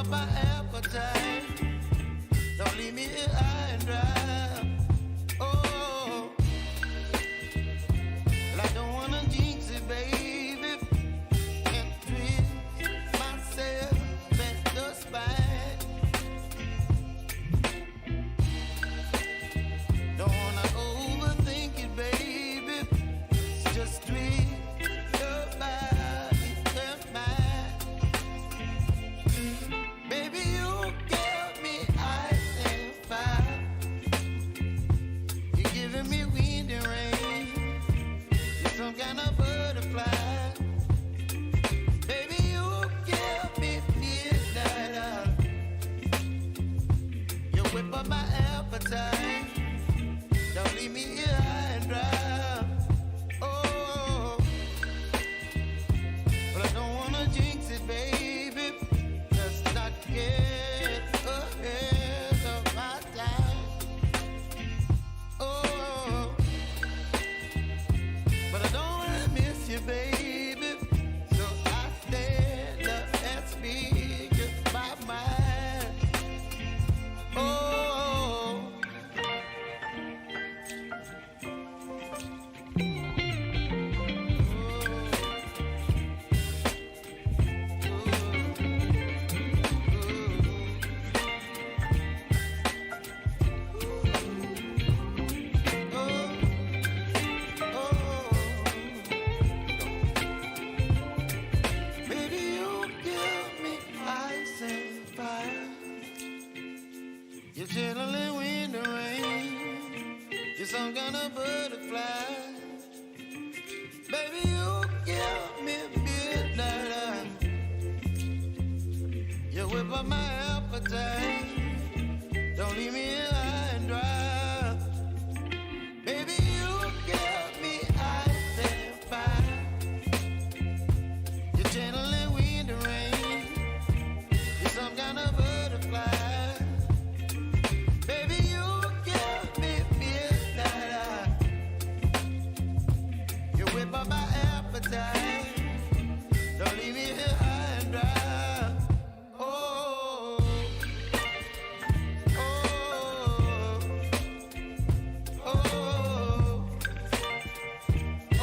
up my appetite. Don't leave me here high and dry. Oh, well, I don't wanna jinx it, baby, and twist myself at the spine. Don't wanna overthink it, baby. It's just twist your body and mine. Baby, you give me ice and fire. You're giving me wind and rain. You're some kind of butterfly. Baby, you give me midnight. You whip up my appetite. Don't leave me here high and dry. Oh, but I don't wanna jinx it, baby. Let's not get ahead of my time. Oh, but I don't wanna miss you, baby. So I stand up and speak my mind. Oh. Baby, you give me ice and fire. You're chilling wind and rain. You're some kind of butterfly. Baby, you give me midnight. You whip up my appetite. Don't leave me here high and dry. Baby, you give me ice and fire. You're channeling wind and rain. You're some kind of butterfly. Baby, you give me midnight. You whip up my appetite. Don't leave me here high and dry. Oh, oh, oh, oh,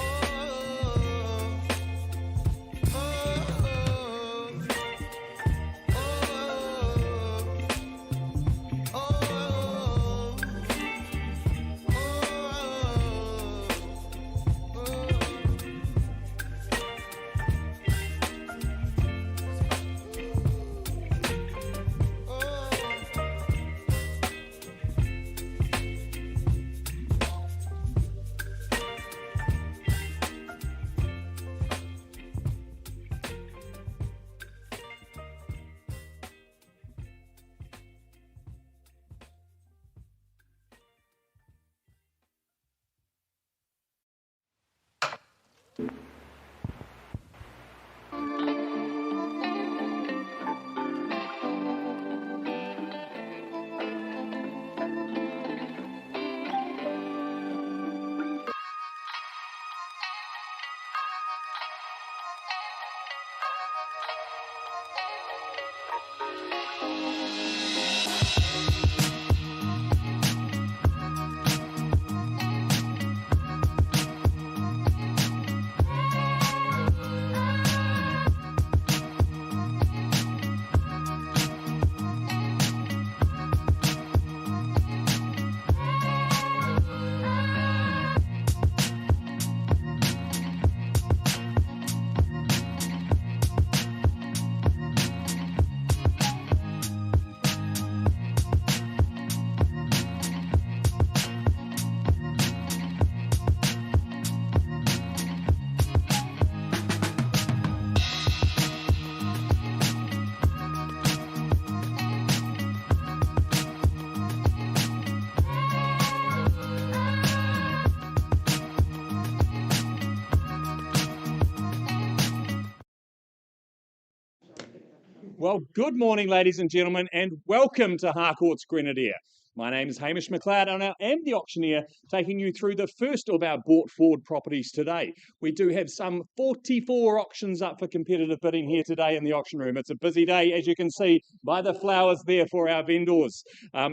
Well, good morning, ladies and gentlemen, and welcome to Harcourt's Grenadier. My name is Hamish McLeod and I am the auctioneer taking you through the first of our bought forward properties today. We do have some 44 auctions up for competitive bidding here today in the auction room. It's a busy day, as you can see by the flowers there for our vendors.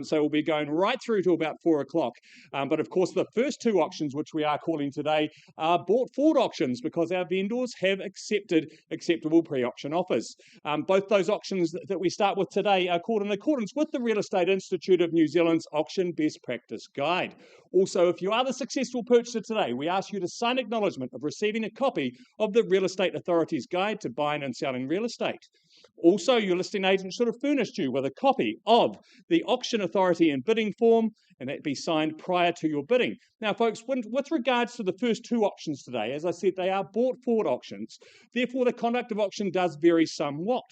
So we'll be going right through to about 4 o'clock. But of course, the first two auctions, which we are calling today, are bought forward auctions because our vendors have accepted acceptable pre-auction offers. Both those auctions that we start with today are called in accordance with the Real Estate Institute of New Zealand's Auction Best Practice Guide. Also, if you are the successful purchaser today, we ask you to sign acknowledgement of receiving a copy of the Real Estate Authority's Guide to Buying and Selling Real Estate. Also, your listing agent should have furnished you with a copy of the Auction Authority and bidding form, and that be signed prior to your bidding. Now, folks, with regards to the first two auctions today, as I said, they are bought forward auctions. Therefore, the conduct of auction does vary somewhat.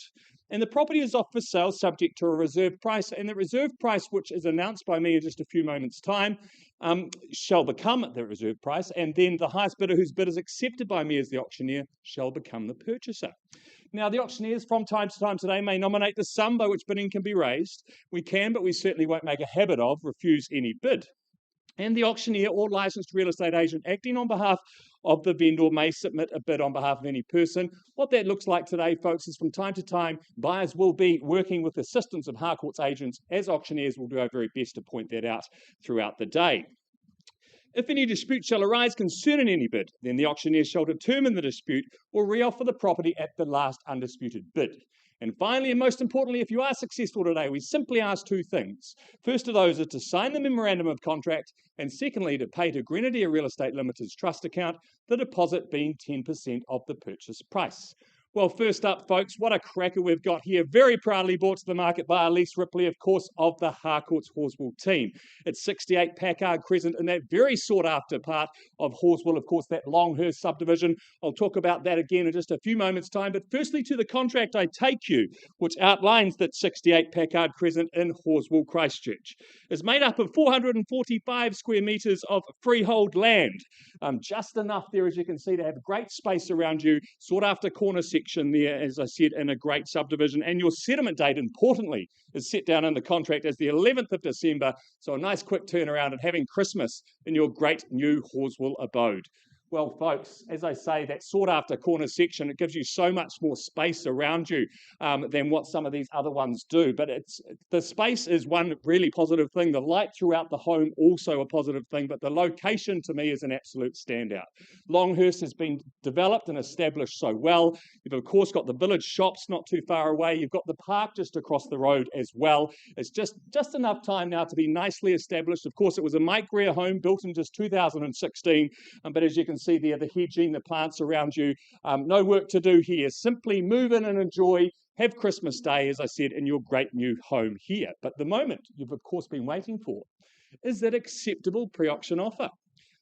And the property is off for sale subject to a reserve price, and the reserve price, which is announced by me in just a few moments' time, shall become the reserve price, and then the highest bidder whose bid is accepted by me as the auctioneer shall become the purchaser. Now, the auctioneers from time to time today may nominate the sum by which bidding can be raised. We can, but we certainly won't make a habit of, refuse any bid. And the auctioneer or licensed real estate agent acting on behalf of the vendor may submit a bid on behalf of any person. What that looks like today, folks, is from time to time, buyers will be working with the assistance of Harcourt's agents. As auctioneers, we'll do our very best to point that out throughout the day. If any dispute shall arise concerning any bid, then the auctioneer shall determine the dispute or reoffer the property at the last undisputed bid. And finally, and most importantly, if you are successful today, we simply ask two things. First of those is to sign the memorandum of contract, and secondly, to pay to Grenadier Real Estate Limited's trust account, the deposit being 10% of the purchase price. Well, first up, folks, what a cracker we've got here. Very proudly brought to the market by Elise Ripley, of course, of the Harcourt's Horswell team. It's 68 Packard Crescent in that very sought-after part of Horswell, of course, that Longhurst subdivision. I'll talk about that again in just a few moments' time. But firstly, to the contract I take you, which outlines that 68 Packard Crescent in Horswell, Christchurch, is made up of 445 square metres of freehold land. Just enough there, as you can see, to have great space around you, sought-after corner section there, as I said, in a great subdivision. And your settlement date, importantly, is set down in the contract as the 11th of December. So a nice quick turnaround and having Christmas in your great new Horswell abode. Well, folks, as I say, that sought-after corner section, it gives you so much more space around you than what some of these other ones do. But the space is one really positive thing. The light throughout the home, also a positive thing. But the location, to me, is an absolute standout. Longhurst has been developed and established so well. You've, of course, got the village shops not too far away. You've got the park just across the road as well. It's just enough time now to be nicely established. Of course, it was a Mike Greer home built in just 2016. But as you can see there, the hedging, the plants around you, no work to do here. Simply move in and enjoy, have Christmas Day, as I said, in your great new home here. But the moment you've, of course, been waiting for is that acceptable pre-auction offer.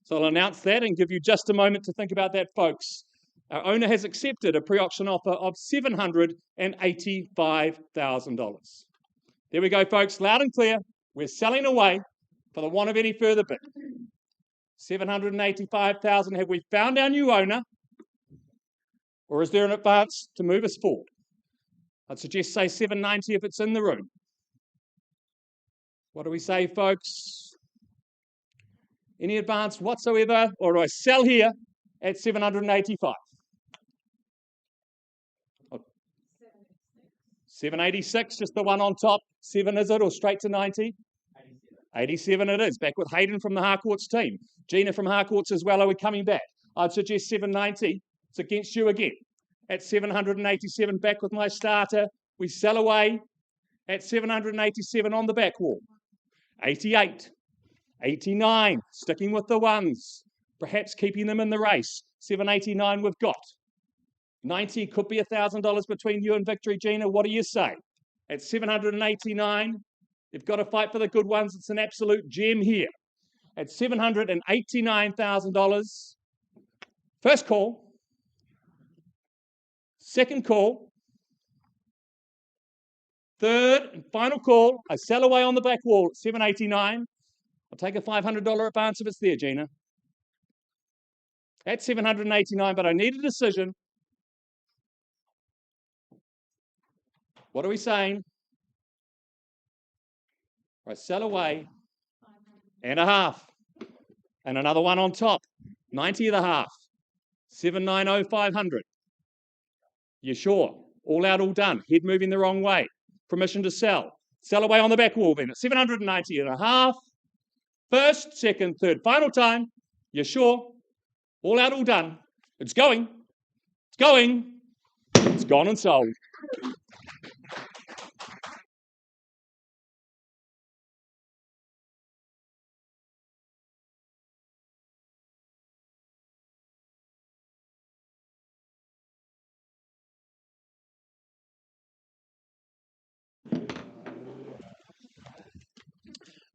So I'll announce that and give you just a moment to think about that, folks. Our owner has accepted a pre-auction offer of $785,000. There we go, folks, loud and clear. We're selling away for the want of any further bid. $785,000. Have we found our new owner? Or is there an advance to move us forward? I'd suggest say $790 if it's in the room. What do we say, folks? Any advance whatsoever? Or do I sell here at $785? $786, just the one on top. 7 is it, or straight to 90? 87 it is. Back with Hayden from the Harcourt's team. Gina from Harcourt's as well. Are we coming back? I'd suggest 790. It's against you again. At 787, back with my starter. We sell away at 787 on the back wall. 88. 89. Sticking with the ones. Perhaps keeping them in the race. 789 we've got. 90 could be $1,000 between you and victory, Gina. What do you say? At 789, you've got to fight for the good ones. It's an absolute gem here. At $789,000. First call. Second call. Third and final call. I sell away on the back wall at $789. I'll take a $500 advance if it's there, Gina. At $789, but I need a decision. What are we saying? Right, sell away. And a half. And another one on top. 90 and a half. 790, 500. You sure? All out, all done. Head moving the wrong way. Permission to sell. Sell away on the back wall then at 790 and a half. First, second, third, final time. You sure? All out, all done. It's going. It's going. It's gone and sold.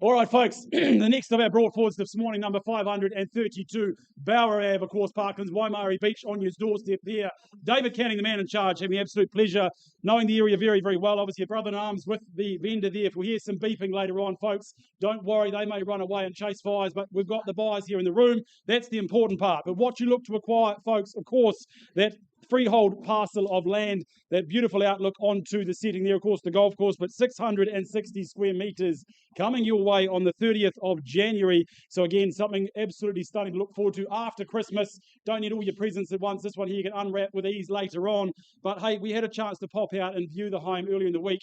All right, folks, the next of our brought forwards this morning, number 532, Bower Ave, of course, Parklands, Waimari Beach, on your doorstep there. David Canning, the man in charge, having the absolute pleasure knowing the area very, very well. Obviously, a brother in arms with the vendor there. If we hear some beeping later on, folks, don't worry, they may run away and chase fires, but we've got the buyers here in the room. That's the important part. But what you look to acquire, folks, of course, that freehold parcel of land, that beautiful outlook onto the setting there, of course, the golf course, but 660 square metres coming your way on the 30th of January. So again, something absolutely stunning to look forward to after Christmas. Don't need all your presents at once. This one here you can unwrap with ease later on. But hey, we had a chance to pop out and view the home earlier in the week.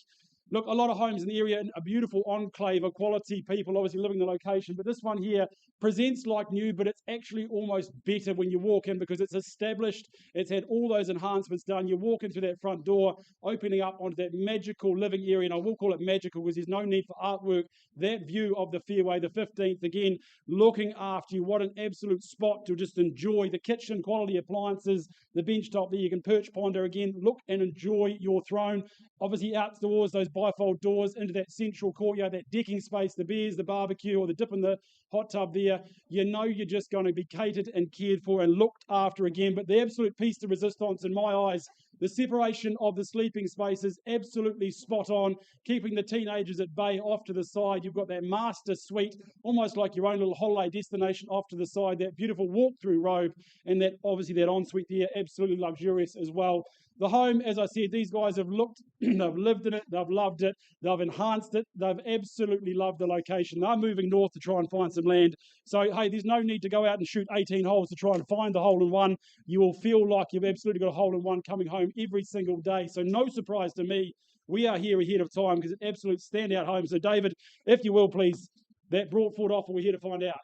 Look, a lot of homes in the area, a beautiful enclave of quality people, obviously living in the location. But this one here presents like new, but it's actually almost better when you walk in because it's established. It's had all those enhancements done. You walk in through that front door, opening up onto that magical living area. And I will call it magical because there's no need for artwork. That view of the fairway, the 15th, again, looking after you. What an absolute spot to just enjoy the kitchen, quality appliances, the bench top there. You can perch ponder again, look and enjoy your throne. Obviously outdoors, those bifold doors into that central courtyard, that decking space, the beers, the barbecue, or the dip in the hot tub there. You know you're just going to be catered and cared for and looked after again. But the absolute piece de resistance in my eyes, the separation of the sleeping spaces, absolutely spot on, keeping the teenagers at bay off to the side. You've got that master suite, almost like your own little holiday destination off to the side, that beautiful walk-through robe, and that obviously that ensuite there, absolutely luxurious as well. The home, as I said, these guys have looked, they've lived in it, they've loved it, they've enhanced it, they've absolutely loved the location. They're moving north to try and find some land. So, hey, there's no need to go out and shoot 18 holes to try and find the hole-in-one. You will feel like you've absolutely got a hole-in-one coming home every single day. So no surprise to me, we are here ahead of time because it's an absolute standout home. So, David, if you will, please, that brought forward offer we're here to find out.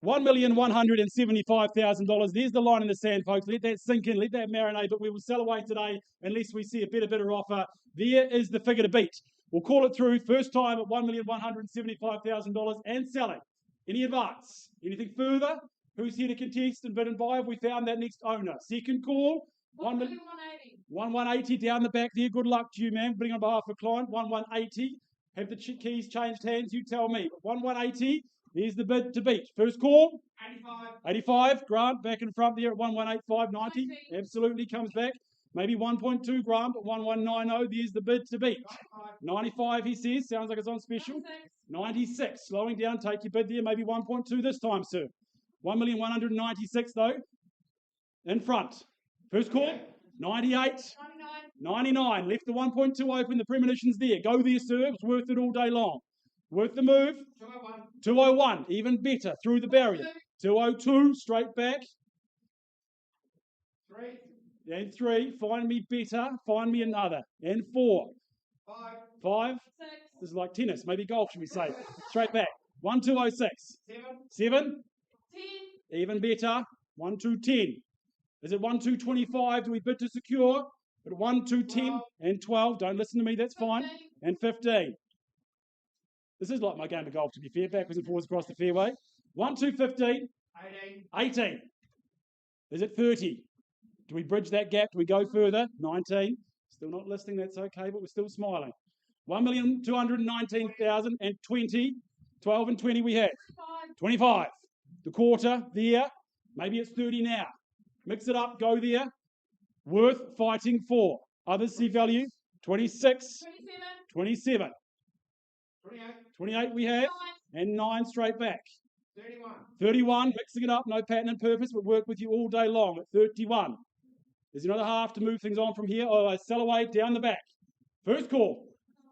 $1,175,000. There's the line in the sand, folks. Let that sink in, let that marinate, but we will sell away today unless we see a better offer. There is the figure to beat. We'll call it through. First time at $1,175,000 and selling. Any advance? Anything further? Who's here to contest and bid and buy? Have we found that next owner? Second call. 1,180. 1,180 down the back there. Good luck to you, man. Bidding on behalf of client. 1,180. Have the keys changed hands? You tell me. 1,180. There's the bid to beat. First call. 85. 85. Grant back in front there at 1,185.90. Absolutely comes back. Maybe 1.2 Grant, but 1,190. There's the bid to beat. 95, he says. Sounds like it's on special. 96. Slowing down. Take your bid there. Maybe 1.2 this time, sir. 1,196,000 though. In front. First call. 98. 99. Left the 1.2 open. The premonition's there. Go there, sir. It's worth it all day long. Worth the move. 201. 201. Even better. Through the barrier. 202. Straight back. 3. And 3. Find me better. Find me another. And 4. 5. 5. 6. This is like tennis. Maybe golf, should we say. Straight back. 1206. 7. 7. 10. Even better. 1210. Is it 1225? Do we bid to secure? But 1210 12. and 12. Don't listen to me. That's fine. 15. And 15. This is like my game of golf, to be fair. Backwards and forwards across the fairway. 1215. 18. 18. Is it 30? Do we bridge that gap? Do we go further? 19. Still not listing. That's okay, but we're still smiling. 1,219,000 and 20. 12 and 20 we have. 25. The quarter there. Maybe it's 30 now. Mix it up. Go there. Worth fighting for. Others see value. 26. 27. 27. 28. 28 we have. 9. And 9 straight back. 31. 31. Mixing it up. No pattern and purpose, but work with you all day long at 31. There's another half to move things on from here. Oh, I sell away down the back. First call.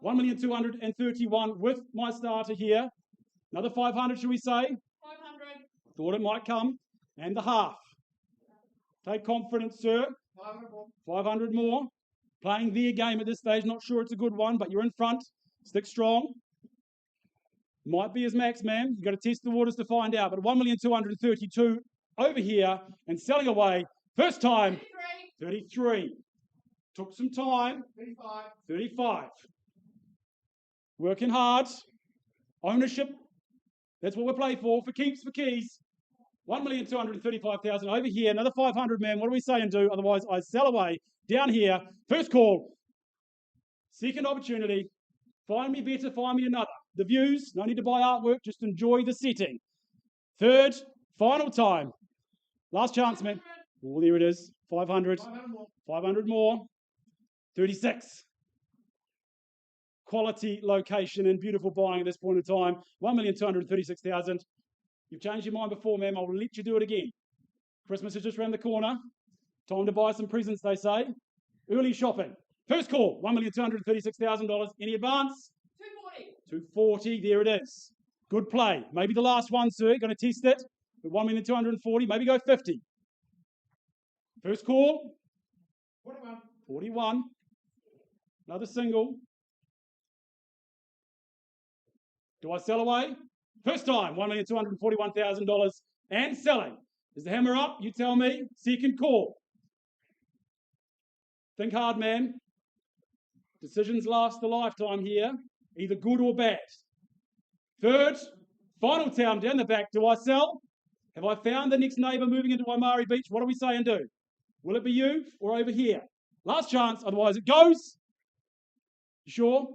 1,231,000 with my starter here. Another 500, should we say? 500. Thought it might come. And the half. Take confidence, sir. 500 more. 500 more. Playing their game at this stage. Not sure it's a good one, but you're in front. Stick strong. Might be his max, man. You've got to test the waters to find out. But 1,232,000 over here and selling away. First time, 33. Took some time. 35. 35. Working hard. Ownership. That's what we play for keeps, for keys. 1,235,000 over here. Another 500, man. What do we say and do? Otherwise, I sell away. Down here. First call. Second opportunity. Find me better, find me another. The views, no need to buy artwork, just enjoy the setting. Third, final time. Last chance, man. Oh, there it is. 500. 500 more. 500 more. 36. Quality location and beautiful buying at this point in time. 1,236,000. You've changed your mind before, ma'am. I'll let you do it again. Christmas is just around the corner. Time to buy some presents, they say. Early shopping. First call, $1,236,000. Any advance? 240, there it is. Good play. Maybe the last one, sir. Going to test it. But 1,240,000, maybe go 50. First call. 41. 41. Another single. Do I sell away? First time, $1,241,000 and selling. Is the hammer up? You tell me. Second call. Think hard, man. Decisions last a lifetime here, either good or bad. Third, final town down the back. Do I sell? Have I found the next neighbour moving into Waimari Beach? What do we say and do? Will it be you or over here? Last chance, otherwise it goes. You sure?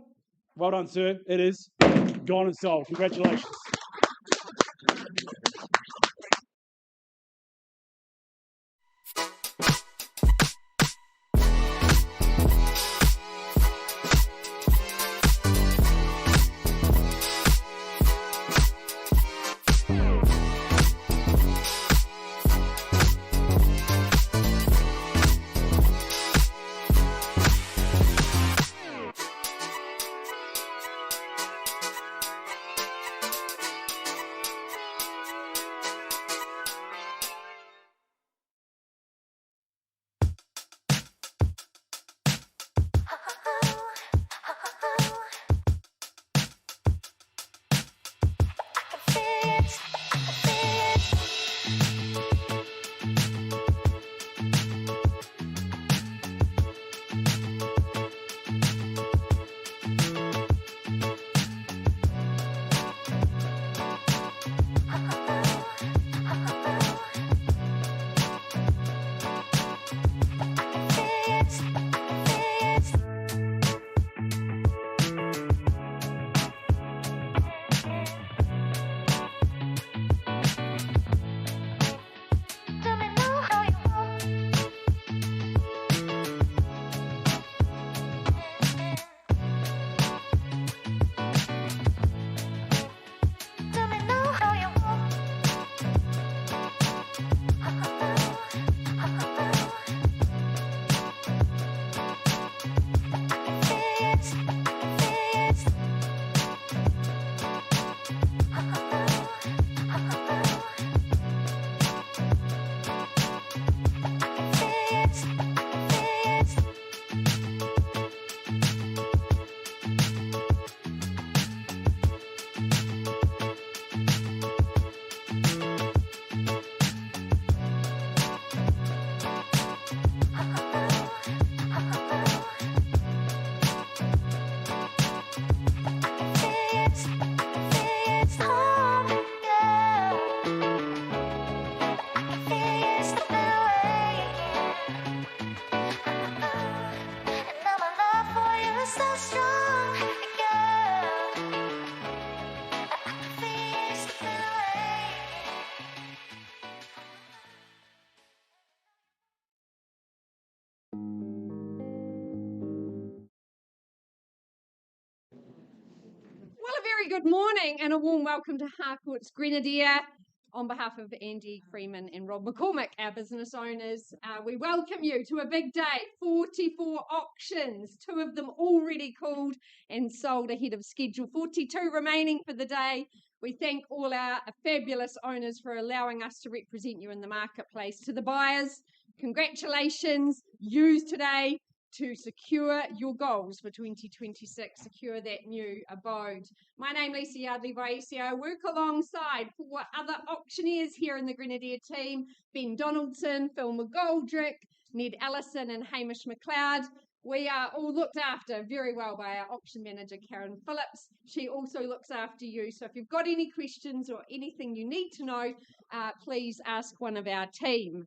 Well done, sir. It is gone and sold. Congratulations. Well, a very good morning and a warm welcome to Harcourt's Grenadier. On behalf of Andy Freeman and Rob McCormick, our business owners, we welcome you to a big day. 44 auctions, 2 of them already called and sold ahead of schedule. 42 remaining for the day. We thank all our fabulous owners for allowing us to represent you in the marketplace. To the buyers, congratulations. Use today to secure your goals for 2026, secure that new abode. My name is Lisa Yardley-Vaisio. I work alongside 4 other auctioneers here in the Grenadier team, Ben Donaldson, Phil McGoldrick, Ned Allison and Hamish McLeod. We are all looked after very well by our auction manager, Karen Phillips. She also looks after you. So if you've got any questions or anything you need to know, please ask one of our team.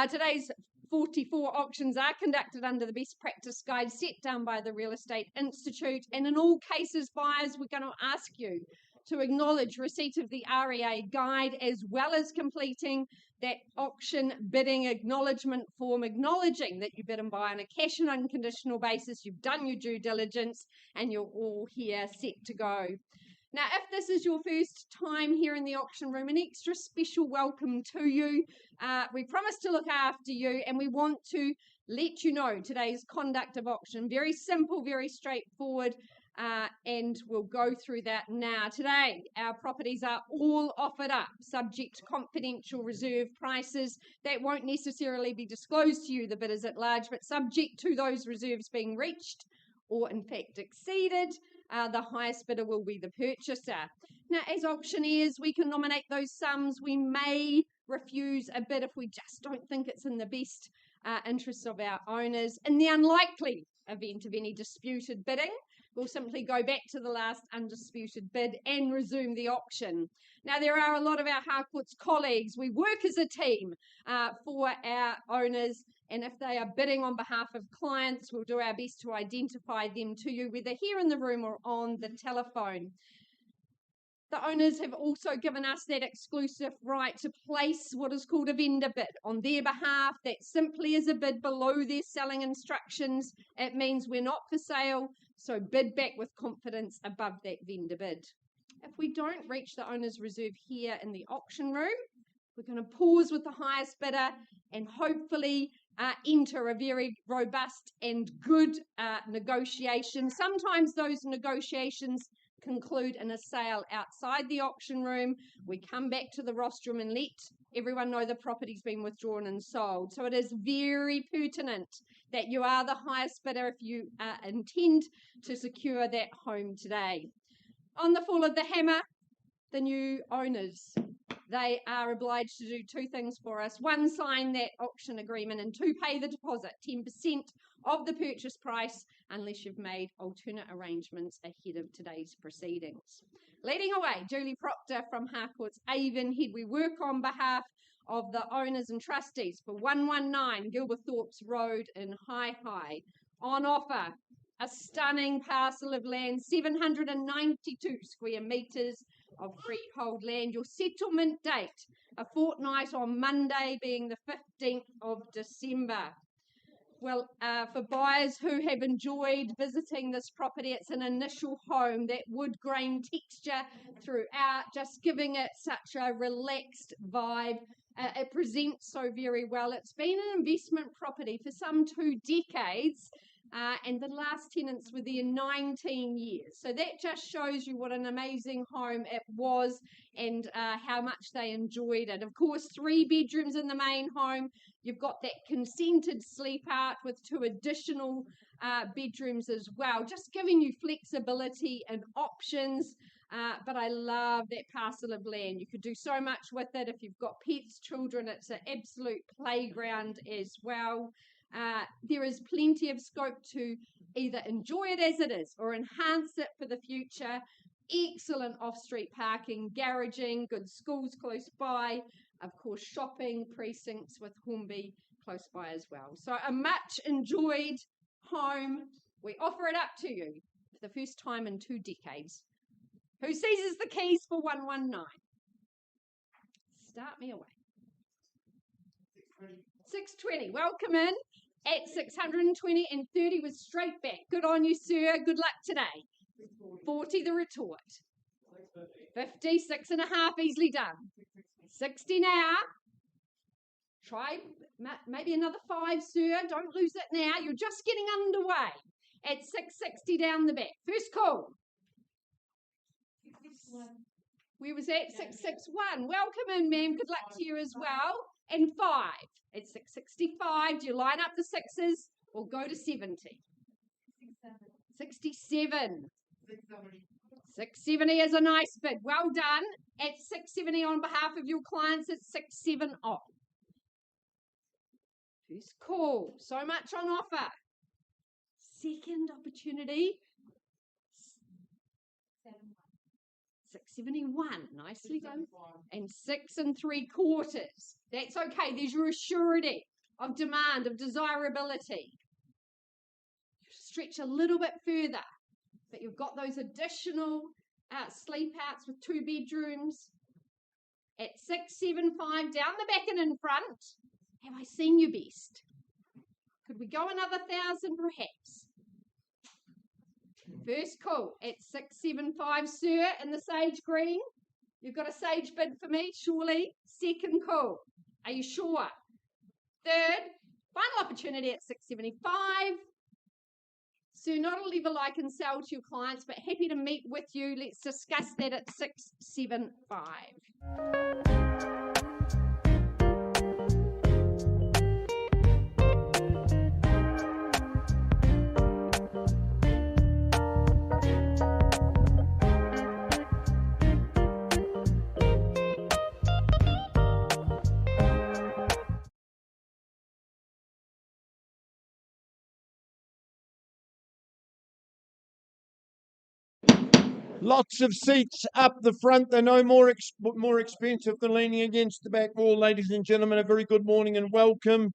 Today's 44 auctions are conducted under the best practice guide set down by the Real Estate Institute. And in all cases, buyers, we're going to ask you to acknowledge receipt of the REA guide as well as completing that auction bidding acknowledgement form, acknowledging that you bid and buy on a cash and unconditional basis, you've done your due diligence, and you're all here set to go. Now, if this is your first time here in the auction room, an extra special welcome to you. We promise to look after you, and we want to let you know today's conduct of auction. Very simple, very straightforward, and we'll go through that now. Today, our properties are all offered up, subject to confidential reserve prices. That won't necessarily be disclosed to you, the bidders at large, but subject to those reserves being reached or in fact exceeded. The highest bidder will be the purchaser. Now, as auctioneers, we can nominate those sums. We may refuse a bid if we just don't think it's in the best interests of our owners. In the unlikely event of any disputed bidding, we'll simply go back to the last undisputed bid and resume the auction. Now, there are a lot of our Harcourts colleagues. We work as a team for our owners, and if they are bidding on behalf of clients, we'll do our best to identify them to you, whether here in the room or on the telephone. The owners have also given us that exclusive right to place what is called a vendor bid on their behalf. That simply is a bid below their selling instructions. It means we're not for sale, so bid back with confidence above that vendor bid. If we don't reach the owner's reserve here in the auction room, we're going to pause with the highest bidder and hopefully enter a very robust and good negotiation. Sometimes those negotiations conclude in a sale outside the auction room. We come back to the rostrum and let everyone know the property's been withdrawn and sold. So it is very pertinent that you are the highest bidder if you intend to secure that home today. On the fall of the hammer, the new owners, they are obliged to do 2 things for us. 1, sign that auction agreement, and 2, pay the deposit, 10% of the purchase price, unless you've made alternate arrangements ahead of today's proceedings. Leading away, Julie Proctor from Harcourts Avonhead. We work on behalf of the owners and trustees for 119 Gilberthorpe's Road in High. On offer, a stunning parcel of land, 792 square metres of freehold land. Your settlement date, a fortnight on Monday, being the 15th of December. Well, for buyers who have enjoyed visiting this property, it's an initial home, that wood grain texture throughout, just giving it such a relaxed vibe. It presents so very well. It's been an investment property for some 2 decades. And the last tenants were there 19 years. So that just shows you what an amazing home it was and how much they enjoyed it. Of course, 3 bedrooms in the main home. You've got that consented sleep out with 2 additional bedrooms as well, just giving you flexibility and options. But I love that parcel of land. You could do so much with it. If you've got pets, children, it's an absolute playground as well. There is plenty of scope to either enjoy it as it is or enhance it for the future. Excellent off-street parking, garaging, good schools close by, of course shopping precincts with Hornby close by as well. So a much enjoyed home. We offer it up to you for the first time in 2 decades. Who seizes the keys for 119? Start me away. 620. Welcome in at 620 and 30 was straight back. Good on you, sir. Good luck today. 40 the retort. 50, 6.5, easily done. 60 now. Try maybe another 5, sir. Don't lose it now. You're just getting underway. At 660 down the back. First call. Where was that? 661. Welcome in, ma'am. Good luck to you as well. And 5. At 665. Do you line up the 6s or go to 70? 67. 670 is a nice bid. Well done. At 670 on behalf of your clients, it's 67 off. First call. So much on offer. Second opportunity. 671. Nicely done. And 6 3/4. That's okay. There's your surety of demand, of desirability. Stretch a little bit further. But you've got those additional sleep outs with 2 bedrooms. At 675 down the back and in front. Have I seen you best? Could we go another 1,000 perhaps? First call at 675, sir, in the sage green. You've got a sage bid for me, surely. Second call. Are you sure? Third, final opportunity at 675. Sir, not only will I can sell to your clients, but happy to meet with you. Let's discuss that at 675. Lots of seats up the front. They're no more expensive than leaning against the back wall. Ladies and gentlemen, a very good morning and welcome.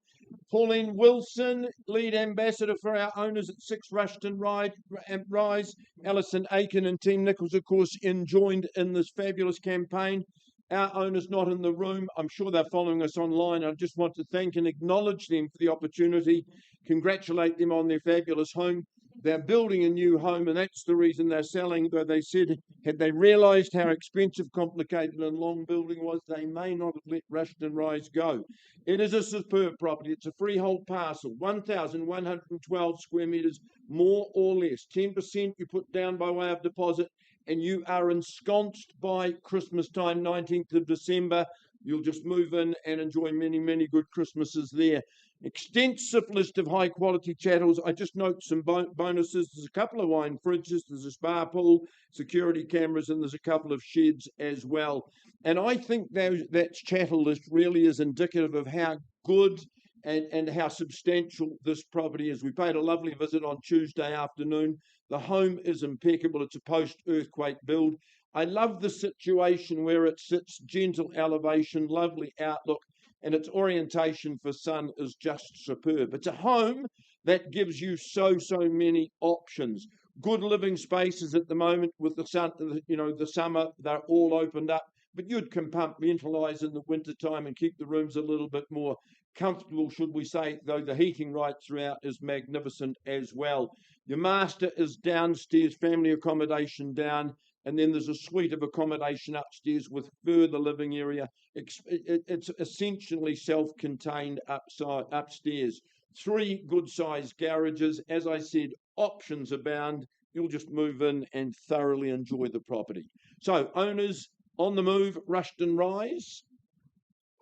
Pauline Wilson, lead ambassador for our owners at 6 Rushton Rise. Alison Aiken and Team Nichols, of course, joined in this fabulous campaign. Our owners not in the room. I'm sure they're following us online. I just want to thank and acknowledge them for the opportunity, congratulate them on their fabulous home. They're building a new home, and that's the reason they're selling. Though they said, had they realised how expensive, complicated and long building was, they may not have let Rushton Rise go. It is a superb property. It's a freehold parcel, 1,112 square metres, more or less. 10% you put down by way of deposit, and you are ensconced by Christmas time, 19th of December. You'll just move in and enjoy many, many good Christmases there. Extensive list of high quality chattels. I just note some bonuses. There's a couple of wine fridges, there's a spa pool, security cameras, and there's a couple of sheds as well. And I think that chattel list really is indicative of how good and how substantial this property is. We paid a lovely visit on Tuesday afternoon. The home is impeccable. It's a post-earthquake build. I love the situation where it sits, gentle elevation, lovely outlook, and its orientation for sun is just superb. It's a home that gives you so many options. Good living spaces at the moment with the sun, the summer, they're all opened up, but you'd compartmentalise in the winter time and keep the rooms a little bit more comfortable, should we say, though the heating right throughout is magnificent as well. Your master is downstairs, family accommodation down, and then there's a suite of accommodation upstairs with further living area. It's essentially self-contained upstairs. 3 good-sized garages. As I said, options abound. You'll just move in and thoroughly enjoy the property. So, owners on the move, Rushton Rise.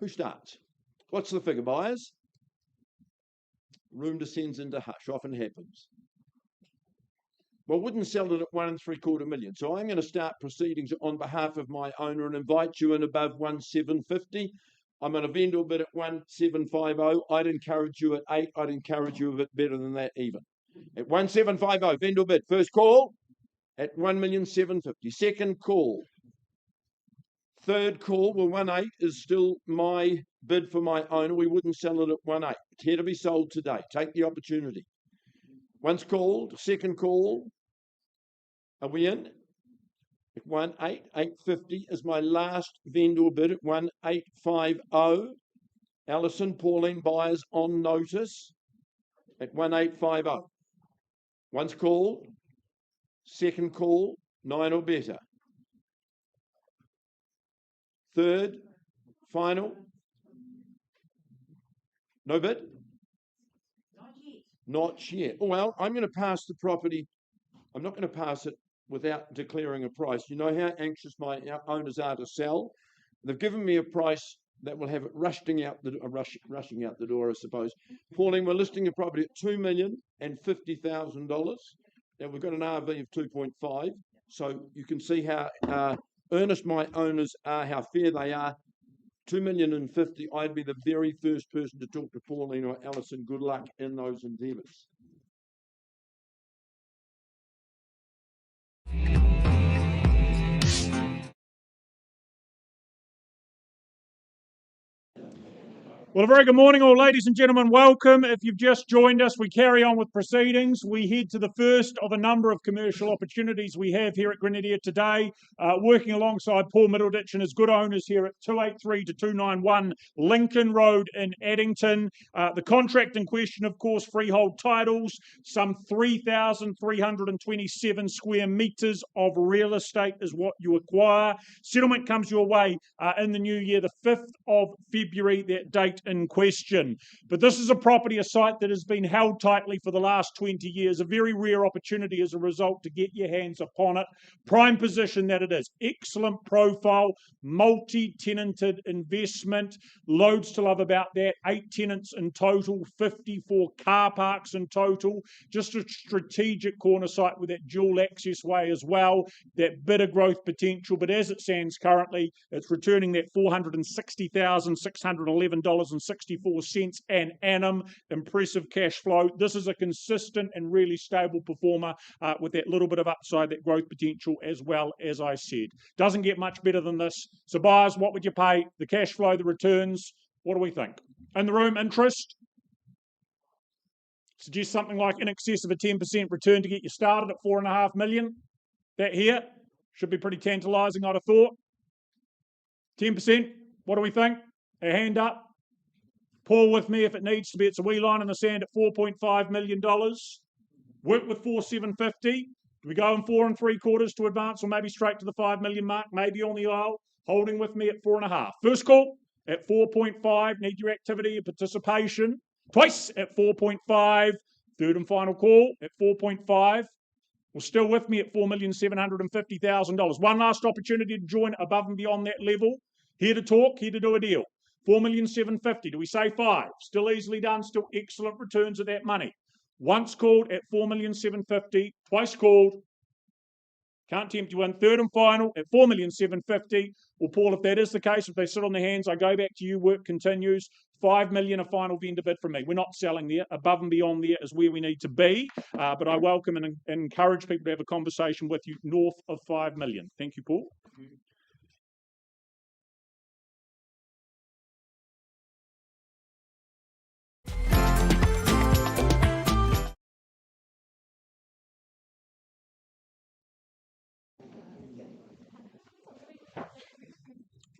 Who starts? What's the figure, buyers? Room descends into hush. Often happens. Well, wouldn't sell it at 1 3/4 million. So I'm going to start proceedings on behalf of my owner and invite you in above 1,750. I'm going to vendor bid at 1,750. I'd encourage you at 8. I'd encourage you a bit better than that even. At 1,750, vendor bid. First call at 1,750,000. Second call. Third call, well, 1.8 is still my bid for my owner. We wouldn't sell it at 1.8. It's here to be sold today. Take the opportunity. Once called, second call. Are we in? At 1.8, 850 is my last vendor bid at 1.850. Alison, Pauline, buyers on notice at 1.850. Once called, second call, 9 or better. Third, Final? No bid? Not yet. Oh, well, I'm going to pass the property. I'm not going to pass it without declaring a price. You know how anxious my owners are to sell. They've given me a price that will have it rushing out the door, I suppose. Pauline, we're listing a property at $2,050,000. Now we've got an RV of 2.5, so you can see how earnest my owners are, how fair they are. 2,050,000. I'd be the very first person to talk to Pauline or Alison. Good luck in those endeavours. Well, a very good morning, all ladies and gentlemen. Welcome. If you've just joined us, we carry on with proceedings. We head to the first of a number of commercial opportunities we have here at Grenadier today, working alongside Paul Middleditch and his good owners here at 283 to 291 Lincoln Road in Addington. The contract in question, of course, freehold titles, some 3,327 square metres of real estate is what you acquire. Settlement comes your way in the new year, the 5th of February, that date in question. But this is a property, a site that has been held tightly for the last 20 years, a very rare opportunity as a result to get your hands upon it. Prime position that it is. Excellent profile, multi-tenanted investment, loads to love about that, 8 tenants in total, 54 car parks in total, just a strategic corner site with that dual access way as well, that bit of growth potential, but as it stands currently, it's returning that $460,611.64 an annum. Impressive cash flow. This is a consistent and really stable performer with that little bit of upside, that growth potential as well, as I said. Doesn't get much better than this. So buyers, what would you pay? The cash flow, the returns, what do we think? In the room, interest? Suggest something like in excess of a 10% return to get you started at $4.5 million. That here should be pretty tantalising, I'd have thought. 10%, what do we think? A hand up. Paul with me if it needs to be. It's a wee line in the sand at $4.5 million. Work with 4,750. Do we go in 4 3/4 to advance, or maybe straight to the 5 million mark? Maybe on the aisle. Holding with me at 4.5. First call at 4.5. Need your activity and participation. Twice at 4.5. Third and final call at 4.5. Well, still with me at $4,750,000. One last opportunity to join above and beyond that level. Here to talk, here to do a deal. $4,750,000. Do we say 5? Still easily done, still excellent returns of that money. Once called at $4,750,000, twice called. Can't tempt you in. Third and final at $4,750,000. Well, Paul, if that is the case, if they sit on their hands, I go back to you, work continues. $5 million, a final vendor bid from me. We're not selling there. Above and beyond there is where we need to be. But I welcome and encourage people to have a conversation with you north of $5 million. Thank you, Paul.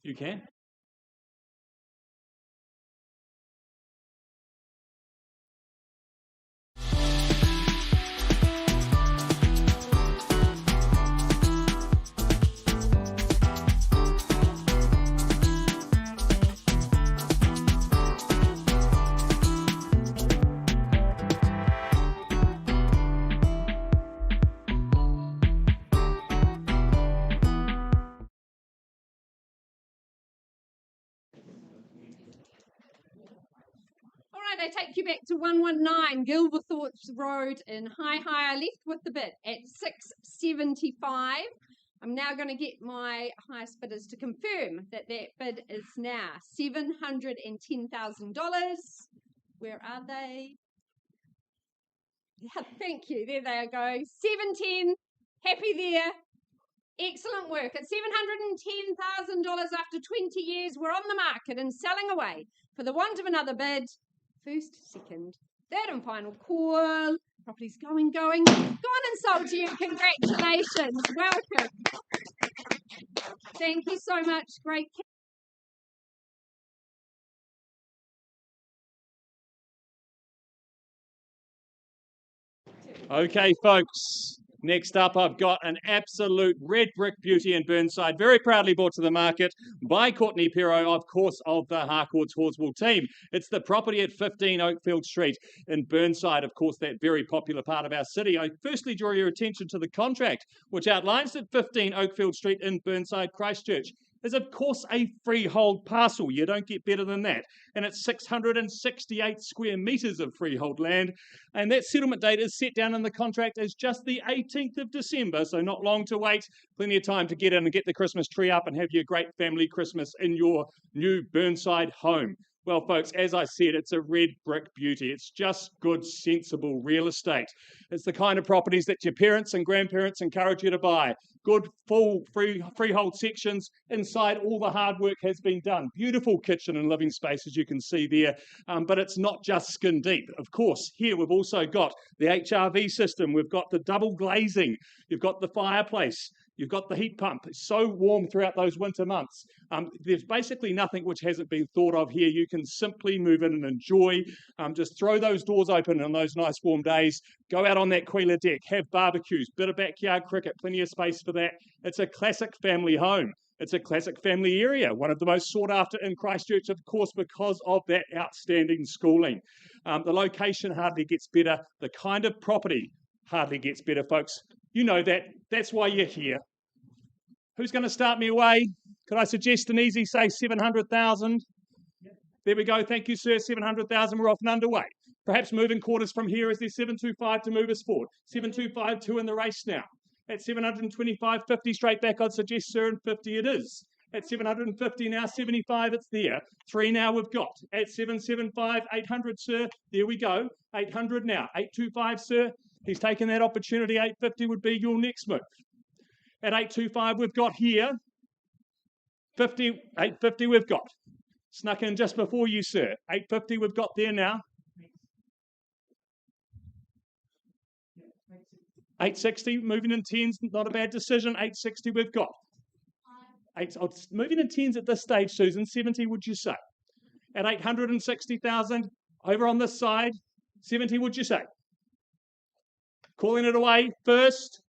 You can. All right, I take you back to 119 Gilberthorpe Road in High. I left with the bid at $675. I'm now going to get my highest bidders to confirm that that bid is now $710,000. Where are they? Yeah, thank you. There they go. 710. Happy there. Excellent work. At $710,000 after 20 years, we're on the market and selling away for the want of another bid. First, second, third and final call. Property's going. Go on and sold to you. Congratulations. Welcome. Thank you so much. Great. Okay, folks. Next up, I've got an absolute red brick beauty in Burnside, very proudly brought to the market by Courtney Pero, of course, of the Harcourts Horswool team. It's the property at 15 Oakfield Street in Burnside, of course, that very popular part of our city. I firstly draw your attention to the contract, which outlines that 15 Oakfield Street in Burnside, Christchurch, is of course a freehold parcel. You don't get better than that. And it's 668 square metres of freehold land. And that settlement date is set down in the contract as just the 18th of December, so not long to wait. Plenty of time to get in and get the Christmas tree up and have your great family Christmas in your new Burnside home. Well, folks, as I said, it's a red brick beauty. It's just good, sensible real estate. It's the kind of properties that your parents and grandparents encourage you to buy. Good, full, freehold sections. Inside, all the hard work has been done. Beautiful kitchen and living space, as you can see there. But it's not just skin deep. Of course, here we've also got the HRV system. We've got the double glazing. You've got the fireplace. You've got the heat pump. It's so warm throughout those winter months. There's basically nothing which hasn't been thought of here. You can simply move in and enjoy. Just throw those doors open on those nice warm days. Go out on that Quila deck, have barbecues, bit of backyard cricket, plenty of space for that. It's a classic family home. It's a classic family area, one of the most sought after in Christchurch, of course, because of that outstanding schooling. The location hardly gets better. The kind of property hardly gets better, folks. You know that. That's why you're here. Who's going to start me away? Could I suggest an easy, say, 700,000? There we go. Thank you, sir. 700,000. We're off and underway. Perhaps moving quarters from here. Is there 725 to move us forward? 725, 2 in the race now. At 725, 50 straight back, I'd suggest, sir, and 50 it is. At 750 now, 75, it's there. 3 now we've got. At 775, 800, sir. There we go. 800 now. 825, sir. He's taken that opportunity. 850 would be your next move. At 825, we've got here. 850 we've got. Snuck in just before you, sir. 850 we've got there now. 860, moving in tens, not a bad decision. 860 we've got. Moving in tens at this stage, Susan. 70 would you say? At 860,000, over on this side, 70 would you say? Calling it away, first,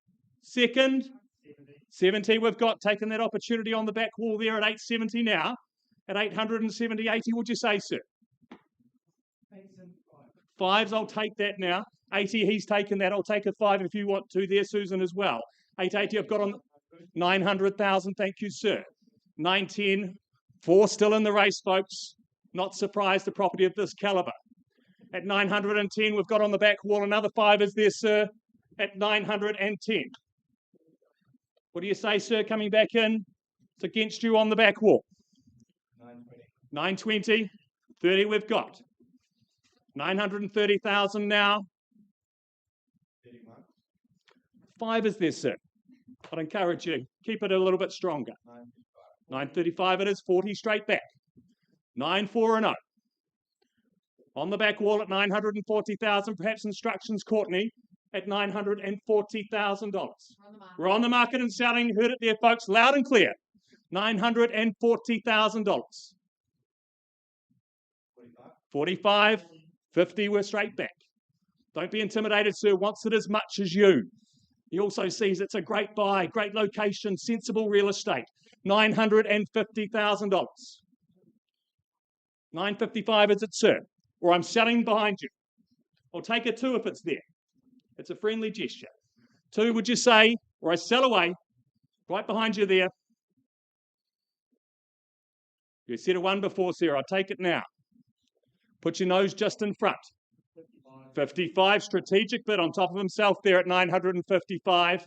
second, 70 we've got, taken that opportunity on the back wall there at 870 now. At 870, 80 would you say, sir? 5s, I'll take that now. 80, he's taken that. I'll take a 5 if you want to there, Susan, as well. 880, I've got on 900,000, thank you, sir. 910, 4 still in the race, folks. Not surprised, the property of this calibre. At 910, we've got on the back wall another 5 is there, sir. At 910. What do you say, sir, coming back in? It's against you on the back wall. 920. 30 we've got. 930,000 now. 5 is there, sir. I'd encourage you, keep it a little bit stronger. 935 it is, 40 straight back. 94 and 0. On the back wall at 940,000, perhaps instructions, Courtney, at $940,000. We're on the market and selling. Heard it there, folks, loud and clear. $940,000. 45, 50, we're straight back. Don't be intimidated, sir. Wants it as much as you. He also sees it's a great buy, great location, sensible real estate. $950,000. 955 is it, sir? Or I'm selling behind you. I'll take a 2 if it's there. It's a friendly gesture. 2, would you say? Or I sell away. Right behind you there. You said a 1 before, sir. I'll take it now. Put your nose just in front. 55, strategic bid on top of himself there at 955.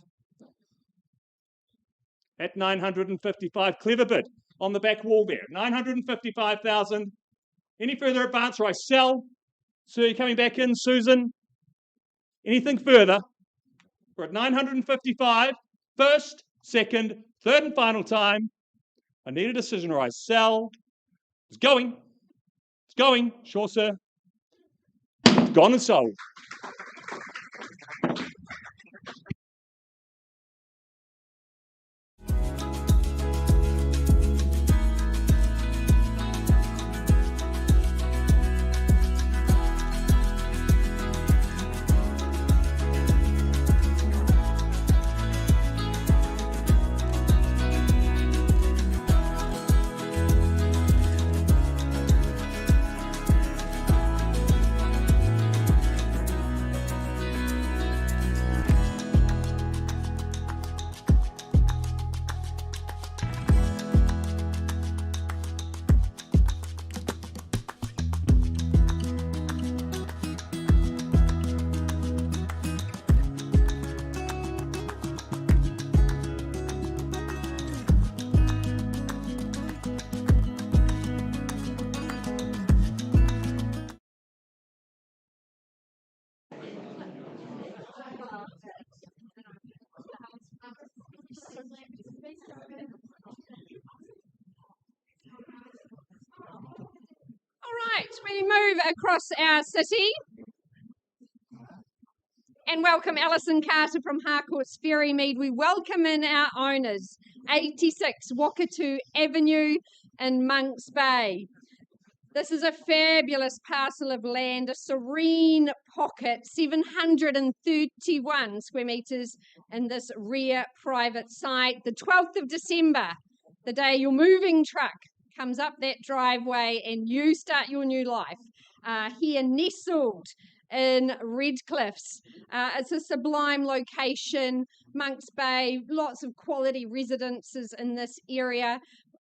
At 955, clever bid on the back wall there. 955,000. Any further advance or I sell? Sir, you coming back in, Susan? Anything further? We're at 955. First, second, third and final time. I need a decision or I sell. It's going. It's going. Sure, sir. It's gone and sold. All right, we move across our city and welcome Alison Carter from Harcourt's Ferrymead. We welcome in our owners, 86 Wakatu Avenue in Monks Bay. This is a fabulous parcel of land, a serene pocket, 731 square metres in this rear private site. The 12th of December, the day your moving truck comes up that driveway and you start your new life. Here nestled in Redcliffs. It's a sublime location, Monks Bay, lots of quality residences in this area.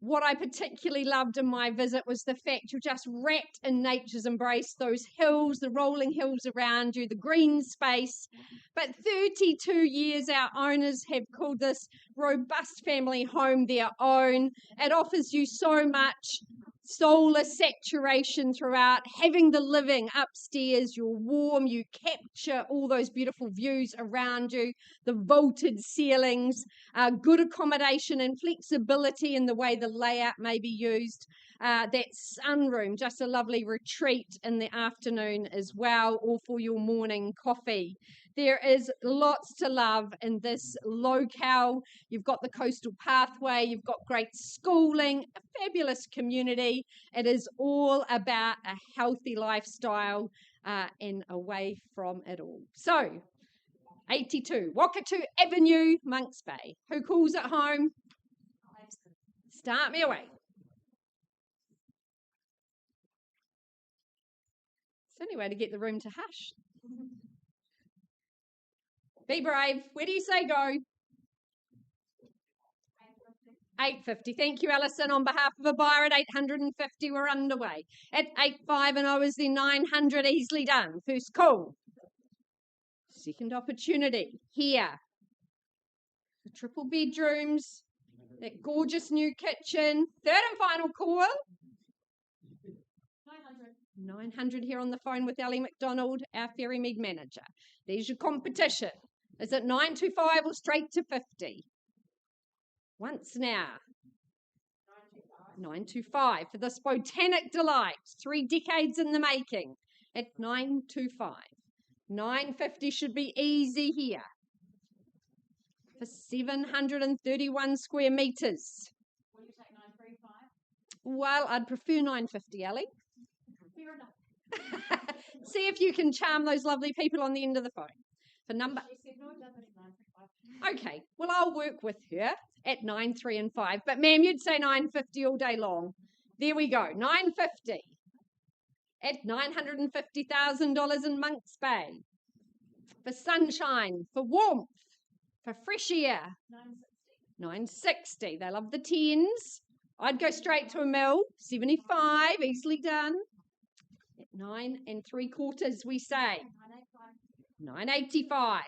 What I particularly loved in my visit was the fact you're just wrapped in nature's embrace, those hills, the rolling hills around you, the green space. But 32 years, our owners have called this robust family home their own. It offers you so much solar saturation throughout, having the living upstairs, you're warm, you capture all those beautiful views around you, the vaulted ceilings, good accommodation and flexibility in the way the layout may be used. That sunroom, just a lovely retreat in the afternoon as well, or for your morning coffee. There is lots to love in this locale. You've got the coastal pathway, you've got great schooling, a fabulous community. It is all about a healthy lifestyle and away from it all. So, 82 Wakatu Avenue, Monks Bay. Who calls at home? Start me away. It's the only way to get the room to hush. Be brave. Where do you say go? 850. Thank you, Alison. On behalf of a buyer at 850, we're underway. At 850 is the 900, easily done. First call. Second opportunity. Here. The triple bedrooms. That gorgeous new kitchen. Third and final call. 900 here on the phone with Ellie McDonald, our Ferrymead manager. There's your competition. Is it 925 or straight to 50? Once now. 925 for this botanic delight. 3 decades in the making. At 925. 950 should be easy here. For 731 square metres. Will you take 935? Well, I'd prefer 950, Ellie. See if you can charm those lovely people on the end of the phone. For number. She said no, definitely 935. Okay, well, I'll work with her at 9, 3 and 5. But, ma'am, you'd say 950 all day long. There we go, 950 at $950,000 in Monks Bay. For sunshine, for warmth, for fresh air. 960. They love the 10s. I'd go straight to a mill. 75, easily done. At 9 3/4, we say. 985.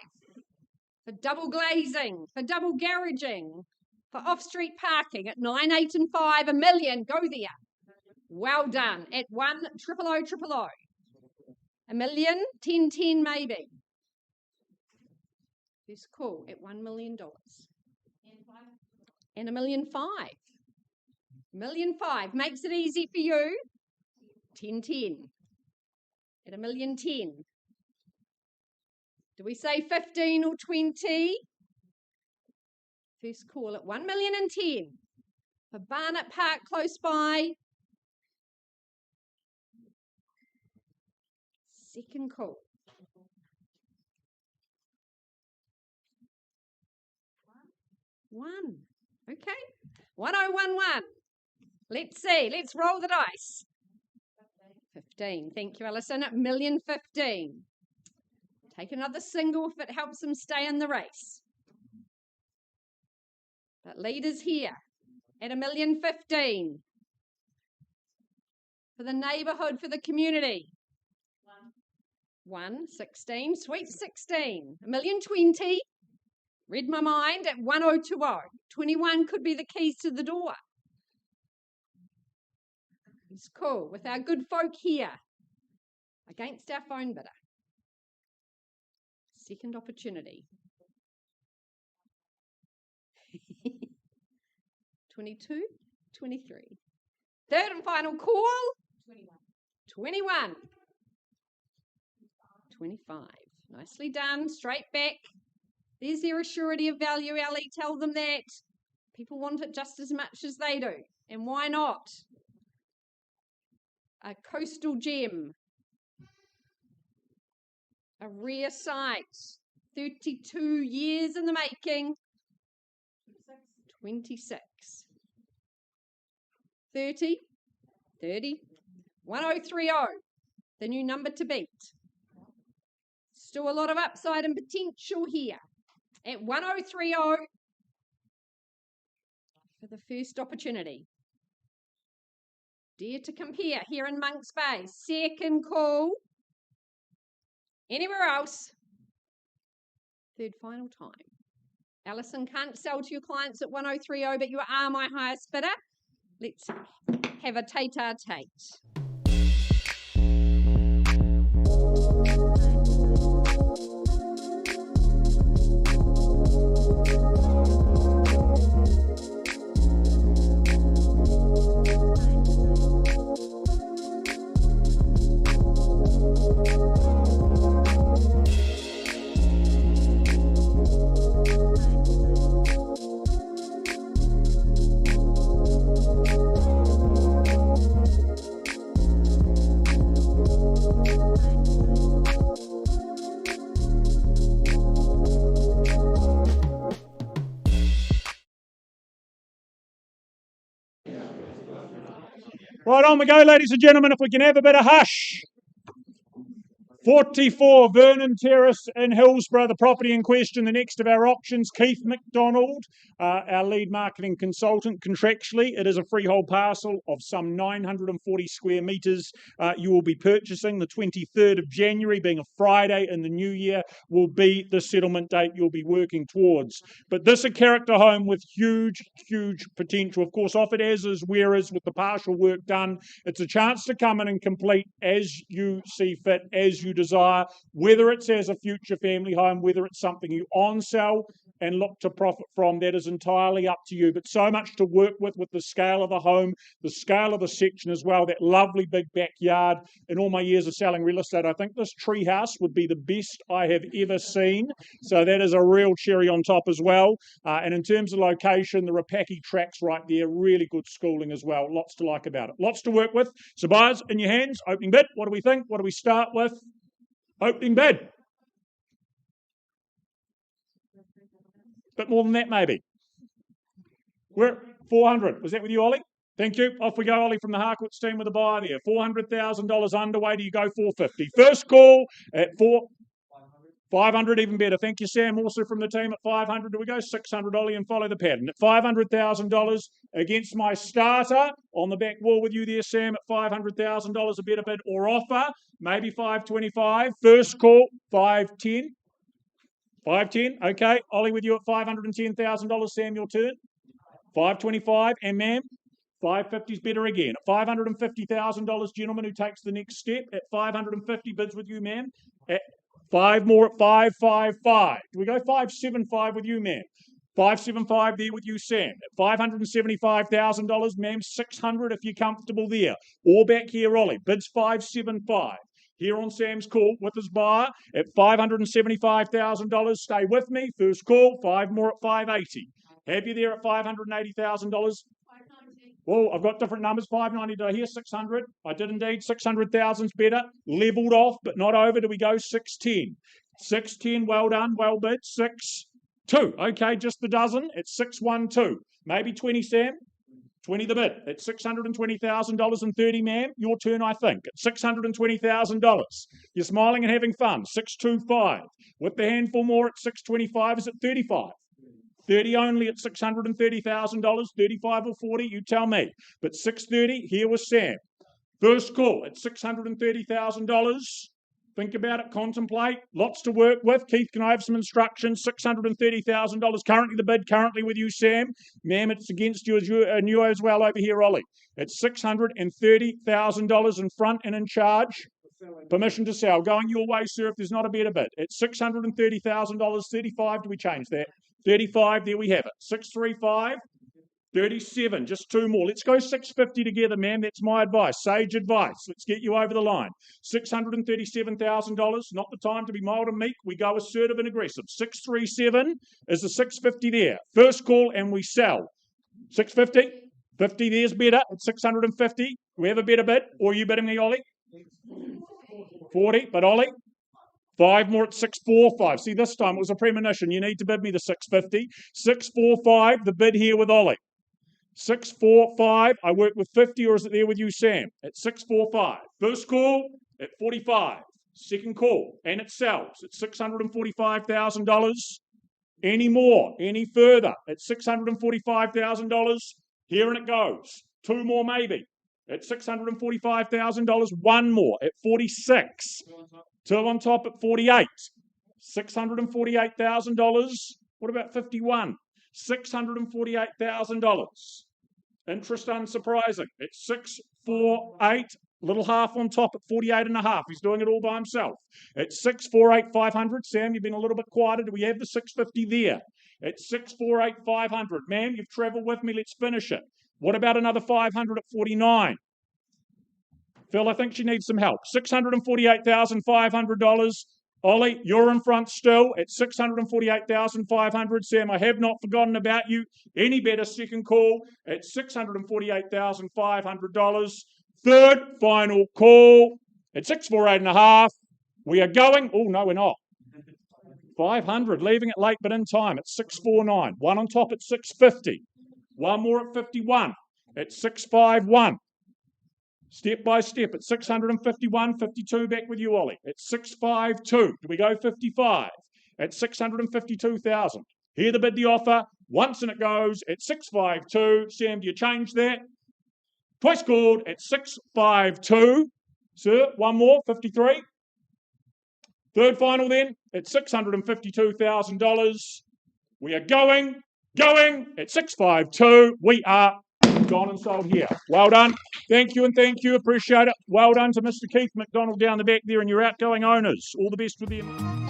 For double glazing, for double garaging, for off-street parking at 9, 8 and 5, $1 million. Go there. Well done. At 1 000 000. $1 million, 10 10 maybe. First call at $1 million. And $1.5 million. $1.5 million makes it easy for you. 10 10. At $1 million 10. Do we say 15 or 20? First call at 1 million and 10. For Barnett Park close by. Second call. 1. Okay. 1011. Let's see. Let's roll the dice. 15. Thank you, Alison. $1 million 15. Take another single if it helps them stay in the race. But leaders here at $1 million 15. For the neighbourhood, for the community. 1 16. Sweet 16. $1 million 20. Read my mind at 1020. 21 could be the keys to the door. It's cool with our good folk here against our phone bidder. Second opportunity. 22, 23. Third and final call. 21. 21. 25. Nicely done. Straight back. There's their assurity of value, Ellie. Tell them that. People want it just as much as they do. And why not? A coastal gem. A rare sight. 32 years in the making. 26. 30. 30. 1030. The new number to beat. Still a lot of upside and potential here. At 1030 for the first opportunity. Dare to compare here in Monks Bay. Second call. Anywhere else? Third final time. Alison can't sell to your clients at 1030, but you are my highest bidder. Let's have a tete-a-tete. Right, on we go, ladies and gentlemen, if we can have a bit of hush. 44 Vernon Terrace in Hillsborough, the property in question, the next of our auctions. Keith McDonald, our lead marketing consultant contractually. It is a freehold parcel of some 940 square metres. You will be purchasing. The 23rd of January, being a Friday in the new year, will be the settlement date you'll be working towards. But this is a character home with huge, huge potential. Of course, offered as is, where is, with the partial work done. It's a chance to come in and complete as you see fit, as you desire, whether it's as a future family home, whether it's something you on-sell and look to profit from. That is entirely up to you. But so much to work with the scale of the home, the scale of the section as well, that lovely big backyard. In all my years of selling real estate, I think this tree house would be the best I have ever seen. So that is a real cherry on top as well. And in terms of location, the Rapaki tracks right there, really good schooling as well. Lots to like about it. Lots to work with. So buyers, in your hands, opening bid. What do we think? What do we start with? Opening bid. Bit more than that, maybe. We're 400. Was that with you, Ollie? Thank you. Off we go, Ollie, from the Harcourts team with a buyer there. $400,000 underway. Do you go 450? First call at 500, even better. Thank you, Sam. Also from the team at 500. Do we go 600, Ollie, and follow the pattern? At $500,000 against my starter on the back wall with you there, Sam, at $500,000, a better bid or offer. Maybe 525. First call, 510. 510. Okay. Ollie with you at $510,000. Sam, your turn. 525. And ma'am, 550's better again. At $550,000, gentleman who takes the next step. At 550 bids with you, ma'am. At 5 more at 555. Do we go 575 with you, ma'am? 575 there with you, Sam. At $575,000, ma'am, 600 if you're comfortable there. Or back here, Ollie. Bids 575. Here on Sam's call with his buyer at $575,000. Stay with me. First call, 5 more at 580. Have you there at $580,000? Well, I've got different numbers. 590. Did I hear 600? I did indeed. 600,000's better. Leveled off, but not over. Do we go 610? 610. Well done. Well bid. 6-2. Okay, just the dozen. It's 612. Maybe 20, Sam. 20 the bid. At $620,000 and 30, ma'am. Your turn, I think. At $620,000. You're smiling and having fun. 625. With the handful more at 625, is it 35? 30 only at $630,000, 35 or 40, you tell me. But 630, here was Sam. First call at $630,000. Think about it, contemplate. Lots to work with. Keith, can I have some instructions? $630,000. Currently the bid, currently with you, Sam. Ma'am, it's against you and you as well over here, Ollie. It's $630,000 in front and in charge. Permission to sell. Going your way, sir, if there's not a better bid. It's $630,000, 35. Do we change that? 35, there we have it. 635. 37, just two more. Let's go 650 together, ma'am. That's my advice. Sage advice. Let's get you over the line. $637,000. Not the time to be mild and meek. We go assertive and aggressive. 637 is the 650 there. First call and we sell. 650? 50 there's better at 650. We have a better bid. Or are you bidding me, Ollie? 40, but Ollie? 5 more at 645. See, this time it was a premonition. You need to bid me the 650. 645, the bid here with Ollie. 645, I work with 50, or is it there with you, Sam? At 645. First call at 45. Second call, and it sells at $645,000. Any more, any further at $645,000. Here and it goes. Two more maybe at $645,000. One more at 46. Two on top at 48. $648,000. What about 51? $648,000. Interest unsurprising. It's 648. Little half on top at 48 and a half. He's doing it all by himself. At 648,500. Sam, you've been a little bit quieter. Do we have the 650 there? At 648,500. Ma'am, you've travelled with me. Let's finish it. What about another 500 at 49? Phil, I think she needs some help. $648,500. Ollie, you're in front still at $648,500. Sam, I have not forgotten about you. Any better, second call at $648,500. Third final call at 648.5. We are going. Oh, no, we're not. 500, leaving it late but in time at 649. One on top at 650. One more at 51 at 651. Step by step at 651, 52 back with you, Ollie. At 652. Do we go 55? At 652,000. Here the bid, the offer. Once and it goes at 652. Sam, do you change that? Twice called at 652. Sir, one more, 53. Third final then at $652,000. We are going at 652. We are gone and sold here. Well done. Thank you and thank you. Appreciate it. Well done to Mr. Keith McDonald down the back there and your outgoing owners. All the best with them.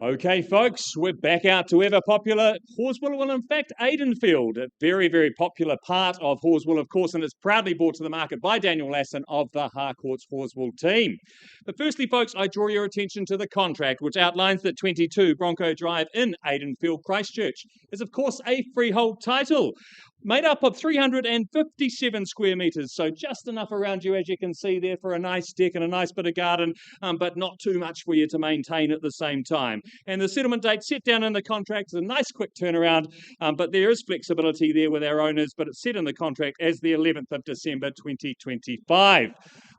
Okay, folks, we're back out to ever popular Horswell, well, in fact, Aidenfield, a very, very popular part of Horswell, of course, and it's proudly brought to the market by Daniel Lasson of the Harcourts Horswell team. But firstly, folks, I draw your attention to the contract, which outlines that 22 Bronco Drive in Aidenfield, Christchurch, is, of course, a freehold title, made up of 357 square metres, so just enough around you, as you can see there, for a nice deck and a nice bit of garden, but not too much for you to maintain at the same time. And the settlement date set down in the contract is a nice quick turnaround, but there is flexibility there with our owners, but it's set in the contract as the 11th of December 2025.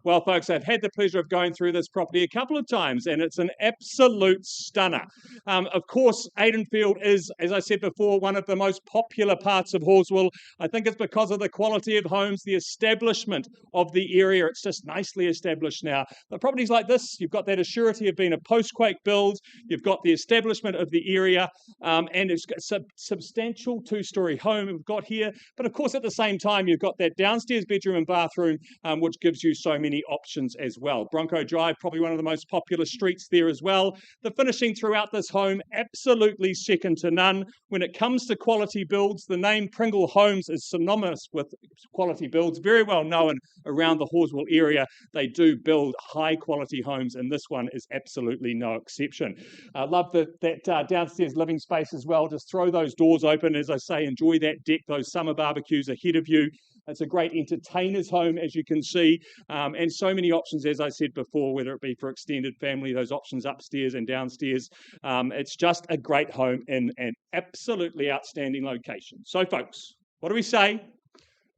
Well, folks, I've had the pleasure of going through this property a couple of times, and it's an absolute stunner. Of course, Aidenfield is, as I said before, one of the most popular parts of Horswell. I think it's because of the quality of homes, the establishment of the area. It's just nicely established now. But properties like this, you've got that assurity of being a post-quake build, you've got the establishment of the area, and it's got a substantial two-storey home we've got here. But of course, at the same time, you've got that downstairs bedroom and bathroom, which gives you so many options as well. Bronco Drive, probably one of the most popular streets there as well. The finishing throughout this home, absolutely second to none. When it comes to quality builds, the name Pringle Homes is synonymous with quality builds, very well known around the Horswell area. They do build high quality homes, and this one is absolutely no exception. I love that downstairs living space as well. Just throw those doors open, as I say, enjoy that deck, those summer barbecues ahead of you. It's a great entertainer's home, as you can see, and so many options, as I said before, whether it be for extended family, those options upstairs and downstairs. It's just a great home in an absolutely outstanding location. So, folks, what do we say?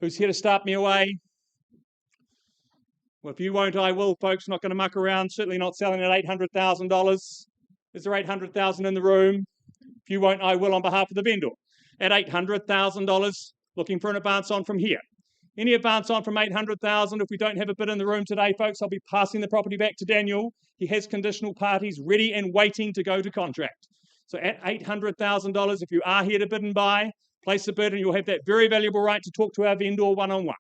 Who's here to start me away? Well, if you won't, I will, folks. Not going to muck around. Certainly not selling at $800,000. Is there $800,000 in the room? If you won't, I will on behalf of the vendor. At $800,000, looking for an advance on from here. Any advance on from $800,000? If we don't have a bid in the room today, folks, I'll be passing the property back to Daniel. He has conditional parties ready and waiting to go to contract. So at $800,000, if you are here to bid and buy, place a bid and you'll have that very valuable right to talk to our vendor one-on-one.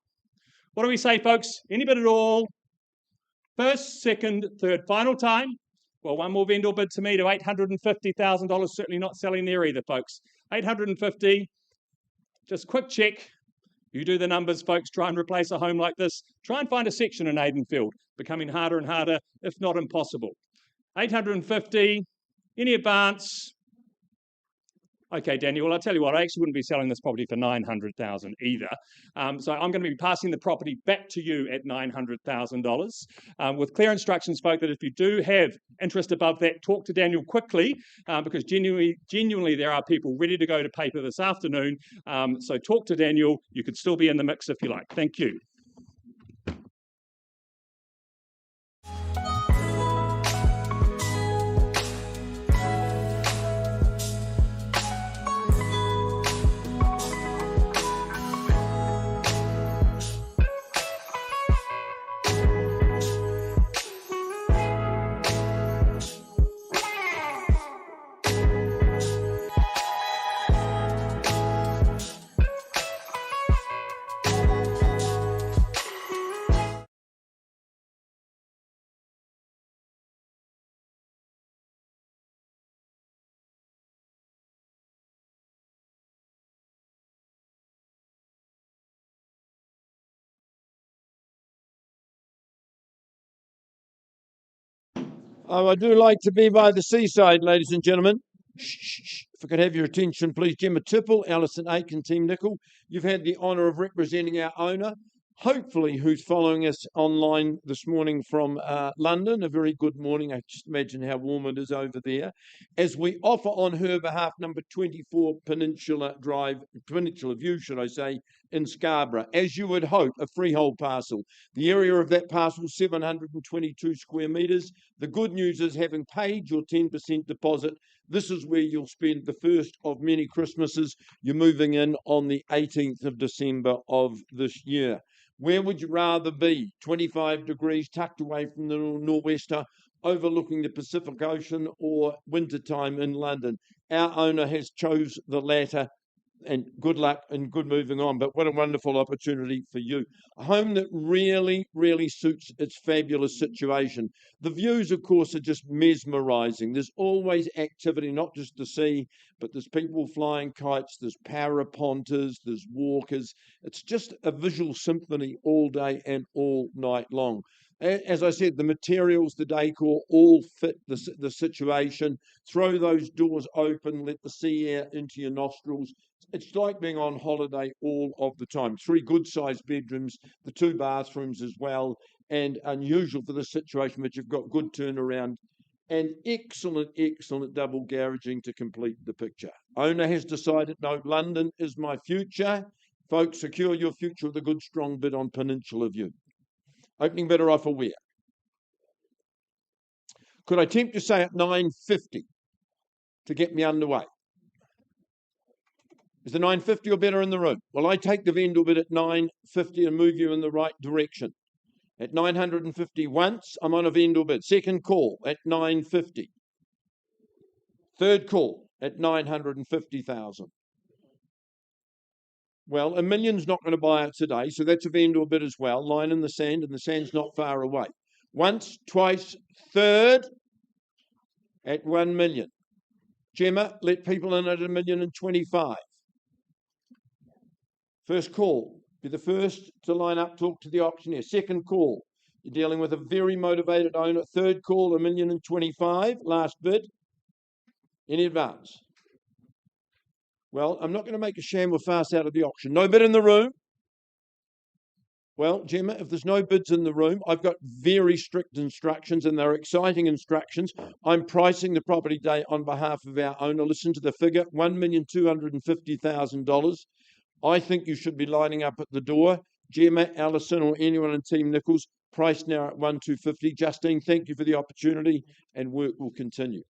What do we say, folks? Any bid at all? First, second, third, final time. Well, one more vendor bid to me to $850,000. Certainly not selling there either, folks. $850,000. Just quick check. You do the numbers, folks. Try and replace a home like this. Try and find a section in Aidenfield. Becoming harder and harder, if not impossible. $850,000. Any advance? Okay, Daniel, well, I'll tell you what, I actually wouldn't be selling this property for $900,000 either. So I'm going to be passing the property back to you at $900,000 with clear instructions, folks, that if you do have interest above that, talk to Daniel quickly because genuinely there are people ready to go to paper this afternoon. So talk to Daniel. You could still be in the mix if you like. Thank you. Oh, I do like to be by the seaside, ladies and gentlemen. Shh. If I could have your attention, please. Gemma Tipple, Alison Aiken, Team Nickel. You've had the honour of representing our owner, hopefully who's following us online this morning from London. A very good morning. I just imagine how warm it is over there. As we offer on her behalf number 24 Peninsula View, should I say, in Scarborough. As you would hope, a freehold parcel. The area of that parcel, 722 square metres. The good news is, having paid your 10% deposit, this is where you'll spend the first of many Christmases. You're moving in on the 18th of December of this year. Where would you rather be? 25 degrees, tucked away from the nor'wester, overlooking the Pacific Ocean, or wintertime in London? Our owner has chose the latter, and good luck and good moving on. But what a wonderful opportunity for you. A home that really, really suits its fabulous situation. The views, of course, are just mesmerising. There's always activity, not just the sea, but there's people flying kites, there's paraponters, there's walkers. It's just a visual symphony all day and all night long. As I said, the materials, the decor, all fit the situation. Throw those doors open, let the sea air into your nostrils. It's like being on holiday all of the time. 3 good-sized bedrooms, the 2 bathrooms as well, and unusual for this situation, but you've got good turnaround and excellent double garaging to complete the picture. Owner has decided, no, London is my future. Folks, secure your future with a good, strong bid on Peninsula View. Opening bidder offer where? Could I tempt you, say, at $950 to get me underway? Is the $950 or better in the room? Well, I take the vendor bid at $950 and move you in the right direction. At $950 once, I'm on a vendor bid. Second call at $950. Third call at $950,000. Well, $1 million's not going to buy it today, so that's a vendor bid as well. Line in the sand, and the sand's not far away. Once, twice, third at $1 million. Gemma, let people in at $1,025,000. First call, be the first to line up, talk to the auctioneer. Second call, you're dealing with a very motivated owner. Third call, $1,025,000. Last bid, any advance? Well, I'm not going to make a sham or farce out of the auction. No bid in the room. Well, Gemma, if there's no bids in the room, I've got very strict instructions and they're exciting instructions. I'm pricing the property today on behalf of our owner. Listen to the figure, $1,250,000. I think you should be lining up at the door. Gemma, Alison, or anyone in Team Nichols, priced now at 1,250. Justine, thank you for the opportunity and work will continue.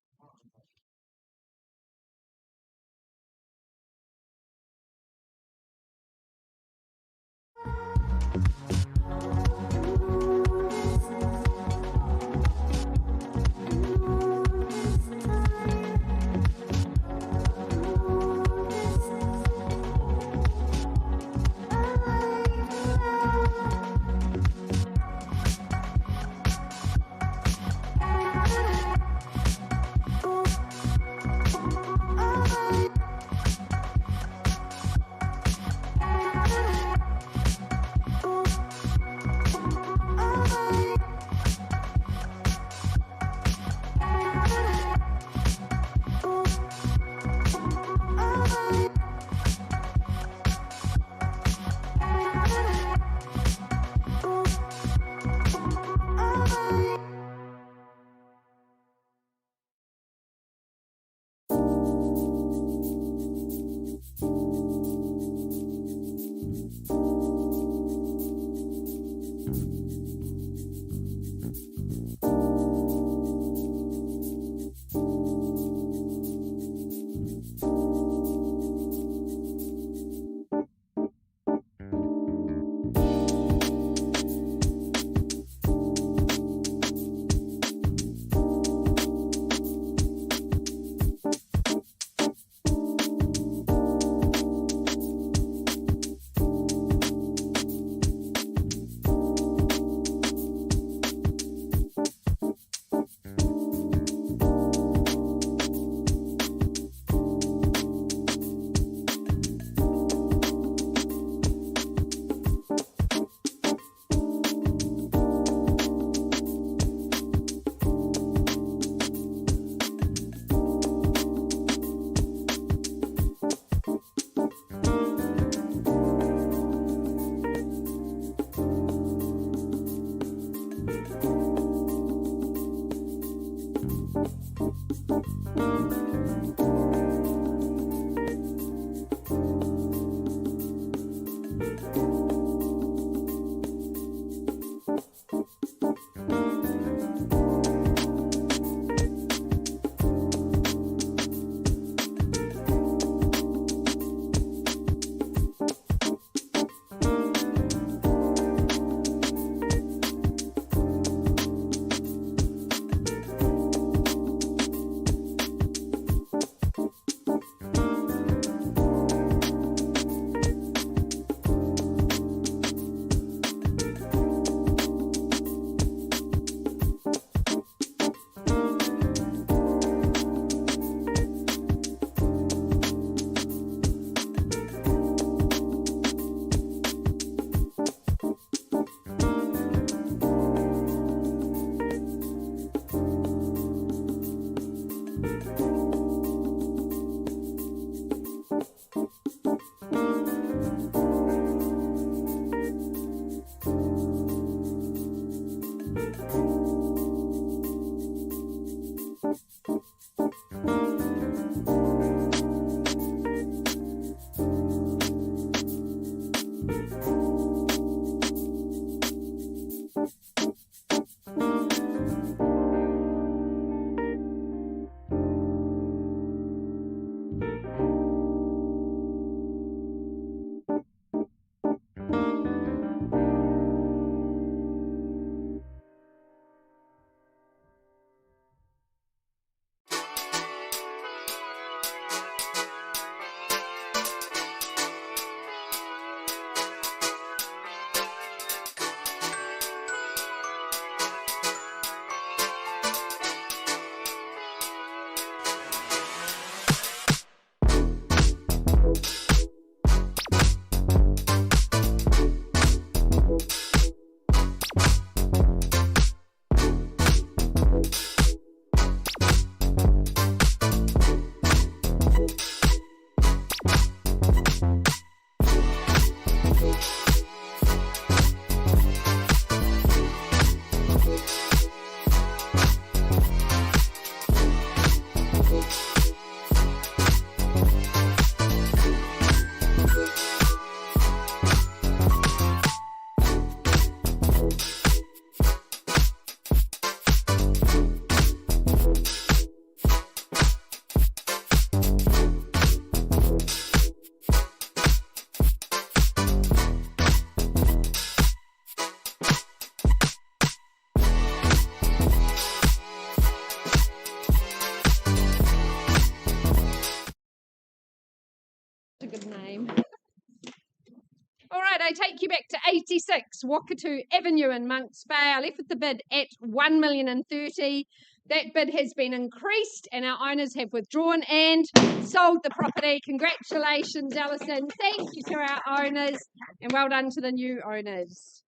take you back to 86 Wakatu Avenue in Monks Bay. I left with the bid at 1,030,000. That bid has been increased and our owners have withdrawn and sold the property. Congratulations, Alison. Thank you to our owners and well done to the new owners.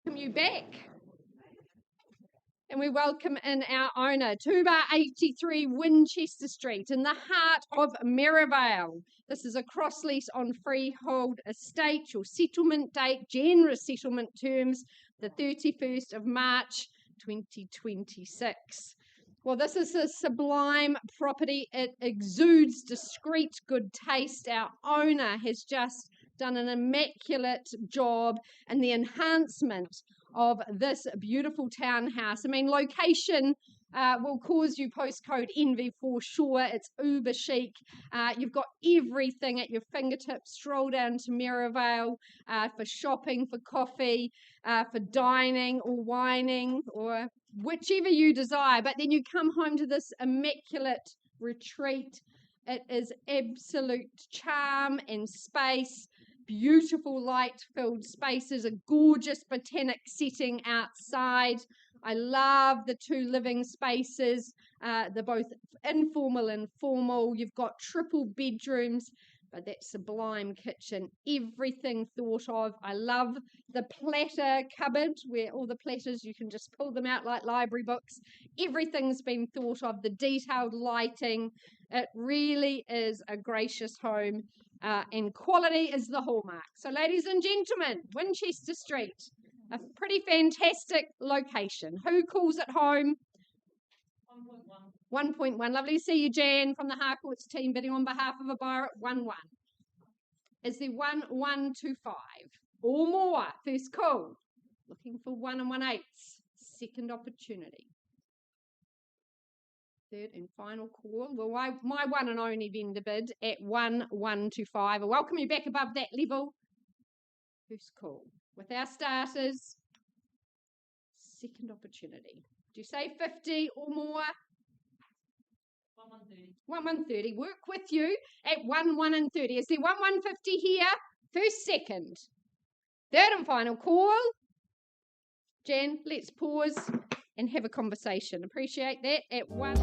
Welcome you back. And we welcome in our owner, 2/83 Winchester Street in the heart of Merivale. This is a cross lease on freehold estate. Your settlement date, generous settlement terms, the 31st of March 2026. Well, this is a sublime property. It exudes discreet good taste. Our owner has just done an immaculate job in the enhancement of this beautiful townhouse. I mean, location will cause you postcode envy for sure. It's uber chic. You've got everything at your fingertips. Stroll down to Merivale for shopping, for coffee, for dining or wining or whichever you desire. But then you come home to this immaculate retreat. It is absolute charm and space. Beautiful light-filled spaces, a gorgeous botanic setting outside. I love the two living spaces. They're both informal and formal. You've got triple bedrooms, but that sublime kitchen, everything thought of. I love the platter cupboard where all the platters, you can just pull them out like library books. Everything's been thought of, the detailed lighting. It really is a gracious home. And quality is the hallmark. So, ladies and gentlemen, Winchester Street, a pretty fantastic location. Who calls it home? 1.1. Lovely to see you, Jan, from the Harcourts team, bidding on behalf of a buyer at 1.1. Is there 1.125 or more? First call. Looking for 1 1/8. Second opportunity. Third and final call. Well, my one and only vendor bid at 1.125. I welcome you back above that level. First call. With our starters, second opportunity. Do you say 50 or more? 1,130. 1.130. Work with you at 1.130. Is there 1.150 here? First, second. Third and final call. Jan, let's pause and have a conversation. Appreciate that at 1.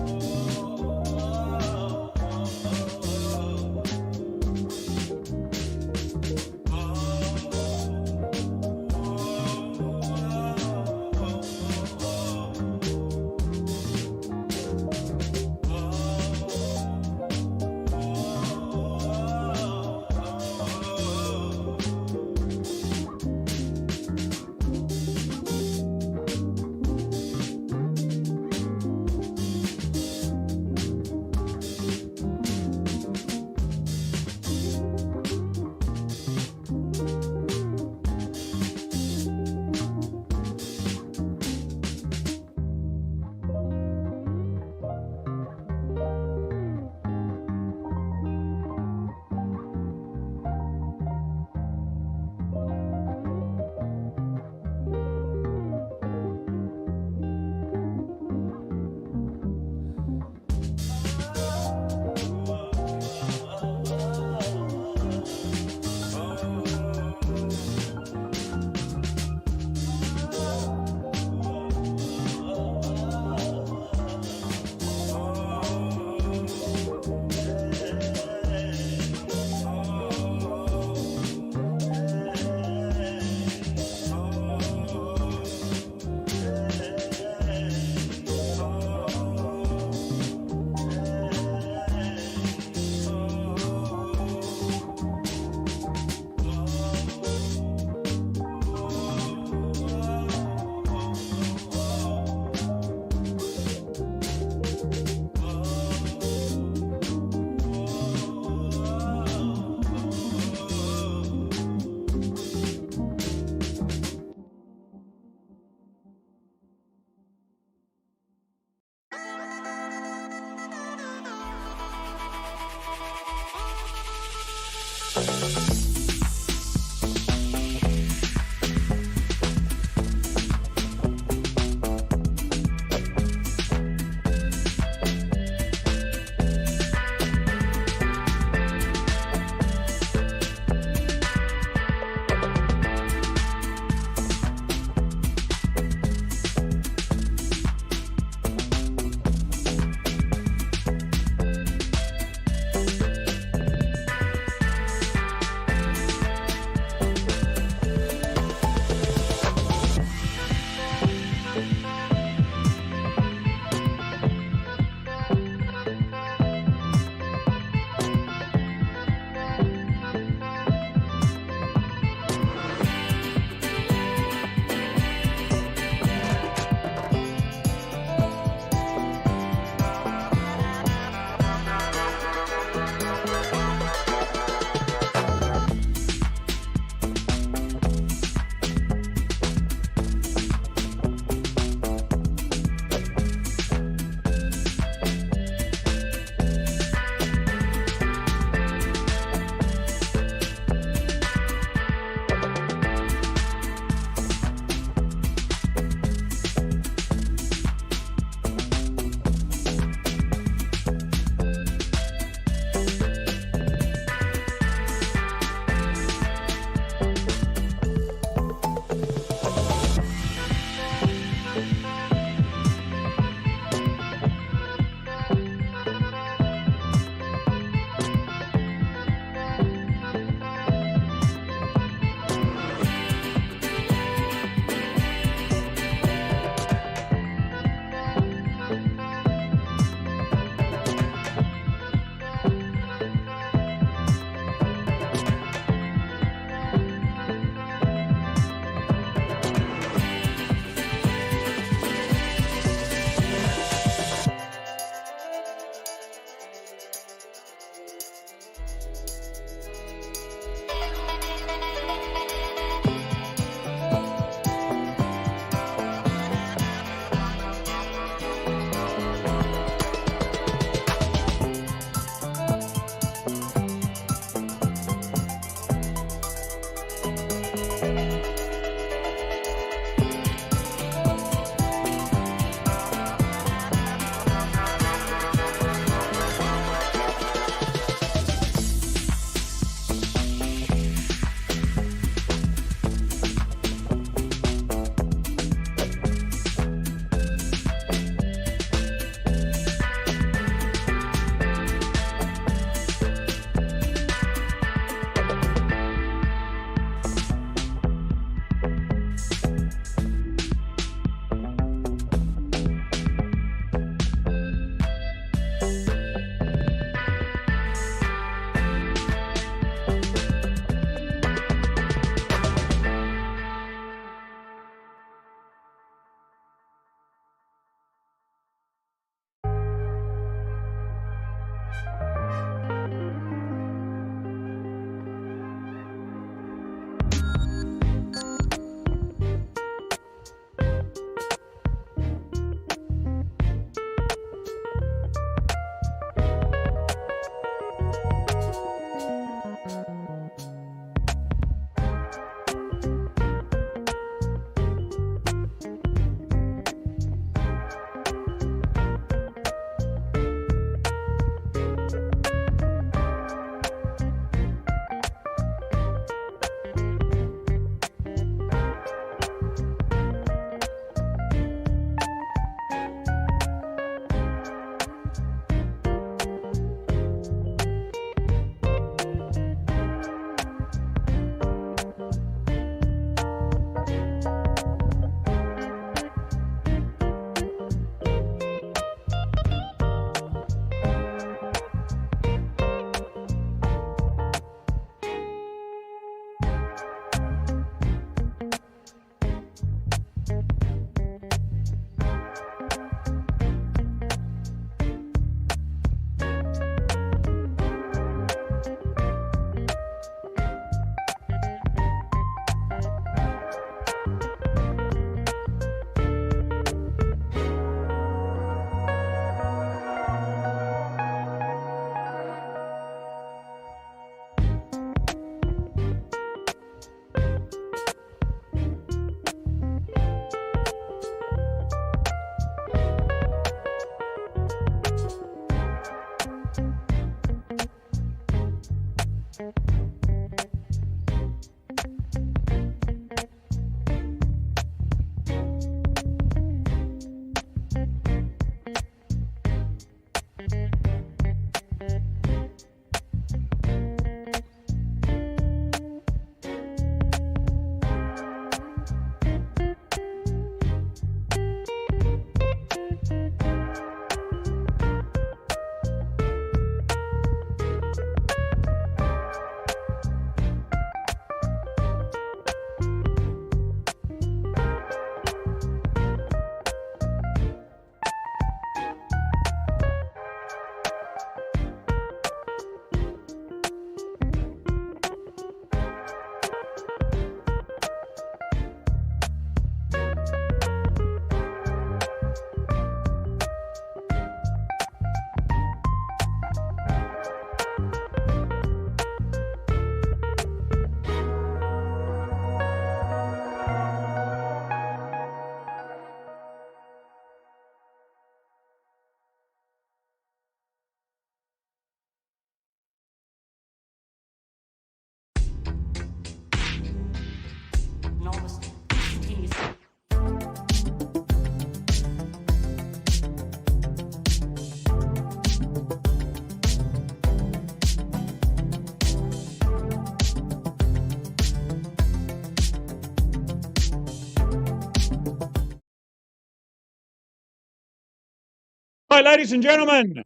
Right, ladies and gentlemen,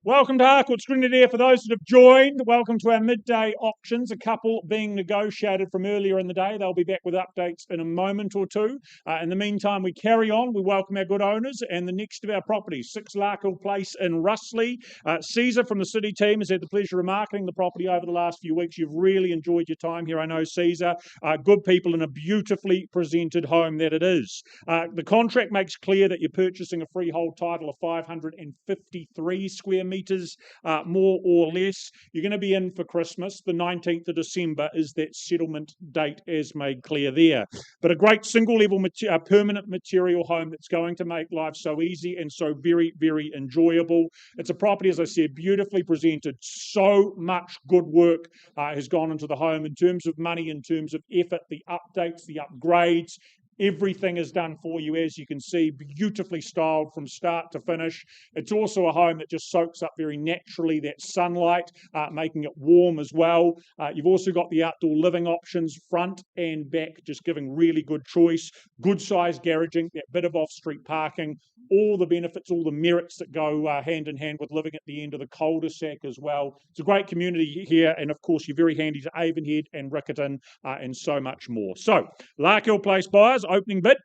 welcome to Harcourt's Grinnet Air. For those that have joined, welcome to our midday auctions, a couple being negotiated from earlier in the day. They'll be back with updates in a moment or two. In the meantime, we carry on. We welcome our good owners and the next of our properties, 6 Larkhill Place in Russley. Caesar from the City team has had the pleasure of marketing the property over the last few weeks. You've really enjoyed your time here, I know, Caesar. Good people in a beautifully presented home that it is. The contract makes clear that you're purchasing a freehold title of 553 square metres, more or less. You're going to be in for Christmas. The 19th of December is that settlement date as made clear there. But a great single-level permanent material home that's going to make life so easy and so very, very enjoyable. It's a property, as I said, beautifully presented. So much good work has gone into the home in terms of money, in terms of effort, the updates, the upgrades. Everything is done for you, as you can see, beautifully styled from start to finish. It's also a home that just soaks up very naturally that sunlight, making it warm as well. You've also got the outdoor living options, front and back, just giving really good choice. Good size garaging, that bit of off-street parking, all the benefits, all the merits that go hand in hand with living at the end of the cul-de-sac as well. It's a great community here, and of course, you're very handy to Avonhead and Riccarton and so much more. So, Larkhill Place buyers, opening bid.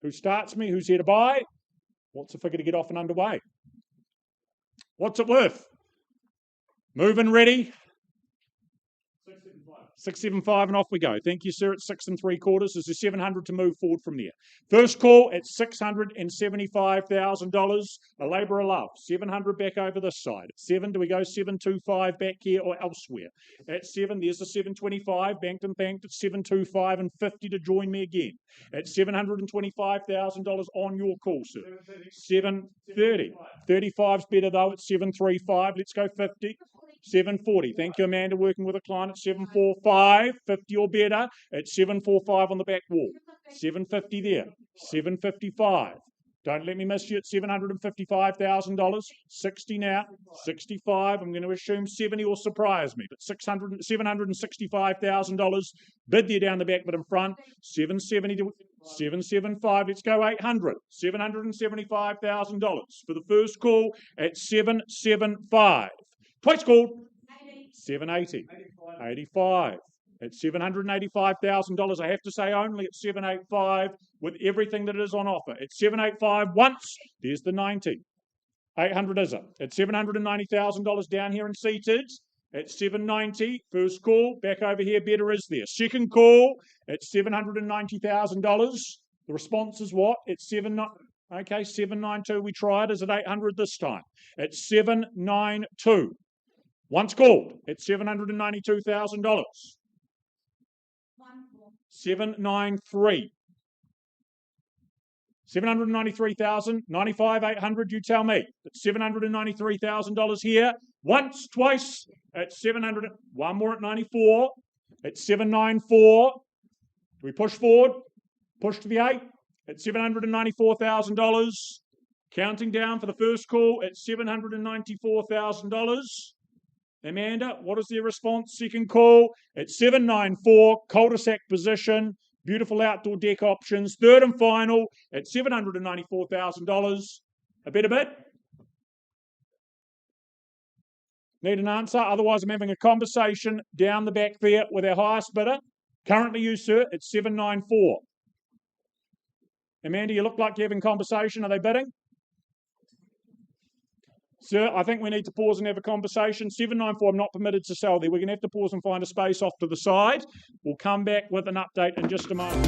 Who starts me? Who's here to buy? What's the figure to get off and underway? What's it worth? Moving ready. 675 and off we go. Thank you, sir. It's 6 3/4. There's a 700 to move forward from there. First call at $675,000. A labour of love. 700 back over this side. At 7, do we go 725 back here or elsewhere? At 7, there's the 725. Banked and thanked at 725 and 50 to join me again. At $725,000 on your call, sir. 730. 35's better though at 735. Let's go 50. 740. Thank you, Amanda, working with a client at 745. 50 or better at 745 on the back wall. 750 there. 755. Don't let me miss you at $755,000. 60 now. 65. I'm going to assume 70 will surprise me, but $765,000. Bid there down the back, but in front. 770 to 775. Let's go 800. $775,000 for the first call at 775. Twice called. 780. 85. At $785,000. I have to say only at 785 with everything that is on offer. At 785 once, there's the 90. 800 is it? At $790,000 down here in seated. At 790, first call. Back over here, better is there. Second call at $790,000. The response is what? At 792. We tried. Is it 800 this time? At 792. Once called at $792,000. 793. 793,000, 95, 800, you tell me. It's $793,000 here. Once, twice at 700, one more at 94, at 794. Do we push forward? Push to the 8 at $794,000. Counting down for the first call at $794,000. Amanda, what is their response? Second call at 794, cul-de-sac position, beautiful outdoor deck options. Third and final at $794,000. A better bid? Need an answer? Otherwise, I'm having a conversation down the back there with our highest bidder. Currently you, sir, at 794. Amanda, you look like you're having conversation. Are they bidding? Sir, I think we need to pause and have a conversation. 794, I'm not permitted to sell there. We're going to have to pause and find a space off to the side. We'll come back with an update in just a moment.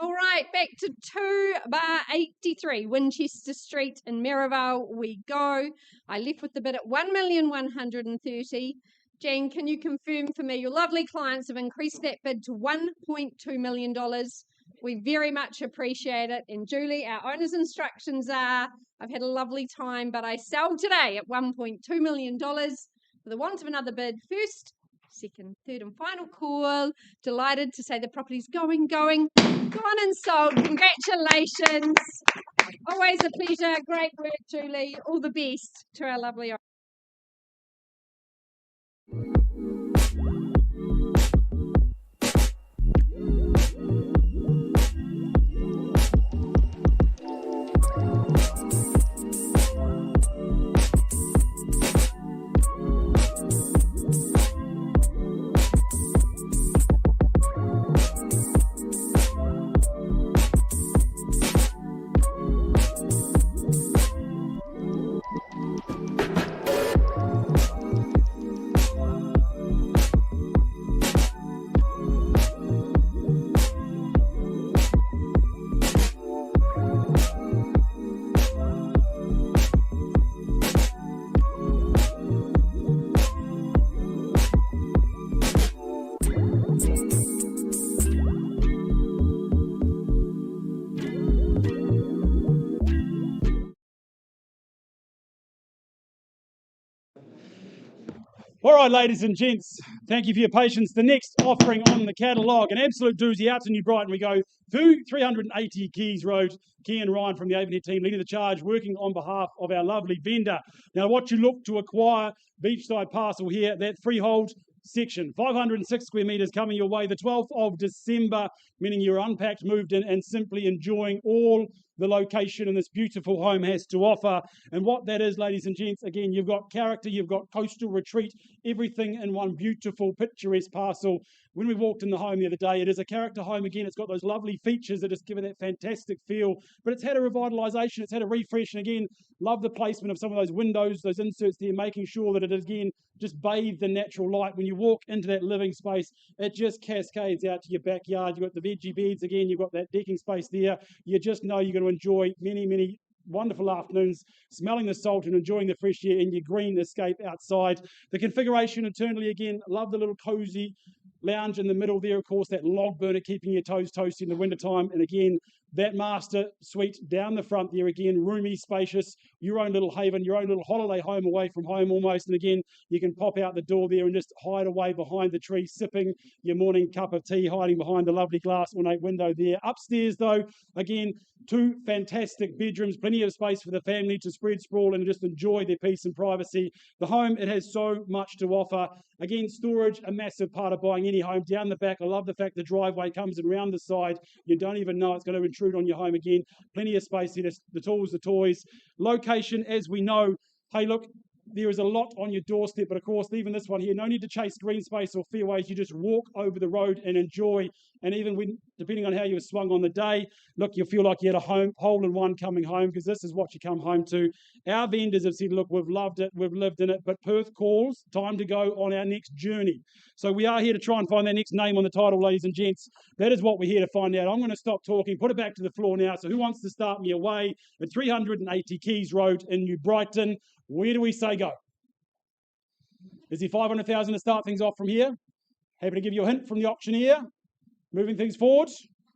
All right, back to 2/83 Winchester Street in Merivale we go. I left with the bid at $1,130,000. Jan, can you confirm for me your lovely clients have increased that bid to $1.2 million? We very much appreciate it. And Julie, our owner's instructions are, I've had a lovely time, but I sell today at $1.2 million for the want of another bid. First, second, third and final call. Delighted to say the property's gone and sold. Congratulations. Always a pleasure. Great work, Julie. All the best to our lovely owner. All right, ladies and gents, thank you for your patience. The next offering on the catalogue, an absolute doozy out to New Brighton. We go through 380 Keys Road. Kian Ryan from the Avonhead team leading the charge, working on behalf of our lovely vendor. Now, what you look to acquire, beachside parcel here, that freehold section, 506 square metres coming your way the 12th of December, meaning you're unpacked, moved in and simply enjoying all the location and this beautiful home has to offer. And what that is, ladies and gents, again, you've got character, you've got coastal retreat, everything in one beautiful, picturesque parcel. When we walked in the home the other day, it is a character home again. It's got those lovely features that just give it that fantastic feel, but it's had a revitalisation, it's had a refresh, and again, love the placement of some of those windows, those inserts there, making sure that it is, again, just bathed in natural light. When you walk into that living space, it just cascades out to your backyard. You've got the veggie beds, again, you've got that decking space there. You just know you're going to enjoy many, many wonderful afternoons smelling the salt and enjoying the fresh air in your green escape outside. The configuration internally, again, love the little cosy lounge in the middle there, of course, that log burner keeping your toes toasty in the wintertime. And again, that master suite down the front there, again, roomy, spacious, your own little haven, your own little holiday home away from home almost. And again, you can pop out the door there and just hide away behind the tree, sipping your morning cup of tea, hiding behind the lovely glass ornate window there. Upstairs, though, again, two fantastic bedrooms, plenty of space for the family to spread, sprawl, and just enjoy their peace and privacy. The home, it has so much to offer. Again, storage, a massive part of buying any home. Down the back, I love the fact the driveway comes in around the side. You don't even know it's going to intrude on your home again. Plenty of space here, the tools, the toys. Location, as we know, hey, look, there is a lot on your doorstep, but of course, even this one here, no need to chase green space or fairways. You just walk over the road and enjoy. And even when, depending on how you were swung on the day, look, you'll feel like you had a hole-in-one coming home, because this is what you come home to. Our vendors have said, look, we've loved it, we've lived in it, but Perth calls, time to go on our next journey. So we are here to try and find that next name on the title, ladies and gents. That is what we're here to find out. I'm going to stop talking, put it back to the floor now. So who wants to start me away at 380 Keys Road in New Brighton? Where do we say go? Is there 500,000 to start things off from here? Happy to give you a hint from the auctioneer. Moving things forward.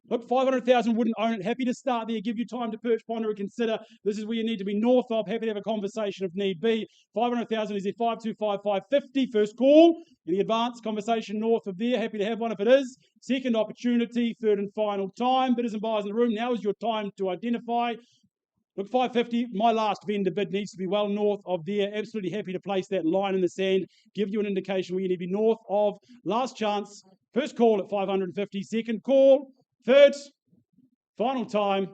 Look, 500,000 wouldn't own it. Happy to start there, give you time to perch, ponder and consider. This is where you need to be north of. Happy to have a conversation if need be. 500,000 is there 525, 550. First call. Any advanced conversation north of there? Happy to have one if it is. Second opportunity, third and final time. Bidders and buyers in the room. Now is your time to identify. Look, 550, my last vendor bid needs to be well north of there. Absolutely happy to place that line in the sand, give you an indication where you need to be north of. Last chance, first call at 550, second call, third, final time.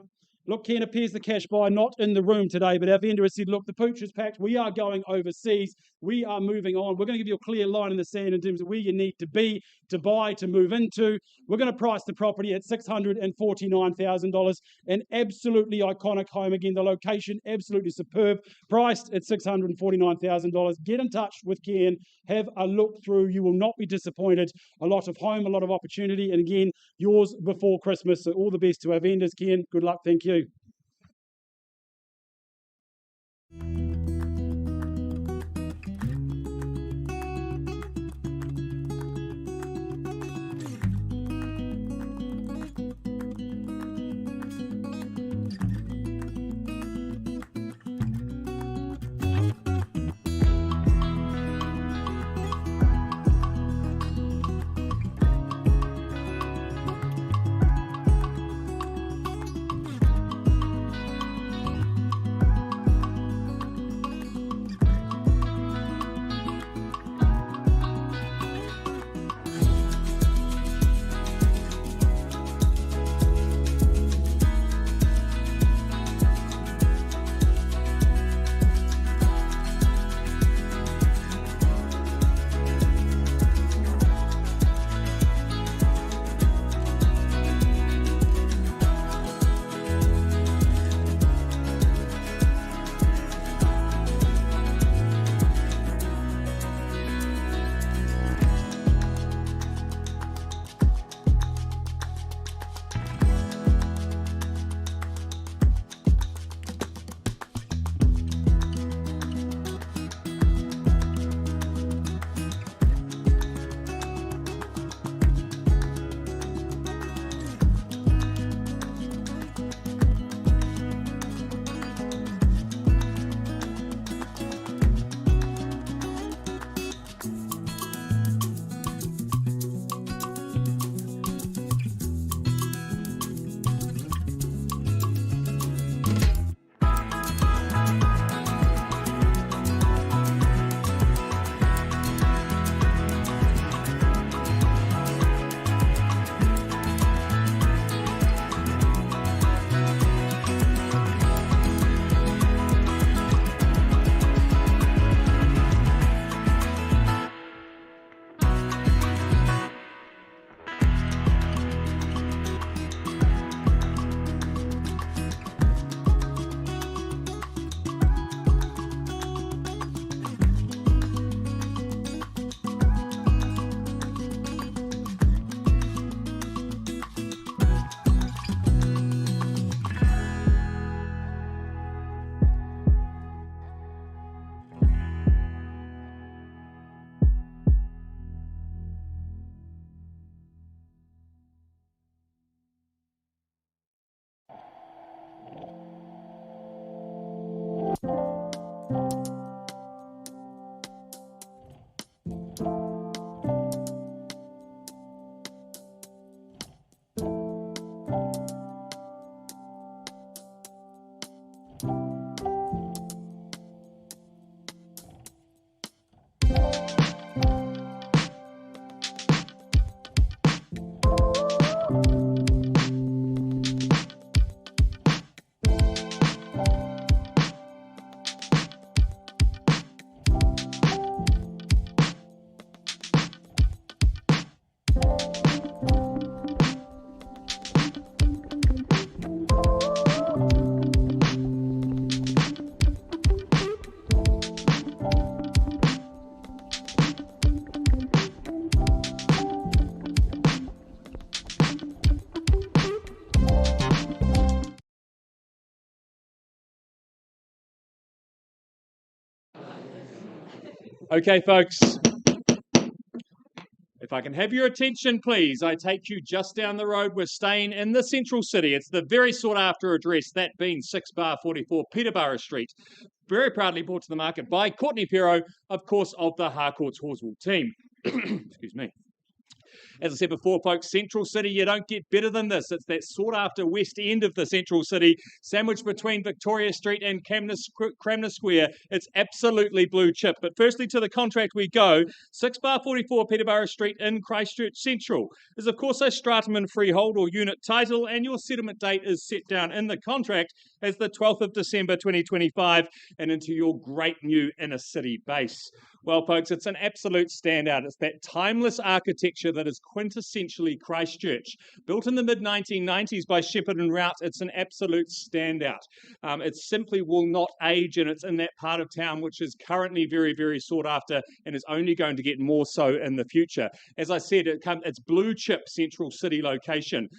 Look, Ken, appears the cash buyer not in the room today, but our vendor has said, look, the pooch is packed. We are going overseas. We are moving on. We're going to give you a clear line in the sand in terms of where you need to be, to buy, to move into. We're going to price the property at $649,000. An absolutely iconic home. Again, the location, absolutely superb. Priced at $649,000. Get in touch with Ken. Have a look through. You will not be disappointed. A lot of home, a lot of opportunity. And again, yours before Christmas. So all the best to our vendors, Ken. Good luck. Thank you. Okay, folks. If I can have your attention, please, I take you just down the road. We're staying in the central city. It's the very sought-after address, that being 6/44 Peterborough Street. Very proudly brought to the market by Courtney Pero, of course, of the Harcourts Horswool team. Excuse me. As I said before, folks, Central City, you don't get better than this. It's that sought-after west end of the Central City, sandwiched between Victoria Street and Cramner Square. It's absolutely blue chip. But firstly, to the contract we go. 6/44 Peterborough Street in Christchurch Central is, of course, a stratum and freehold or unit title, and your settlement date is set down in the contract as the 12th of December 2025 and into your great new inner city base. Well, folks, it's an absolute standout. It's that timeless architecture that is quintessentially Christchurch. Built in the mid-1990s by Shepherd and Rout, it's an absolute standout. It simply will not age, and it's in that part of town which is currently very, very sought after and is only going to get more so in the future. As I said, it's blue chip Central City location.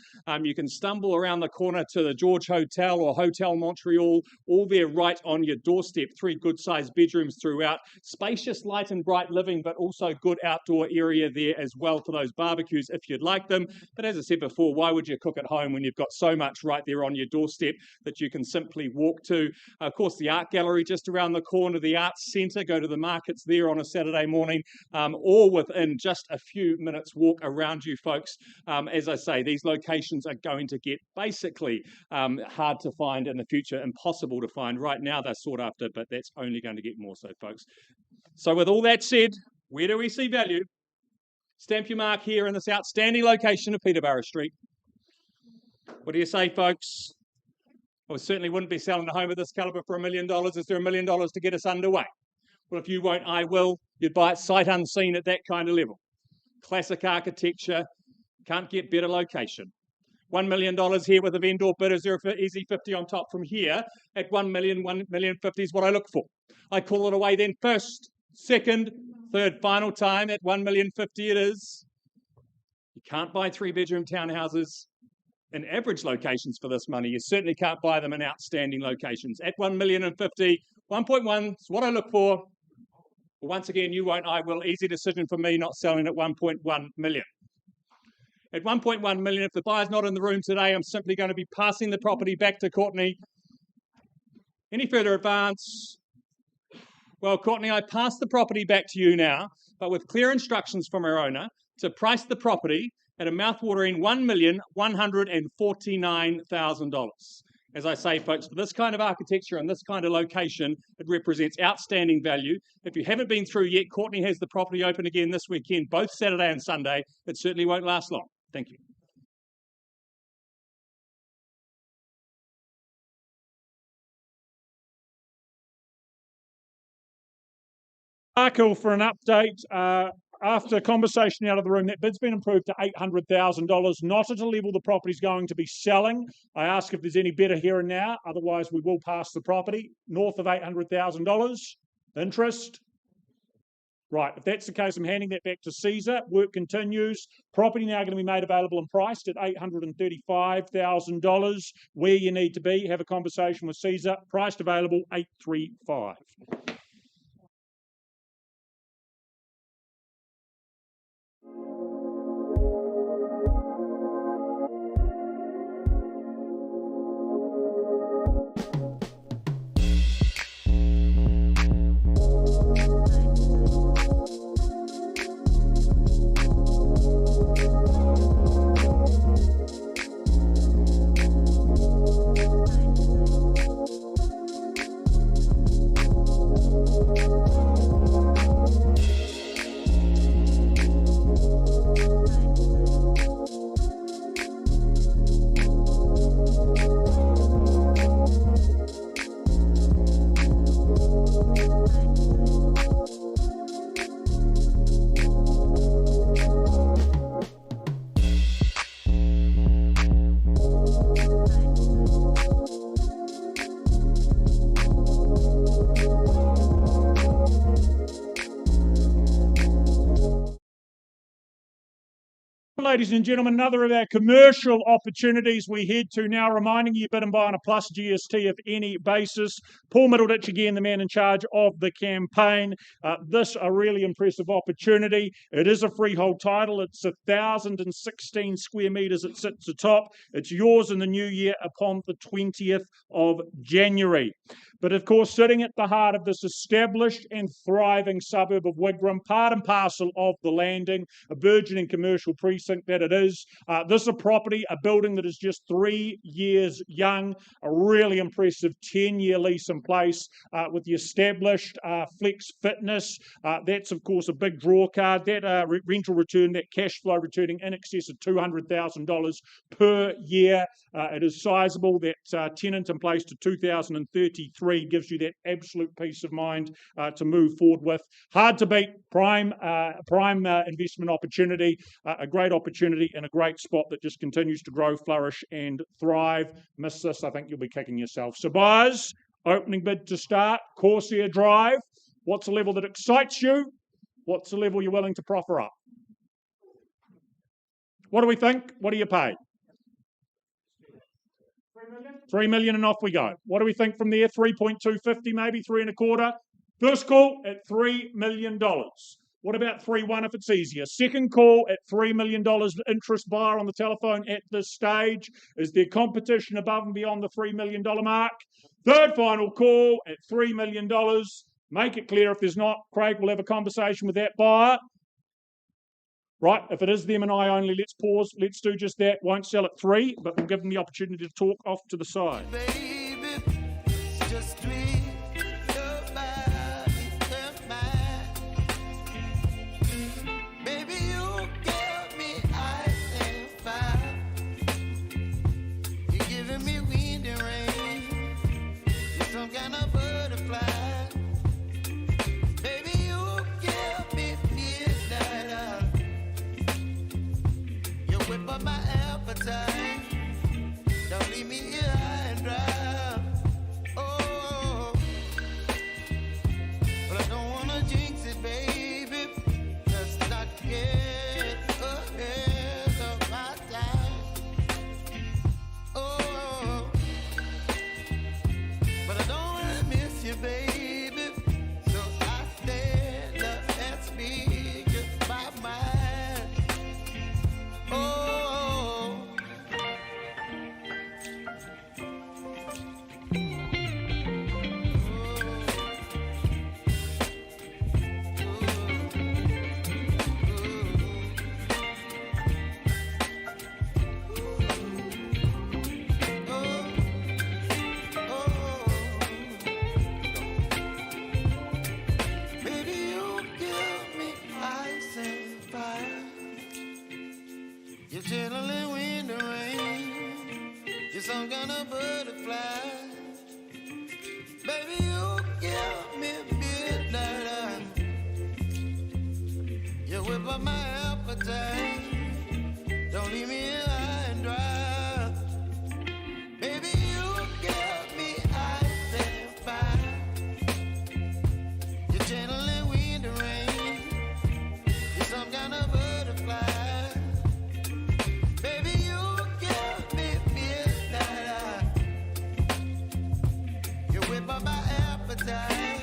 You can stumble around the corner to the George Hotel or Hotel Montreal, all there right on your doorstep. 3 good-sized bedrooms throughout. Spacious, light and bright living, but also good outdoor area there as well for those barbecues if you'd like them. But as I said before, why would you cook at home when you've got so much right there on your doorstep that you can simply walk to? Of course, the art gallery just around the corner, the arts centre, go to the markets there on a Saturday morning, all within just a few minutes walk around you, folks. As I say, these locations are going to get basically hard to find in the future, impossible to find. Right now they're sought after, but that's only going to get more so, folks. So with all that said, where do we see value? Stamp your mark here in this outstanding location of Peterborough Street. What do you say, folks? I certainly wouldn't be selling a home of this calibre for $1 million. Is there $1 million to get us underway? Well, if you won't, I will. You'd buy it sight unseen at that kind of level. Classic architecture, can't get better location. $1 million here with a vendor bid. Is there an easy 50 on top from here? At $1 million, $1 million 50 is what I look for. I call it away then first, second, third, final time at $1 million 50 it is. You can't buy 3-bedroom townhouses in average locations for this money. You certainly can't buy them in outstanding locations. At $1 million 50, 1.1 is what I look for. But once again, you won't, I will. Easy decision for me not selling at 1.1 million. At 1.1 million, if the buyer's not in the room today, I'm simply going to be passing the property back to Courtney. Any further advance? Well, Courtney, I pass the property back to you now, but with clear instructions from our owner to price the property at a mouthwatering $1,149,000. As I say, folks, for this kind of architecture and this kind of location, it represents outstanding value. If you haven't been through yet, Courtney has the property open again this weekend, both Saturday and Sunday. It certainly won't last long. Thank you. Arkle for an update. After conversation out of the room, that bid's been improved to $800,000, not at a level the property's going to be selling. I ask if there's any better here and now, otherwise we will pass the property. North of $800,000. Interest? Right, if that's the case, I'm handing that back to Caesar. Work continues. Property now going to be made available and priced at $835,000. Where you need to be, have a conversation with Caesar. Priced available, $835,000. ladies and gentlemen, another of our commercial opportunities we head to now, reminding you bid and buy on a plus GST if any basis. Paul Middleditch again, the man in charge of the campaign. This a really impressive opportunity. It is a freehold title. It's 1,016 square metres. It sits atop. It's yours in the new year upon the 20th of January. But of course, sitting at the heart of this established and thriving suburb of Wigram, part and parcel of the Landing, a burgeoning commercial precinct that it is. This is a property, a building that is just 3 years young, a really impressive 10-year lease in place with the established Flex Fitness. That's, of course, a big draw card. That rental return, that cash flow returning in excess of $200,000 per year. It is sizable. That tenant in place to 2033 gives you that absolute peace of mind to move forward with. Hard to beat prime investment opportunity, a great opportunity in a great spot that just continues to grow, flourish and thrive. Miss this, I think you'll be kicking yourself. So buyers, opening bid to start, Corsair Drive. What's the level that excites you? What's the level you're willing to proffer up? What do we think? What do you pay? 3 million and off we go. What do we think from there? 3.250 maybe, 3.25. First call at $3 million. What about 3-1 if it's easier? Second call at $3 million. Interest buyer on the telephone at this stage. Is there competition above and beyond the $3 million mark? Third final call at $3 million. Make it clear if there's not. Craig will have a conversation with that buyer. Right, if it is them and I only, let's pause. Let's do just that. Won't sell at 3, but we'll give them the opportunity to talk off to the side. Baby, just tweet your body and mine. Baby, you give me ice and fire. You're giving me wind and rain. You're some kind of butterfly. Baby, you give me midnight. You whip up my appetite. Don't leave me here high and dry. Oh, but I don't wanna jinx it, baby. Just not get ahead of my time. Oh, but I don't wanna miss you, baby. So I stand up and speak just my mind. Oh. Baby, you give me ice and fire. You're channeling wind and rain. You're some kind of butterfly. Baby, you give me midnight. You whip up my appetite. Don't leave me here high and dry. Baby, you give me ice and fire. You're channeling wind and rain. You're some kind of butterfly. Baby, you give me midnight. You whip up my appetite.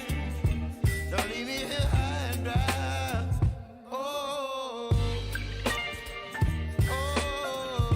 Don't leave me here high and dry. Oh, oh,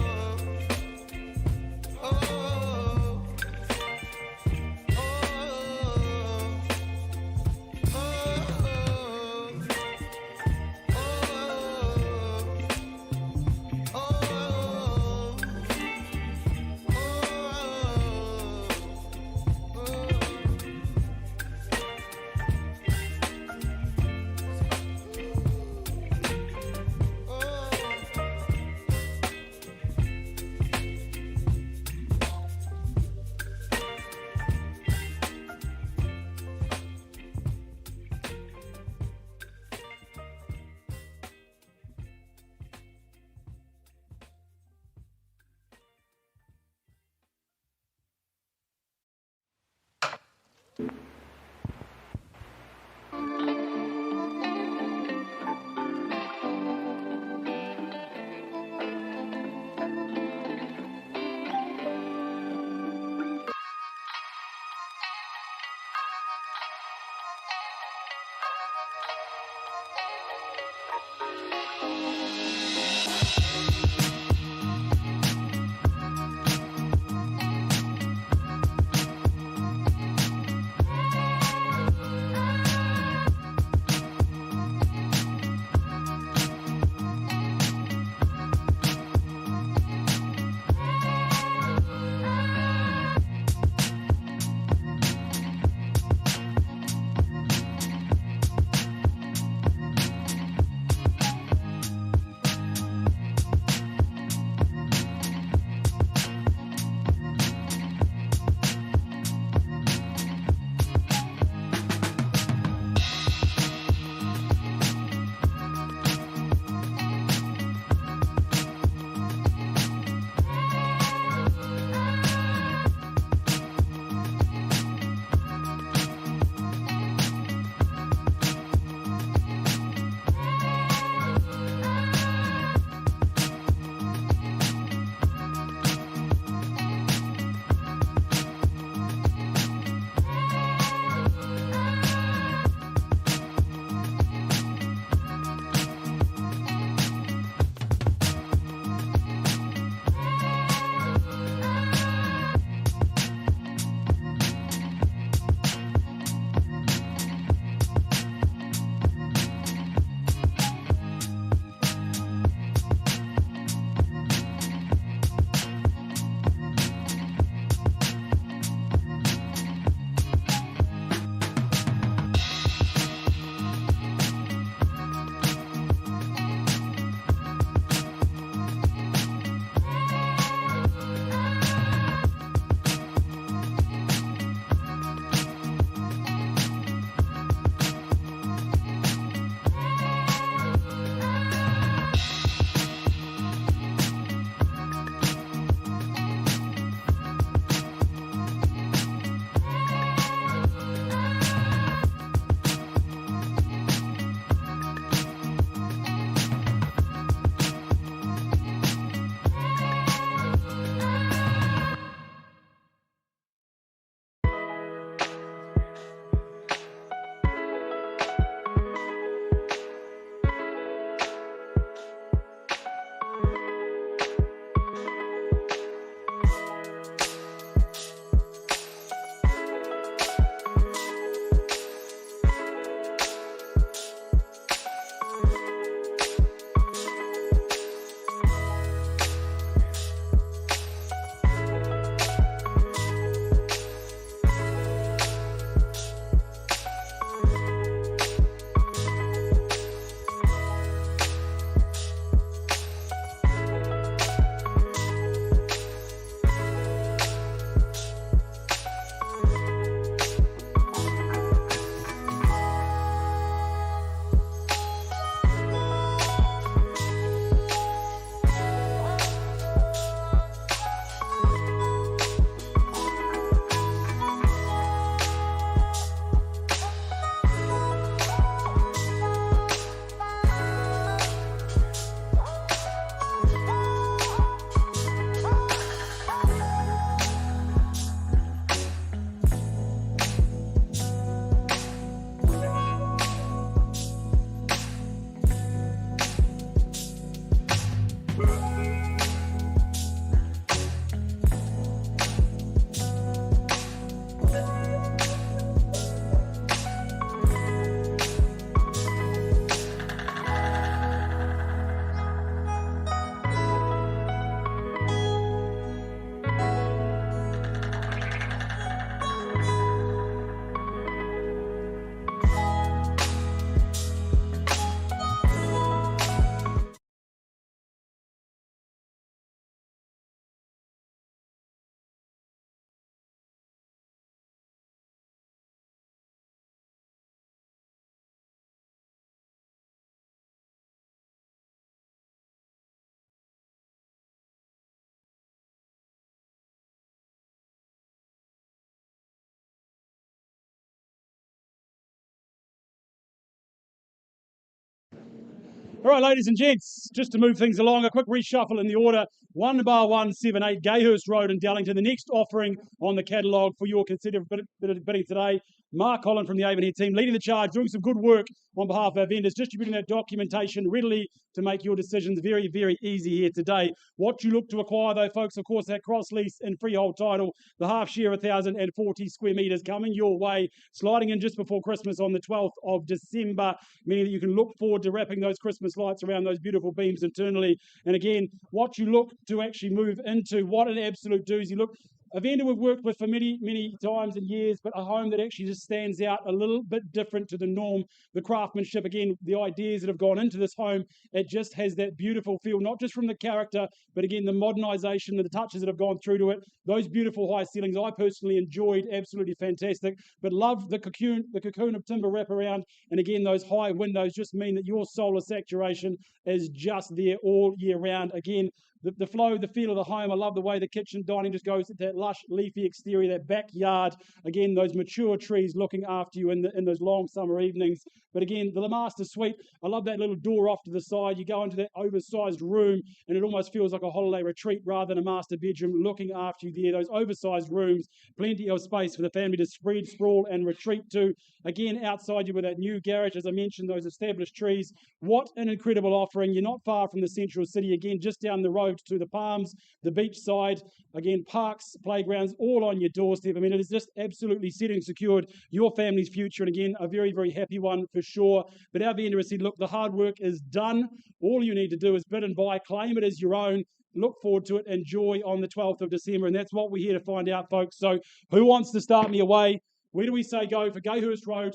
All right, ladies and gents, just to move things along, a quick reshuffle in the order. 1-178 Gayhurst Road in Dallington. The next offering on the catalogue for your considered bidding today. Mark Holland from the Avonhead team leading the charge, doing some good work on behalf of our vendors, distributing that documentation readily to make your decisions very, very easy here today. What you look to acquire, though, folks, of course, that cross lease and freehold title, the half share of 1,040 square metres coming your way, sliding in just before Christmas on the 12th of December, meaning that you can look forward to wrapping those Christmas lights around those beautiful beams internally. And again, what you look to actually move into, what an absolute doozy. Look, a vendor we've worked with for many, many times and years, but a home that actually just stands out a little bit different to the norm. The craftsmanship, again, the ideas that have gone into this home, it just has that beautiful feel, not just from the character, but again, the modernisation, the touches that have gone through to it. Those beautiful high ceilings, I personally enjoyed, absolutely fantastic, but love the cocoon of timber wraparound. And again, those high windows just mean that your solar saturation is just there all year round. Again, the flow, the feel of the home. I love the way the kitchen dining just goes to that lush, leafy exterior, that backyard. Again, those mature trees looking after you in those long summer evenings. But again, the master suite, I love that little door off to the side. You go into that oversized room and it almost feels like a holiday retreat rather than a master bedroom looking after you there. Those oversized rooms, plenty of space for the family to spread, sprawl and retreat to. Again, outside you with that new garage, as I mentioned, those established trees. What an incredible offering. You're not far from the central city. Again, just down the road to the Palms, the beach side. Again, parks, playgrounds, all on your doorstep. I mean, it is just absolutely set and secured your family's future. And again, a very, very happy one for sure. But our vendor has said, look, the hard work is done. All you need to do is bid and buy, claim it as your own. Look forward to it. Enjoy on the 12th of December. And that's what we're here to find out, folks. So who wants to start me away? Where do we say go for Gayhurst Road?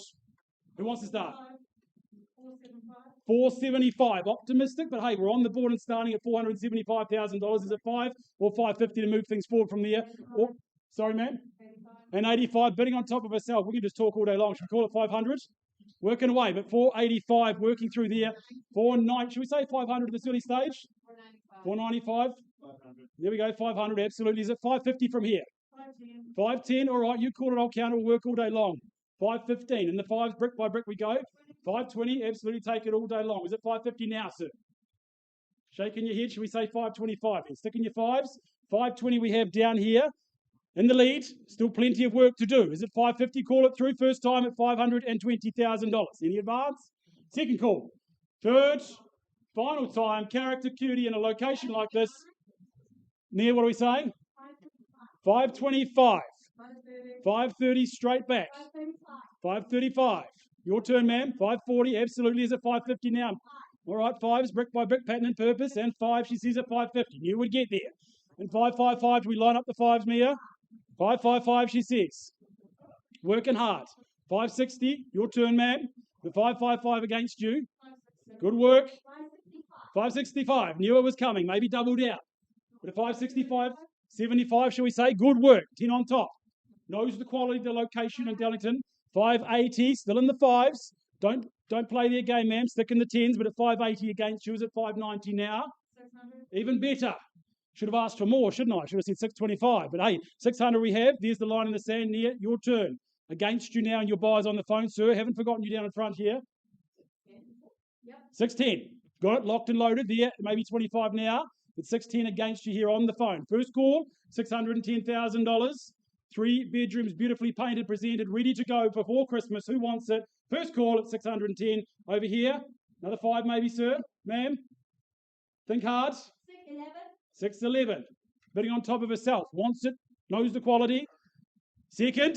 Who wants to start? 475. Optimistic, but hey, we're on the board and starting at $475,000. Is it 5 or 550 to move things forward from there? Or, sorry, man? 85. And 85, bidding on top of ourselves. We can just talk all day long. Should we call it 500? Working away, but 485, working through there. 490, should we say 500 at this early stage? 495. 500. There we go, 500, absolutely. Is it 550 from here? 510. 510, all right, you call it, I'll count it, we'll work all day long. 515, and the fives, brick by brick we go. 520, absolutely, take it all day long. Is it 550 now, sir? Shaking your head, should we say 525? Then stick in your fives. 520 we have down here. In the lead, still plenty of work to do. Is it 550? Call it through. First time at $520,000. Any advance? Second call. Third, final time, character, cutie in a location like this. Near, what are we saying? 525. 530 straight back. 535. Your turn, ma'am. 540. Absolutely. Is it 550 now? All right, fives, brick by brick, pattern and purpose. And 5, she says at 550. Knew we'd get there. And 555, do we line up the fives, Mia? 555, she says. Working hard. 560, your turn, ma'am. The 555 against you. Good work. 565, knew it was coming. Maybe doubled out. But at 565, 75, shall we say? Good work. 10 on top. Knows the quality, the location in Dallington. 580, still in the fives. Don't play their game, ma'am. Stick in the tens, but at 580 against you is at 590 now. 600. Even better. Should have asked for more, shouldn't I? Should have said 625. But hey, 600 we have. There's the line in the sand near. Your turn. Against you now and your buyers on the phone, sir. Haven't forgotten you down in front here. 610. Got it locked and loaded there. Maybe 25 now. It's 610 against you here on the phone. First call, $610,000. 3 bedrooms, beautifully painted, presented, ready to go before Christmas. Who wants it? First call at 610. Over here. Another 5 maybe, sir. Ma'am. Think hard. 611. Bidding on top of herself. Wants it. Knows the quality. Second.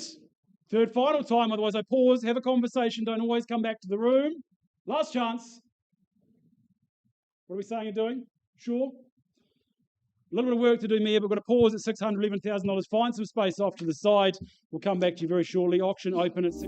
Third, final time. Otherwise I pause. Have a conversation. Don't always come back to the room. Last chance. What are we saying and doing? Sure. A little bit of work to do, Mia, but we're going to pause at $611,000. Find some space off to the side. We'll come back to you very shortly. Auction open at 6.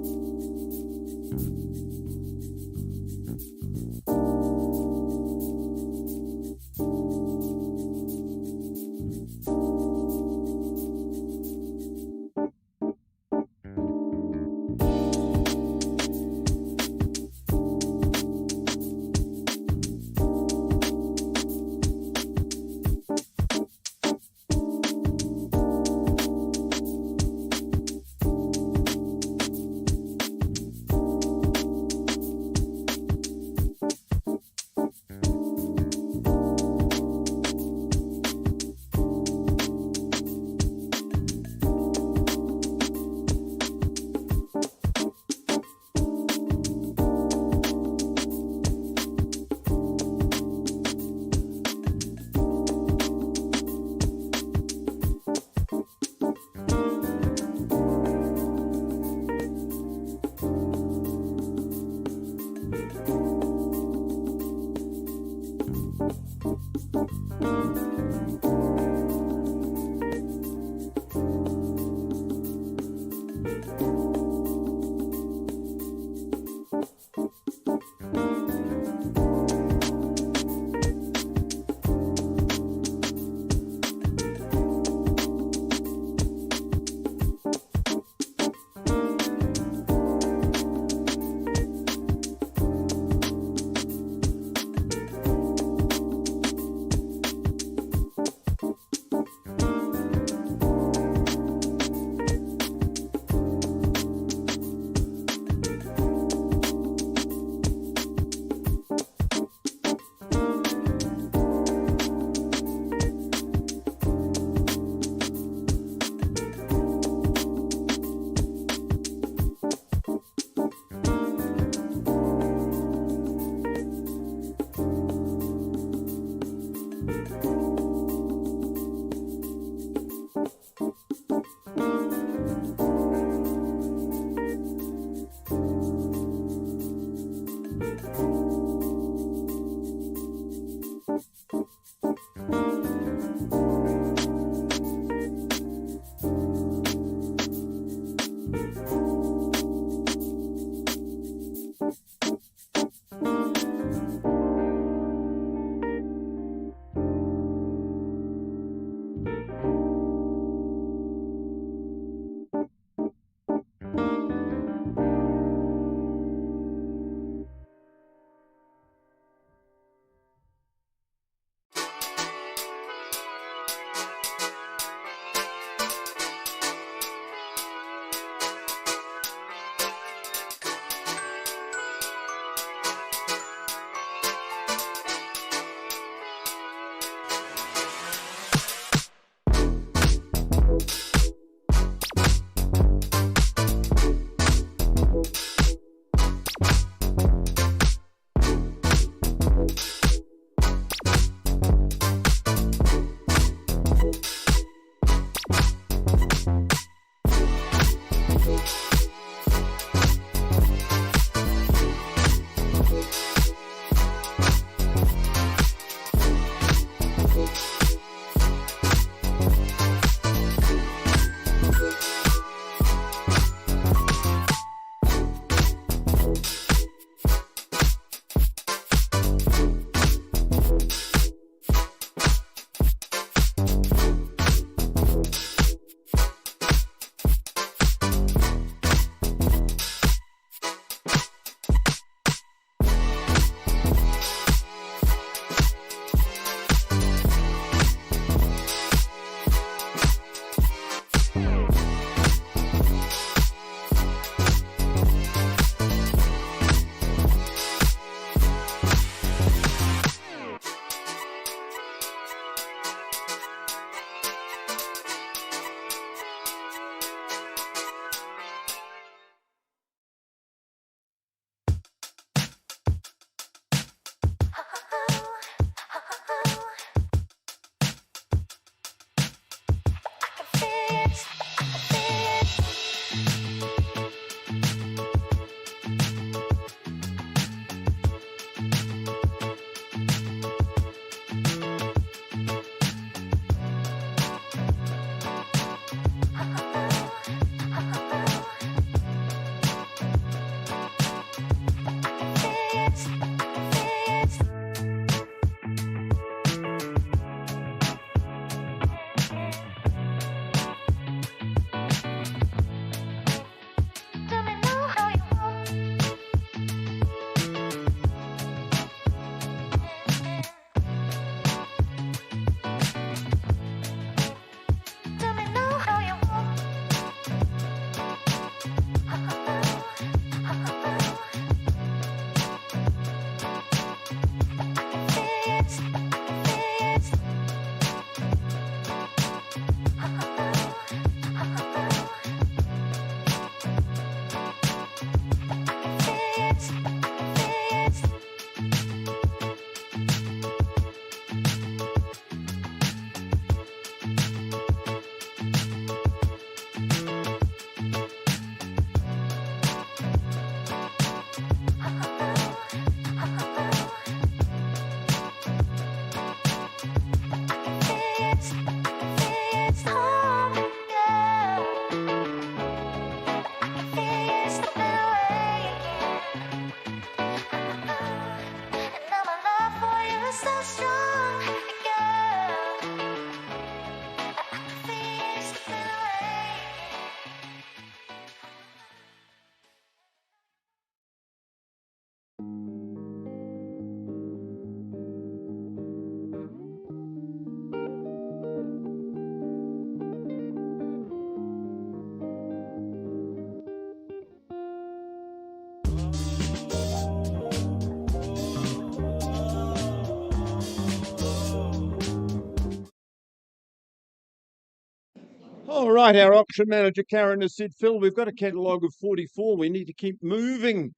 All right, our auction manager Karen has said, Phil, we've got a catalogue of 44. We need to keep moving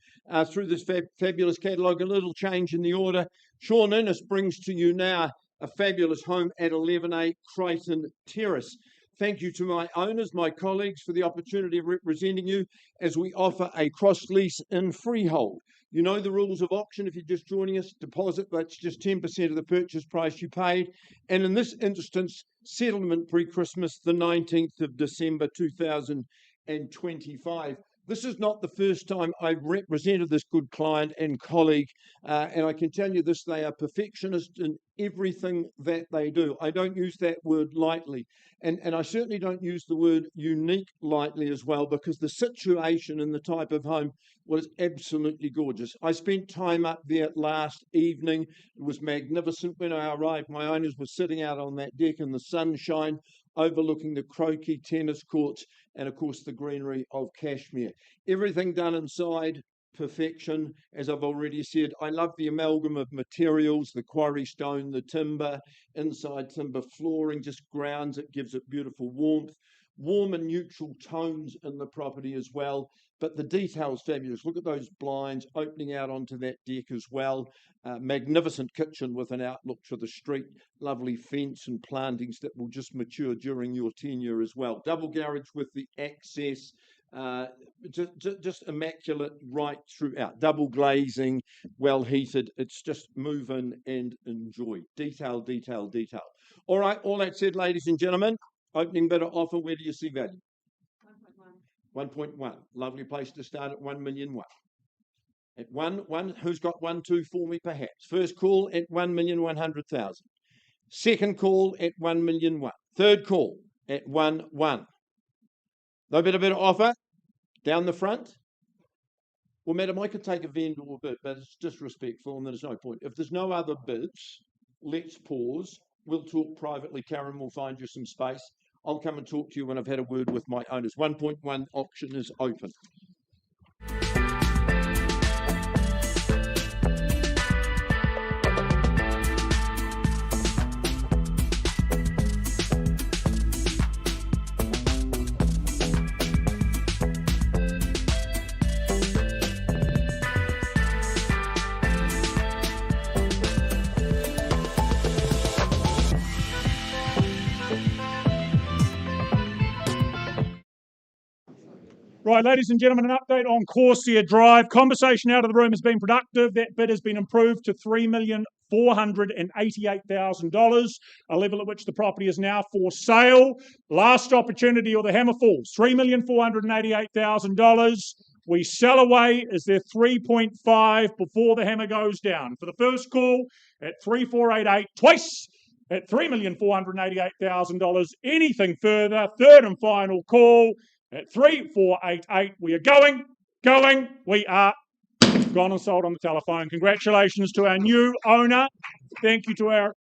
through this fabulous catalogue. A little change in the order. Sean Innes brings to you now a fabulous home at 11A Creighton Terrace. Thank you to my owners, my colleagues, for the opportunity of representing you as we offer a cross lease in freehold. You know the rules of auction if you're just joining us. Deposit, that's just 10% of the purchase price you paid. And in this instance, settlement pre-Christmas, the 19th of December 2025. This is not the first time I've represented this good client and colleague, and I can tell you this, they are perfectionists in everything that they do. I don't use that word lightly, and I certainly don't use the word unique lightly as well, because the situation and the type of home was absolutely gorgeous. I spent time up there last evening. It was magnificent. When I arrived, my owners were sitting out on that deck in the sunshine, overlooking the croquet tennis courts and, of course, the greenery of Cashmere. Everything done inside, perfection. As I've already said, I love the amalgam of materials, the quarry stone, the timber, inside timber flooring, just grounds it, gives it beautiful warmth. Warm and neutral tones in the property as well. But the detail's fabulous. Look at those blinds opening out onto that deck as well. Magnificent kitchen with an outlook to the street. Lovely fence and plantings that will just mature during your tenure as well. Double garage with the access. Just immaculate right throughout. Double glazing, well heated. It's just move in and enjoy. Detail, detail, detail. All right, all that said, ladies and gentlemen, opening bidder offer, where do you see value? 1.1. Lovely place to start at 1,000,001. At 1, who's got 1, 2 for me perhaps? First call at 1,100,000. Second call at 1,000,001. Third call at 1. No better offer down the front. Well, madam, I could take a vendor bid, but it's disrespectful and there's no point. If there's no other bids, let's pause. We'll talk privately. Karen will find you some space. I'll come and talk to you when I've had a word with my owners. 1.1 auction is open. Right, ladies and gentlemen, an update on Corsair Drive. Conversation out of the room has been productive. That bid has been improved to $3,488,000, a level at which the property is now for sale. Last opportunity or the hammer falls, $3,488,000. We sell away. Is there 3.5 before the hammer goes down? For the first call at 3,488, twice at $3,488,000. Anything further, third and final call at 3,488. We are going. We are gone and sold on the telephone. Congratulations to our new owner. Thank you to our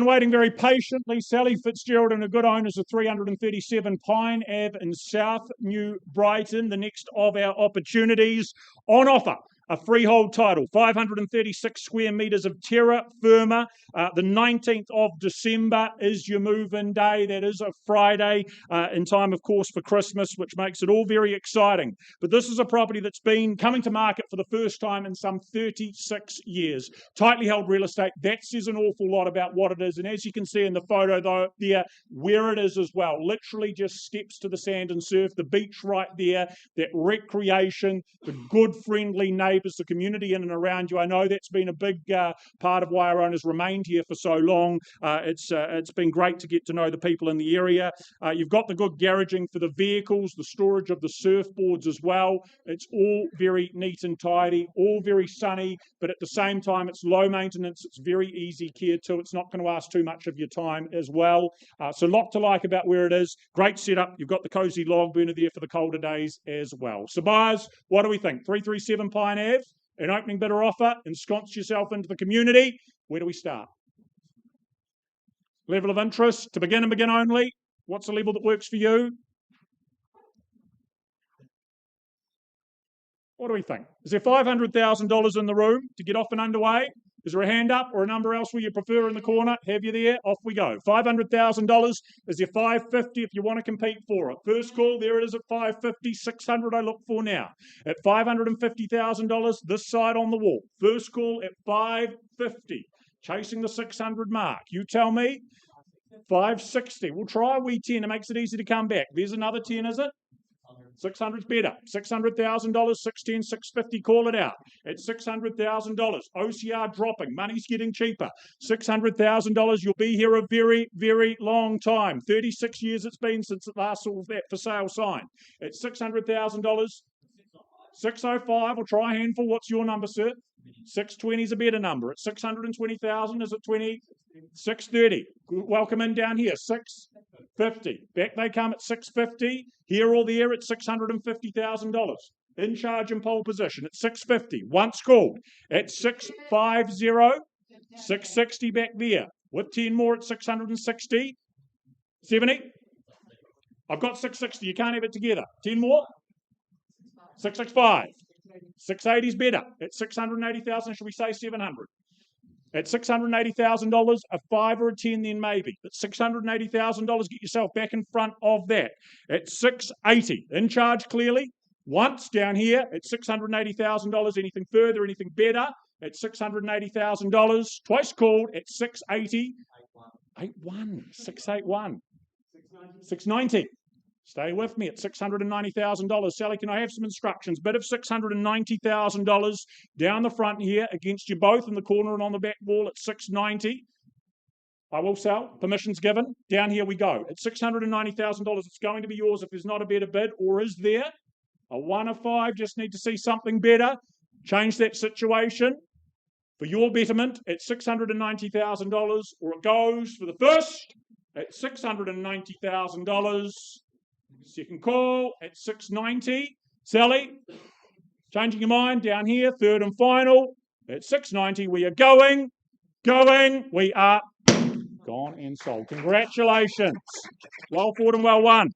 been waiting very patiently. Sally Fitzgerald and her good owners of 337 Pine Ave in South New Brighton. The next of our opportunities on offer. A freehold title, 536 square metres of terra firma. The 19th of December is your move-in day. That is a Friday in time, of course, for Christmas, which makes it all very exciting. But this is a property that's been coming to market for the first time in some 36 years. Tightly held real estate. That says an awful lot about what it is. And as you can see in the photo though, there, where it is as well. Literally just steps to the sand and surf. The beach right there. That recreation. The good, friendly neighbours. neighbours, the community in and around you. I know that's been a big part of why our owners remained here for so long. It's been great to get to know the people in the area. You've got the good garaging for the vehicles, the storage of the surfboards as well. It's all very neat and tidy, all very sunny, but at the same time, it's low maintenance. It's very easy care too. It's not going to ask too much of your time as well. So a lot to like about where it is. Great setup. You've got the cosy log burner there for the colder days as well. So buyers, what do we think? 337 Pine Ave, an opening bidder offer, ensconce yourself into the community. Where do we start? Level of interest, to begin and begin only. What's the level that works for you? What do we think? Is there $500,000 in the room to get off and underway? Is there a hand up or a number elsewhere you prefer in the corner? Have you there? Off we go. $500,000. Is there $550 if you want to compete for it? First call, there it is at $550. $600 I look for now. At $550,000, this side on the wall. First call at $550. Chasing the 600 mark. You tell me. $560. We'll try a wee 10. It makes it easy to come back. There's another 10, is it? 600's better. $600,000, 610, 650, call it out. At $600,000, OCR dropping, money's getting cheaper. $600,000, you'll be here a very, very long time. 36 years it's been since it last saw that for sale sign. At $600,000, 605, we'll try a handful. What's your number, sir? 620 is a better number. At 620,000, is it 20? 630. Welcome in down here. 650. Back they come at 650. Here or there at $650,000. In charge and pole position at 650. Once called at 650. 660 back there. With 10 more at 660. 70. I've got 660. You can't have it together. 10 more. 665. 680 is better. At 680,000, should we say 700? At $680,000, a 5 or a 10 then maybe. At $680,000, get yourself back in front of that. At 680, in charge clearly. Once down here at $680,000, anything further, anything better. At $680,000, twice called at 680. 681. 690. Stay with me at $690,000. Sally, can I have some instructions? Bid of $690,000 down the front here against you both in the corner and on the back wall at $690. I will sell. Permission's given. Down here we go. At $690,000, it's going to be yours if there's not a better bid, or is there? A 1 of 5, just need to see something better. Change that situation for your betterment at $690,000, or it goes for the first at $690,000. Second call at 690. Sally, changing your mind down here. Third and final at 690. We are going. We are gone and sold. Congratulations. Well fought and well won.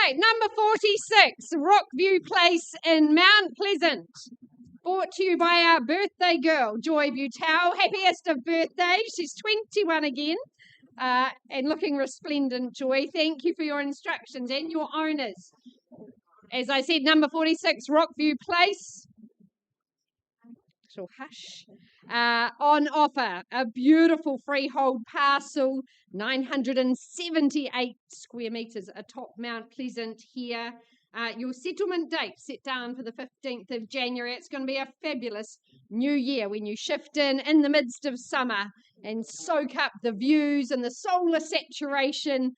Okay, number 46, Rockview Place in Mount Pleasant. Brought to you by our birthday girl, Joy Butell. Happiest of birthdays. She's 21 again. And looking resplendent, Joy. Thank you for your instructions and your owners. As I said, number 46, Rockview Place. Hush. On offer, a beautiful freehold parcel, 978 square metres atop Mount Pleasant here. Your settlement date set down for the 15th of January. It's going to be a fabulous new year when you shift in the midst of summer and soak up the views and the solar saturation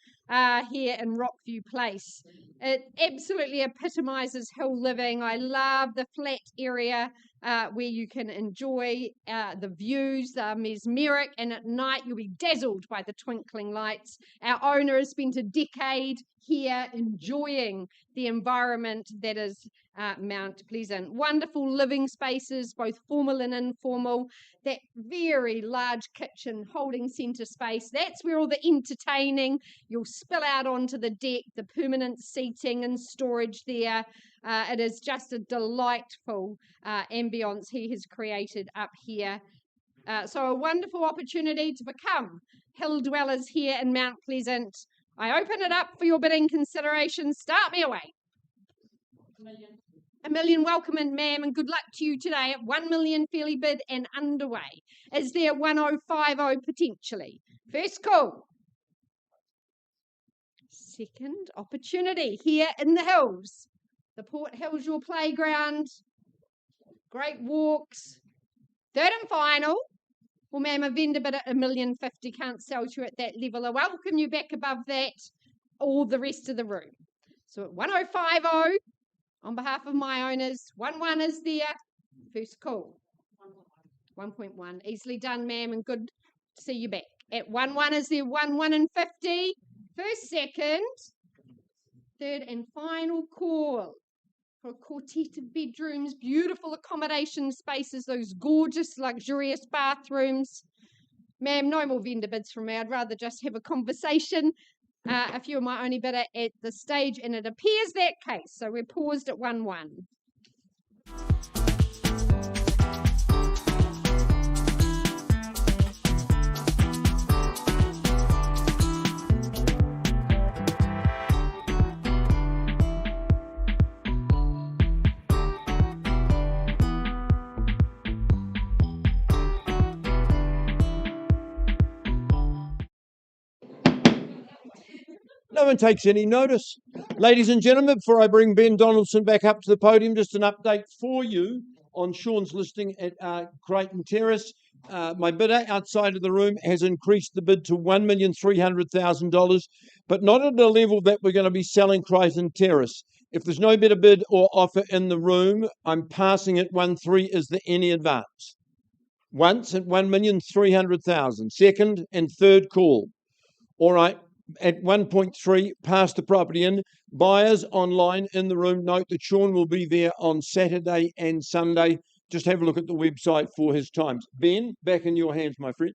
here in Rockview Place. It absolutely epitomises hill living. I love the flat area where you can enjoy the views. They're mesmeric, and at night you'll be dazzled by the twinkling lights. Our owner has spent a decade here enjoying the environment that is Mount Pleasant. Wonderful living spaces, both formal and informal. That very large kitchen holding centre space, that's where all the entertaining, you'll spill out onto the deck, the permanent seating and storage there. It is just a delightful ambience he has created up here. So a wonderful opportunity to become hill dwellers here in Mount Pleasant. I open it up for your bidding consideration. Start me away. $1 million, welcome in, ma'am, and good luck to you today at $1 million fairly bid and underway. Is there 1050 potentially? First call. Second opportunity here in the hills. The Port Hills, your playground. Great walks. Third and final. Well, ma'am, a vendor bid at $1.50 can't sell to you at that level. I welcome you back above that, all the rest of the room. So at 1050, on behalf of my owners, 1-1 is there. First call. 1.1. Easily done, ma'am, and good to see you back. At 1-1 is there 1 and 50. First, second. Third and final call. For a quartet of bedrooms, beautiful accommodation spaces, those gorgeous, luxurious bathrooms. Ma'am, no more vendor bids from me. I'd rather just have a conversation. If you're my only bidder at the stage, and it appears that case. So we're paused at 1-1. No one takes any notice. Ladies and gentlemen, before I bring Ben Donaldson back up to the podium, just an update for you on Sean's listing at Creighton Terrace. My bidder outside of the room has increased the bid to $1,300,000, but not at a level that we're going to be selling Creighton Terrace. If there's no better bid or offer in the room, I'm passing at 1.3. Is there any advance? Once at $1,300,000. Second and third call. All right. At 1.3, pass the property in. Buyers online in the room, note that Sean will be there on Saturday and Sunday. Just have a look at the website for his times. Ben, back in your hands, my friend.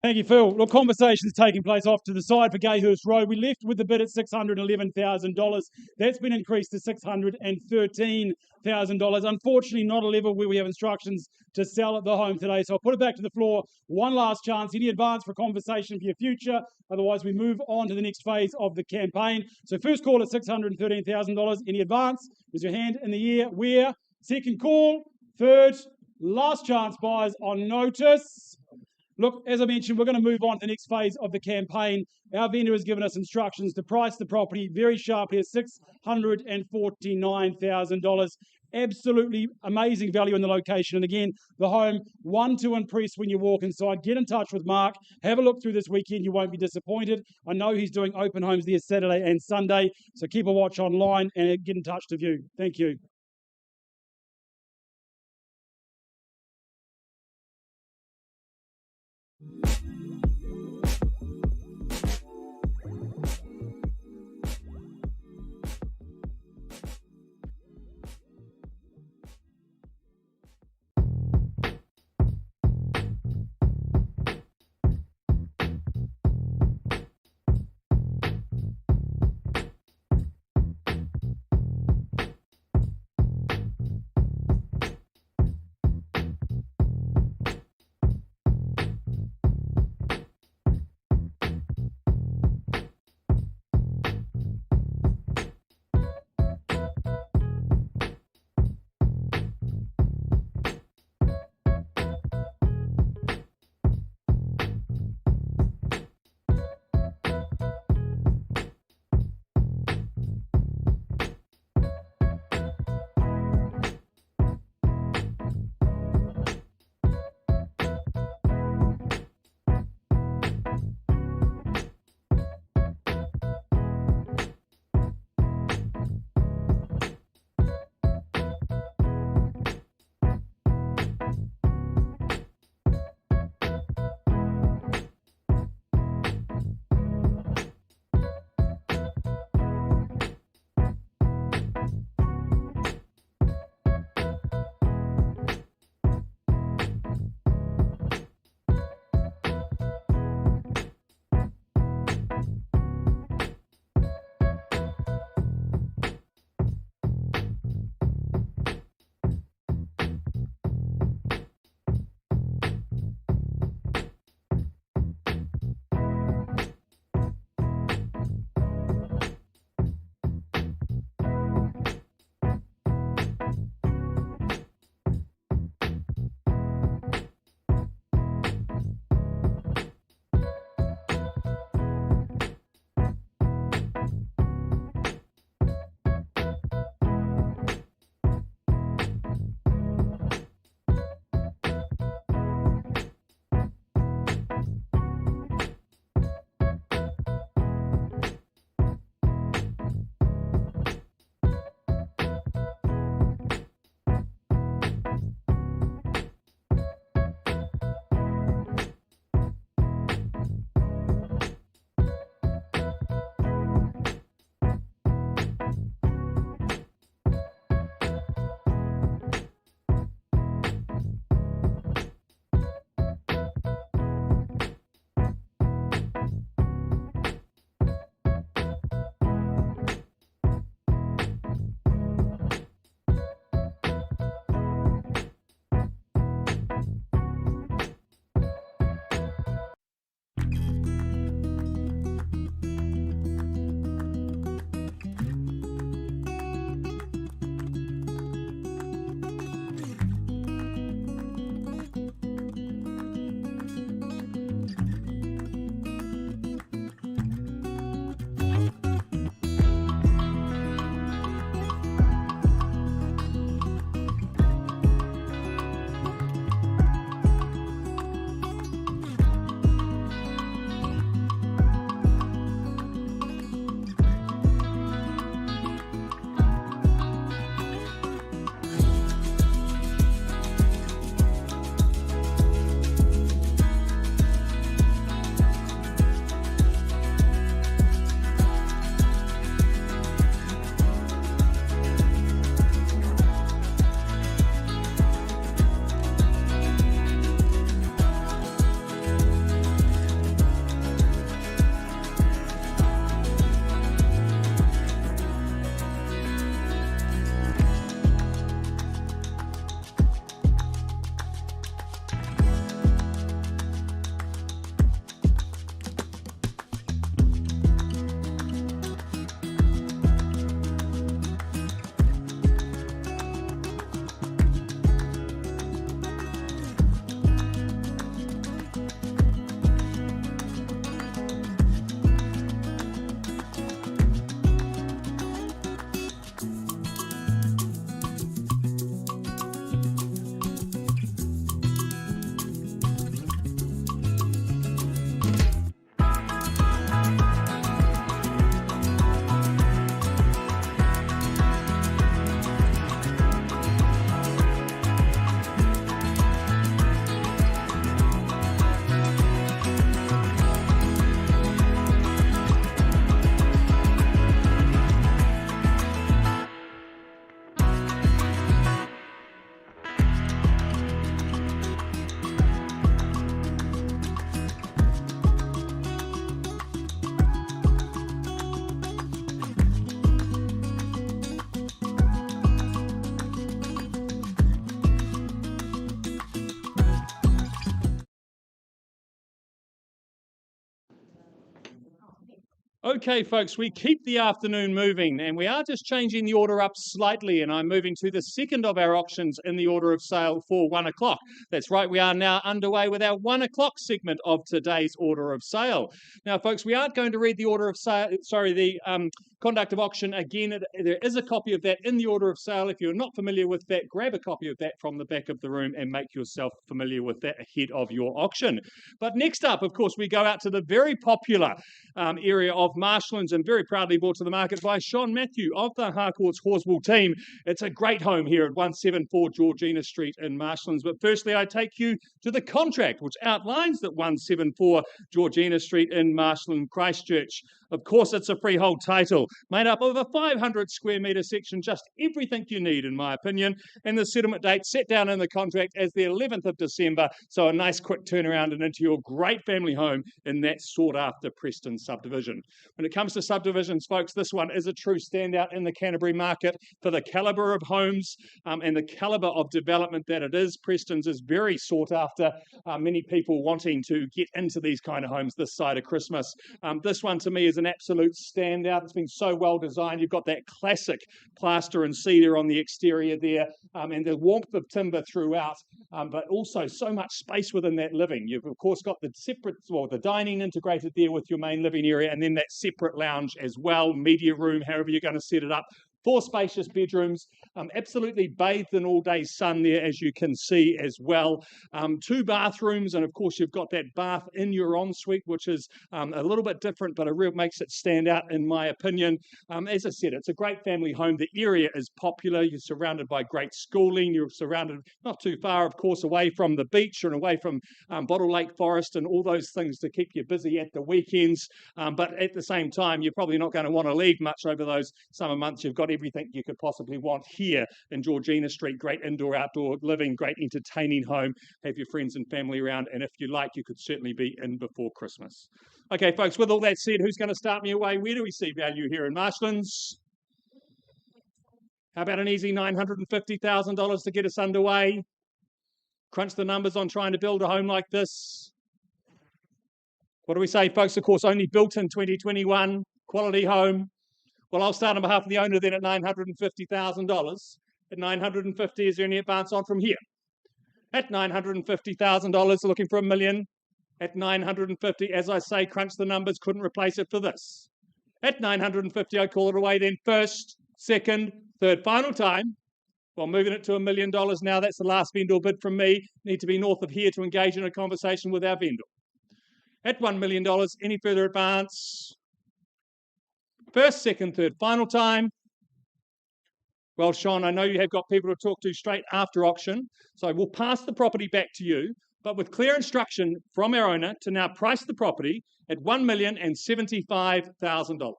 Thank you, Phil. Look, conversations taking place off to the side for Gayhurst Road. We left with the bid at $611,000. That's been increased to $613,000. Unfortunately, not a level where we have instructions to sell at the home today. So I'll put it back to the floor. One last chance. Any advance for conversation for your future? Otherwise, we move on to the next phase of the campaign. So first call at $613,000. Any advance? Is your hand in the air? Where? Second call. Third. Last chance buyers on notice. Look, as I mentioned, we're going to move on to the next phase of the campaign. Our vendor has given us instructions to price the property very sharply at $649,000. Absolutely amazing value in the location. And again, the home, one to impress when you walk inside. Get in touch with Mark. Have a look through this weekend. You won't be disappointed. I know he's doing open homes there Saturday and Sunday. So keep a watch online and get in touch to view. Thank you. Okay, folks, we keep the afternoon moving and we are just changing the order up slightly, and I'm moving to the second of our auctions in the order of sale for 1 o'clock. That's right, we are now underway with our 1 o'clock segment of today's order of sale. Now, folks, we aren't going to read the order of sale, the conduct of auction again. There is a copy of that in the order of sale. If you're not familiar with that, grab a copy of that from the back of the room and make yourself familiar with that ahead of your auction. But next up, of course, we go out to the very popular area of Marshlands, and very proudly brought to the market by Sean Matthew of the Harcourts Horswool team. It's a great home here at 174 Georgina Street in Marshlands. But firstly, I take you to the contract, which outlines that 174 Georgina Street in Marshland, Christchurch. Of course, it's a freehold title made up of a 500 square metre section, just everything you need, in my opinion. And the settlement date set down in the contract as the 11th of December. So a nice quick turnaround and into your great family home in that sought after Preston subdivision. When it comes to subdivisions, folks, this one is a true standout in the Canterbury market for the calibre of homes and the calibre of development that it is. Preston's is very sought after. Many people wanting to get into these kind of homes this side of Christmas. This one to me is an absolute standout. It's been so well designed. You've got that classic plaster and cedar on the exterior there, and the warmth of timber throughout, but also so much space within that living. You've of course got the separate, well, the dining integrated there with your main living area, and then that separate lounge as well, media room, however you're going to set it up. 4 spacious bedrooms, absolutely bathed in all-day sun there, as you can see as well. 2 bathrooms, and of course you've got that bath in your ensuite, which is a little bit different, but makes it stand out in my opinion. As I said, it's a great family home. The area is popular. You're surrounded by great schooling. You're surrounded not too far, of course, away from the beach and away from Bottle Lake Forest and all those things to keep you busy at the weekends. But at the same time, you're probably not going to want to leave much over those summer months. You've got everything you could possibly want here in Georgina Street. Great indoor, outdoor living, great entertaining home. Have your friends and family around, and if you like, you could certainly be in before Christmas. Okay, folks, with all that said, who's going to start me away? Where do we see value here in Marshlands? How about an easy $950,000 to get us underway? Crunch the numbers on trying to build a home like this. What do we say, folks? Of course, only built in 2021. Quality home. Well, I'll start on behalf of the owner then at $950,000. At $950,000, is there any advance on from here? At $950,000, looking for $1 million. At $950,000, as I say, crunch the numbers, couldn't replace it for this. At $950,000, I call it away then first, second, third, final time. Well, moving it to $1 million now, that's the last vendor bid from me. Need to be north of here to engage in a conversation with our vendor. At $1 million, any further advance? First, second, third, final time. Well, Sean, I know you have got people to talk to straight after auction, so we'll pass the property back to you, but with clear instruction from our owner to now price the property at $1,075,000.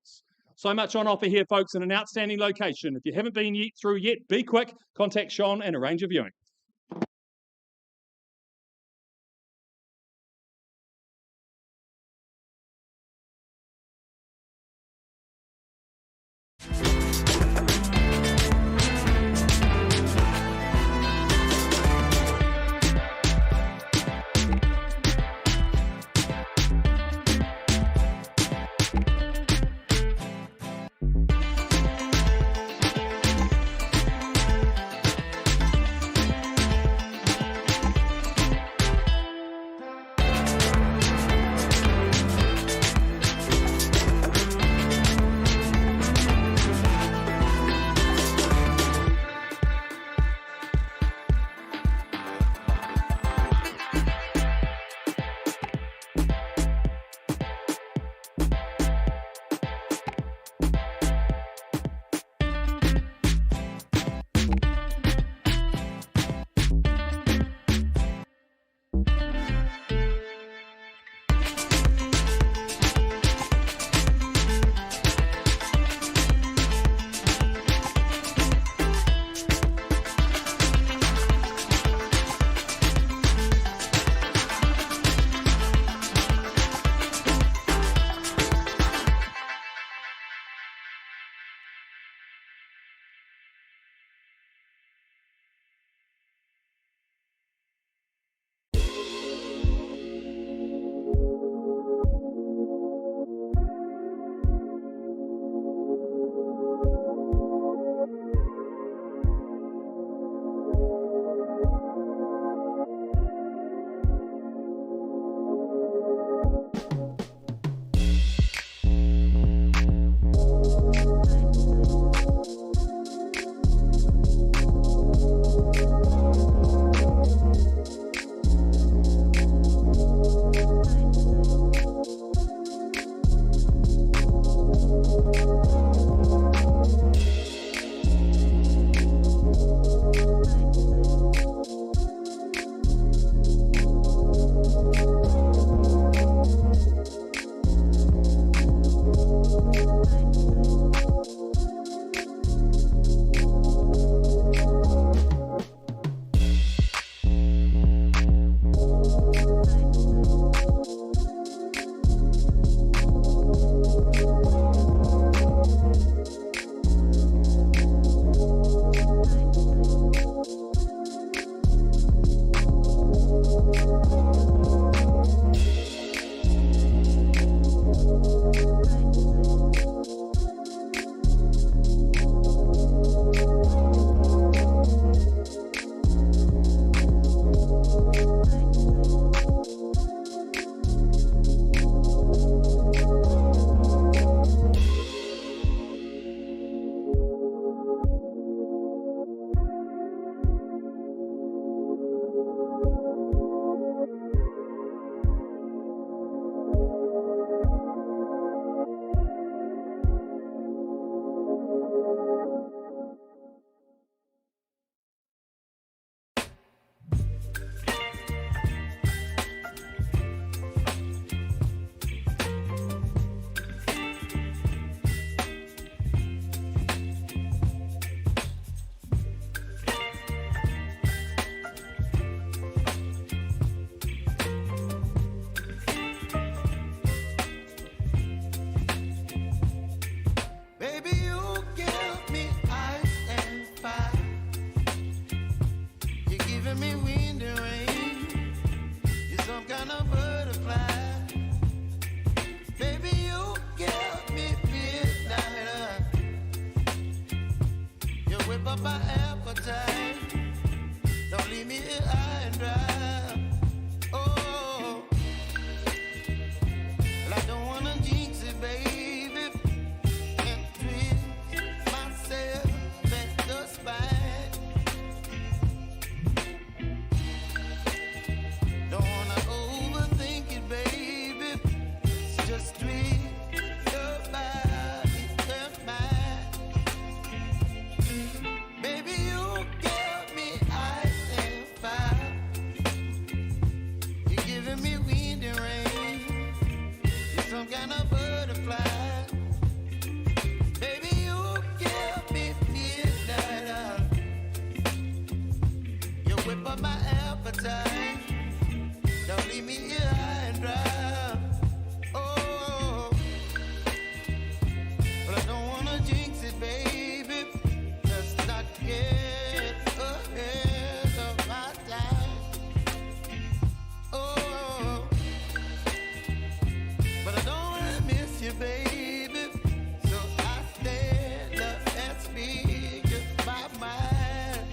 So much on offer here, folks, in an outstanding location. If you haven't been through yet, be quick, contact Sean and arrange a viewing. some kind of butterfly. Baby, you give me midnight. You whip up my appetite. Don't leave me here high and dry. Oh, well, I don't wanna jinx it, baby, and twist myself at the spine. Don't wanna overthink it, baby. Just twist your body and mine. Baby, you give me ice and fire. You're giving me wind and rain. You're some kind of butterfly. Baby, you give me midnight. You whip up my appetite. Don't leave me here high and dry. Oh, but I don't wanna jinx it, baby. Let's not get ahead of my time. Oh, but I don't wanna miss you, baby. So I stand up and speak my mind.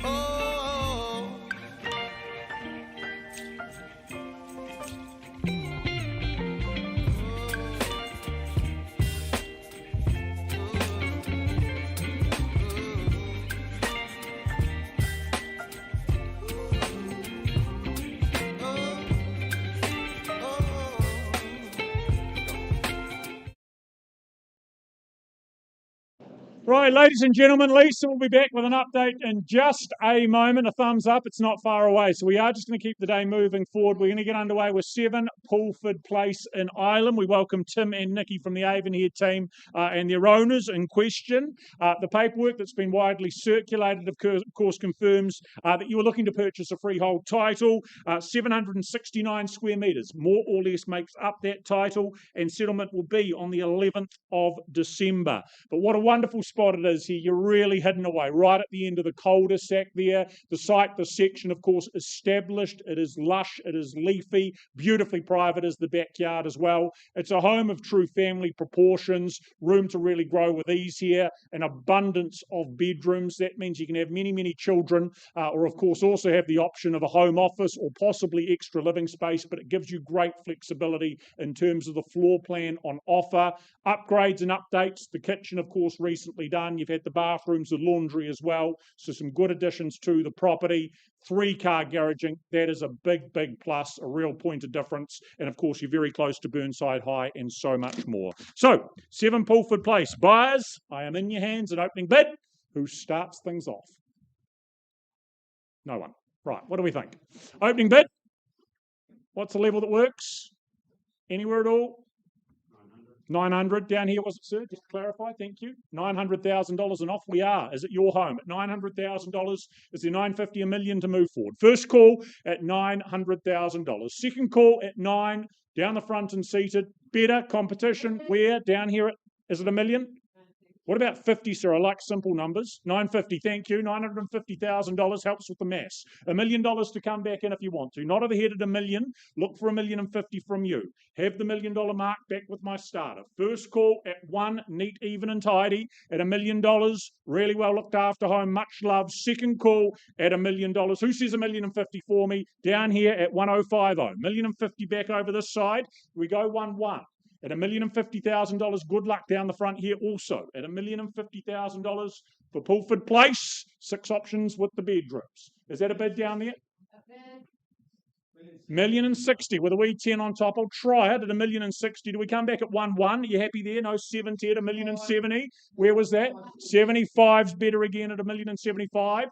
Oh. Right, ladies and gentlemen, Lisa will be back with an update in just a moment. A thumbs up, it's not far away. So we are just going to keep the day moving forward. We're going to get underway with 7 Pulford Place in Ilam. We welcome Tim and Nikki from the Avonhead team and their owners in question. The paperwork that's been widely circulated, of course, confirms that you are looking to purchase a freehold title. 769 square metres, more or less, makes up that title, and settlement will be on the 11th of December. But what a wonderful spot it is here. You're really hidden away right at the end of the cul-de-sac there. The site, the section, of course, established. It is lush, it is leafy, beautifully private is the backyard as well. It's a home of true family proportions, room to really grow with ease here, an abundance of bedrooms. That means you can have many, many children, or of course also have the option of a home office or possibly extra living space, but it gives you great flexibility in terms of the floor plan on offer. Upgrades and updates. The kitchen, of course, recently done. You've had the bathrooms, the laundry as well. So some good additions to the property. 3-car garaging. That is a big, big plus, a real point of difference. And of course, you're very close to Burnside High and so much more. So, 7 Pulford Place. Buyers, I am in your hands. An opening bid. Who starts things off? No one. Right, what do we think? Opening bid. What's the level that works? Anywhere at all? 900 down here, was it, sir? Just to clarify, thank you. $900,000 and off we are. Is it your home? At $900,000, is there 950, $1 million to move forward? First call at $900,000. Second call at 9, down the front and seated. Better competition. Where? Down here at, is it $1 million? What about 50, sir? I like simple numbers. 950, thank you. $950,000 helps with the maths. $1 million to come back in if you want to. Not at the head at $1 million. Look for $1,050,000 from you. Have the $1 million mark back with my starter. First call at 1, neat, even and tidy at $1 million. Really well looked after home, much love. Second call at $1 million. Who says $1,050,000 for me? Down here at 1,050. $1,050,000 back over this side. We go 1-1. At $1,050,000, good luck down the front here also. At $1,050,000 for Pulford Place, 6 options with the bedrooms. Is that a bid down there? $1,060,000 with a wee 10 on top. I'll try it at $1,060,000. Do we come back at 1-1? Are you happy there? No 70 at $1,070,000. Where was that? 75's better again at $1,075,000.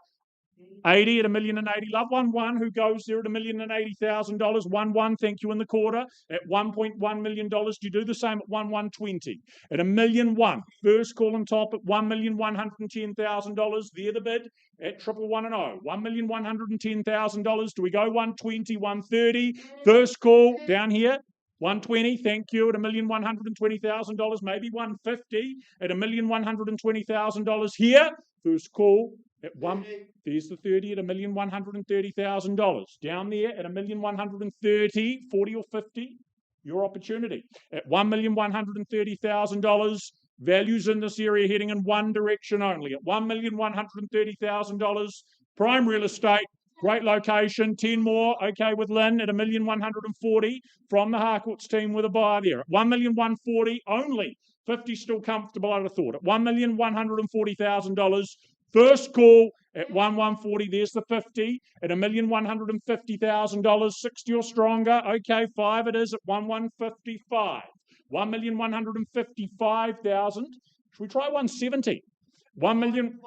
80 at $1,080,000. Love 1-1. Who goes there at $1,080,000? 1-1. Thank you in the quarter at $1.1 million. Do you do the same at 1-1-20? At $1,001,000. First call on top at $1,110,000. There the bid at 11110. $1,110,000. Do we go 120, 130? First call down here. 120, thank you, at $1,120,000, maybe 150 at $1,120,000 here. First call At one, there's the 30 at $1,130,000. Down there at $1,130,000, 40 or 50, your opportunity. At $1,130,000, values in this area heading in one direction only. At $1,130,000, prime real estate, great location, 10 more, okay with Lynn at $1,140,000 from the Harcourts team with a buyer there. At $1,140,000 only, 50 still comfortable, I'd have thought. At $1,140,000, first call at 1,140. There's the 50 at $1,150,000, 60 or stronger. Okay, 5 it is at 1,155. 1,155,000. Should we try 170? 1 million.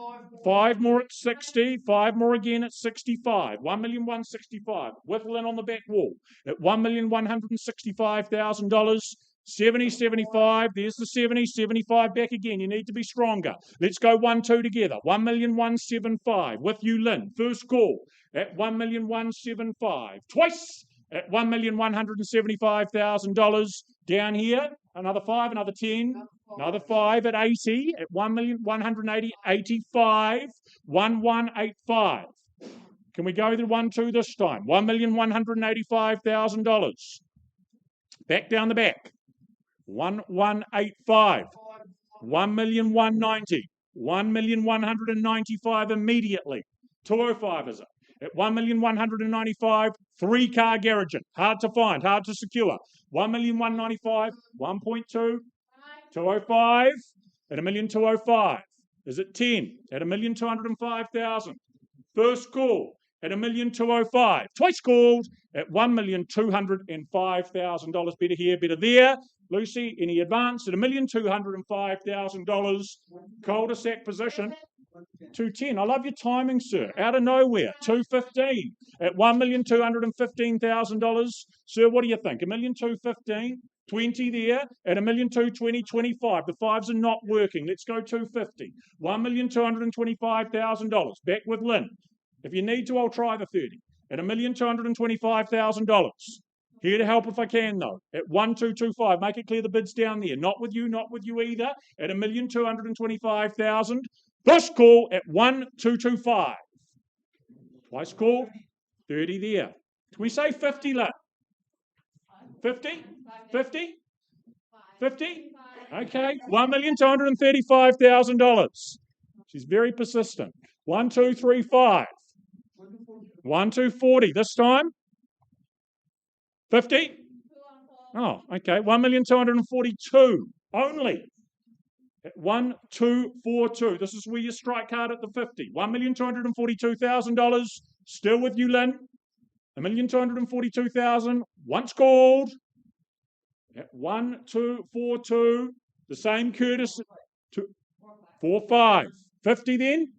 5 more at 60. 5 more again at 65. 1,165,000 with Lynn on the back wall at $1,165,000. 70, 75, there's the 70, 75 back again. You need to be stronger. Let's go 1, 2 together. 1,175,000 with you, Lynn. First call at 1,175,000. Twice at $1,175,000. Down here, another 5, another 10, another 5 at 80, at 1,180,000, 85, 1,185. Can we go to 1, 2 this time? $1,185,000. Back down the back. 1,185, 1,190, 1,195 immediately. 205 is it? At 1,195, 3-car garage. Hard to find, hard to secure. 1,195, 1.2, 205 at $1,205. Is it 10 at $1,205,000? First call at $1,205. Twice called at $1,205,000. Better here, better there. Lucy, any advance at $1,205,000. Cul-de-sac position. 210. I love your timing, sir. Out of nowhere. 215 at $1,215,000. Sir, what do you think? $1,215,000. 20 there at $1,220,000, 25. The 5s are not working. Let's go 250. $1,225,000. Back with Lynn. If you need to, I'll try the 30 at $1,225,000. Here to help if I can, though. At 1,225. Make it clear the bid's down there. Not with you either. At $1,225,000. First call at 1,225. Twice call. 30 there. Can we say 50, Lynn? 50? 50? 50? Okay. $1,235,000. She's very persistent. 1,235. 1,240 this time. 50? Oh, okay. 1,242,000 only. At 1,242. This is where you strike hard at the 50. $1,242,000. Still with you, Lynn. $1,242,000. Once called. At 1,242. The same Curtis. 45. 50 then.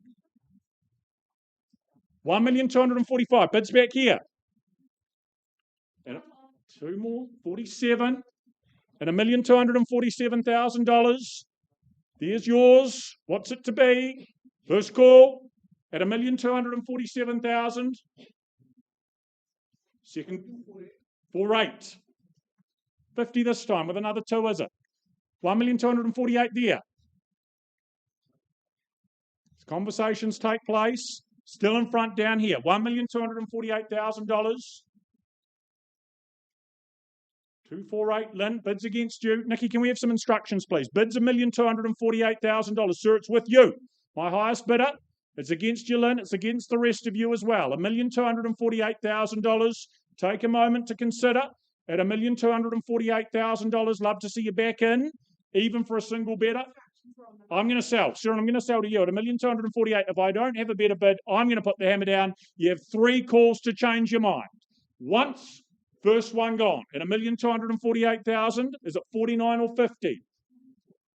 1,245,000. Bids back here. And 2 more. 47. And $1,247,000. There's yours. What's it to be? First call at $1,247,000. Second, 48. 50 this time with another 2, is it? 1,248,000 there. Conversations take place. Still in front down here. $1,248,000. 248, Lynn, bids against you. Nikki, can we have some instructions, please? Bids $1,248,000. Sir, it's with you. My highest bidder. It's against you, Lynn. It's against the rest of you as well. $1,248,000. Take a moment to consider. At $1,248,000, love to see you back in, even for a single bidder. I'm going to sell. Sir, I'm going to sell to you at $1,248,000. If I don't have a better bid, I'm going to put the hammer down. You have 3 calls to change your mind. Once, first one gone. At $1,248,000, is it 49 or 50?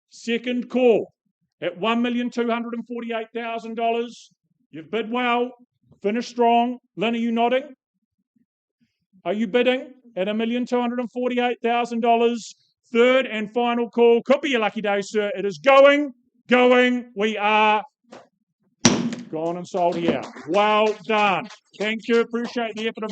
Second call at $1,248,000. You've bid well, finished strong. Lynn, are you nodding? Are you bidding at $1,248,000? Third and final call. Could be your lucky day, sir. It is going. We are gone and sold here. Well done. Thank you. Appreciate the effort of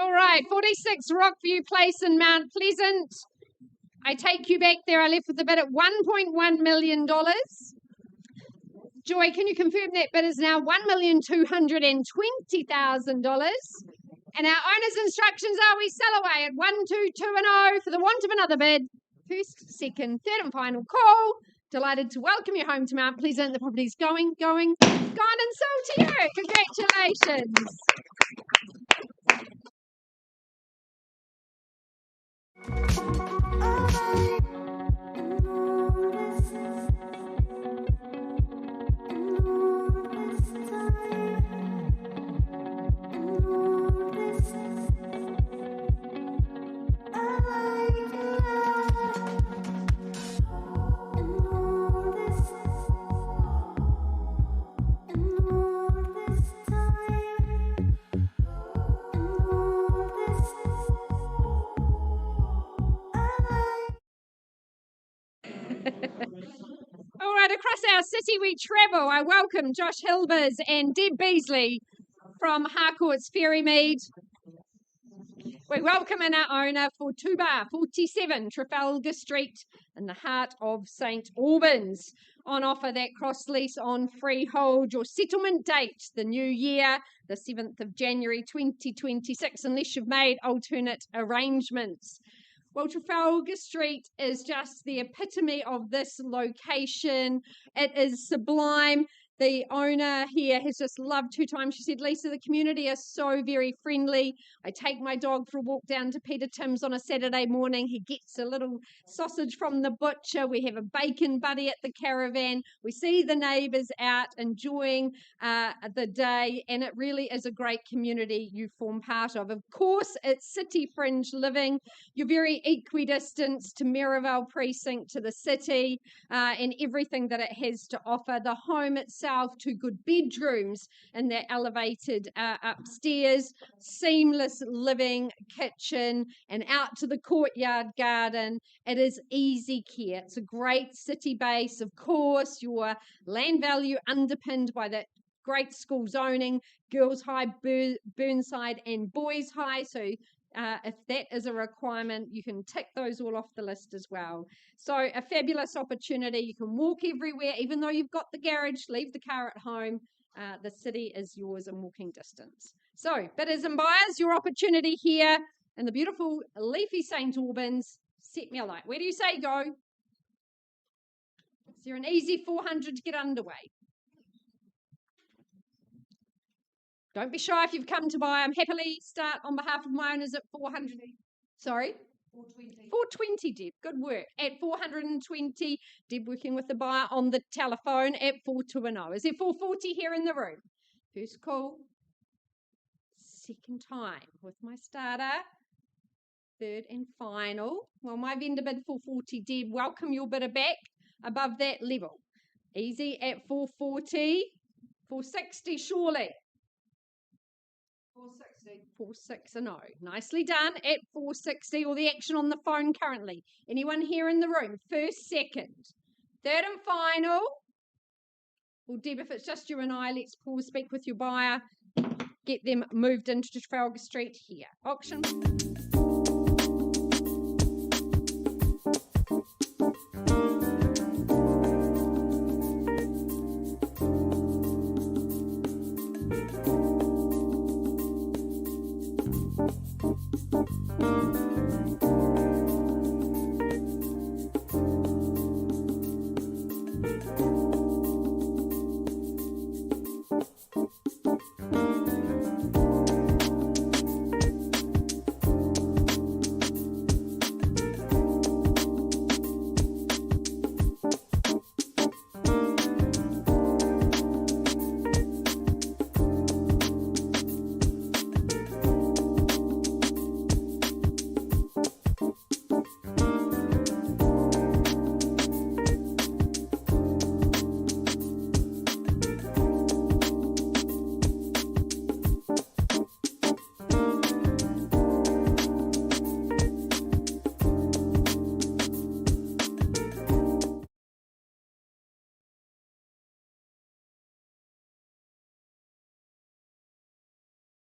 All right, 46 Rockview Place in Mount Pleasant. I take you back there. I left with the bid at $1.1 million. Joy, can you confirm that bid is now $1,220,000? And our owner's instructions are we sell away at 1, 2, 2 and 0 for the want of another bid. First, second, third and final call. Delighted to welcome you home to Mount Pleasant. The property's gone and sold to you. Congratulations. All right, across our city we travel. I welcome Josh Hilbers and Deb Beasley from Harcourt's Ferrymead. We welcome in our owner for 2 Bar 47 Trafalgar Street in the heart of St Albans. On offer that cross lease on freehold. Your settlement date, the new year, the 7th of January 2026, unless you've made alternate arrangements. Well, Trafalgar Street is just the epitome of this location. It is sublime. The owner here has just loved 2 times. She said, Lisa, the community is so very friendly. I take my dog for a walk down to Peter Tim's on a Saturday morning. He gets a little sausage from the butcher. We have a bacon buddy at the caravan. We see the neighbours out enjoying the day, and it really is a great community you form part of. Of course, it's city fringe living. You're very equidistant to Merivale Precinct, to the city, and everything that it has to offer. The home itself, 2 good bedrooms in the elevated upstairs, seamless living kitchen, and out to the courtyard garden. It is easy care. It's a great city base. Of course, your land value underpinned by that great school zoning, Girls High, Burnside and Boys High. So if that is a requirement, you can tick those all off the list as well. So a fabulous opportunity. You can walk everywhere, even though you've got the garage, leave the car at home. The city is yours in walking distance. So bidders and buyers, your opportunity here in the beautiful leafy St Albans. Set me a light. Where do you say go? Is there an easy 400 to get underway? Don't be shy if you've come to buy. I'm happily start on behalf of my owners at 400. Sorry? 420. 420, Deb. Good work. At 420, Deb working with the buyer on the telephone at 4210. Is there 440 here in the room? First call. Second time with my starter. Third and final. Well, my vendor bid 440. Deb, welcome your bidder back above that level. Easy at 440. 460, surely. 460. Nicely done at 460. All the action on the phone currently. Anyone here in the room? First, second. Third and final. Well, Deb, if it's just you and I, let's pause, speak with your buyer. Get them moved into Trafalgar Street here. Auction.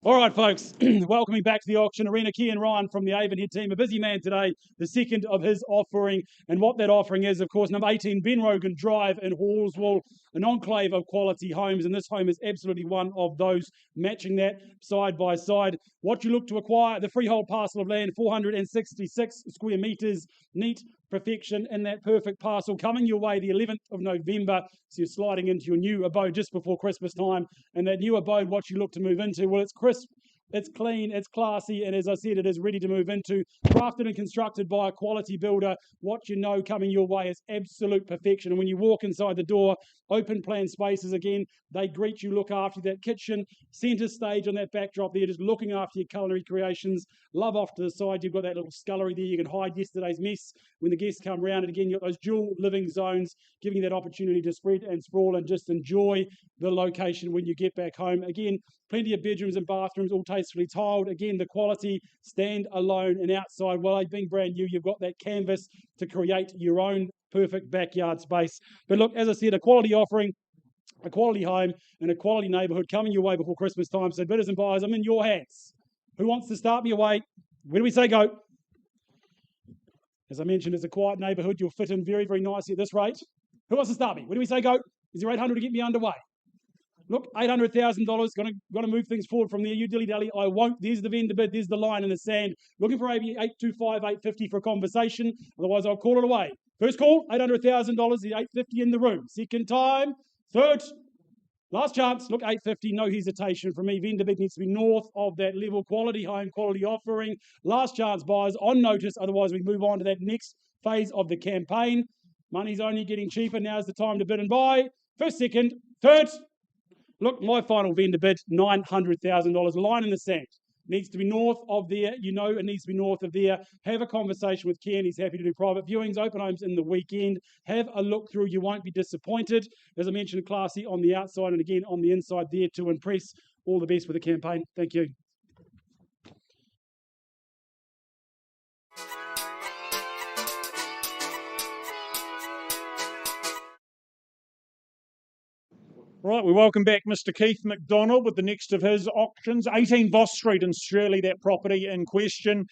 All right, folks, welcoming back to the auction arena, Kian Ryan from the Avonhead team, a busy man today, the second of his offering. And what that offering is, of course, number 18, Ben Rogan Drive in Hallswell, an enclave of quality homes. And this home is absolutely one of those, matching that side by side. What you look to acquire, the freehold parcel of land, 466 square metres, neat perfection in that perfect parcel, coming your way the 11th of November. So you're sliding into your new abode just before Christmas time. And that new abode, what you look to move into, well, it's crisp, it's clean, it's classy, and as I said, it is ready to move into. Crafted and constructed by a quality builder. What you know coming your way is absolute perfection. And when you walk inside the door, open plan spaces again, they greet you, look after you. That kitchen, centre stage on that backdrop there, just looking after your culinary creations. Love off to the side, you've got that little scullery there, you can hide yesterday's mess when the guests come round. And again, you've got those dual living zones, giving you that opportunity to spread and sprawl and just enjoy the location when you get back home. Again, plenty of bedrooms and bathrooms, all tastefully tiled. Again, the quality, stand alone and outside. While being brand new, you've got that canvas to create your own perfect backyard space. But look, as I said, a quality offering, a quality home, and a quality neighbourhood coming your way before Christmas time. So bidders and buyers, I'm in your hands. Who wants to start me away? Where do we say go? As I mentioned, it's a quiet neighbourhood. You'll fit in very, very nicely at this rate. Who wants to start me? Where do we say go? Is there 800 to get me underway? Look, $800,000, going to move things forward from there. You dilly-dally, I won't. There's the vendor bid, there's the line in the sand. Looking for 825, 850 for a conversation. Otherwise, I'll call it away. First call, $800,000, the 850 in the room. Second time, third, last chance. Look, 850, no hesitation from me. Vendor bid needs to be north of that level. Quality home, quality offering. Last chance buyers on notice. Otherwise, we move on to that next phase of the campaign. Money's only getting cheaper. Now's the time to bid and buy. First, second, third. Look, my final vendor bid, $900,000. Line in the sand. Needs to be north of there. You know it needs to be north of there. Have a conversation with Ken. He's happy to do private viewings, open homes in the weekend. Have a look through. You won't be disappointed. As I mentioned, classy on the outside and again on the inside there to impress. All the best with the campaign. Thank you. Right, we welcome back Mr. Keith McDonald with the next of his auctions. 18 Voss Street in Shirley, that property in question.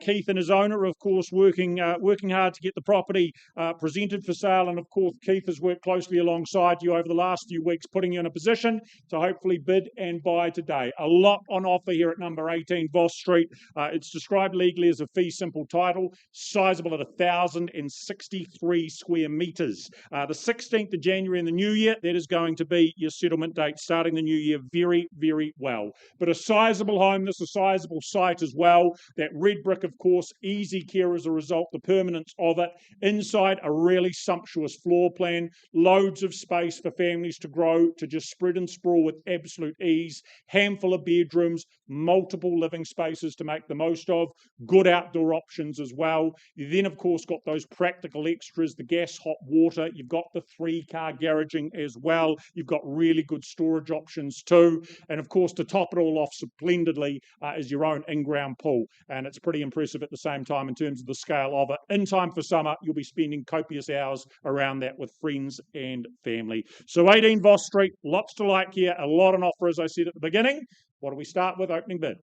Keith and his owner, of course, working hard to get the property presented for sale. And of course, Keith has worked closely alongside you over the last few weeks, putting you in a position to hopefully bid and buy today. A lot on offer here at number 18 Voss Street. It's described legally as a fee simple title, sizable at 1,063 square metres. The 16th of January in the new year, that is going to be your settlement date, starting the new year very, very well. But a sizable home, this is a sizable site as well. That red brick, of course, easy care as a result, the permanence of it. Inside, a really sumptuous floor plan, loads of space for families to grow, to just spread and sprawl with absolute ease. Handful of bedrooms, multiple living spaces to make the most of, good outdoor options as well. You then, of course, got those practical extras, the gas, hot water. You've got the 3-car garaging as well. You've got really good storage options too. And of course, to top it all off splendidly is your own in-ground pool. And it's pretty impressive at the same time in terms of the scale of it. In time for summer, you'll be spending copious hours around that with friends and family. So 18 Voss Street, lots to like here, a lot on offer, as I said at the beginning. What do we start with? Opening bid.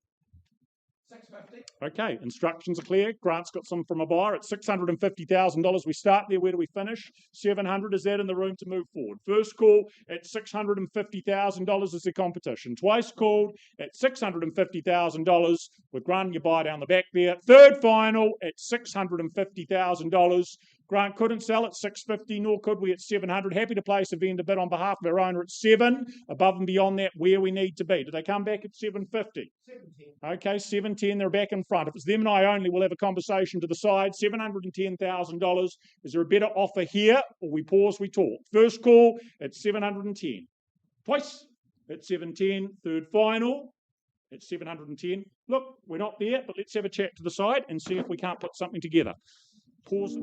650. Okay, instructions are clear. Grant's got some from a buyer at $650,000. We start there. Where do we finish? 700. Is that in the room to move forward? First call at $650,000 is the competition. Twice called at $650,000 with Grant and your buy down the back there. Third final at $650,000. Grant couldn't sell at $650, nor could we at $700. Happy to place a vendor bid on behalf of our owner at $7. Above and beyond that, where we need to be. Do they come back at $750? 710. Okay, $710, they're back in front. If it's them and I only, we'll have a conversation to the side. $710,000. Is there a better offer here? Or we pause, we talk. First call at $710. Twice at $710. Third final at $710. Look, we're not there, but let's have a chat to the side and see if we can't put something together. Pause.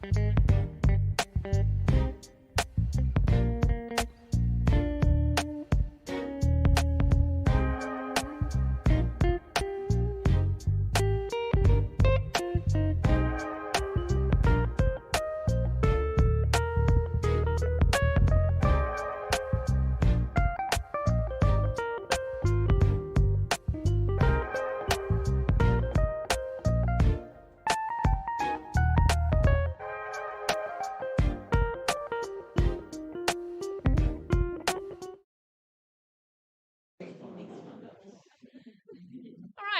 All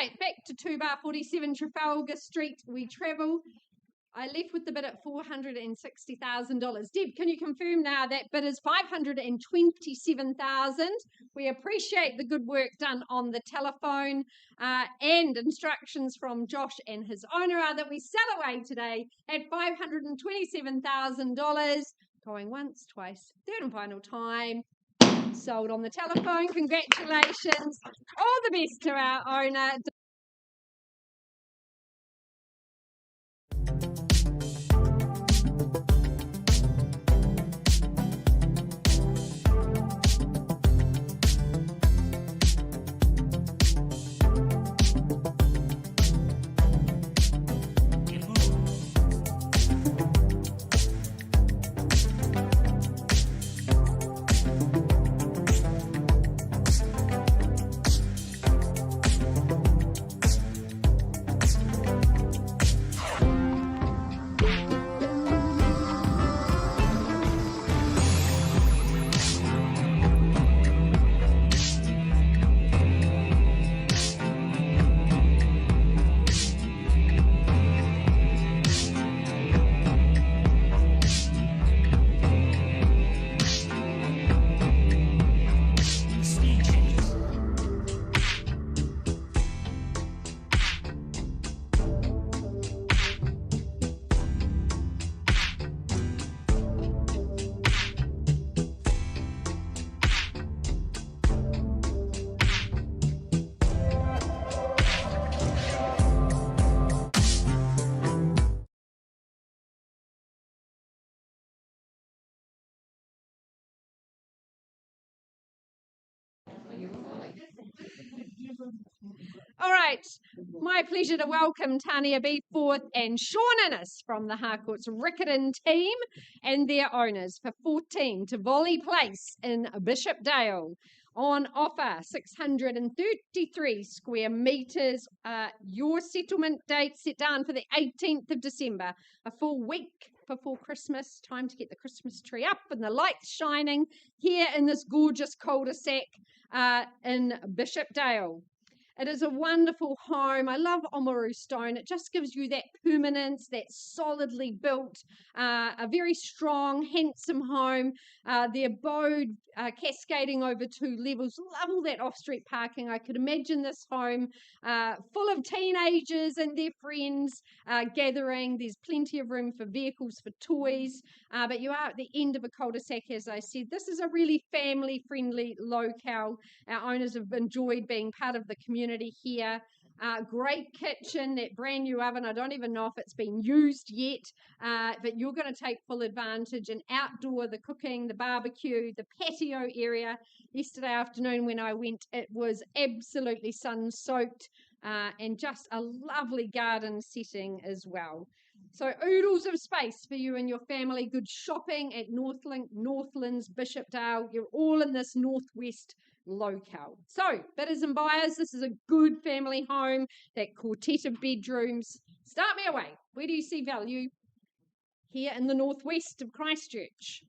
right, back to 2 bar 47 Trafalgar Street we travel. I left with the bid at $460,000. Deb, can you confirm now that bid is $527,000? We appreciate the good work done on the telephone, and instructions from Josh and his owner are that we sell away today at $527,000. Going once, twice, third and final time. Sold on the telephone. Congratulations. All the best to our owner. All right, my pleasure to welcome Tania Beeforth and Sean Innes from the Harcourts Riccarton team and their owners for 14 Tivoli Place in Bishopdale. On offer, 633 square metres. Your settlement date set down for the 18th of December, a full week before Christmas. Time to get the Christmas tree up and the lights shining here in this gorgeous cul-de-sac in Bishopdale. It is a wonderful home. I love Oamaru stone. It just gives you that permanence, that solidly built, a very strong, handsome home. The abode cascading over 2 levels. Love all that off-street parking. I could imagine this home full of teenagers and their friends gathering. There's plenty of room for vehicles, for toys, but you are at the end of a cul-de-sac, as I said. This is a really family-friendly locale. Our owners have enjoyed being part of the community here. Great kitchen, that brand new oven. I don't even know if it's been used yet, but you're going to take full advantage. And outdoor, the cooking, the barbecue, the patio area. Yesterday afternoon when I went, it was absolutely sun-soaked and just a lovely garden setting as well. So oodles of space for you and your family. Good shopping at Northlands, Bishopdale. You're all in this northwest locale. So, bidders and buyers, this is a good family home, that quartet of bedrooms. Start me away. Where do you see value? Here in the northwest of Christchurch.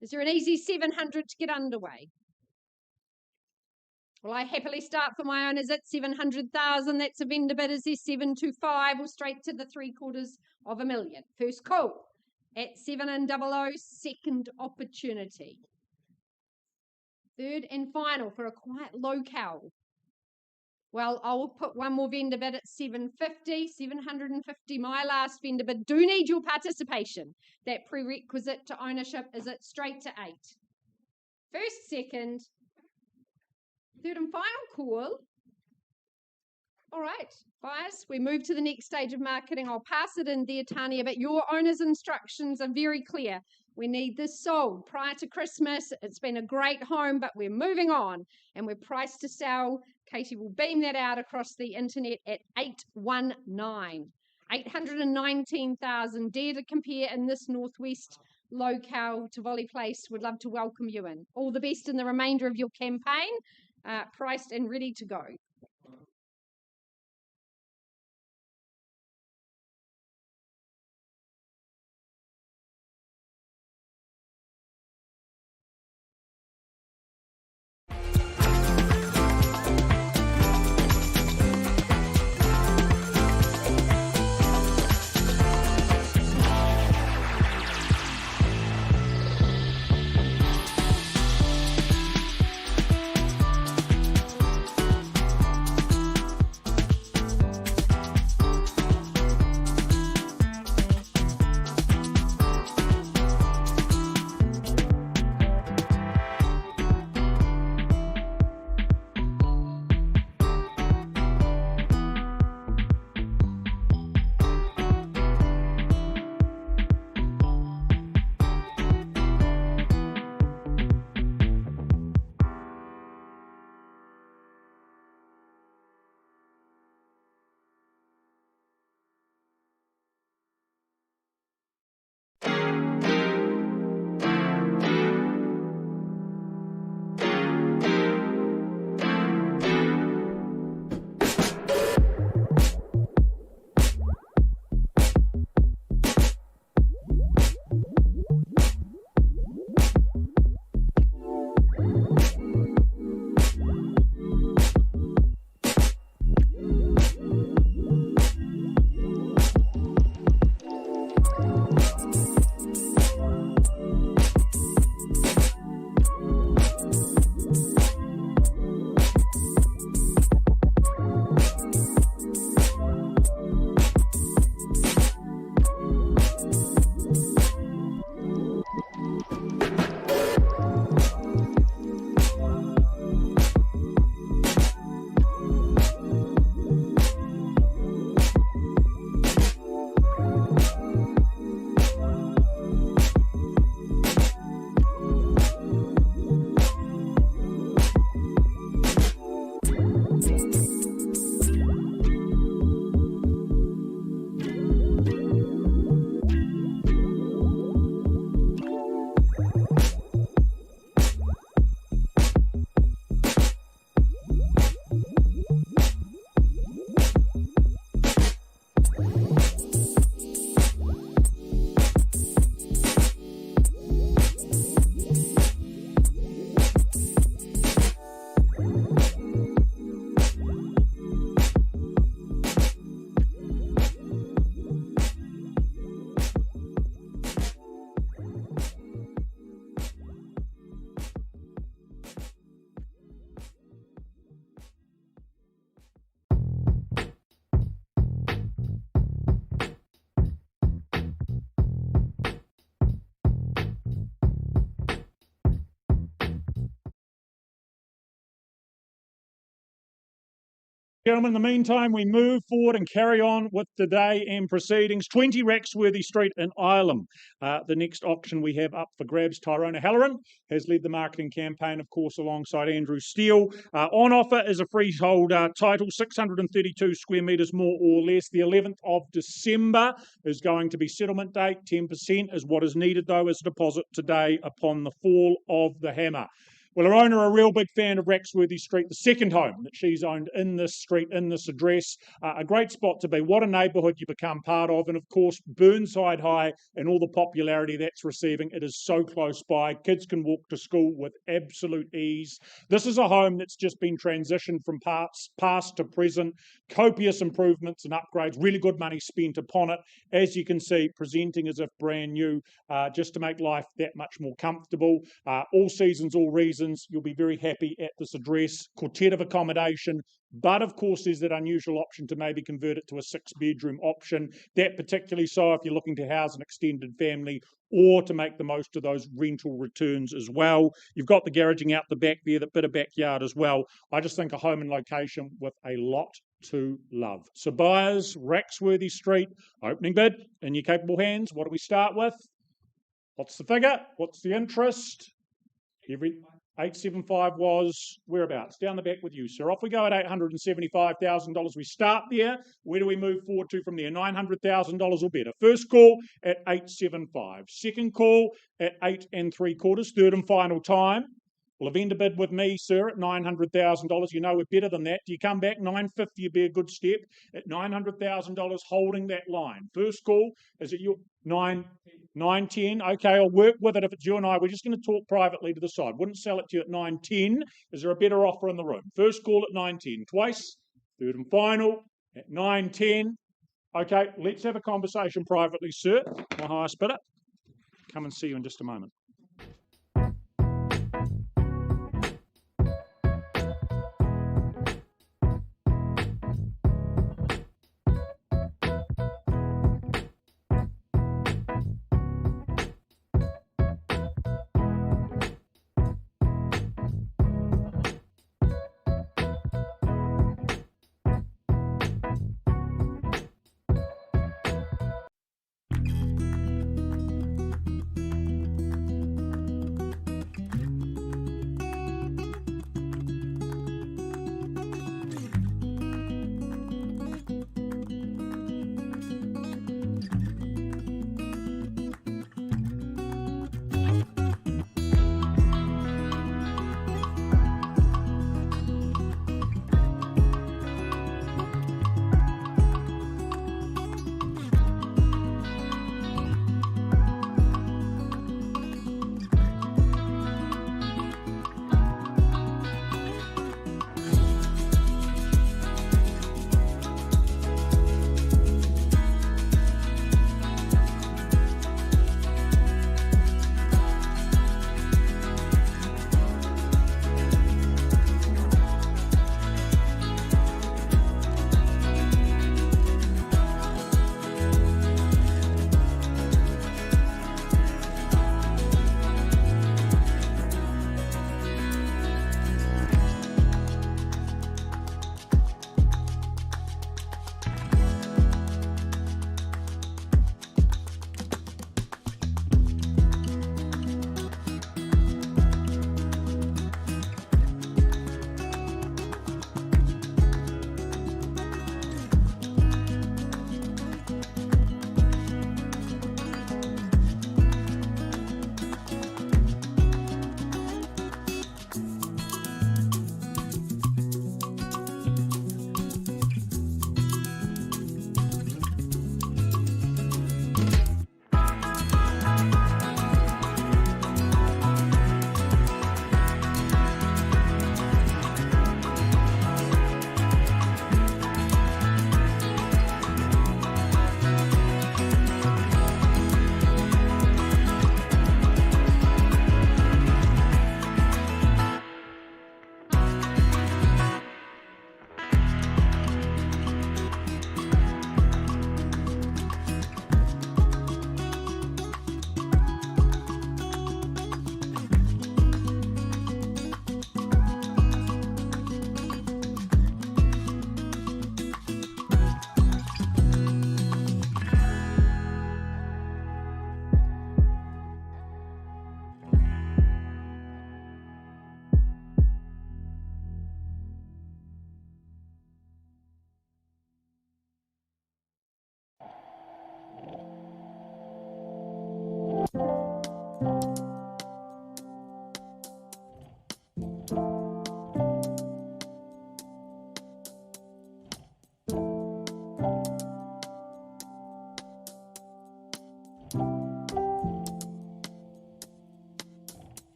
Is there an easy 700 to get underway? Well, I happily start for my owners at 700,000. That's a vendor bid. Is there 725 or straight to the 750,000? First call at 700, second opportunity. Third and final for a quiet locale. Well, I'll put one more vendor bid at 750, my last vendor bid. Do need your participation. That prerequisite to ownership is it straight to 8. First, second, third and final call All right, guys, we move to the next stage of marketing. I'll pass it in there, Tanya, but your owner's instructions are very clear. We need this sold prior to Christmas. It's been a great home, but we're moving on and we're priced to sell. Katie will beam that out across the internet at 819. 819,000. Dare to compare in this northwest locale to Volley Place. Would love to welcome you in. All the best in the remainder of your campaign. Priced and ready to go. Gentlemen, in the meantime, we move forward and carry on with the day and proceedings. 20 Raxworthy Street in Ireland. The next auction we have up for grabs. Tyrone Halloran has led the marketing campaign, of course, alongside Andrew Steele. On offer is a freehold title, 632 square metres more or less. The 11th of December is going to be settlement date. 10% is what is needed, though, as a deposit today upon the fall of the hammer. Well, her owner, a real big fan of Raxworthy Street, the second home that she's owned in this street, in this address. A great spot to be. What a neighbourhood you become part of. And of course, Burnside High and all the popularity that's receiving. It is so close by. Kids can walk to school with absolute ease. This is a home that's just been transitioned from past to present. Copious improvements and upgrades. Really good money spent upon it. As you can see, presenting as if brand new, just to make life that much more comfortable. All seasons, all reasons. reasons, you'll be very happy at this address. Quartet of accommodation, but of course there's that unusual option to maybe convert it to a 6-bedroom option. That particularly so if you're looking to house an extended family or to make the most of those rental returns as well. You've got the garaging out the back there, that bit of backyard as well. I just think a home and location with a lot to love. So buyers, Raxworthy Street, opening bid in your capable hands. What do we start with? What's the figure? What's the interest? 875 was whereabouts? Down the back with you, sir. Off we go at $875,000. We start there. Where do we move forward to from there? $900,000 or better. First call at 875. Second call at 8 3/4. Third and final time. Well, a vendor bid with me, sir, at $900,000. You know we're better than that. Do you come back? $950 would be a good step. At $900,000, holding that line. First call, is it your 910? Okay, I'll work with it if it's you and I. We're just going to talk privately to the side. Wouldn't sell it to you at 910. Is there a better offer in the room? First call at 910. Twice. Third and final at 910. Okay, let's have a conversation privately, sir. My highest bidder. Come and see you in just a moment.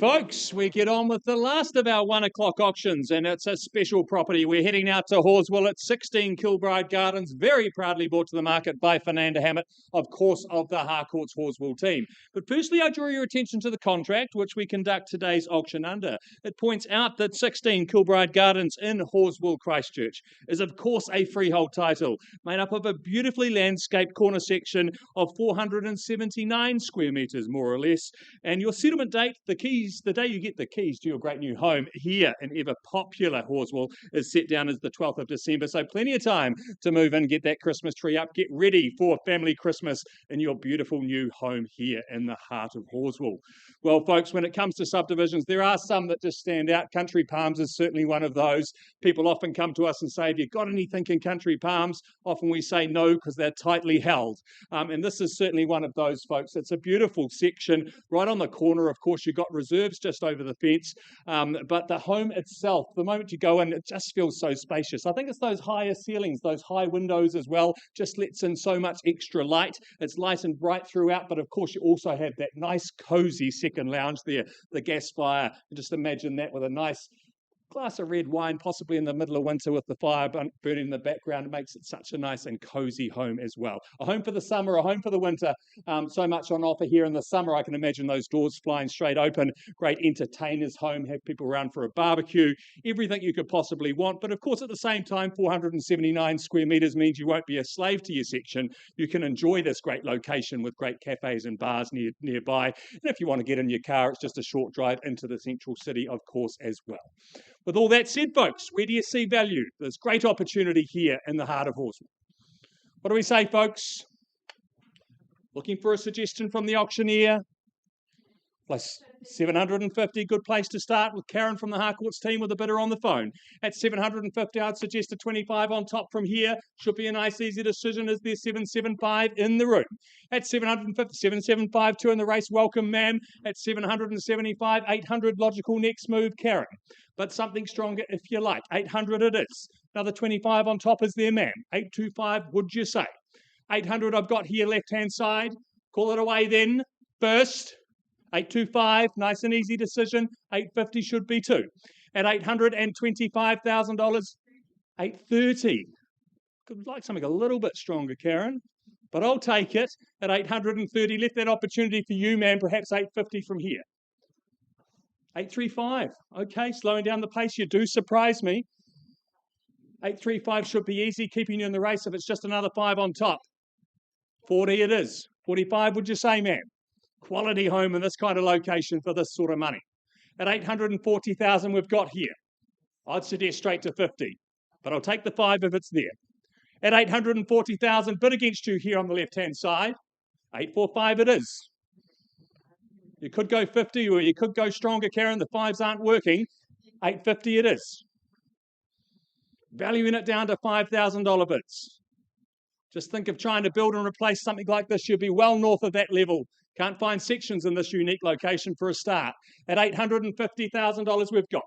Folks, we get on with the last of our 1 o'clock auctions, and it's a special property. We're heading out to Horswell at 16 Kilbride Gardens, very proudly brought to the market by Fernanda Hammett, of course, of the Harcourts Horswell team. But firstly, I draw your attention to the contract which we conduct today's auction under. It points out that 16 Kilbride Gardens in Horswell, Christchurch, is of course a freehold title, made up of a beautifully landscaped corner section of 479 square metres, more or less, and your settlement date, the day you get the keys to your great new home here in ever popular Horswell, is set down as the 12th of December. So plenty of time to move in, get that Christmas tree up, get ready for family Christmas in your beautiful new home here in the heart of Horswell. Well, folks, when it comes to subdivisions, there are some that just stand out. Country Palms is certainly one of those. People often come to us and say, have you got anything in Country Palms? Often we say no because they're tightly held. And this is certainly one of those, folks. It's a beautiful section right on the corner. Of course, you've got reserves just over the fence, but the home itself, the moment you go in, it just feels so spacious. I think it's those higher ceilings, those high windows as well, just lets in so much extra light. It's light and bright throughout, but of course you also have that nice cozy second lounge there, the gas fire. Just imagine that with a nice glass of red wine, possibly in the middle of winter with the fire burning in the background. It makes it such a nice and cozy home as well. A home for the summer, a home for the winter. So much on offer here in the summer. I can imagine those doors flying straight open. Great entertainers home, have people around for a barbecue, everything you could possibly want. But of course, at the same time, 479 square metres means you won't be a slave to your section. You can enjoy this great location with great cafes and bars nearby. And if you want to get in your car, it's just a short drive into the central city, of course, as well. With all that said, folks, where do you see value? There's great opportunity here in the heart of Horswell. What do we say, folks? Looking for a suggestion from the auctioneer? Plus 750, good place to start with Karen from the Harcourts team with a bidder on the phone. At 750, I'd suggest a 25 on top from here. Should be a nice, easy decision. Is there 775 in the room? At 750, 775, 2 in the race. Welcome, ma'am. At 775, 800, logical next move, Karen. But something stronger if you like. 800 it is. Another 25 on top is there, ma'am. 825, would you say? 800 I've got here, left-hand side. Call it away then. First. 825, nice and easy decision. 850 should be too. At $825,000, 830. Could like something a little bit stronger, Karen, but I'll take it. At 830, left that opportunity for you, man. Perhaps 850 from here. 835. Okay, slowing down the pace. You do surprise me. 835 should be easy, keeping you in the race if it's just another 5 on top. 40 it is. 45, would you say, ma'am? Quality home in this kind of location for this sort of money. At 840,000 we've got here. I'd suggest straight to 50, but I'll take the 5 if it's there. At 840,000, bid against you here on the left-hand side. 845 it is. You could go 50 or you could go stronger, Karen. The 5s aren't working. 850 it is. Valuing it down to $5,000 bids. Just think of trying to build and replace something like this. You'll be well north of that level. Can't find sections in this unique location for a start. At $850,000 we've got.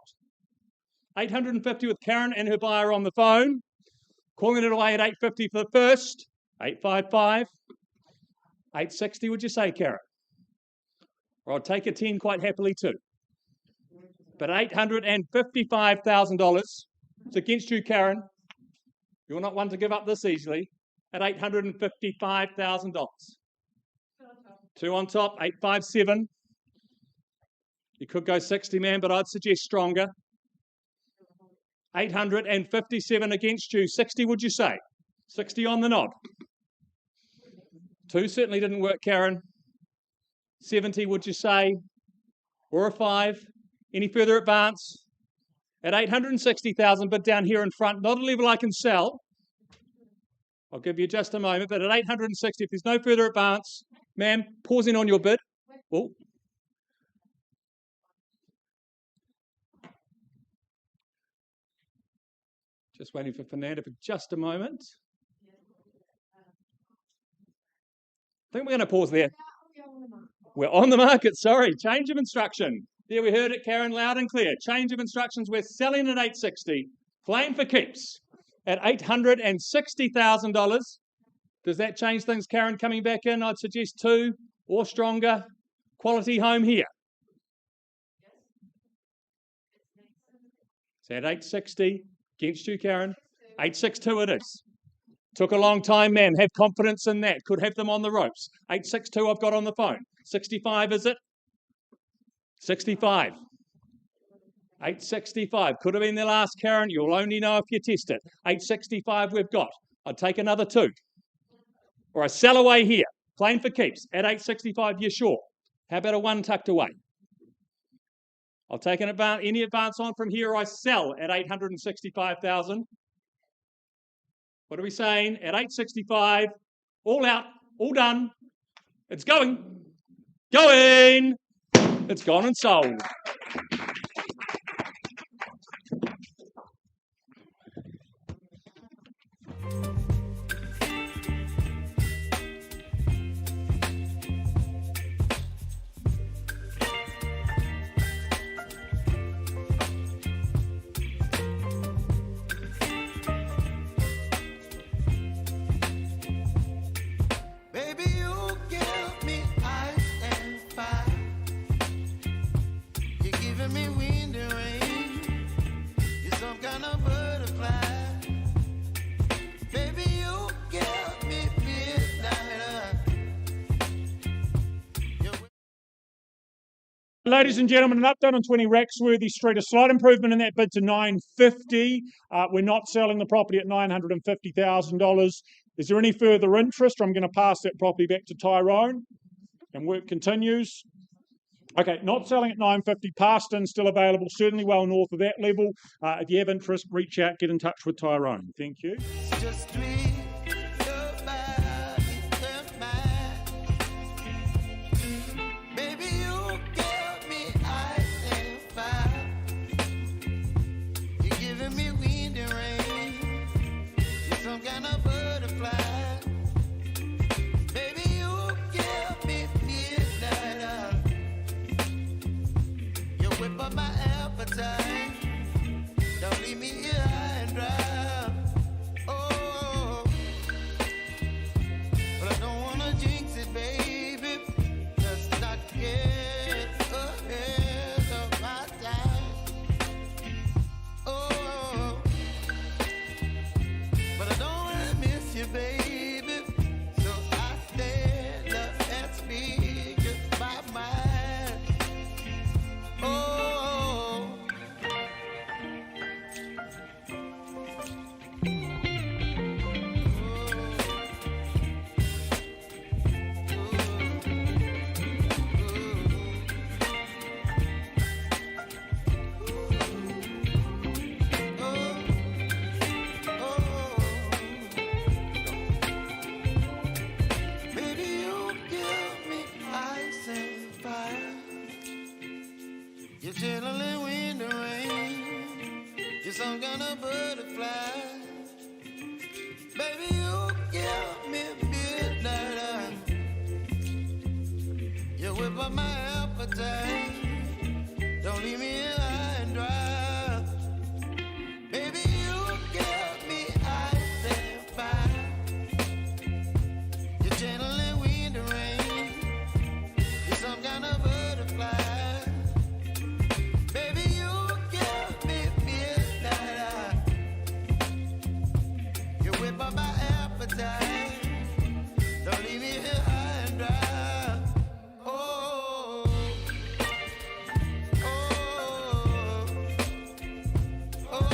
850 with Karen and her buyer on the phone. Calling it away at 850 for the first. 855. 860 would you say, Karen? Or I'll take a 10 quite happily too. But $855,000. It's against you, Karen. You're not one to give up this easily. At $855,000. 2 on top, 857. You could go 60, man, but I'd suggest stronger. 857 against you. 60, would you say? 60 on the nod. 2 certainly didn't work, Karen. 70, would you say? Or a 5. Any further advance? At 860,000, but down here in front, not a level I can sell. I'll give you just a moment, but at 860, if there's no further advance, ma'am, pausing on your bid. Oh. Just waiting for Fernanda for just a moment. I think we're going to pause there. We're on the market, sorry. Change of instruction. There, we heard it, Karen, loud and clear. Change of instructions. We're selling at 860. Claim for keeps at $860,000. Does that change things, Karen, coming back in? I'd suggest 2 or stronger. Quality home here. So at 860 against you, Karen. 862 it is. Took a long time, ma'am. Have confidence in that. Could have them on the ropes. 862 I've got on the phone. 65 is it? 65. 865. Could have been the last, Karen. You'll only know if you test it. 865 we've got. I'd take another 2. Or a sell away here. Playing for keeps. At 865, you're sure. How about a 1 tucked away? I'll take any advance on from here. I sell at 865,000. What are we saying? At 865, all out, all done. It's going. Going. It's gone and sold. Baby, you give me ice and fire. You're giving me wind and rain. You're some kind of butterfly. Baby, you give me midnight. Ladies and gentlemen, an update on 20 Raxworthy Street. A slight improvement in that bid to $950. We're not selling the property at $950,000. Is there any further interest? I'm going to pass that property back to Tyrone, and work continues. Okay, not selling at $950. Parston still available, certainly well north of that level. If you have interest, reach out, get in touch with Tyrone. Thank you. Just tweet your body and mine. Baby, you give me ice and fire. You're giving me wind and rain. You're some kind of butterfly. Baby, you give me midnight. You whip up my appetite. Don't leave me here high and dry. Oh, but I don't wanna jinx it, baby. Just not get ahead of my time. Oh, but I don't wanna miss you, baby. So I stand up and speak my mind. Oh. Baby, you give me ice and fire. You're chilling wind and rain. You're some kind of butterfly. Baby, you give me midnight. You whip up my appetite. Don't leave me here high and dry. Baby, you give me ice and fire. You're channeling wind and rain. You're some kind of butterfly. Baby, you give me midnight. You whip up my appetite. Don't leave me here high and dry. Oh, oh, oh, oh,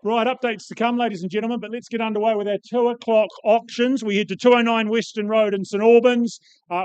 Right, updates to come, ladies and gentlemen, but let's get underway with our 2 o'clock auctions. We head to 209 Western Road in St Albans.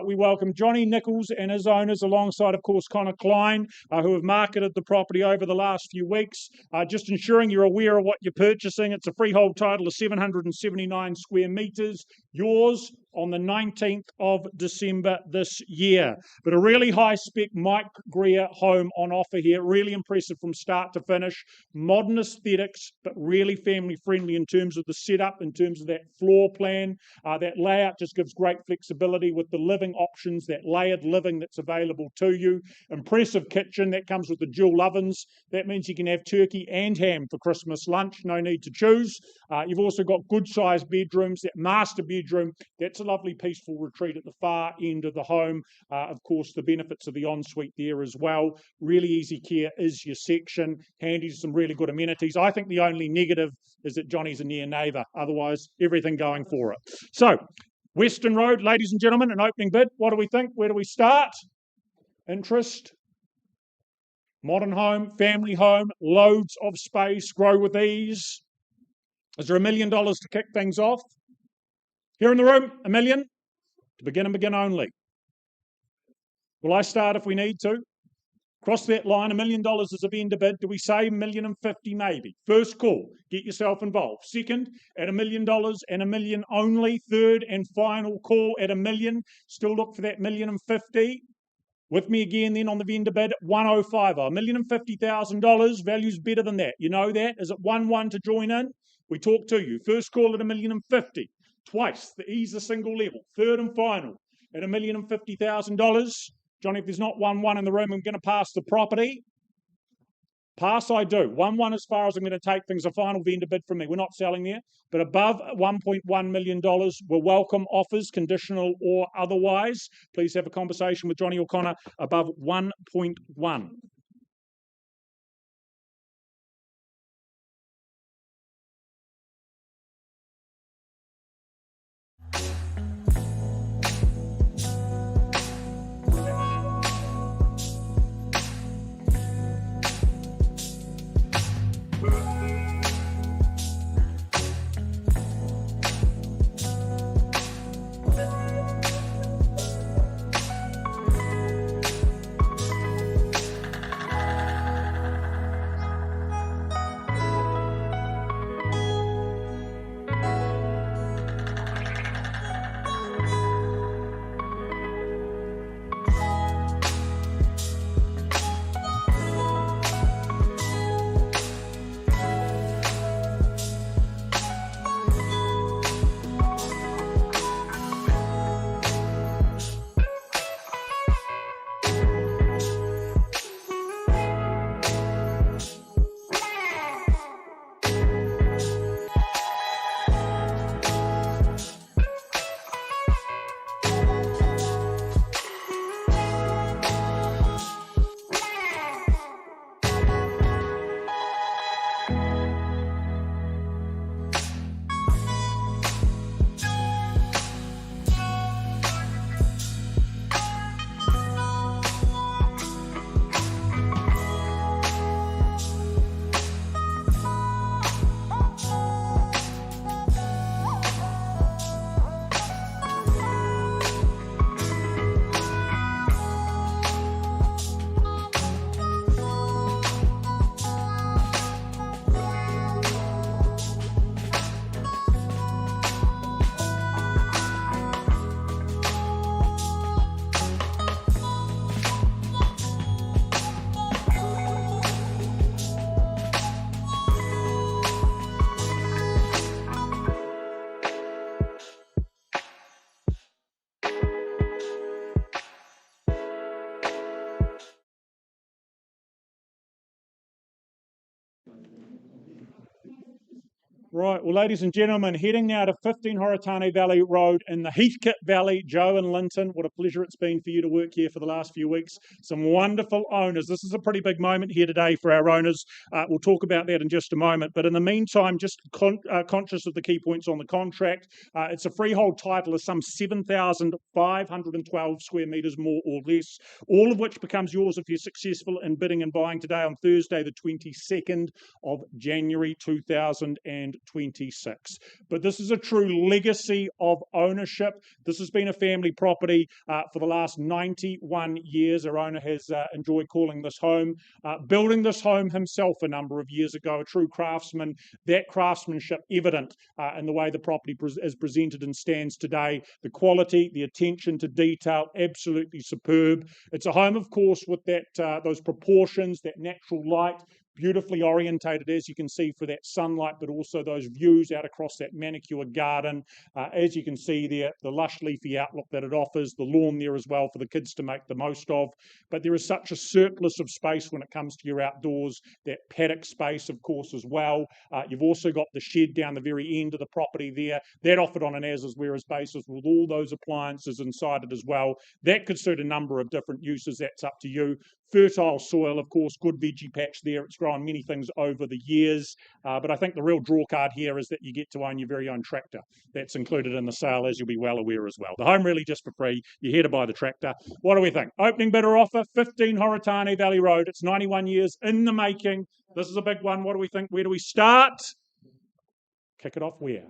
We welcome Johnny Nichols and his owners alongside, of course, Connor Klein, who have marketed the property over the last few weeks. Just ensuring you're aware of what you're purchasing. It's a freehold title of 779 square metres, yours on the 19th of December this year. But a really high-spec Mike Greer home on offer here, really impressive from start to finish, modern aesthetics, but really family-friendly in terms of the setup, in terms of that floor plan. That layout just gives great flexibility with the living options, that layered living that's available to you. Impressive kitchen, that comes with the dual ovens. That means you can have turkey and ham for Christmas lunch, no need to choose. You've also got good-sized bedrooms, that master bedroom, that's a lovely peaceful retreat at the far end of the home. Of course, the benefits of the ensuite there as well. Really easy care is your section. Handy, some really good amenities. I think the only negative is that Johnny's a near neighbour. Otherwise, everything going for it. So, Western Road, ladies and gentlemen, an opening bid. What do we think? Where do we start? Interest. Modern home, family home, loads of space, grow with ease. Is there $1 million to kick things off? Here in the room, $1 million to begin and begin only. Will I start if we need to? Cross that line, $1 million is a vendor bid. Do we say $1,050,000 maybe? First call, get yourself involved. Second, at $1 million and $1 million only. Third and final call at $1 million. Still look for that $1,050,000. With me again then on the vendor bid at $105,000. $1,050,000, value's better than that. You know that? Is it 1-1 to join in? We talk to you. First call at $1,050,000. Twice the ease a single level. Third and final at $1,050,000. Johnny, if there's not 1-1 in the room, I'm going to pass the property. Pass, I do. 1-1 as far as I'm going to take things. A final vendor bid from me. We're not selling there. But above $1.1 million, we'll welcome offers, conditional or otherwise. Please have a conversation with Johnny O'Connor above 1.1. Right, well, ladies and gentlemen, heading now to 15 Horitane Valley Road in the Heathcote Valley. Joe and Linton, what a pleasure it's been for you to work here for the last few weeks. Some wonderful owners. This is a pretty big moment here today for our owners. We'll talk about that in just a moment. But in the meantime, just conscious of the key points on the contract, it's a freehold title of some 7,512 square metres, more or less, all of which becomes yours if you're successful in bidding and buying today on Thursday, the 22nd of January 2026. But this is a true legacy of ownership. This has been a family property for the last 91 years. Our owner has enjoyed calling this home, building this home himself a number of years ago, a true craftsman. That craftsmanship evident in the way the property is presented and stands today. The quality, the attention to detail, absolutely superb. It's a home, of course, with that those proportions, that natural light, beautifully orientated, as you can see, for that sunlight, but also those views out across that manicured garden. As you can see there, the lush leafy outlook that it offers, the lawn there as well for the kids to make the most of. But there is such a surplus of space when it comes to your outdoors, that paddock space, of course, as well. You've also got the shed down the very end of the property there. That offered on an as-is-whereas basis with all those appliances inside it as well. That could suit a number of different uses. That's up to you. Fertile soil, of course, good veggie patch there. It's grown many things over the years. But I think the real draw card here is that you get to own your very own tractor. That's included in the sale, as you'll be well aware as well. The home really just for free. You're here to buy the tractor. What do we think? Opening bidder offer, 15 Horitane Valley Road. It's 91 years in the making. This is a big one. What do we think? Where do we start? Kick it off where?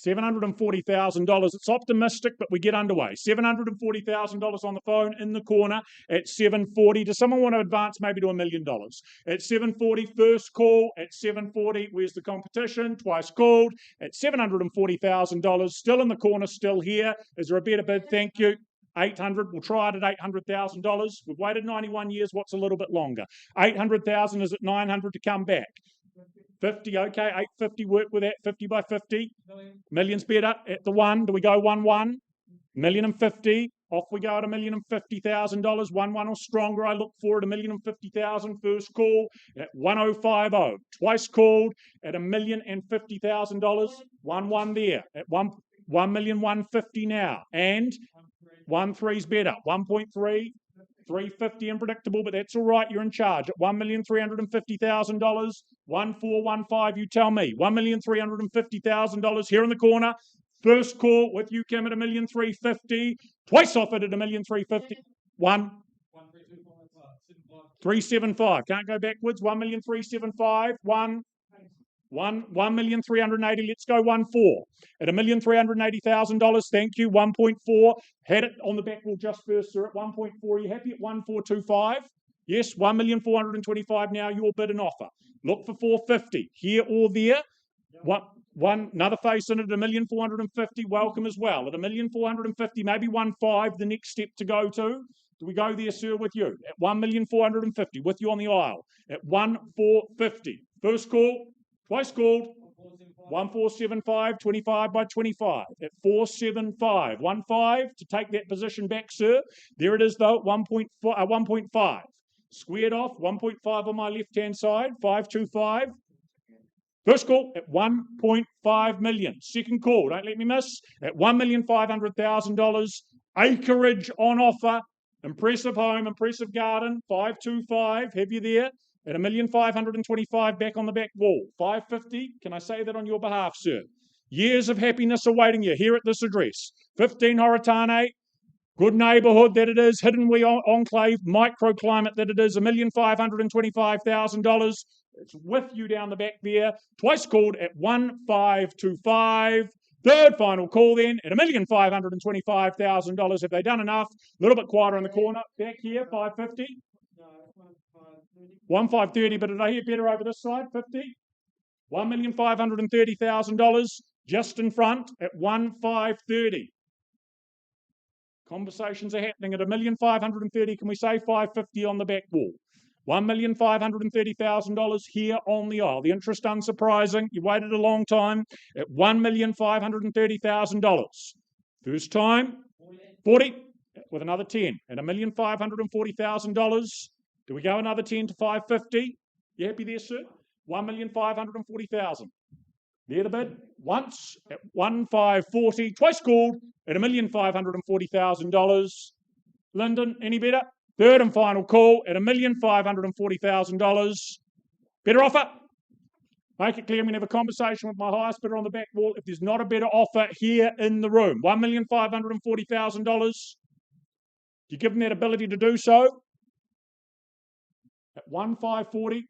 $740,000. It's optimistic, but we get underway. $740,000 on the phone in the corner at $740,000. Does someone want to advance maybe to $1 million? At $740,000, first call at $740,000. Where's the competition? Twice called at $740,000. Still in the corner, still here. Is there a better bid? Thank you. 800. We'll try it at $800,000. We've waited 91 years. What's a little bit longer? 800,000 is at 900 to come back. 50, okay, 850, work with that, 50 by 50. Million's better at the one. Do we go 1-1? $1,050,000. Off we go at $1,050,000. 1-1 or stronger. I look for at $1,050,000. First call at 1,050. Twice called at $1,050,000. 1-1 there at 1,150,000 now. And 1-3's better. 1.3. 350 unpredictable, but that's all right. You're in charge at $1,350,000. 1,415. You tell me. $1,350,000 here in the corner. First call with you, Kim, at $1,350,000. Twice offered at $1,350,000. 1,375. Can't go backwards. 1,375,000. 1,380,000. Let's go 1.4 at $1,380,000. Thank you. 1.4. Had it on the back wall just first, sir. At 1.4. Are you happy at 1,425? Yes. 1,425,000 now. Your bid and offer. Look for 450 here or there. One another face in at $1,450,000. Welcome as well at $1,450,000. Maybe 1.5. The next step to go to. Do we go there, sir, with you at $1,450,000 with you on the aisle at 1,450. First call. Twice called, 1,475, 25 by 25 at 475. 1.5 to take that position back, sir. There it is, though, 1.5. Squared off, 1.5 on my left-hand side, 525. First call at 1.5 million. Second call, don't let me miss, at $1,500,000. Acreage on offer. Impressive home, impressive garden, 525. Have you there? At $1,525,000 back on the back wall. 550. Can I say that on your behalf, sir? Years of happiness awaiting you here at this address. 15 Horitane. Good neighbourhood that it is. Hidden Wee Enclave. Microclimate that it is. $1,525,000. It's with you down the back there. Twice called at 1,525. Third final call then at $1,525,000. Have they done enough? A little bit quieter in the corner. Back here, 550. 1,530, but did I hear better over this side? 50. $1,530,000 just in front at 1,530. Conversations are happening at $1,530,000. Can we say 550 on the back wall? $1,530,000 here on the aisle. The interest unsurprising. You waited a long time at $1,530,000. First time, 40 with another 10 at $1,540,000. Do we go another 10 to 550? You happy there, sir? 1,540,000. There the bid. Once at 1,540. Twice called at $1,540,000. Lyndon, any better? Third and final call at $1,540,000. Better offer? Make it clear I'm going to have a conversation with my highest bidder on the back wall if there's not a better offer here in the room. $1,540,000. You give them that ability to do so. At 1,540,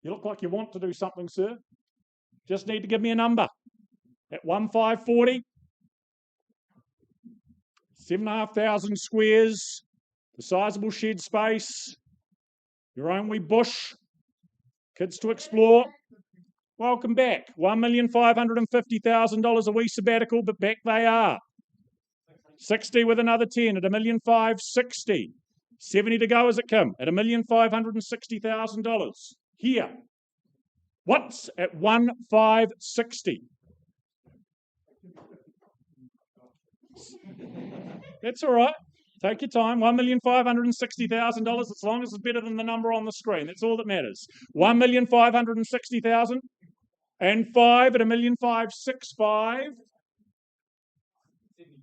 you look like you want to do something, sir. Just need to give me a number. At 1,540, 7,500 squares, the sizable shed space, your own wee bush, kids to explore. Welcome back. $1,550,000 a wee sabbatical, but back they are. 60 with another 10 at $1,560,000. 70 to go as it come at $1,560,000. Here. Once at 1,560. That's all right. Take your time. $1,560,000 as long as it's better than the number on the screen. That's all that matters. $1,560,000 and 5 at $1,565,000.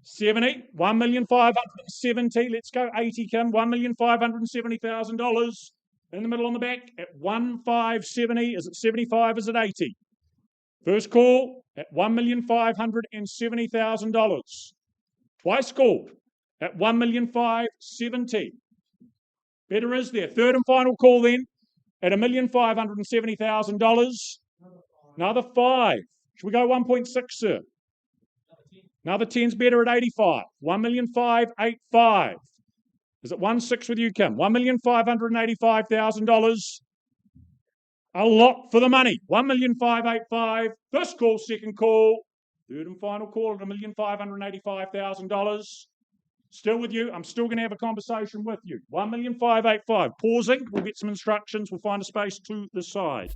70. $1,570,000. Let's go. 80 come. $1,570,000. In the middle on the back at 1,570. Is it 75? Is it 80? First call at $1,570,000. Twice called at $1,570,000. Better is there. Third and final call then at $1,570,000. Another 5. Should we go 1.6, sir? Another 10's better at 85. $1,585,000. Is it 1.6 with you, Kim? $1,585,000. A lot for the money. $1,585,000. First call, second call. Third and final call at $1,585,000. Still with you. I'm still going to have a conversation with you. $1,585,000. Pausing. We'll get some instructions. We'll find a space to the side.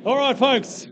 All right, folks.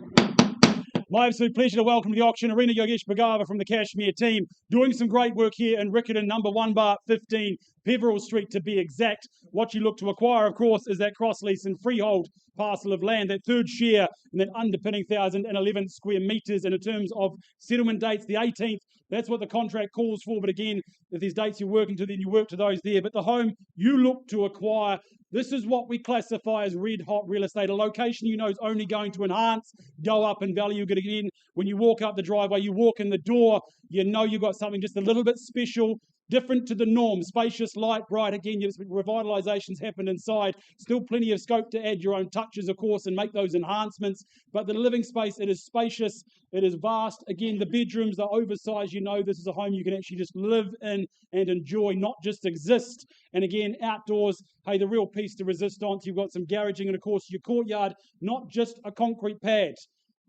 My absolute pleasure to welcome to the auction Arena Yogesh Bhagava from the Cashmere team, doing some great work here in Riccarton, number 1 bar 15, Peveril Street to be exact. What you look to acquire, of course, is that cross-lease and freehold parcel of land, that third share and that underpinning 1,011 square metres. And in terms of settlement dates, the 18th, that's what the contract calls for. But again, if there's dates you're working to, then you work to those there. But the home you look to acquire, this is what we classify as red hot real estate, a location you know is only going to enhance, go up in value. Again, when you walk up the driveway, you walk in the door, you know you've got something just a little bit special, different to the norm. Spacious, light, bright. Again, revitalizations happen inside. Still plenty of scope to add your own touches, of course, and make those enhancements. But the living space, it is spacious, it is vast. Again, the bedrooms are oversized. You know this is a home you can actually just live in and enjoy, not just exist. And again, outdoors, hey, the real piece de resistance. You've got some garaging and, of course, your courtyard, not just a concrete pad.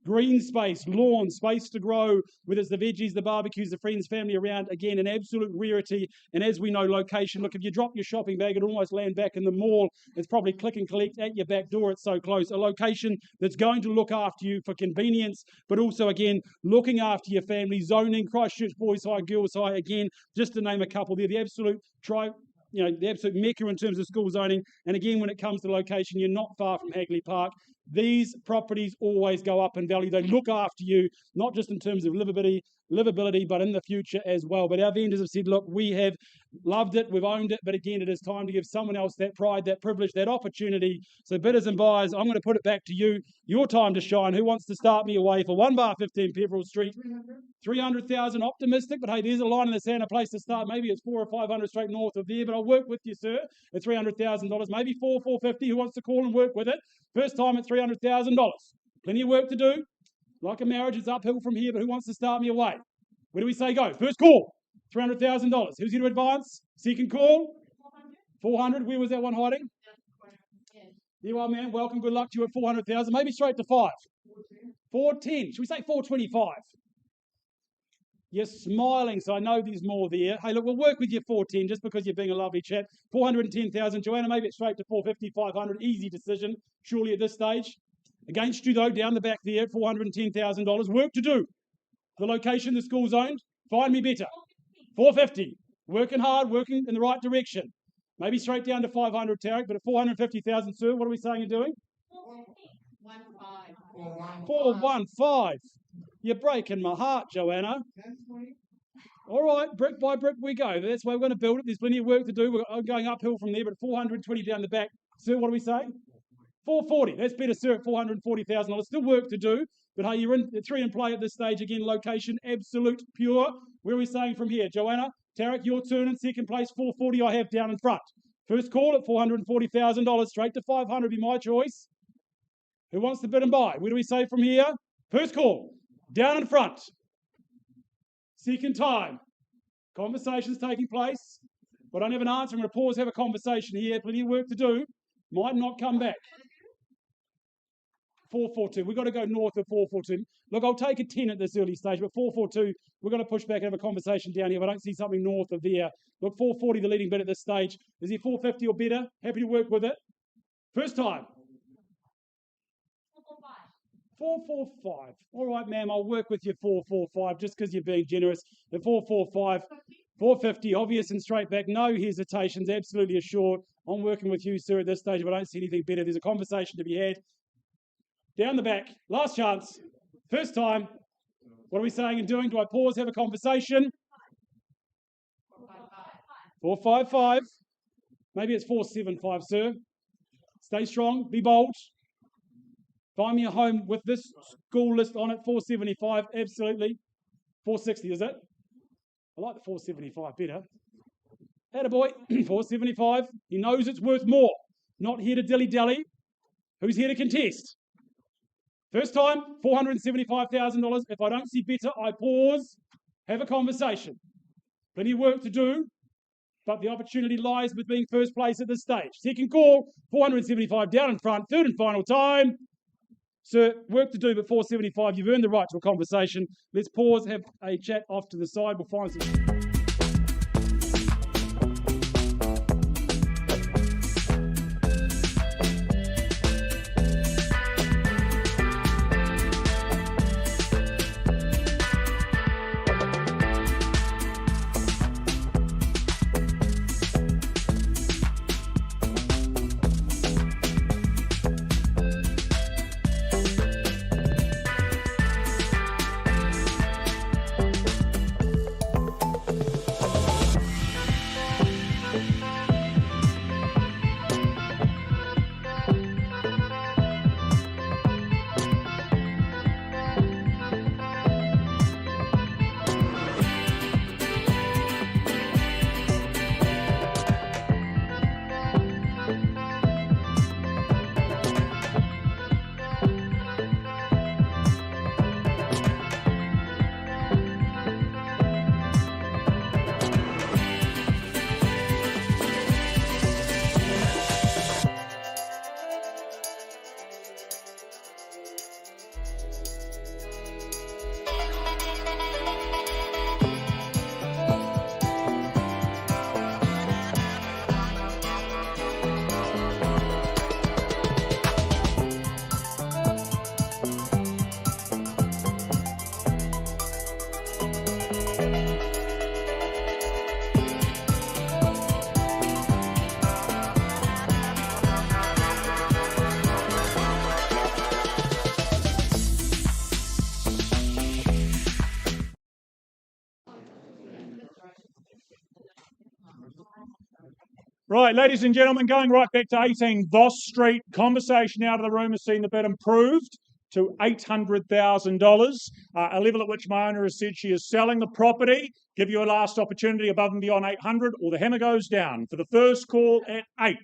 green space, lawn, space to grow, whether it's the veggies, the barbecues, the friends, family around, again, an absolute rarity. And as we know, location, look, if you drop your shopping bag, it'll almost land back in the mall. It's probably click and collect at your back door. It's so close. A location that's going to look after you for convenience, but also, again, looking after your family. Zoning, Christchurch Boys High, Girls High, again, just to name a couple there, the absolute the absolute mecca in terms of school zoning. And again, when it comes to location, you're not far from Hagley Park. These properties always go up in value. They look after you, not just in terms of livability, but in the future as well. But our vendors have said, look, we have loved it, we've owned it, but again, it is time to give someone else that pride, that privilege, that opportunity. So bidders and buyers, I'm going to put it back to you. Your time to shine. Who wants to start me away for 1 bar 15 Pepperell Street? 300,000, optimistic, but hey, there's a line in the sand, a place to start. Maybe it's 400 or 500 straight north of there, but I'll work with you, sir, at $300,000. Maybe 450. Who wants to call and work with it? First time at $300,000. Plenty of work to do. Like a marriage, it's uphill from here, but who wants to start me away? Where do we say go? First call, $300,000. Who's here to advance? Second call, 400. Where was that one hiding? You are, man. Welcome. Good luck to you at 400,000. Maybe straight to 5. 410. Should we say 425? You're smiling, so I know there's more there. Hey, look, we'll work with you 410 just because you're being a lovely chap. 410,000. Joanna, maybe it's straight to 450, 500. Easy decision, surely at this stage. Against you, though, down the back there at $410,000. Work to do. The location the school's owned. Find me better. 450. Working hard, working in the right direction. Maybe straight down to 500, Tarek, but at 450,000, sir, what are we saying and doing? 415. You're breaking my heart, Joanna. All right, brick by brick we go. That's why we're going to build it. There's plenty of work to do. We're going uphill from there, but 420 down the back. Sir, what are we saying? 440. That's better, sir, at $440,000. Still work to do, but hey, you're in 3 in play at this stage. Again, location, absolute, pure. Where are we saying from here? Joanna, Tarek, your turn in second place. 440 I have down in front. First call at $440,000. Straight to 500 be my choice. Who wants to bid and buy? Where do we say from here? First call, down in front. Second time. Conversations taking place. But I don't have an answer. I'm going to pause, have a conversation here. Plenty of work to do. Might not come back. 442. We've got to go north of 442. Look, I'll take a 10 at this early stage, but 442, we're going to push back and have a conversation down here. If I don't see something north of there. Look, 440, the leading bid at this stage. Is he 450 or better? Happy to work with it. First time. 445. All right, ma'am, I'll work with you 445 just because you're being generous. At 445, 450, obvious and straight back. No hesitations, absolutely assured. I'm working with you, sir, at this stage, but I don't see anything better. There's a conversation to be had. Down the back, last chance, first time. What are we saying and doing? Do I pause, have a conversation? 455. Maybe it's 475, sir. Stay strong, be bold. Find me a home with this school list on it, 475, absolutely. 460, is it? I like the 475 better. Attaboy, 475. He knows it's worth more. Not here to dilly-dally. Who's here to contest? First time, $475,000. If I don't see better, I pause, have a conversation. Plenty of work to do, but the opportunity lies with being first place at this stage. Second call, 475 down in front. Third and final time. Sir, work to do, but 475, you've earned the right to a conversation. Let's pause, have a chat off to the side. We'll find some... Right, ladies and gentlemen, going right back to 18 Voss Street, conversation out of the room has seen the bid improved to $800,000, a level at which my owner has said she is selling the property. Give you a last opportunity above and beyond 800, or the hammer goes down for the first call at 8.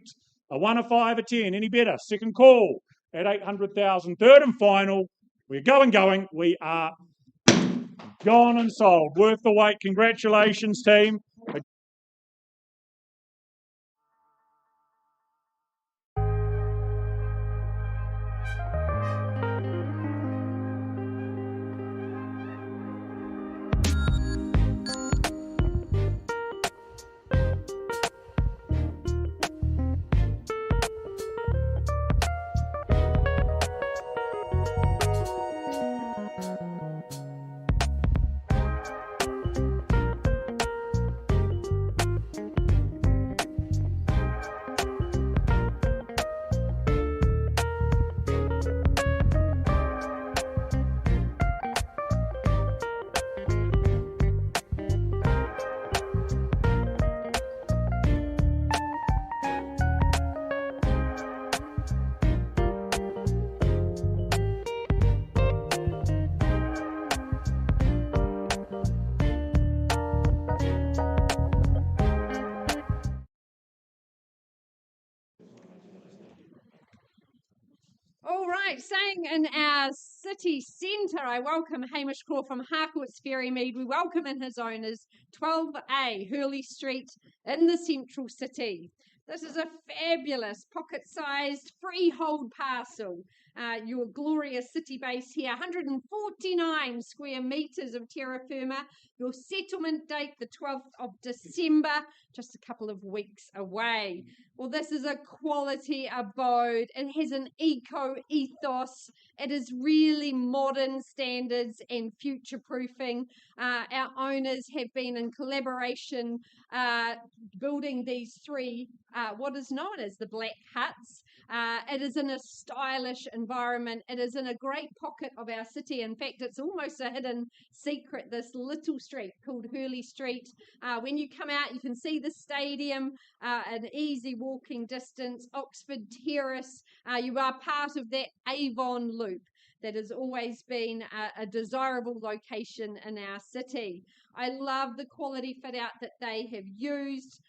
A 1, a 5, a 10, any better? Second call at 800,000. Third and final, we're going. We are gone and sold. Worth the wait. Congratulations, team. All right, staying in our city centre, I welcome Hamish Claw from Harcourt's Ferrymead. We welcome in his owners, 12A Hurley Street in the central city. This is a fabulous pocket-sized freehold parcel. Your glorious city base here, 149 square metres of terra firma. Your settlement date, the 12th of December, just a couple of weeks away. Well, this is a quality abode. It has an eco-ethos. It is really modern standards and future-proofing. Our owners have been in collaboration building these three, what is known as the Black Huts. It is in a stylish environment. It is in a great pocket of our city. In fact, it's almost a hidden secret, this little street called Hurley Street. When you come out, you can see the stadium, an easy walking distance, Oxford Terrace. You are part of that Avon loop that has always been a desirable location in our city. I love the quality fit out that they have used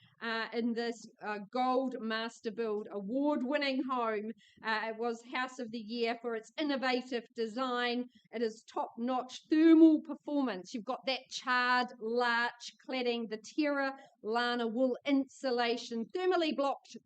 in this Gold Master Build award-winning home. It was House of the Year for its innovative design. It is top-notch thermal performance. You've got that charred larch cladding, the Terra Lana wool insulation, thermally blocked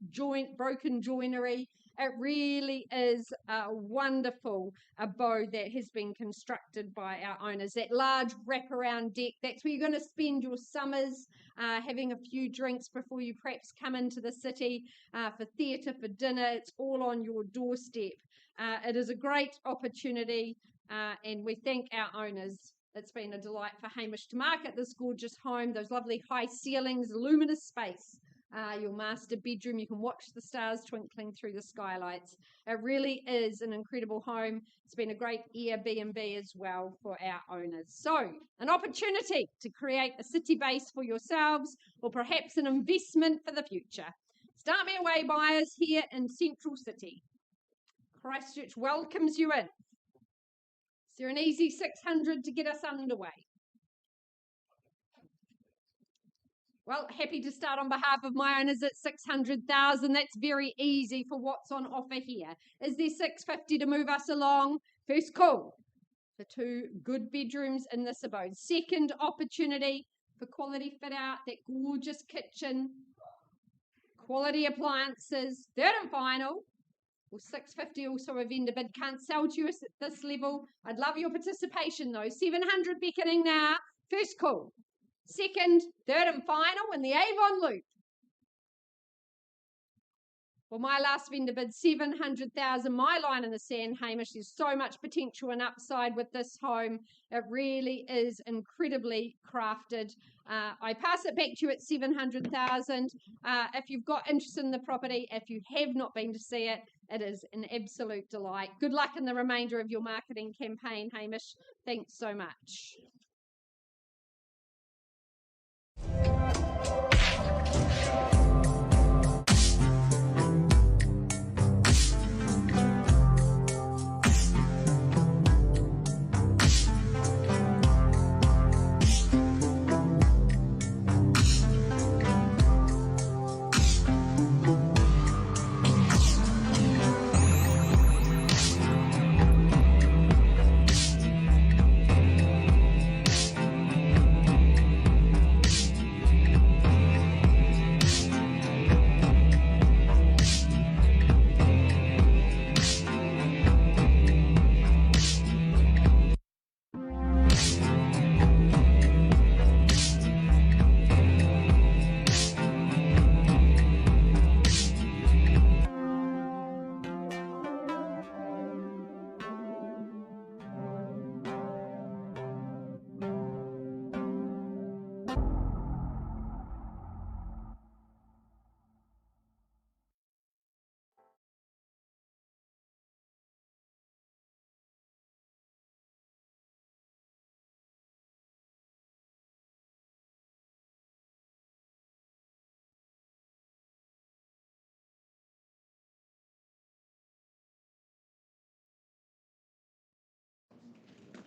broken joinery. It really is a wonderful abode that has been constructed by our owners. That large wraparound deck, that's where you're going to spend your summers, having a few drinks before you perhaps come into the city for theatre, for dinner. It's all on your doorstep. It is a great opportunity, and we thank our owners. It's been a delight for Hamish to market this gorgeous home, those lovely high ceilings, luminous space. Your master bedroom, you can watch the stars twinkling through the skylights. It really is an incredible home. It's been a great Airbnb as well for our owners. So, an opportunity to create a city base for yourselves, or perhaps an investment for the future. Start Me Away buyers here in Central City. Christchurch welcomes you in. Is there an easy 600 to get us underway? Well, happy to start on behalf of my owners at 600,000. That's very easy for what's on offer here. Is there 650 to move us along? First call for 2 good bedrooms in this abode. Second opportunity for quality fit out, that gorgeous kitchen, quality appliances. Third and final, well, 650 also a vendor bid. Can't sell to you at this level. I'd love your participation though. 700 beckoning now. First call. Second, third and final in the Avon Loop. Well, my last vendor bid, 700,000. My line in the sand, Hamish. There's so much potential and upside with this home. It really is incredibly crafted. I pass it back to you at 700,000. If you've got interest in the property, if you have not been to see it, it is an absolute delight. Good luck in the remainder of your marketing campaign, Hamish. Thanks so much.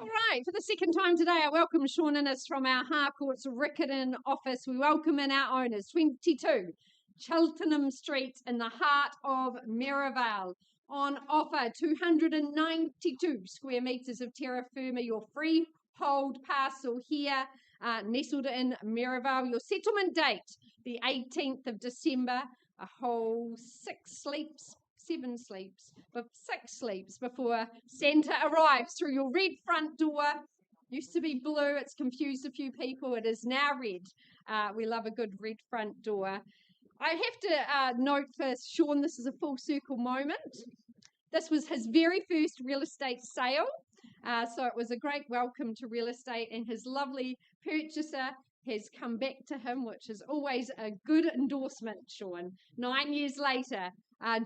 All right, for the second time today, I welcome Sean Innes from our Harcourt's Riccarton office. We welcome in our owners, 22 Cheltenham Street in the heart of Merivale. On offer, 292 square metres of terra firma, your freehold parcel here, nestled in Merivale. Your settlement date, the 18th of December, a whole 7 sleeps before Santa arrives through your red front door. Used to be blue, it's confused a few people, it is now red. We love a good red front door. I have to note for Sean, this is a full circle moment. This was his very first real estate sale, so it was a great welcome to real estate, and his lovely purchaser has come back to him, which is always a good endorsement, Sean. 9 years later,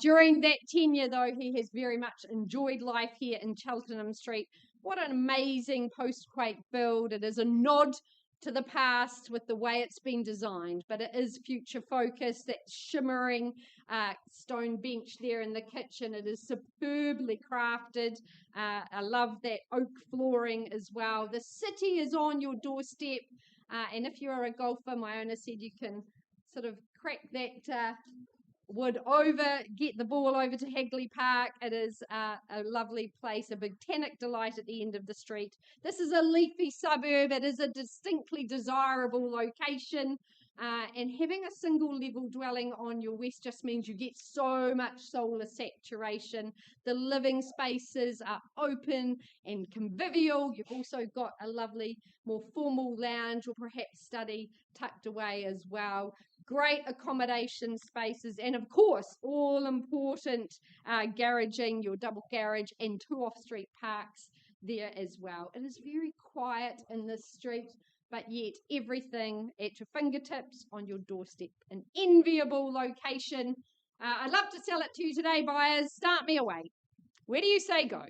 during that tenure, though, he has very much enjoyed life here in Cheltenham Street. What an amazing post-quake build. It is a nod to the past with the way it's been designed, but it is future focused. That shimmering stone bench there in the kitchen, it is superbly crafted. I love that oak flooring as well. The city is on your doorstep, and if you're a golfer, my owner said you can sort of crack that would get the ball over to Hagley Park. It is a lovely place, a botanic delight at the end of the street. This is a leafy suburb. It is a distinctly desirable location. And having a single level dwelling on your west just means you get so much solar saturation. The living spaces are open and convivial. You've also got a lovely, more formal lounge or perhaps study tucked away as well. Great accommodation spaces, and of course, all important garaging, your double garage and 2 off-street parks there as well. It is very quiet in this street, but yet everything at your fingertips on your doorstep. An enviable location. I'd love to sell it to you today, buyers. Start me away. Where do you say go?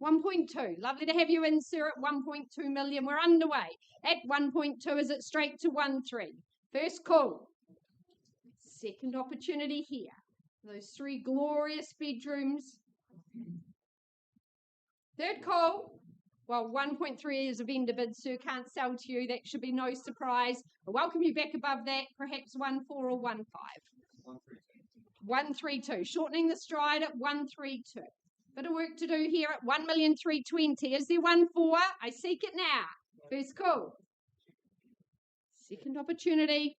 1.2. Lovely to have you in, sir, at 1.2 million. We're underway. At 1.2, is it straight to 1.3? First call. Second opportunity here. Those 3 glorious bedrooms. Third call. Well, 1.3 is a vendor bid, sir. Can't sell to you. That should be no surprise. I'll welcome you back above that. Perhaps 1.4 or 1.5. 132. Shortening the stride at 132. Bit of work to do here at 1,320,000. Is there 1.4? I seek it now. First call. Second opportunity.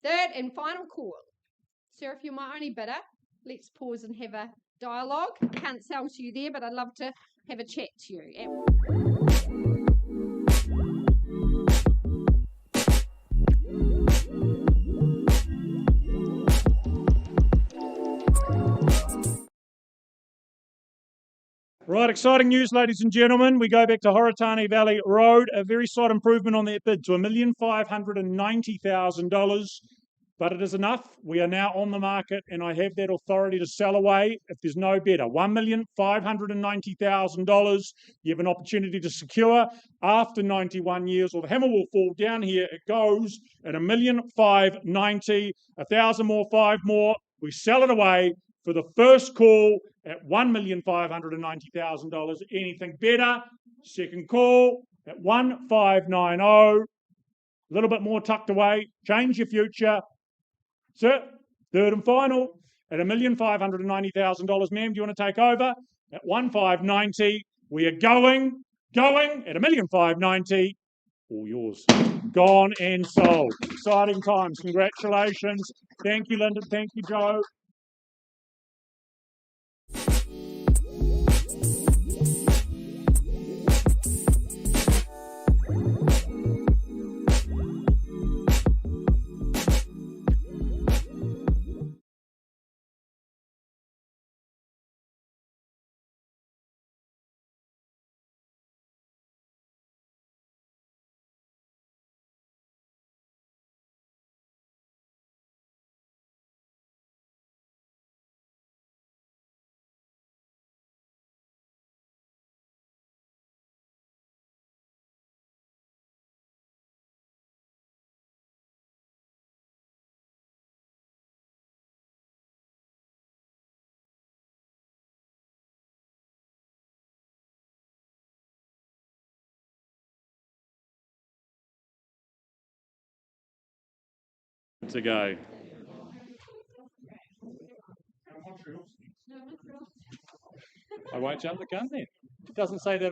Third and final call. Sir, if you're my only bidder, let's pause and have a dialogue. I can't sell to you there, but I'd love to have a chat to you. Right, exciting news, ladies and gentlemen. We go back to Horitani Valley Road, a very slight improvement on that bid to $1,590,000. But it is enough. We are now on the market, and I have that authority to sell away if there's no better. $1,590,000. You have an opportunity to secure after 91 years, or the hammer will fall down. Here it goes at $1,590,000. 1,000 more, 5 more. We sell it away for the first call at $1,590,000. Anything better? Second call at $1,590,000. A little bit more tucked away. Change your future. Sir, third and final at $1,590,000. Ma'am, do you want to take over? At $1,590,000. We are going at $1,590,000. All yours. Gone and sold. Exciting times. Congratulations. Thank you, Lyndon. Thank you, Joe. to go. I won't jump the gun then. It doesn't say that.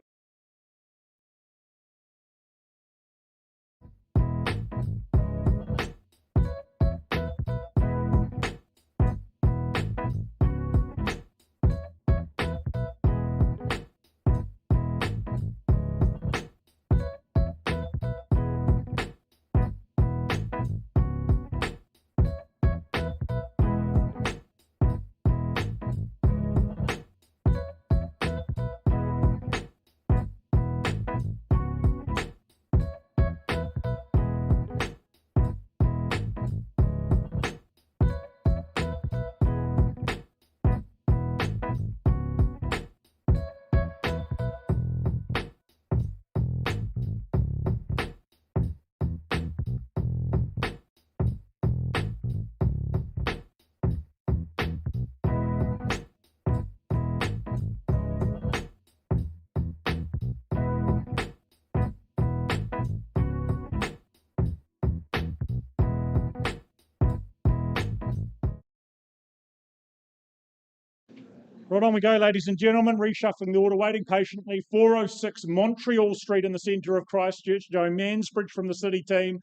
Right on we go, ladies and gentlemen. Reshuffling the order, waiting patiently. 406 Montreal Street in the centre of Christchurch. Jo Mansbridge from the City team,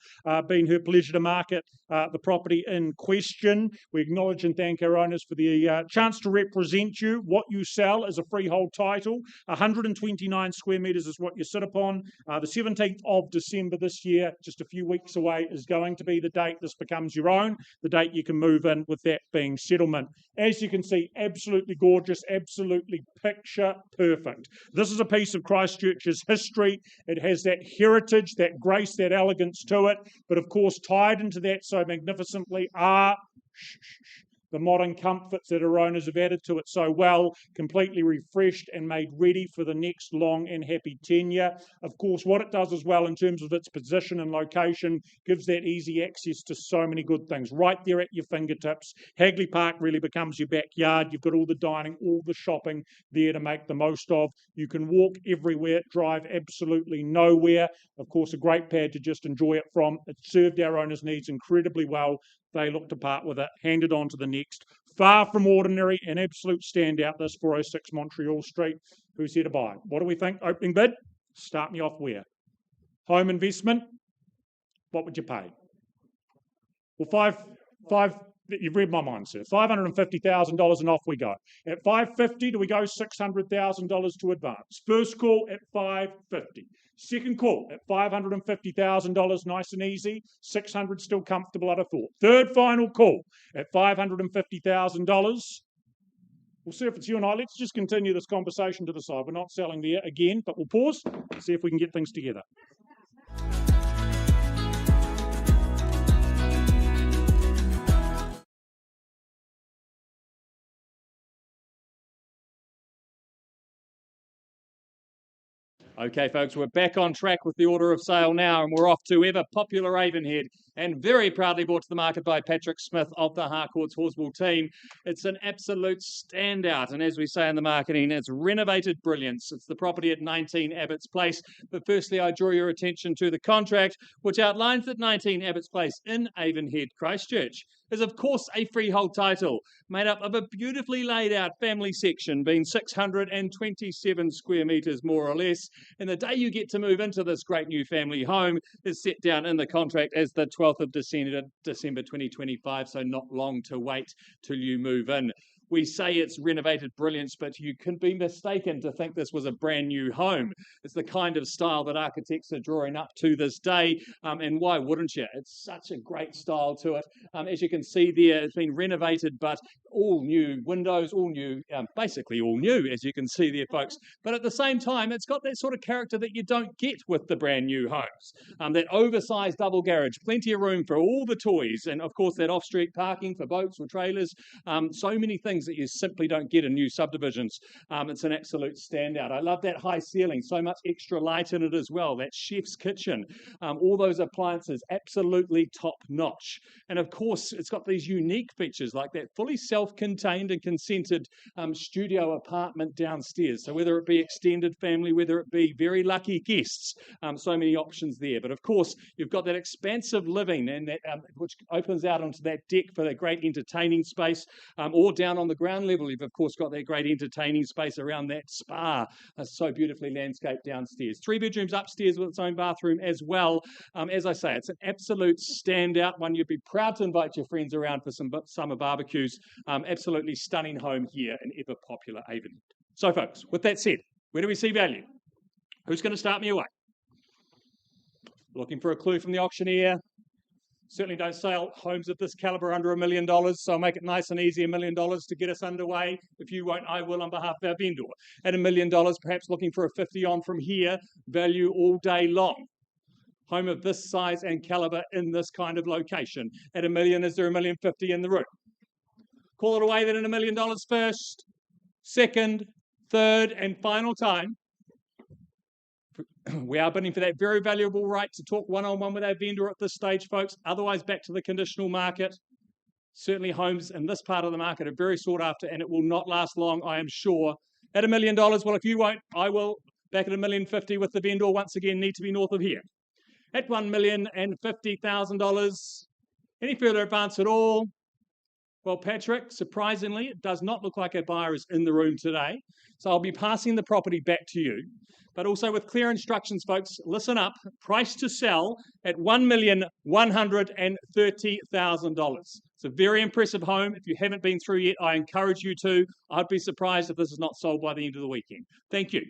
been her pleasure to market the property in question. We acknowledge and thank our owners for the chance to represent you. What you sell is a freehold title. 129 square metres is what you sit upon. The 17th of December this year, just a few weeks away, is going to be the date this becomes your own, the date you can move in, with that being settlement. As you can see, absolutely gorgeous, absolutely picture perfect. This is a piece of Christchurch's history. It has that heritage, that grace, that elegance to it, but of course tied into that so magnificently are the modern comforts that our owners have added to it so well, completely refreshed and made ready for the next long and happy tenure. Of course, what it does as well in terms of its position and location gives that easy access to so many good things right there at your fingertips. Hagley Park really becomes your backyard. You've got all the dining, all the shopping there to make the most of. You can walk everywhere, drive absolutely nowhere. Of course, a great pad to just enjoy it from. It served our owners' needs incredibly well. They look to part with it, hand it on to the next. Far from ordinary, an absolute standout, this 406 Montreal Street. Who's here to buy? What do we think? Opening bid? Start me off where? Home investment? What would you pay? Well, you've read my mind, sir. $550,000 and off we go. At $550, do we go $600,000 to advance? First call at $550. Second call at $550,000, nice and easy. $600 still comfortable, I'd have thought. Third final call at $550,000. We'll see if it's you and I. Let's just continue this conversation to the side. We're not selling there again, but we'll pause and see if we can get things together. Okay, folks, we're back on track with the order of sale now, and we're off to ever popular Avonhead, and very proudly brought to the market by Patrick Smith of the Harcourts Horseball team. It's an absolute standout, and as we say in the marketing, it's renovated brilliance. It's the property at 19 Abbott's Place. But firstly, I draw your attention to the contract, which outlines that 19 Abbott's Place in Avonhead, Christchurch, is of course a freehold title made up of a beautifully laid out family section, being 627 square metres more or less. And the day you get to move into this great new family home is set down in the contract as the 12th of December 2025, so not long to wait till you move in. We say it's renovated brilliance, but you can be mistaken to think this was a brand new home. It's the kind of style that architects are drawing up to this day, and why wouldn't you? It's such a great style to it. As you can see there, it's been renovated, but all new windows, all new, basically all new, as you can see there, folks. But at the same time, it's got that sort of character that you don't get with the brand new homes. That oversized double garage, plenty of room for all the toys, and of course that off-street parking for boats or trailers. So many things that you simply don't get in new subdivisions. It's an absolute standout. I love that high ceiling, so much extra light in it as well. That chef's kitchen, all those appliances, absolutely top notch. And of course, it's got these unique features like that fully self-contained and consented studio apartment downstairs. So whether it be extended family, whether it be very lucky guests, so many options there. But of course, you've got that expansive living and that which opens out onto that deck for that great entertaining space, or down on the ground level, you've of course got that great entertaining space around that spa, so beautifully landscaped downstairs. 3 bedrooms upstairs with its own bathroom as well. As I say, it's an absolute standout one. You'd be proud to invite your friends around for some summer barbecues. Absolutely stunning home here in ever popular Avon. So folks, with that said, where do we see value? Who's going to start me away? Looking for a clue from the auctioneer. Certainly don't sell homes of this calibre under $1 million, so I'll make it nice and easy, $1 million to get us underway. If you won't, I will on behalf of our vendor. At $1 million, perhaps looking for a 50 on from here, value all day long. Home of this size and calibre in this kind of location. At $1 million, is there $1.50 million in the room? Call it away then at $1 million first, second, third, and final time. We are bidding for that very valuable right to talk one-on-one with our vendor at this stage, folks. Otherwise, back to the conditional market. Certainly homes in this part of the market are very sought after, and it will not last long, I am sure. At $1 million, well, if you won't, I will. Back at $1.50 million with the vendor, once again, need to be north of here. At $1,050,000, any further advance at all? Well, Patrick, surprisingly, it does not look like a buyer is in the room today. So I'll be passing the property back to you. But also with clear instructions, folks, listen up. Price to sell at $1,130,000. It's a very impressive home. If you haven't been through yet, I encourage you to. I'd be surprised if this is not sold by the end of the weekend. Thank you.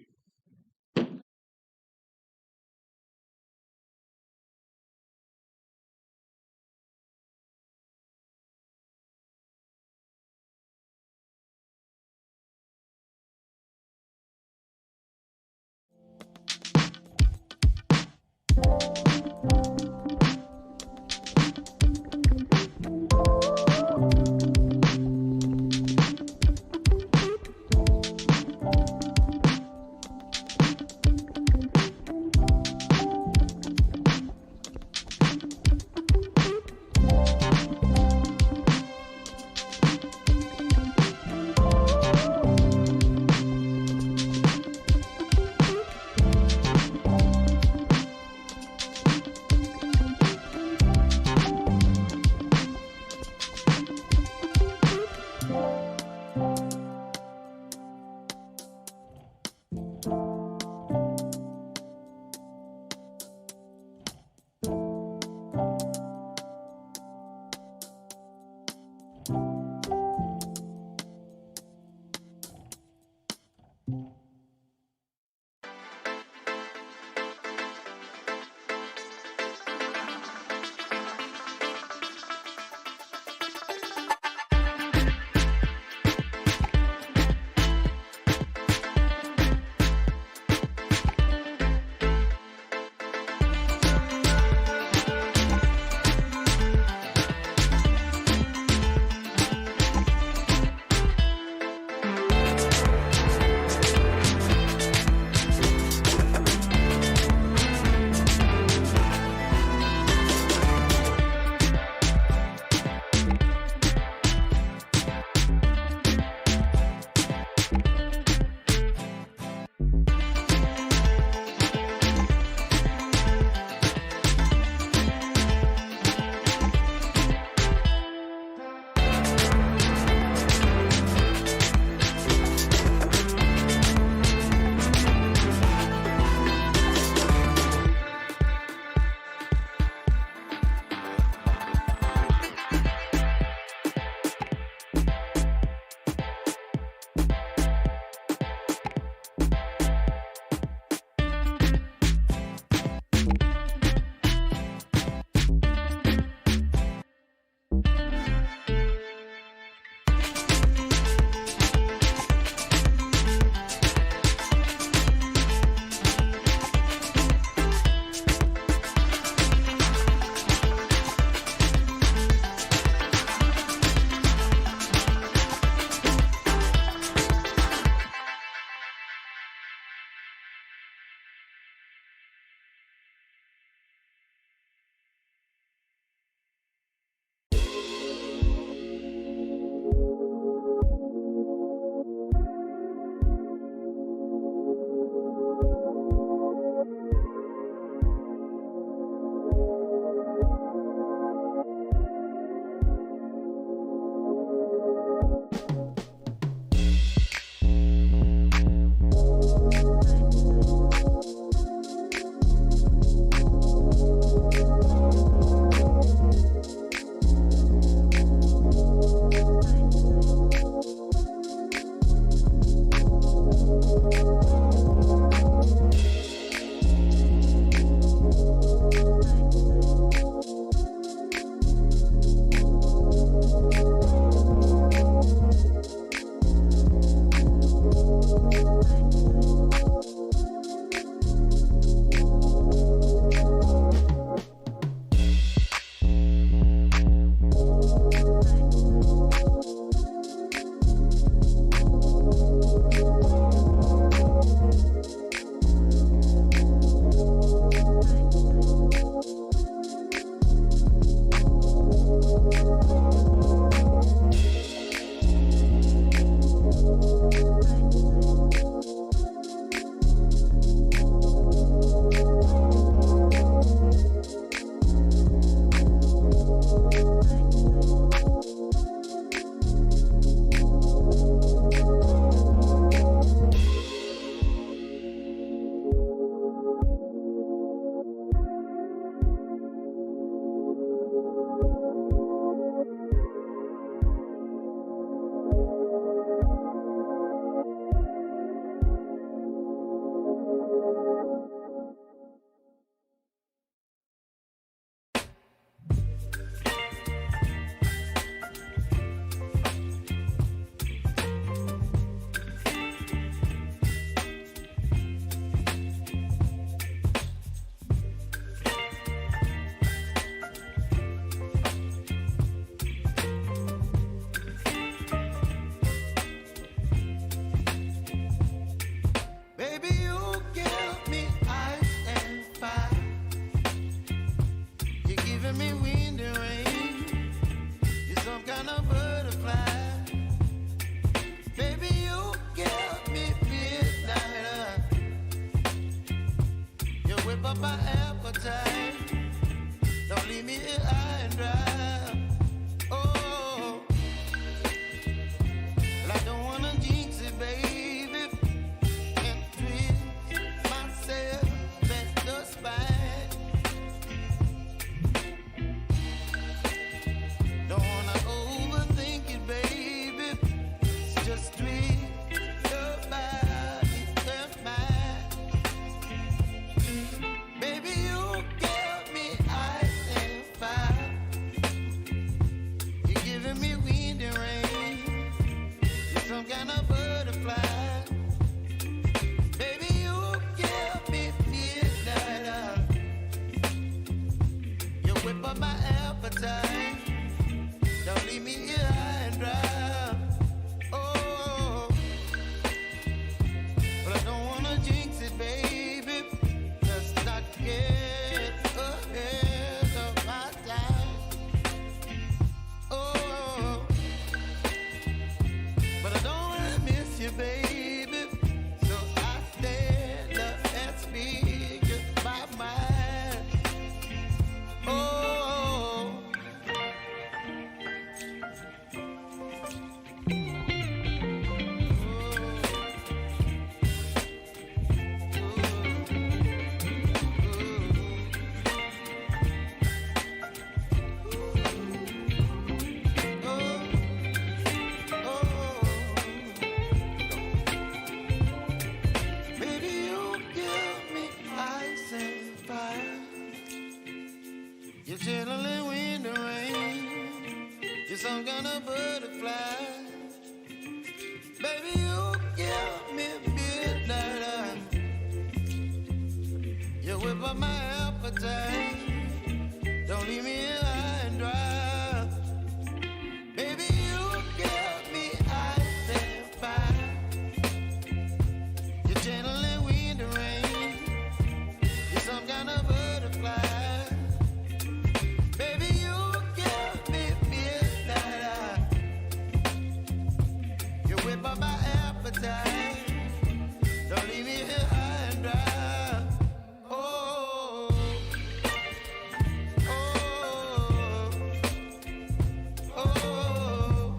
up my appetite. Don't leave me here high and dry. Oh, well, I don't wanna jinx it, baby, and twist myself at the spine. Don't wanna overthink it, baby. It's just twist your body and mine. Baby, you give me ice and fire. You're giving me wind and rain. You're some kind of butterfly. Baby, you give me midnight. You whip up my appetite. Don't leave me here high and dry. Oh, but I don't wanna jinx it, baby. Just not get ahead of my time. Oh, but I don't wanna miss you, baby. So I stand up and speak my mind. Oh. Baby, you give me ice and fire. You're chilling wind and rain. You're some kind of butterfly. Baby, you give me midnight. You whip up my appetite. Don't leave me here high and dry. Baby, you give me ice and fire. You're channeling wind and rain. You're some kind of butterfly. Baby, you give me midnight. You whip up my appetite. Don't leave me here high and dry. Oh, oh, oh, oh,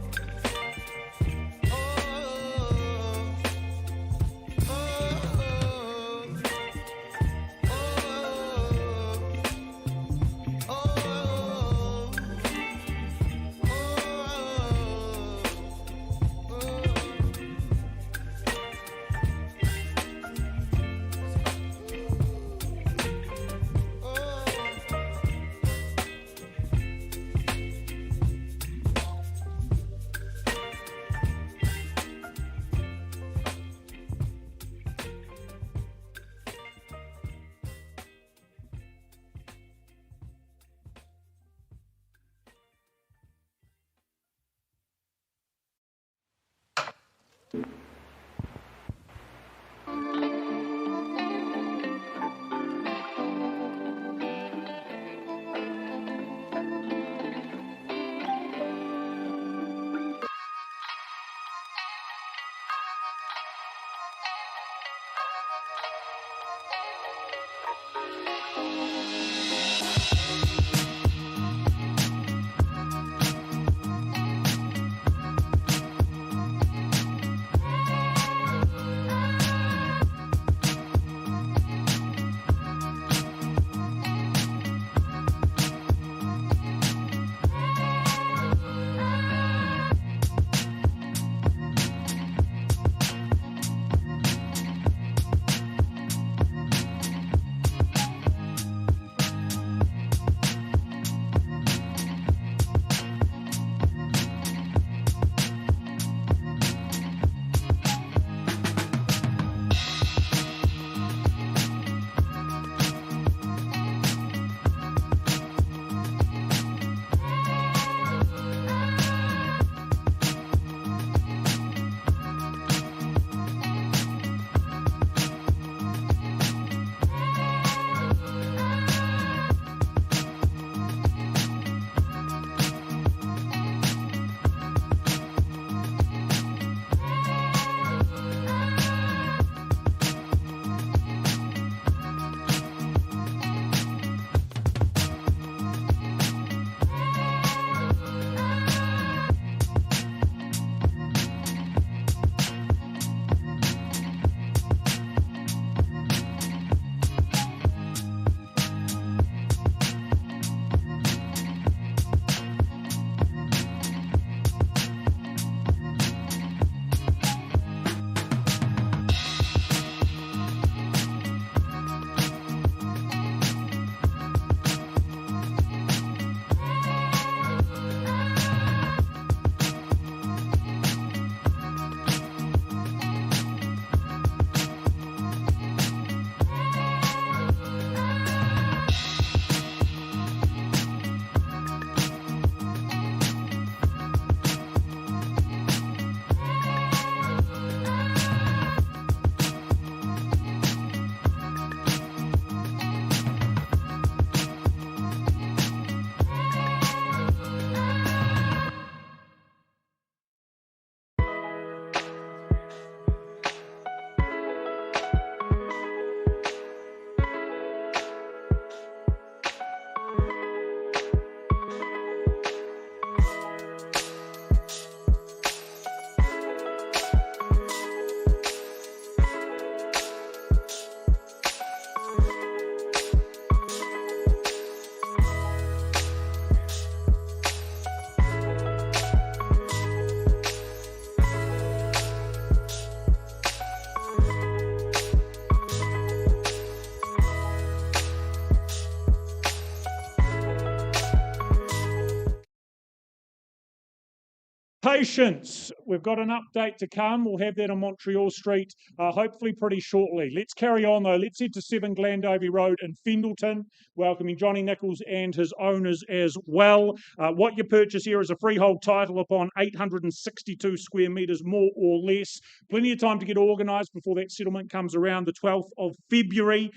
Patience. We've got an update to come. We'll have that on Montreal Street, hopefully pretty shortly. Let's carry on though. Let's head to 7 Glandovey Road in Fendleton, welcoming Johnny Nichols and his owners as well. What you purchase here is a freehold title upon 862 square metres, more or less. Plenty of time to get organised before that settlement comes around the 12th of February,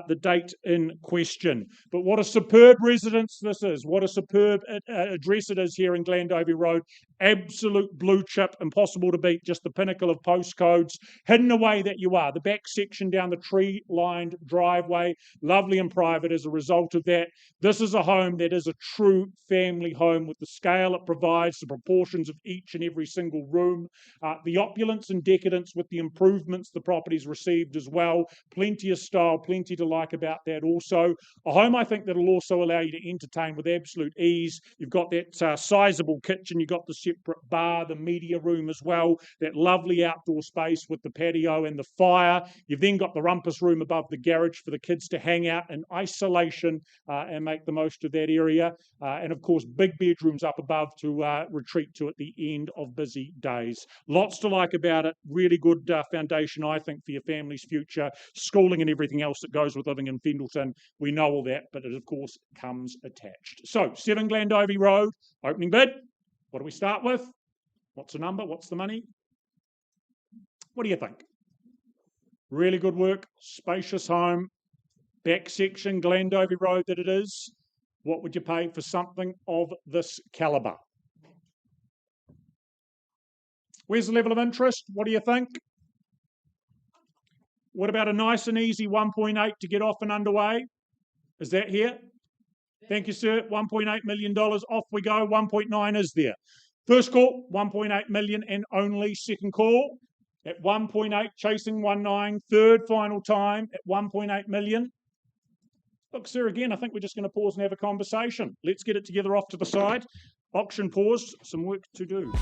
the date in question. But what a superb residence this is. What a superb address it is here in Glandovey Road. Absolute blue chip, impossible to beat, just the pinnacle of postcodes, hidden away that you are. The back section down the tree-lined driveway, lovely and private as a result of that. This is a home that is a true family home with the scale it provides, the proportions of each and every single room, the opulence and decadence with the improvements the property's received as well. Plenty of style, plenty to like about that also. A home, I think, that will also allow you to entertain with absolute ease. You've got that sizable kitchen, you've got the separate bar, the media room as well, that lovely outdoor space with the patio and the fire. You've then got the rumpus room above the garage for the kids to hang out in isolation and make the most of that area. And of course, big bedrooms up above to retreat to at the end of busy days. Lots to like about it. Really good foundation, I think, for your family's future, schooling and everything else that goes with living in Fendleton. We know all that, but it of course comes attached. So 7 Glandovey Road, opening bid. What do we start with? What's the number? What's the money? What do you think? Really good work, spacious home, back section, Glandovey Road that it is. What would you pay for something of this calibre? Where's the level of interest? What do you think? What about a nice and easy 1.8 to get off and underway? Is that here? Thank you, sir. $1.8 million. Off we go. 1.9 is there. First call, 1.8 million and only. Second call at 1.8, chasing 1.9. Third final time at 1.8 million. Look, sir, again, I think we're just going to pause and have a conversation. Let's get it together off to the side. Auction paused. Some work to do.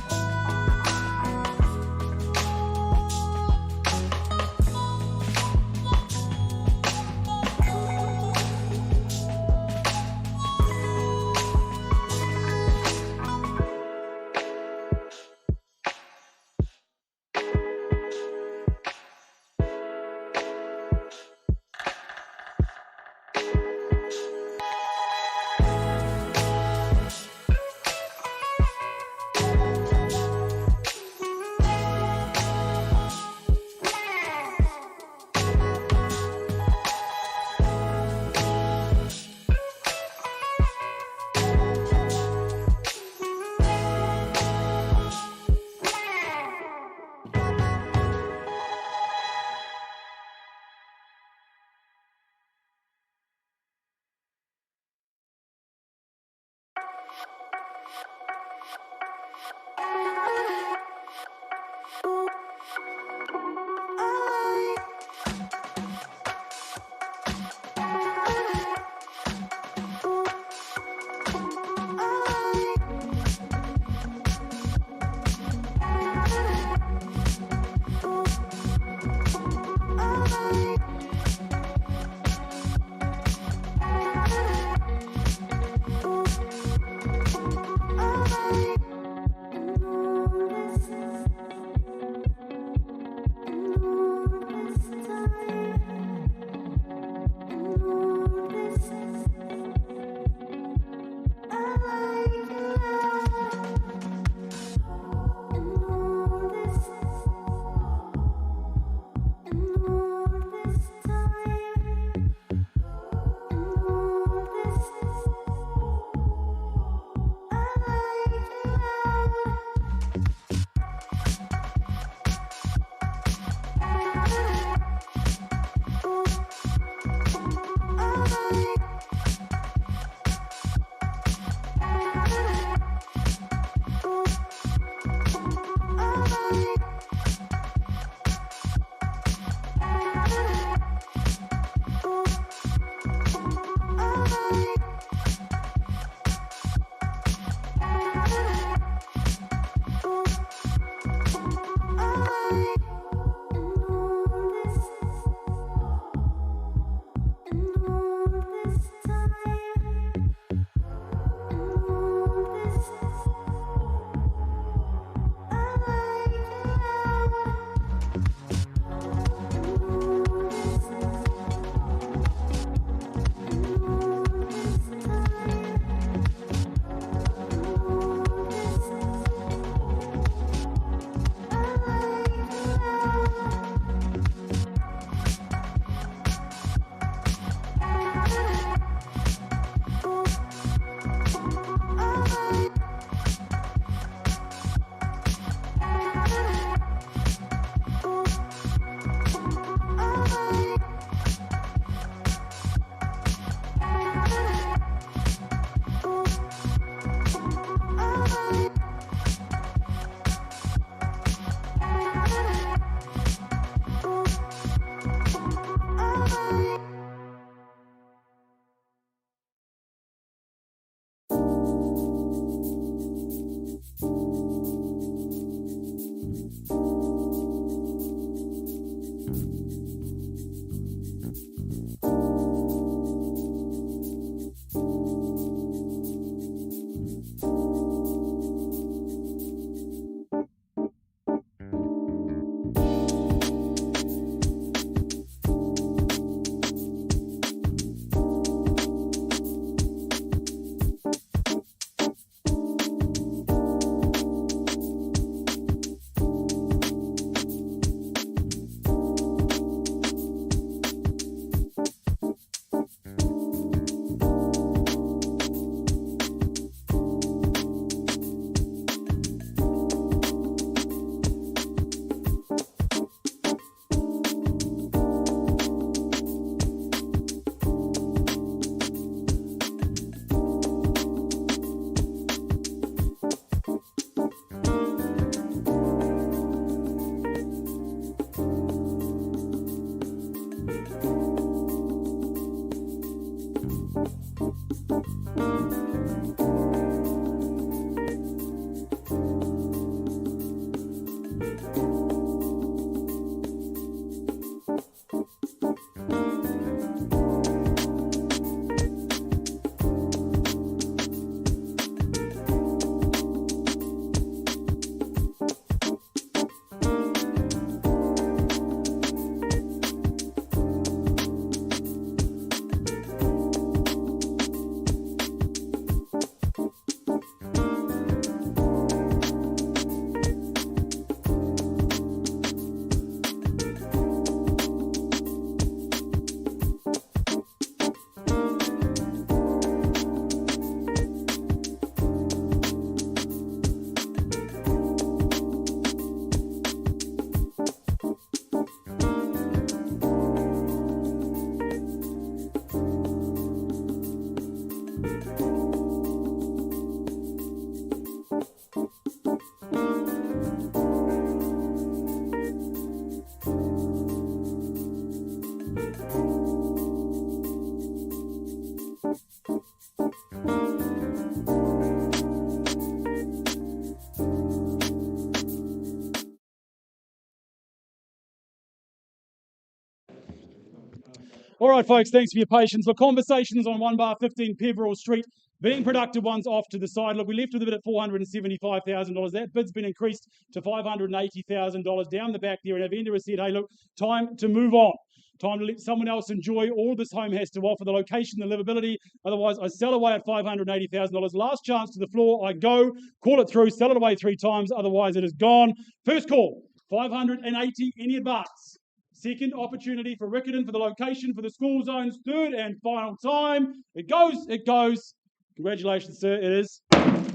All right, folks, thanks for your patience. Look, conversations on 1 bar 15 Peveril Street, being productive ones off to the side. Look, we left with a bid at $475,000. That bid's been increased to $580,000 down the back there. And Avenda has said, hey, look, time to move on. Time to let someone else enjoy all this home has to offer, the location, the livability. Otherwise, I sell away at $580,000. Last chance to the floor. I go, call it through, sell it away 3 times. Otherwise, it is gone. First call, 580, any advance. Second opportunity for Riccarton for the location, for the school zones. Third and final time. It goes, it goes. Congratulations, sir. It is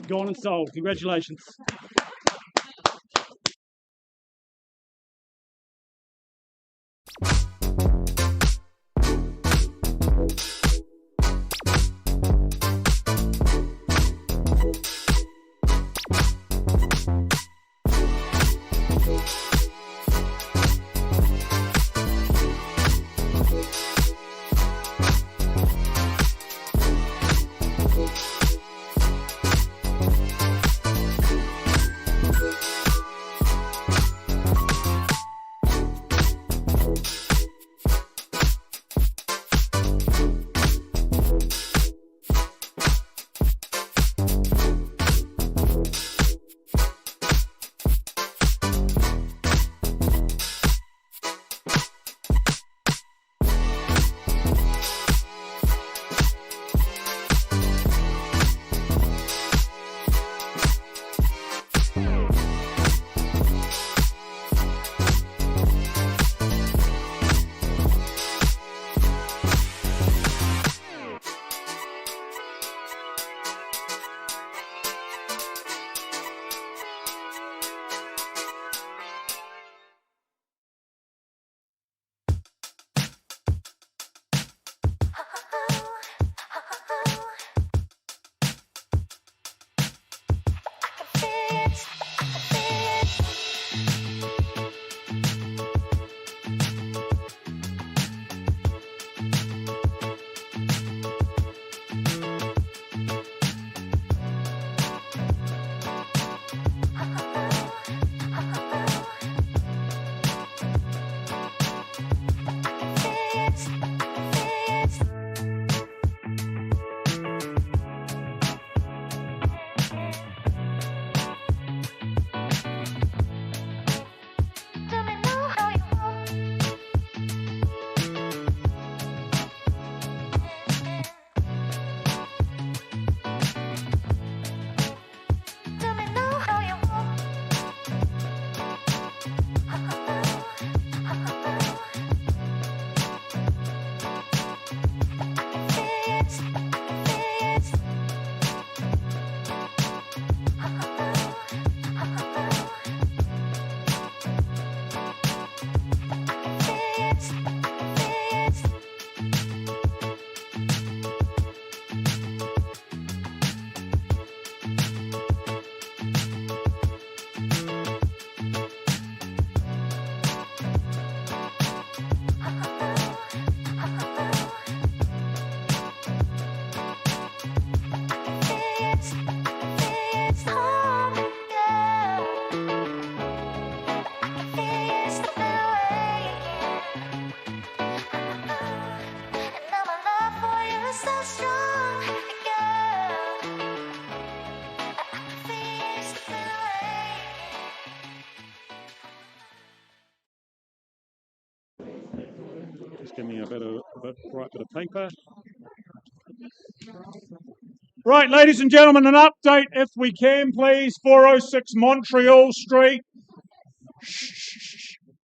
gone and sold. Congratulations. Just give me a right bit of paper. Right, ladies and gentlemen, an update, if we can, please. 406 Montreal Street.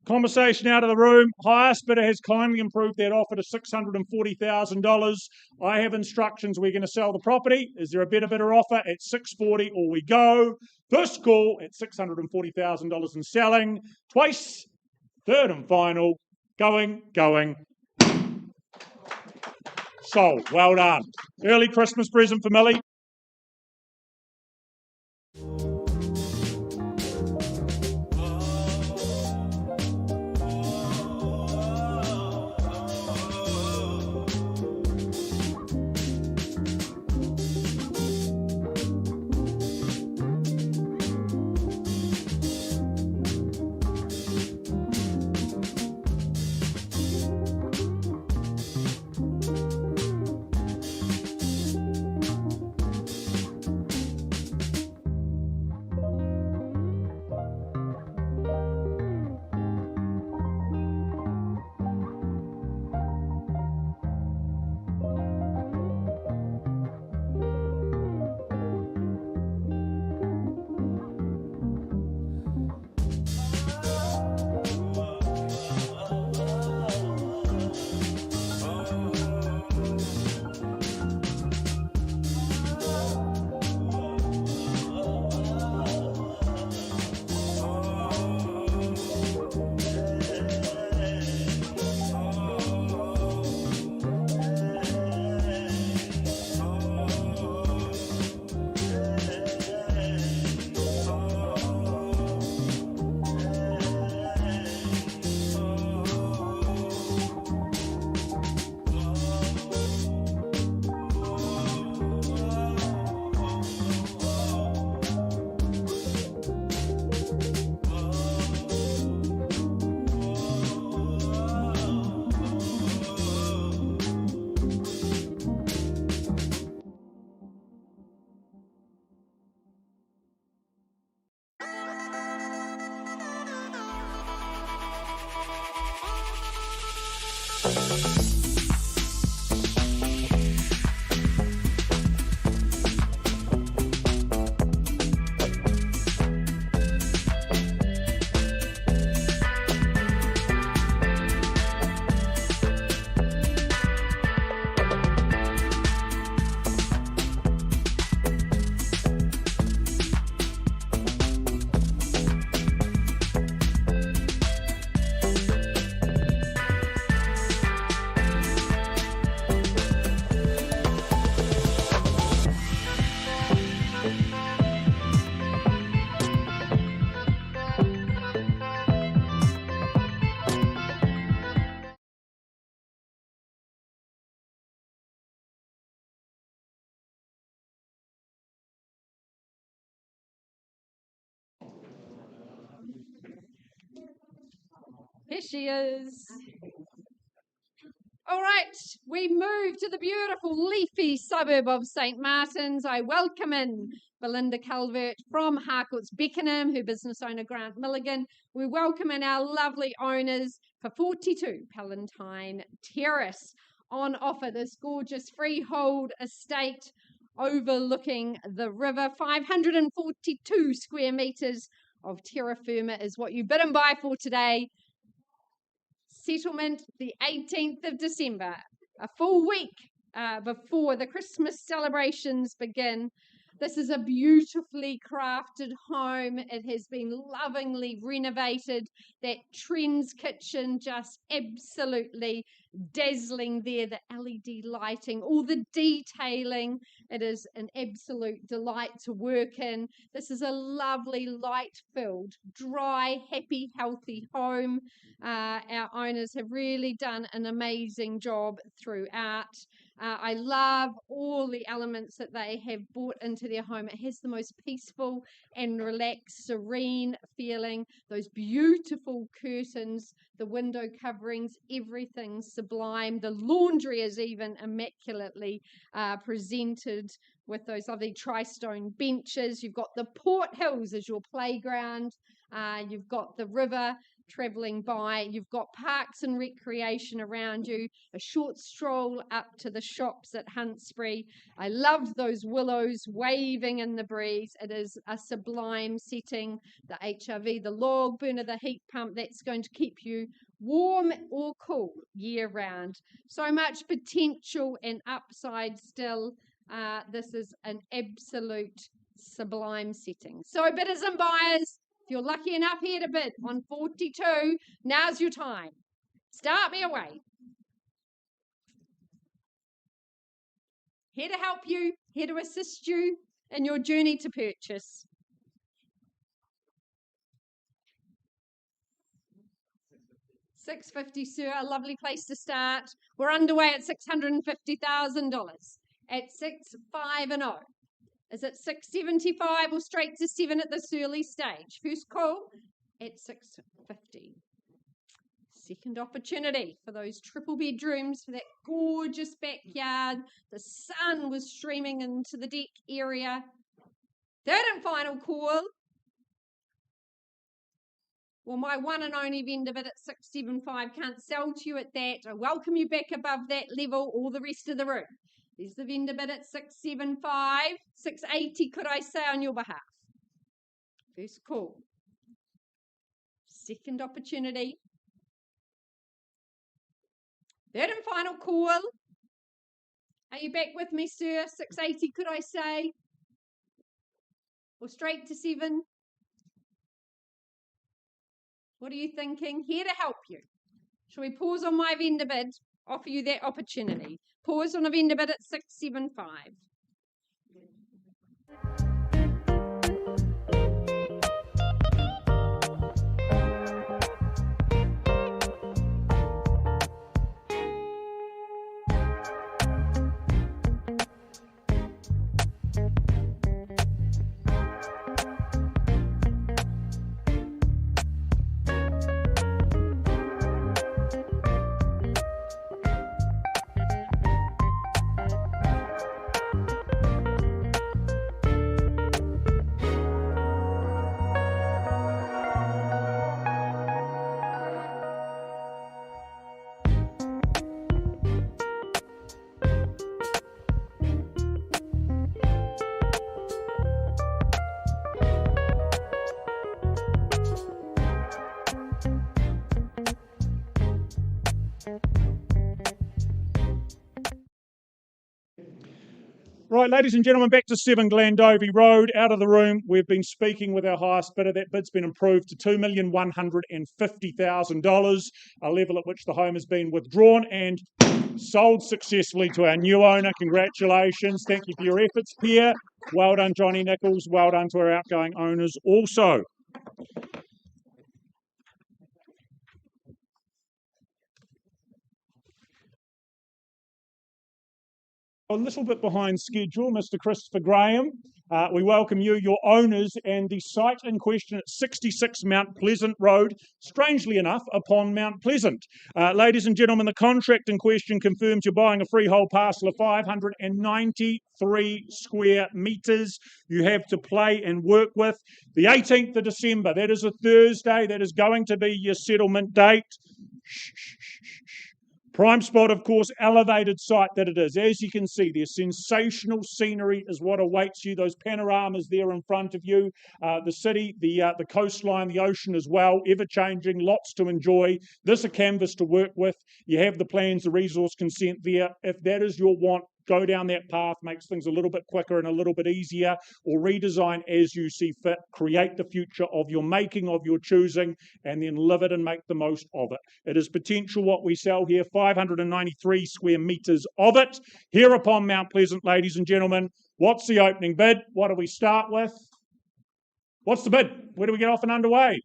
Conversation out of the room. Highest bidder has kindly improved that offer to $640,000. I have instructions. We're going to sell the property. Is there a better bidder offer at $640 or we go? First call at $640,000 and selling. Twice. Third and final. Going. Sold. Well done. Early Christmas present for Millie. Here she is. All right, we move to the beautiful leafy suburb of St. Martin's. I welcome in Belinda Calvert from Harcourt's Beckenham, her business owner Grant Milligan. We welcome in our lovely owners for 42 Palatine Terrace. On offer, this gorgeous freehold estate overlooking the river. 542 square metres of terra firma is what you bid and buy for today. Settlement the 18th of December, a full week before the Christmas celebrations begin. This is a beautifully crafted home. It has been lovingly renovated. That Trends kitchen just absolutely dazzling there. The LED lighting, all the detailing. It is an absolute delight to work in. This is a lovely, light-filled, dry, happy, healthy home. Our owners have really done an amazing job throughout. I love all the elements that they have brought into their home. It has the most peaceful and relaxed, serene feeling. Those beautiful curtains, the window coverings, everything's sublime. The laundry is even immaculately presented with those lovely tri-stone benches. You've got the Port Hills as your playground. You've got the river travelling by. You've got parks and recreation around you, a short stroll up to the shops at Huntsbury. I love those willows waving in the breeze. It is a sublime setting. The HRV, the log burner, the heat pump, that's going to keep you warm or cool year round. So much potential and upside still. This is an absolute sublime setting. So bidders and buyers, if you're lucky enough here to bid on 42, now's your time. Start me away. Here to help you, here to assist you in your journey to purchase. $650, sir, a lovely place to start. We're underway at $650,000 at 650. Is it 675 or straight to 7 at this early stage? First call at 650. Second opportunity for those triple bedrooms, for that gorgeous backyard. The sun was streaming into the deck area. Third and final call. Well, my one and only vendor bid at 675 can't sell to you at that. I welcome you back above that level, all the rest of the room. There's the vendor bid at 675, 680, could I say, on your behalf? First call. Second opportunity. Third and final call. Are you back with me, sir? 680, could I say? Or straight to 7? What are you thinking? Here to help you. Shall we pause on my vendor bid? Offer you that opportunity. Pause on a vendor bid at 675. Right, ladies and gentlemen, back to 7 Glandovey Road. Out of the room, we've been speaking with our highest bidder. That bid's been improved to $2,150,000, a level at which the home has been withdrawn and sold successfully to our new owner. Congratulations. Thank you for your efforts, Pierre. Well done, Johnny Nichols. Well done to our outgoing owners also. A little bit behind schedule, Mr. Christopher Graham. We welcome you, your owners, and the site in question at 66 Mount Pleasant Road, strangely enough, upon Mount Pleasant. Ladies and gentlemen, the contract in question confirms you're buying a freehold parcel of 593 square metres. You have to play and work with. The 18th of December, that is a Thursday, that is going to be your settlement date. Prime spot, of course, elevated site that it is. As you can see, there's sensational scenery is what awaits you. Those panoramas there in front of you. The city, the coastline, the ocean as well, ever-changing, lots to enjoy. This a canvas to work with. You have the plans, the resource consent there. If that is your want, go down that path, makes things a little bit quicker and a little bit easier, or redesign as you see fit. Create the future of your making, of your choosing, and then live it and make the most of it. It is potential what we sell here, 593 square metres of it. Here upon Mount Pleasant, ladies and gentlemen, what's the opening bid? What do we start with? What's the bid? Where do we get off and underway?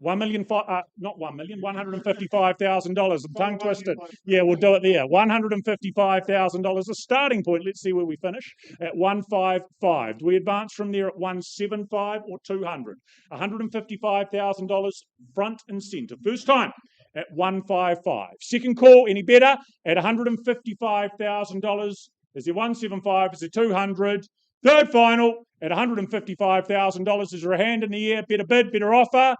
$155,000. I'm tongue twisted. Yeah, we'll do it there. $155,000. A starting point. Let's see where we finish at 155. Do we advance from there at 175 or 200? $155,000 front and centre. First time at 155. Second call. Any better at $155,000? Is there 175? Is there 200? Third final at $155,000. Is there a hand in the air? Better bid, better offer?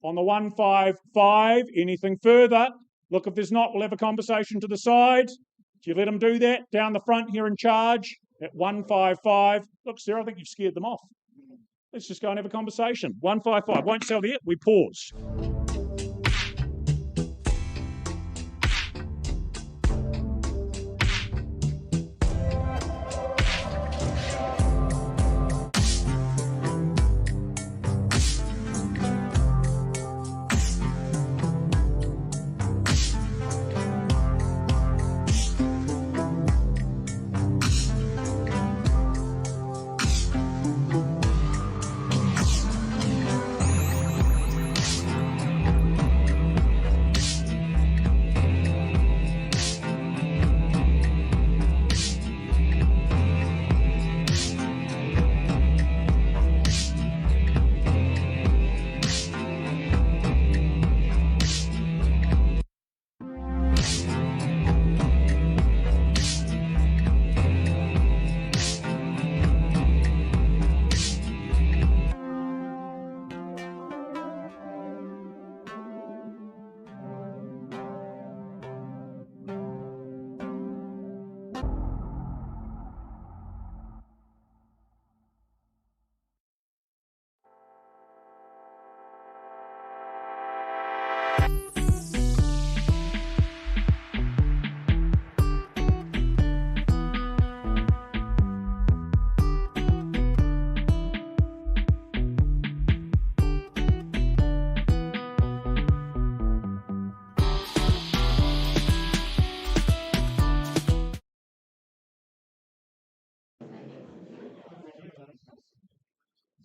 On the 155, anything further? Look, if there's not, we'll have a conversation to the side. Do you let them do that? Down the front here in charge at 155. Look, Sarah, I think you've scared them off. Let's just go and have a conversation. 155, won't sell there. We pause.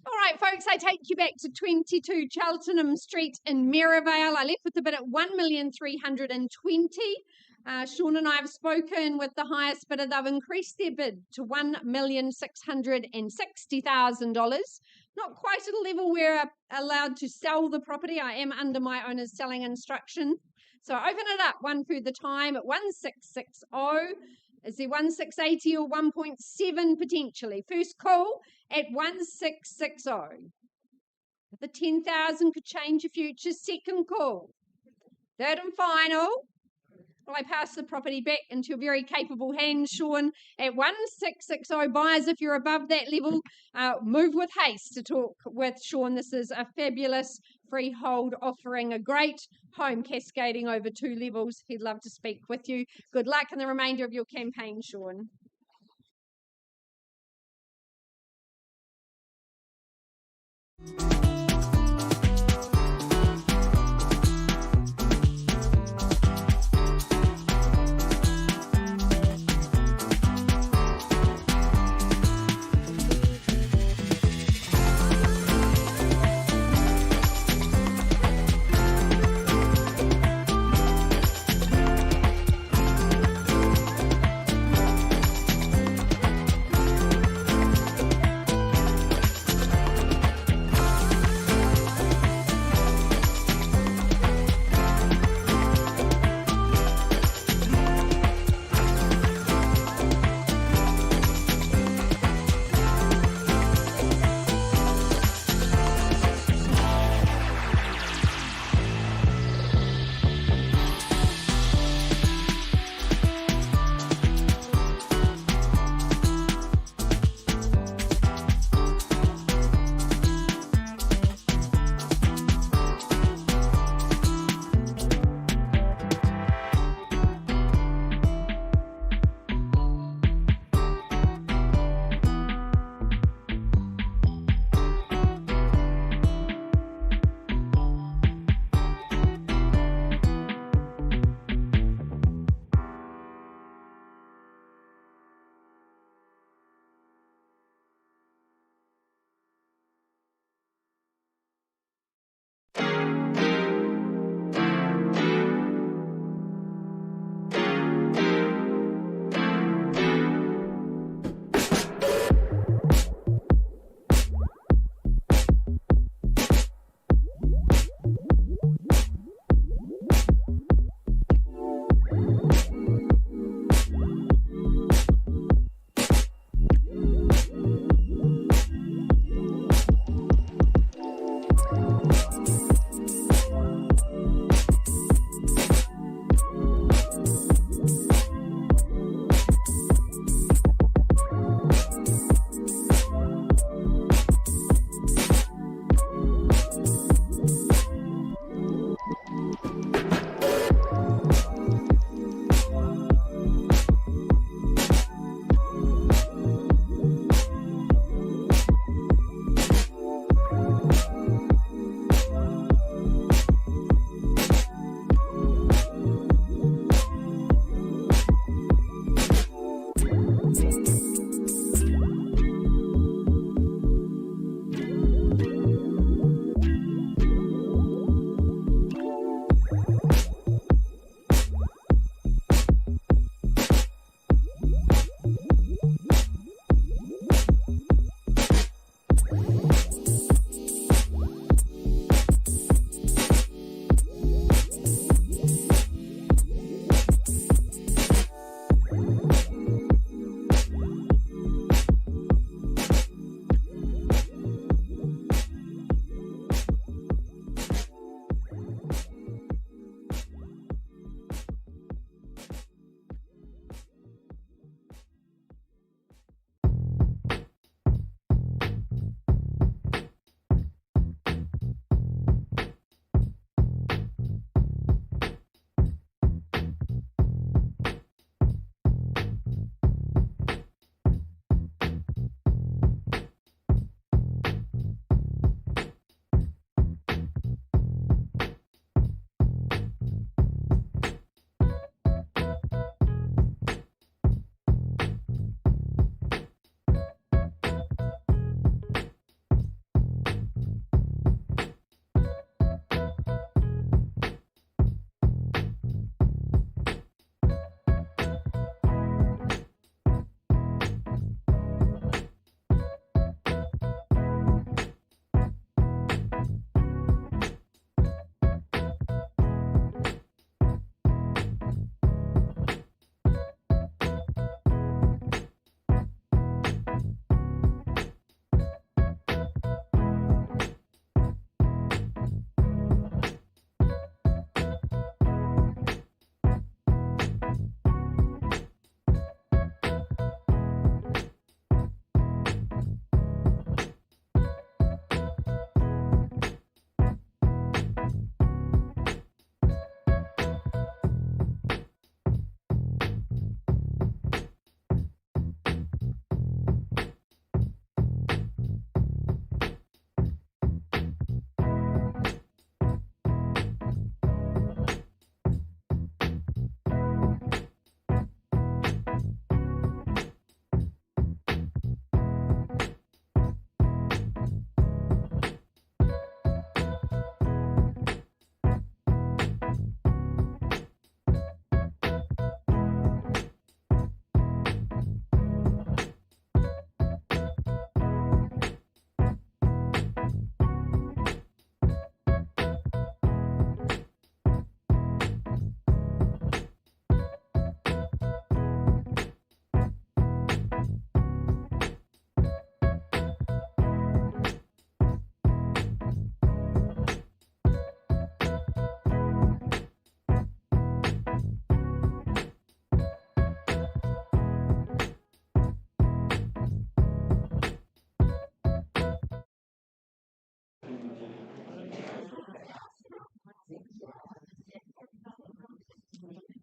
All right, folks, I take you back to 22 Cheltenham Street in Merivale. I left with the bid at $1,320,000. Sean and I have spoken with the highest bidder. They've increased their bid to $1,660,000. Not quite at a level where I'm allowed to sell the property. I am under my owner's selling instruction. So I open it up one further time at 1,660. Is there 1,680 or 1.7 potentially? First call at 1,660. The 10,000 could change your future. Second call. Third and final. Well, I pass the property back into a very capable hand, Sean, at 1,660. Buyers, if you're above that level, move with haste to talk with Sean. This is a fabulous freehold offering, a great home cascading over 2 levels. He'd love to speak with you. Good luck in the remainder of your campaign, Sean.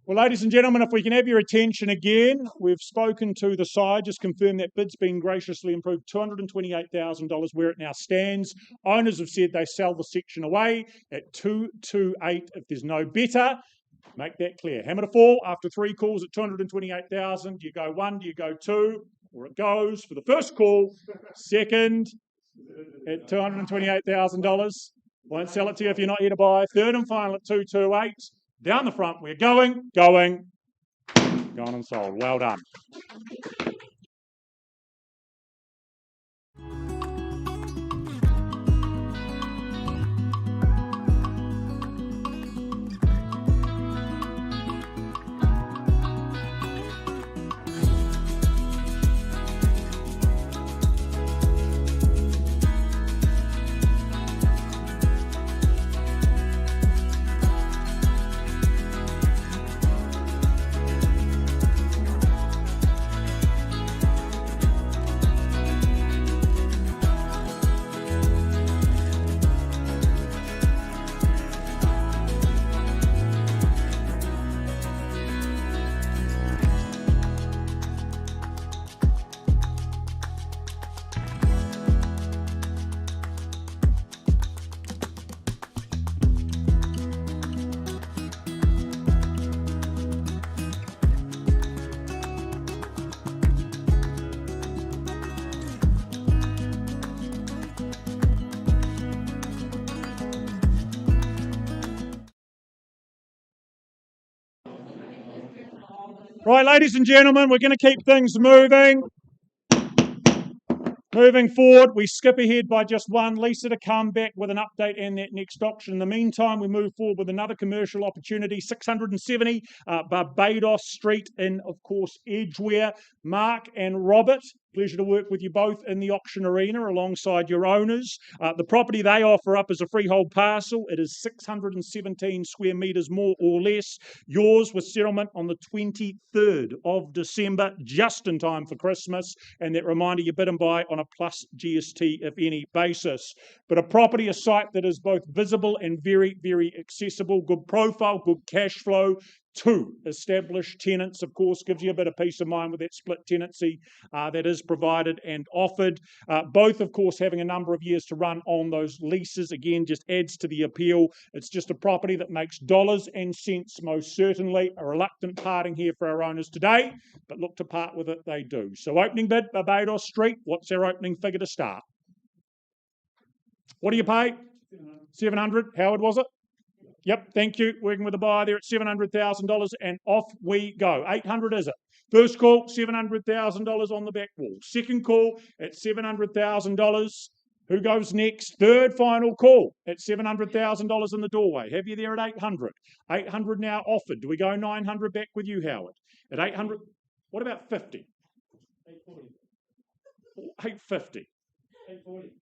Well, ladies and gentlemen, if we can have your attention again, we've spoken to the side, just confirmed that bid's been graciously improved $228,000 where it now stands. Owners have said they sell the section away at 228 if there's no better. Make that clear. Hammer to fall after 3 calls at 228,000. Do you go 1? Do you go 2? Or it goes for the first call, second at $228,000. Won't sell it to you if you're not here to buy. Third and final at 228. Down the front, we're going, gone and sold. Well done. Right, ladies and gentlemen, we're going to keep things moving. Moving forward, we skip ahead by just one. Lisa to come back with an update and that next auction. In the meantime, we move forward with another commercial opportunity, 670 Barbados Street in, of course, Edgware. Mark and Robert, pleasure to work with you both in the auction arena alongside your owners. The property they offer up is a freehold parcel. It is 617 square metres more or less. Yours with settlement on the 23rd of December, just in time for Christmas. And that reminder, you bid and buy on a plus GST, if any, basis. But a property, a site that is both visible and very, very accessible. Good profile, good cash flow. 2 established tenants, of course, gives you a bit of peace of mind with that split tenancy that is provided and offered. Both, of course, having a number of years to run on those leases, again, just adds to the appeal. It's just a property that makes dollars and cents, most certainly. A reluctant parting here for our owners today, but look to part with it, they do. So opening bid, Barbados Street. What's our opening figure to start? What do you pay? 700. Howard, was it? Yep, thank you. Working with the buyer there at $700,000 and off we go. 800 is it? First call, $700,000 on the back wall. Second call at $700,000. Who goes next? Third final call at $700,000 in the doorway. Have you there at 800? 800 now offered. Do we go 900 back with you, Howard? At 800, what about 50? 850.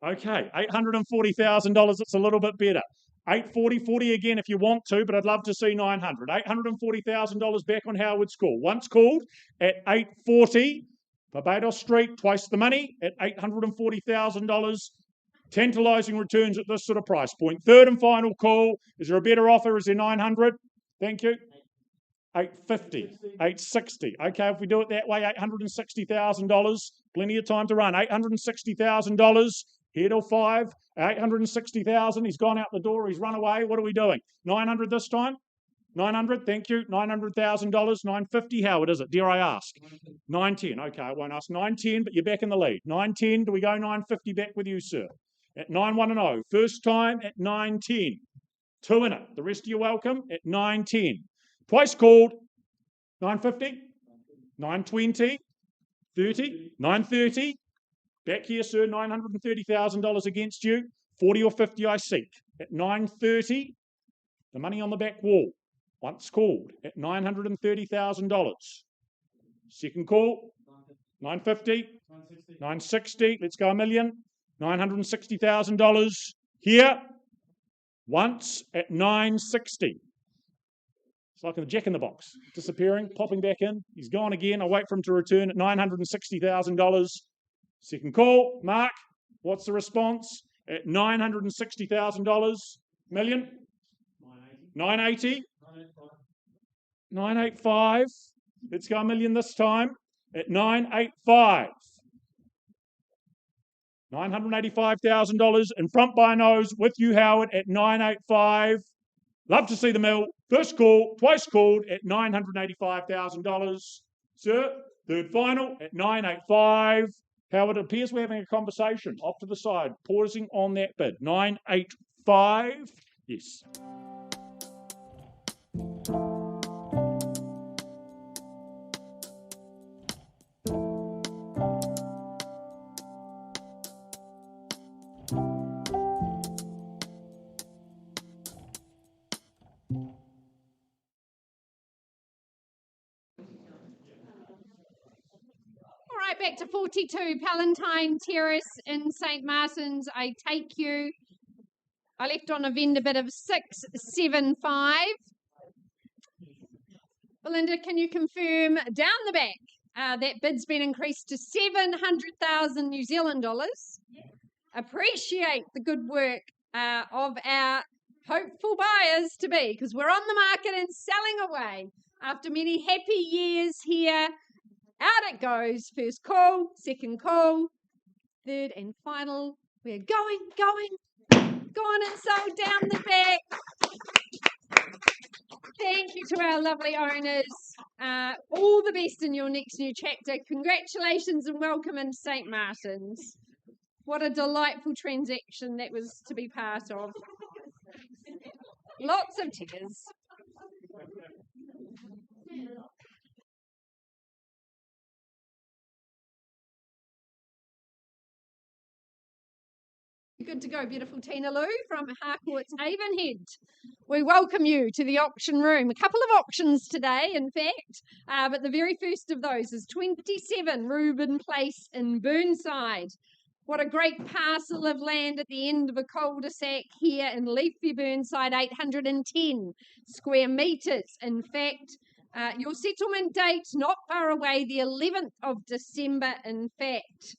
Okay, $840,000. It's a little bit better. 840 again if you want to, but I'd love to see 900. $840,000 back on Howard's call. Once called at 840, Barbados Street, twice the money at $840,000. Tantalising returns at this sort of price point. Third and final call. Is there a better offer? Is there 900? Thank you. 850, 860. Okay, if we do it that way, $860,000. Plenty of time to run. $860,000. Here till 5, 860,000. He's gone out the door. He's run away. What are we doing? 900 this time? 900, thank you. $900,000, 950. Howard, is it? Dare I ask? 910. Okay, I won't ask 910, but you're back in the lead. 910. Do we go 950 back with you, sir? At 910. First time at 910. 2 in it. The rest of you welcome at 910. Twice called. 950. 920. 30. 930. Back here, sir, $930,000 against you. 40 or 50 I seek. At 930, the money on the back wall. Once called at $930,000. Second call, 950, 960. Let's go $1 million. $960,000 here. Once at 960. It's like a jack in the box, disappearing, popping back in. He's gone again. I wait for him to return at $960,000. Second call, Mark, what's the response? At $960,000, million? 980? 985. Let's go $1 million this time at 985. $985,000 in front by nose with you, Howard, at 985. Love to see the mill. First call, twice called at $985,000. Sir, third final at 985. Howard, it appears we're having a conversation off to the side, pausing on that bid. 985. Yes. Back to 42 Palatine Terrace in St. Martin's. I take you. I left on a vendor bid of 675. Belinda, can you confirm down the back that bid's been increased to 700,000 New Zealand dollars? Appreciate the good work of our hopeful buyers to be, because we're on the market and selling away after many happy years here. Out it goes. First call, second call, third and final. We're going. Gone and sold down the back. Thank you to our lovely owners. All the best in your next new chapter. Congratulations and welcome into St. Martin's. What a delightful transaction that was to be part of. Lots of tears. Good to go, beautiful Tina Lou from Harcourt's Avonhead. We welcome you to the auction room. A couple of auctions today, in fact, but the very first of those is 27 Reuben Place in Burnside. What a great parcel of land at the end of a cul-de-sac here in leafy Burnside, 810 square metres. In fact, your settlement date not far away, the 11th of December, in fact.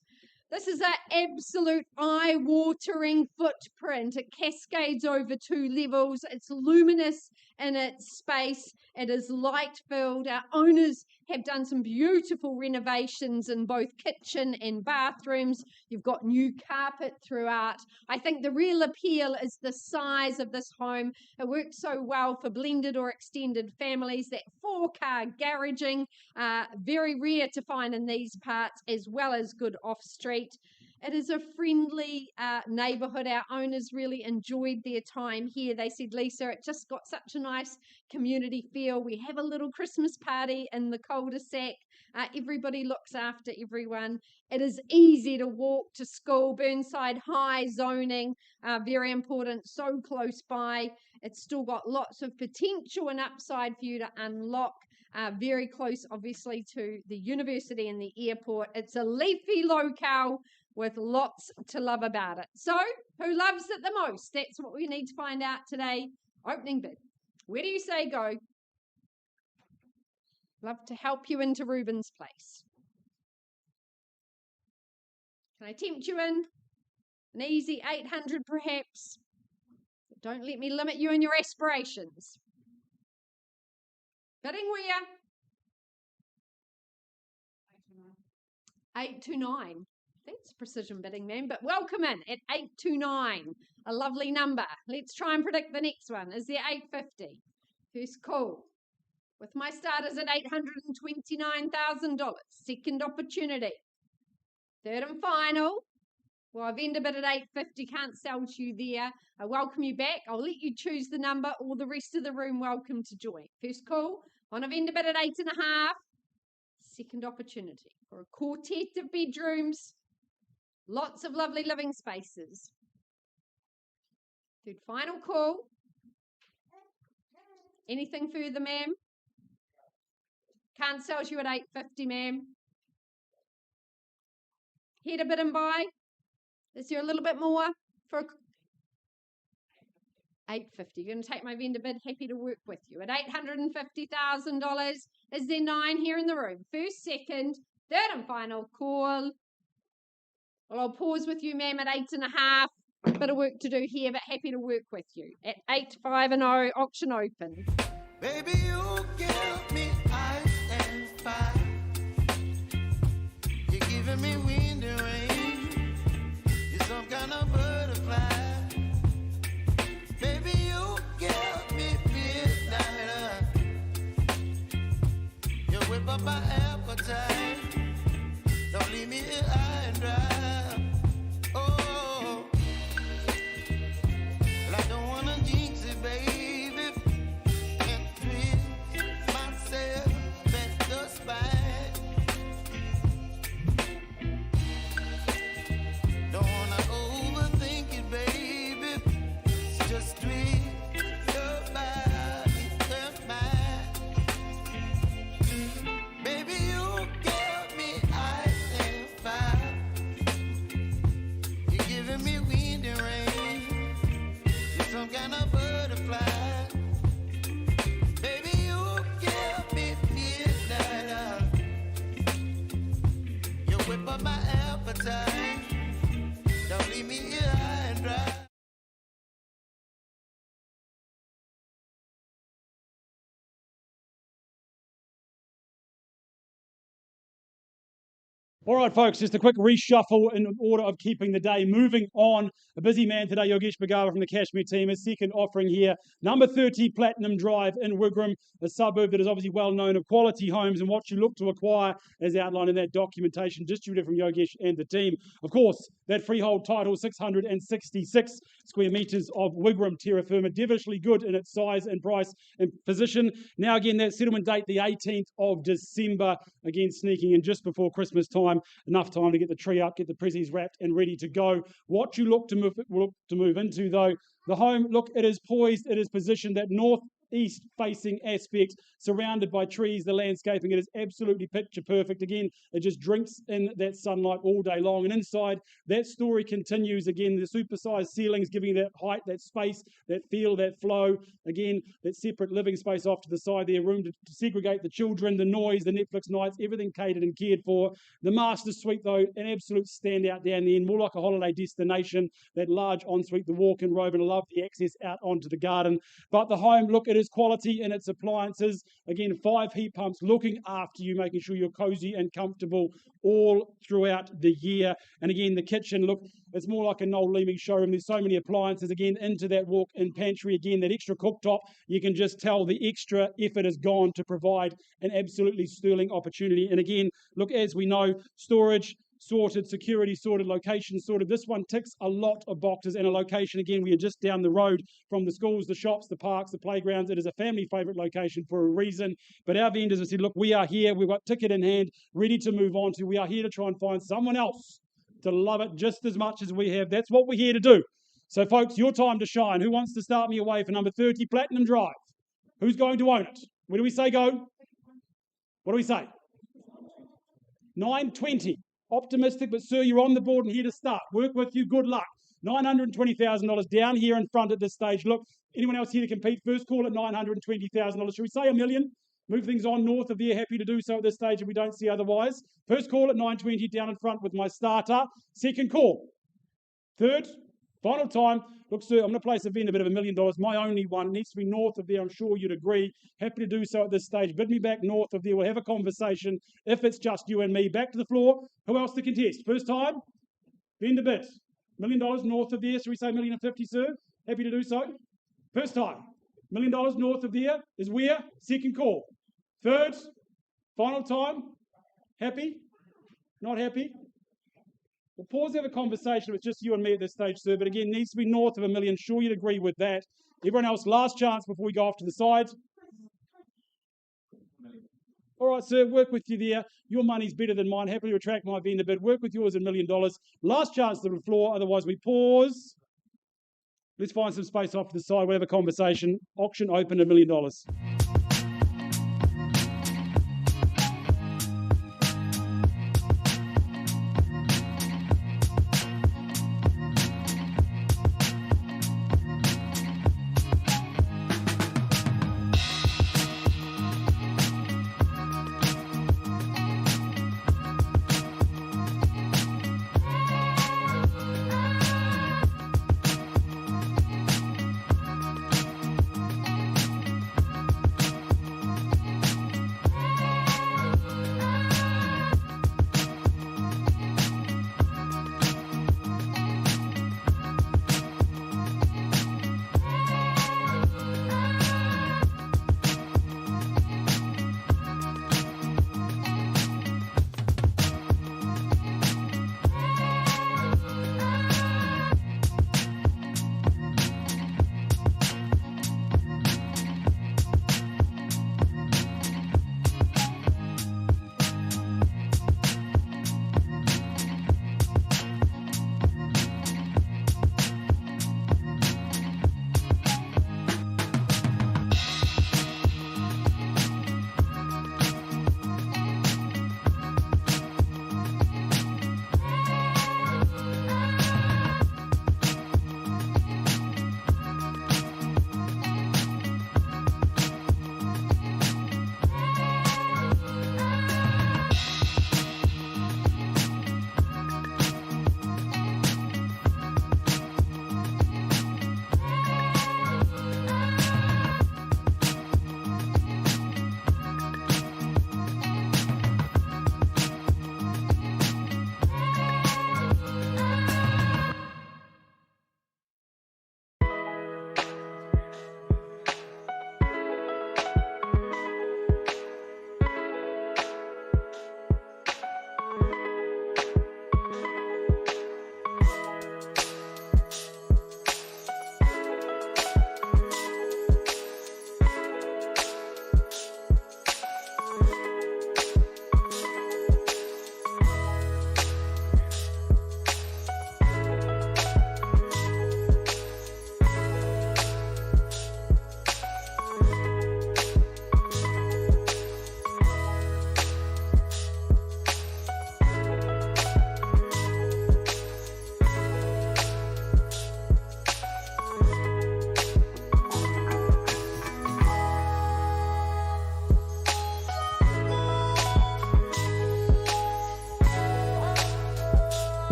This is an absolute eye-watering footprint. It cascades over 2 levels. It's luminous in its space. It is light-filled. Our owners have done some beautiful renovations in both kitchen and bathrooms. You've got new carpet throughout. I think the real appeal is the size of this home. It works so well for blended or extended families. That 4-car garaging, very rare to find in these parts, as well as good off-street. It is a friendly neighbourhood. Our owners really enjoyed their time here. They said, Lisa, it just got such a nice community feel. We have a little Christmas party in the cul-de-sac. Everybody looks after everyone. It is easy to walk to school. Burnside High zoning, very important, so close by. It's still got lots of potential and upside for you to unlock. Very close, obviously, to the university and the airport. It's a leafy locale with lots to love about it. So, who loves it the most? That's what we need to find out today. Opening bid. Where do you say go? Love to help you into Reuben's Place. Can I tempt you in? An easy 800 perhaps. But don't let me limit you in your aspirations. Bidding where? 829. That's precision bidding, man. But welcome in at 829. A lovely number. Let's try and predict the next one. Is there 850? First call. With my starters at $829,000. Second opportunity. Third and final. Well, I've ended bid at 850. Can't sell to you there. I welcome you back. I'll let you choose the number. All the rest of the room welcome to join. First call. On a vendor bid at 8.5. Second opportunity for a quartet of bedrooms. Lots of lovely living spaces. Third final call. Anything further, ma'am? Can't sell to you at 850, ma'am. Here to bid and buy. Is there a little bit more for 850? You're going to take my vendor bid. Happy to work with you. At $850,000. Is there 9 here in the room? First, second, third and final call. Well, I'll pause with you, ma'am, at 8.5. Bit of work to do here, but happy to work with you. At 850, auction open. Baby, you give me ice and fire. You're giving me wind and rain. You're some kind of butterfly. Baby, you give me midnight. You whip up my appetite. Don't leave me here high and dry. Oh, well, I don't wanna jinx it, baby. And twist myself at the spine. Don't wanna overthink it, baby. It's just twist your body and mine. Baby, you give me ice and fire. You're giving me wind and rain. You're some kind of butterfly. Baby, you give me midnight. You whip up my appetite. Don't leave me here high and dry. All right, folks, just a quick reshuffle in order of keeping the day moving on. A busy man today, Yogesh Bhagawa from the Kashmir team. His second offering here, number 30 Platinum Drive in Wigram, a suburb that is obviously well known of quality homes and what you look to acquire as outlined in that documentation distributed from Yogesh and the team. Of course, that freehold title, 666 square metres of Wigram terra firma, devilishly good in its size and price and position. Now again, that settlement date, the 18th of December, again sneaking in just before Christmas time, enough time to get the tree up, get the prezzies wrapped and ready to go. What you look to move into though, the home, look, it is poised, it is positioned, that northeast facing aspect, surrounded by trees, the landscaping, it is absolutely picture perfect. Again, it just drinks in that sunlight all day long. And inside, that story continues. Again, the supersized ceilings giving that height, that space, that feel, that flow. Again, that separate living space off to the side there, room to segregate the children, the noise, the Netflix nights, everything catered and cared for. The master suite, though, an absolute standout down the end, more like a holiday destination. That large ensuite, the walk-in robe, and I love the access out onto the garden. But the home, look, it is quality in its appliances. Again, 5 heat pumps looking after you, making sure you're cozy and comfortable all throughout the year. And again, the kitchen, look, it's more like a Noel Leeming showroom. There's so many appliances, again, into that walk-in pantry. Again, that extra cooktop, you can just tell the extra effort has gone to provide an absolutely sterling opportunity. And again, look, as we know, storage sorted, security sorted, location sorted. This one ticks a lot of boxes, and a location, again, we are just down the road from the schools, the shops, the parks, the playgrounds. It is a family favourite location for a reason. But our vendors have said, look, we are here, we've got ticket in hand, ready to move on to. We are here to try and find someone else to love it just as much as we have. That's what we're here to do. So folks, your time to shine. Who wants to start me away for number 30, Platinum Drive? Who's going to own it? Where do we say go? What do we say? 920. Optimistic, but sir, you're on the board and here to start. Work with you, good luck. $920,000 down here in front at this stage. Look, anyone else here to compete? First call at $920,000. Should we say $1 million? Move things on north of there. Happy to do so at this stage if we don't see otherwise. First call at 920 down in front with my starter. Second call. Third, final time. Look, sir, I'm going to place a vendor bid of $1 million. My only one. It needs to be north of there. I'm sure you'd agree. Happy to do so at this stage. Bid me back north of there. We'll have a conversation. If it's just you and me, back to the floor. Who else to contest? First time? Vendor bid. $1 million north of there. Should we say $1,050,000, sir? Happy to do so. First time. $1 million north of there is where? Second call. Third, final time. Happy? Not happy? We'll pause, have a conversation with just you and me at this stage, sir, but again, needs to be north of $1 million. Sure you'd agree with that. Everyone else, last chance before we go off to the side. All right, sir, work with you there. Your money's better than mine. Happy to attract my vendor bid. Work with yours at $1 million. Last chance to the floor, otherwise we pause. Let's find some space off to the side. We'll have a conversation. Auction open at $1 million.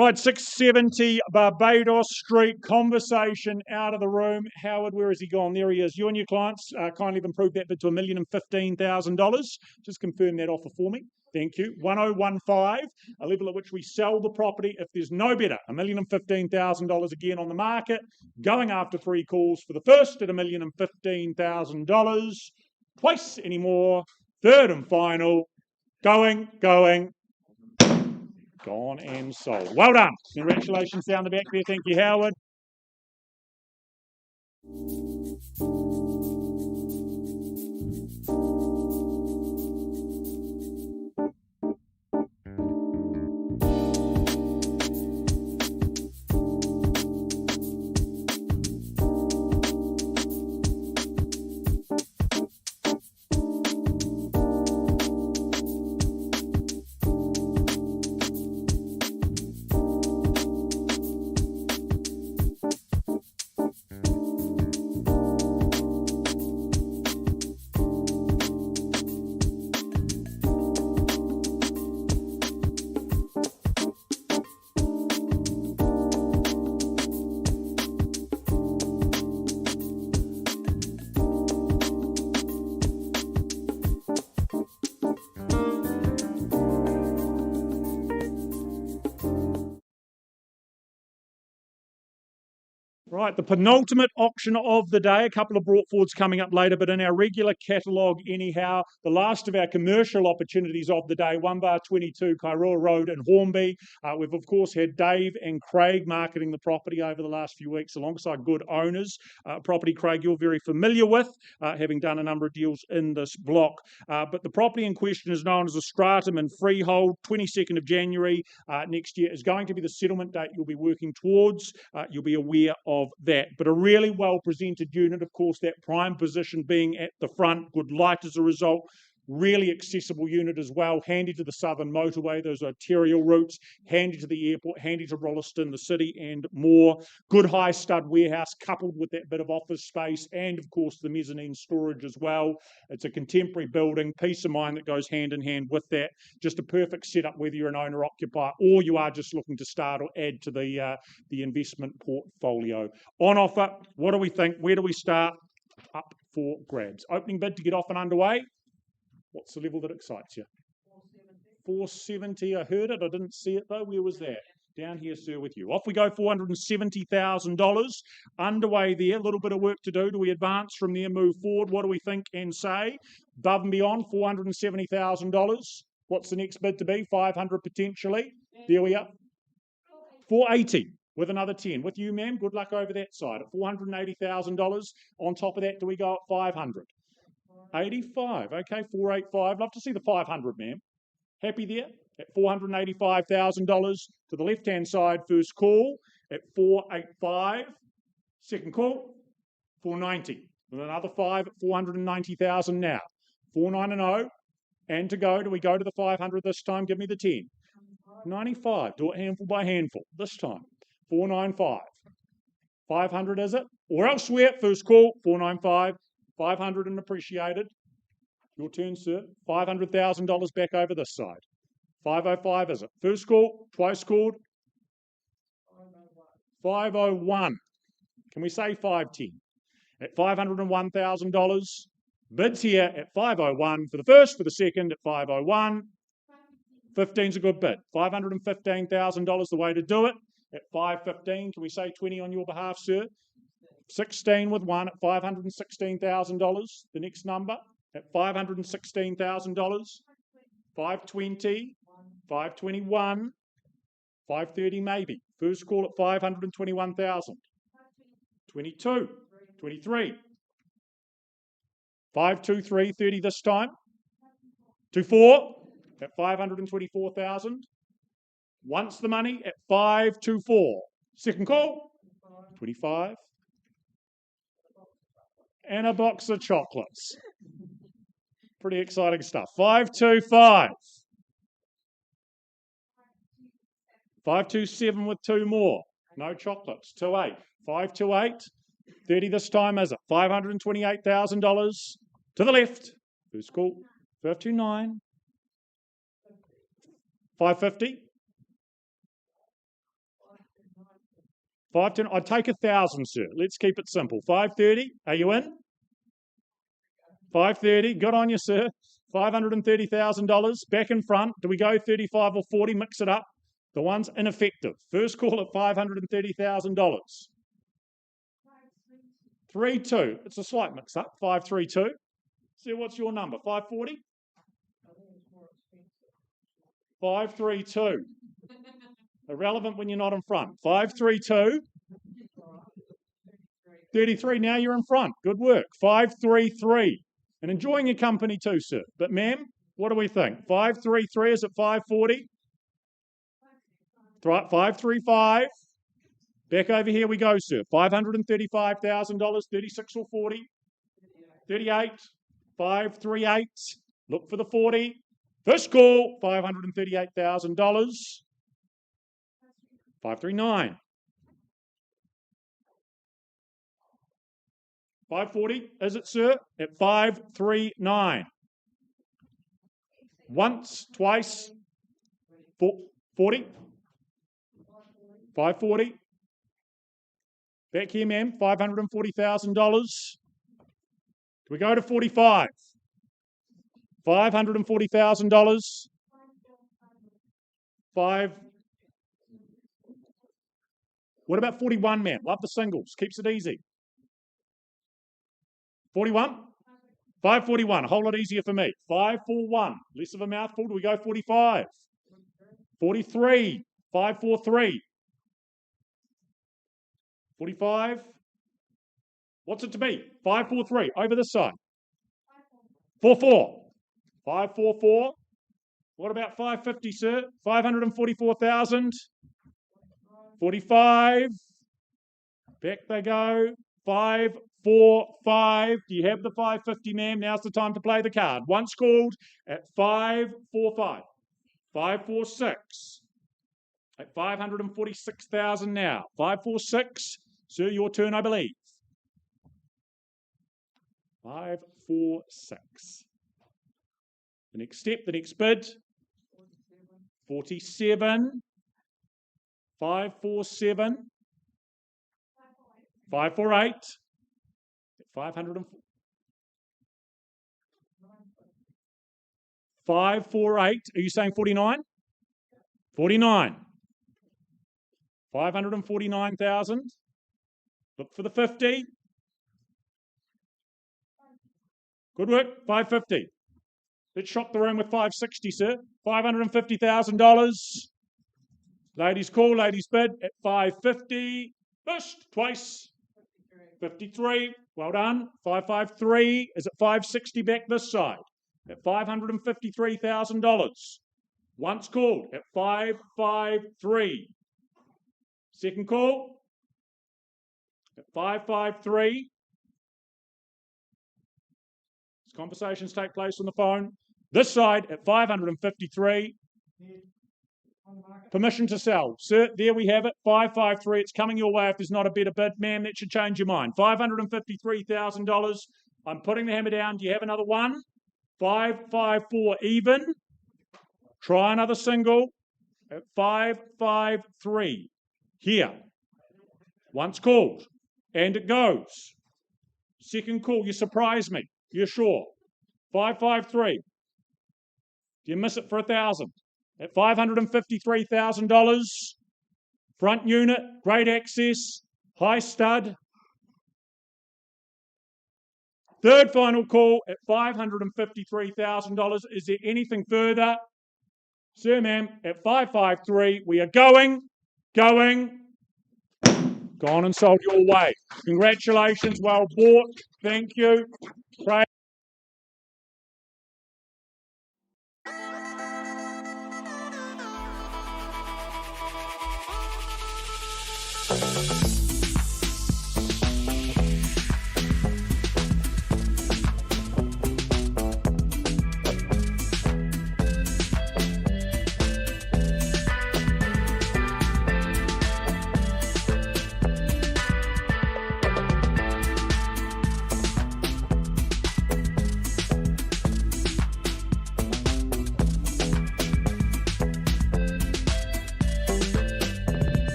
Right, 670 Barbados Street, conversation out of the room. Howard, where has he gone? There he is. You and your clients kindly have improved that bid to $1,015,000. Just confirm that offer for me. Thank you. 1015, a level at which we sell the property if there's no better. $1,015,000 again on the market. Going after 3 calls for the first at $1,015,000. Twice anymore. Third and final. Going. Gone and sold. Well done. Congratulations down the back there. Thank you, Howard. Right, the penultimate auction of the day. A couple of brought forwards coming up later, but in our regular catalogue anyhow, the last of our commercial opportunities of the day, 1 bar 22 Kairoa Road in Hornby. We've of course had Dave and Craig marketing the property over the last few weeks alongside good owners. Property, Craig, you're very familiar with, having done a number of deals in this block. But the property in question is known as a stratum and freehold. 22nd of January next year is going to be the settlement date you'll be working towards. You'll be aware of that. But a really well presented unit, of course, that prime position being at the front, good light as a result. Really accessible unit as well, handy to the southern motorway, those arterial routes, handy to the airport, handy to Rolleston, the city, and more. Good high stud warehouse coupled with that bit of office space and, of course, the mezzanine storage as well. It's a contemporary building, peace of mind that goes hand in hand with that. Just a perfect setup whether you're an owner-occupier or you are just looking to start or add to the investment portfolio. On offer, what do we think? Where do we start? Up for grabs. Opening bid to get off and underway. What's the level that excites you? 470. I heard it. I didn't see it though. Where was that? Down here, sir, with you. Off we go, $470,000. Underway there. A little bit of work to do. Do we advance from there, move forward? What do we think and say? Above and beyond, $470,000. What's the next bid to be? 500 potentially. There we are. 480 with another 10. With you, ma'am. Good luck over that side. At $480,000. On top of that, do we go at 500? 85, okay, 485. Love to see the 500, ma'am. Happy there? At $485,000 to the left-hand side, first call at 485. Second call, 490. With another 5 at 490,000 now. 490 and to go. Do we go to the 500 this time? Give me the 10. 95. Do it handful by handful this time. 495. 500 is it? Or elsewhere, first call, 495. 500 and appreciated. Your turn, sir. $500,000 back over this side. 505 is it? First call, twice called. 501. Can we say 510? At $501,000. Bids here at 501 for the first, for the second at 501. 15's a good bid. $515,000 the way to do it. At 515, can we say 20 on your behalf, sir? 16 with one at $516,000. The next number at $516,000. 520, 521, 530 maybe. First call at 521,000. 22, 23. 523, 30 this time. 24 at 524,000. Once the money at 524. Second call, 25. And a box of chocolates. Pretty exciting stuff. 525. 527 with 2 more. No chocolates. 28. 528. 30 this time, is it? $528,000 to the left. First call. 529. 550. 510. I'd take 1,000, sir. Let's keep it simple. 530. Are you in? 530. Good on you, sir. $530,000 back in front. Do we go 35 or 40? Mix it up. The one's ineffective. First call at $530,000. 3-2. It's a slight mix up. 532. Sir, what's your number? 540? 532. Irrelevant when you're not in front. 532. 33. Now you're in front. Good work. 533. And enjoying your company too, sir. But ma'am, what do we think? 533, is it 540? 535. Back over here we go, sir. $535,000, 36 or 40? 38. 538. Look for the 40. First call, $538,000. 539. 540, is it, sir? At 539. Once, twice, 40. 540. Back here, ma'am, $540,000. Do we go to 45? $540,000. 5. What about 41, ma'am? Love the singles. Keeps it easy. 41? 541. A whole lot easier for me. 541. Less of a mouthful. Do we go 45? 43. 543. 45. What's it to be? 543. Over this side. 44. 544. What about 550, sir? 544,000. 45. Back they go. 545. Do you have the 550, ma'am? Now's the time to play the card. Once called at 545. 546. At 546,000 now. 546. Sir, your turn, I believe. 546. The next step, the next bid. 47. 547. 548. 500. 548. Are you saying 49? 49. 549,000. Look for the 50. Good work. 550. Let's shop the room with 560, sir. $550,000. Ladies call, ladies bid at 550. First, twice. 53. Well done. 553. Is it 560 back this side? At $553,000. Once called at 553. Second call at 553. These conversations take place on the phone. This side at 553. Permission to sell. Sir, there we have it. 553. It's coming your way if there's not a better bid. Ma'am, that should change your mind. $553,000. I'm putting the hammer down. Do you have another one? 554 even. Try another single at 553. Here. Once called. And it goes. Second call. You surprise me. You're sure. 553. Do you miss it for 1,000? At $553,000. Front unit. Great access. High stud. Third final call at $553,000. Is there anything further? Sir, ma'am, at 553, we are going, gone and sold your way. Congratulations, well bought. Thank you. Pray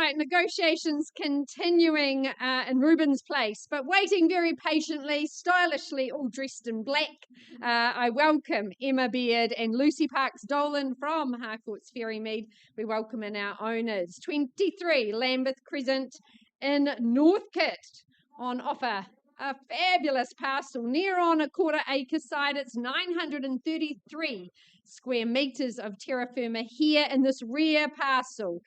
right, negotiations continuing in Rubens Place, but waiting very patiently, stylishly, all dressed in black. I welcome Emma Beard and Lucy Parks Dolan from Harcourt's Ferrymead. We welcome in our owners. 23 Lambeth Crescent in Northcote on offer. A fabulous parcel near on a quarter acre site. It's 933 square metres of terra firma here in this rare parcel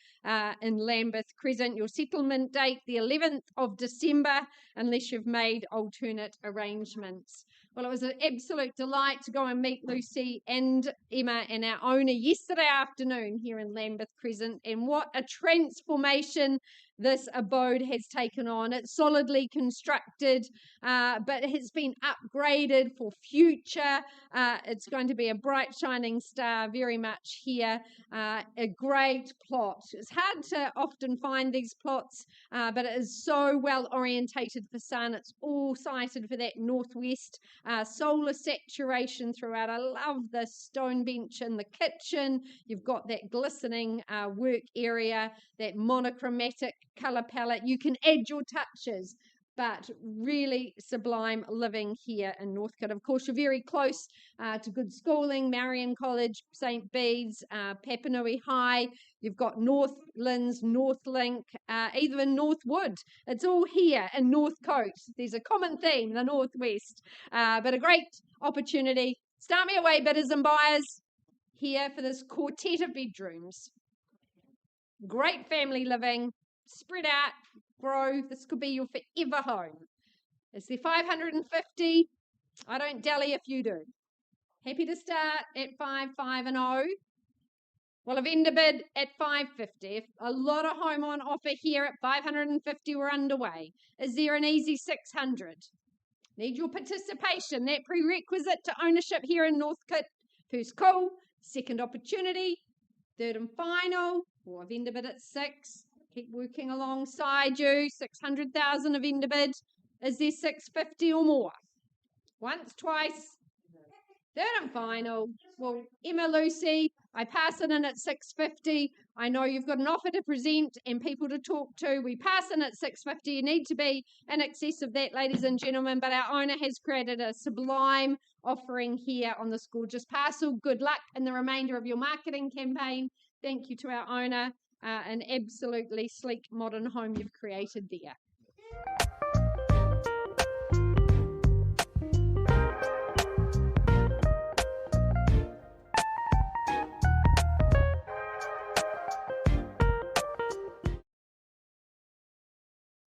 in Lambeth Crescent. Your settlement date, the 11th of December, unless you've made alternate arrangements. Well, it was an absolute delight to go and meet Lucy and Emma and our owner yesterday afternoon here in Lambeth Crescent, and what a transformation this abode has taken on. It's solidly constructed, but it has been upgraded for future. It's going to be a bright shining star very much here. A great plot. It's hard to often find these plots, but it is so well orientated for sun. It's all sited for that northwest. Solar saturation throughout. I love the stone bench in the kitchen. You've got that glistening work area, that monochromatic colour palette. You can add your touches, but really sublime living here in Northcote. Of course, you're very close to good schooling, Marion College, St Bede's, Papanui High. You've got Northlands, Northlink, even Northwood. It's all here in Northcote. There's a common theme, the Northwest, but a great opportunity. Start me away, bidders and buyers, here for this quartet of bedrooms. Great family living, spread out, grow. This could be your forever home. Is there 550? I don't dally if you do. Happy to start at 5, 5 and 0. Well, a vendor bid at 550. A lot of home on offer here at 550. We're underway. Is there an easy 600? Need your participation. That prerequisite to ownership here in Northcote. First call, second opportunity, third and final. Or a vendor bid at 6. Keep working alongside you. 600,000 a vendor bid. Is there 650 or more? Once, twice. Third and final. Well, Emma, Lucy, I pass it in at 650. I know you've got an offer to present and people to talk to. We pass in at 650. You need to be in excess of that, ladies and gentlemen. But our owner has created a sublime offering here on this gorgeous parcel. Good luck in the remainder of your marketing campaign. Thank you to our owner. An absolutely sleek modern home you've created there.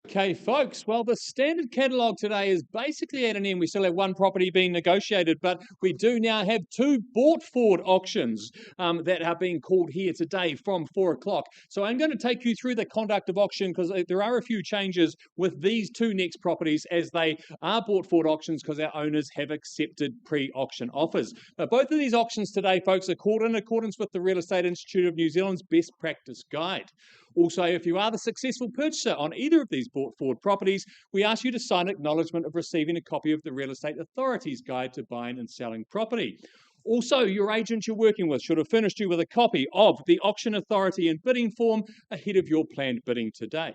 Okay, folks, well, the standard catalogue today is basically at an end. We still have one property being negotiated, but we do now have 2 bought forward auctions that are being called here today from 4 o'clock. So I'm going to take you through the conduct of auction because there are a few changes with these 2 next properties as they are bought forward auctions because our owners have accepted pre-auction offers. Now, both of these auctions today, folks, are called in accordance with the Real Estate Institute of New Zealand's Best Practice Guide. Also, if you are the successful purchaser on either of these bought forward properties, we ask you to sign acknowledgement of receiving a copy of the Real Estate Authority's Guide to Buying and Selling Property. Also, your agent you're working with should have furnished you with a copy of the Auction Authority and bidding form ahead of your planned bidding today.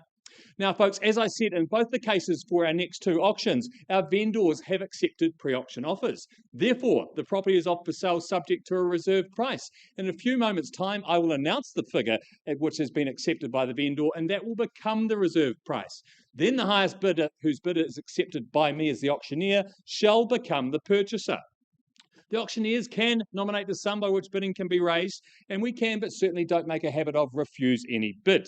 Now, folks, as I said, in both the cases for our next 2 auctions, our vendors have accepted pre-auction offers. Therefore, the property is off for sale subject to a reserve price. In a few moments' time, I will announce the figure at which has been accepted by the vendor, and that will become the reserve price. Then the highest bidder, whose bid is accepted by me as the auctioneer, shall become the purchaser. The auctioneers can nominate the sum by which bidding can be raised, and we can, but certainly don't make a habit of refuse any bid.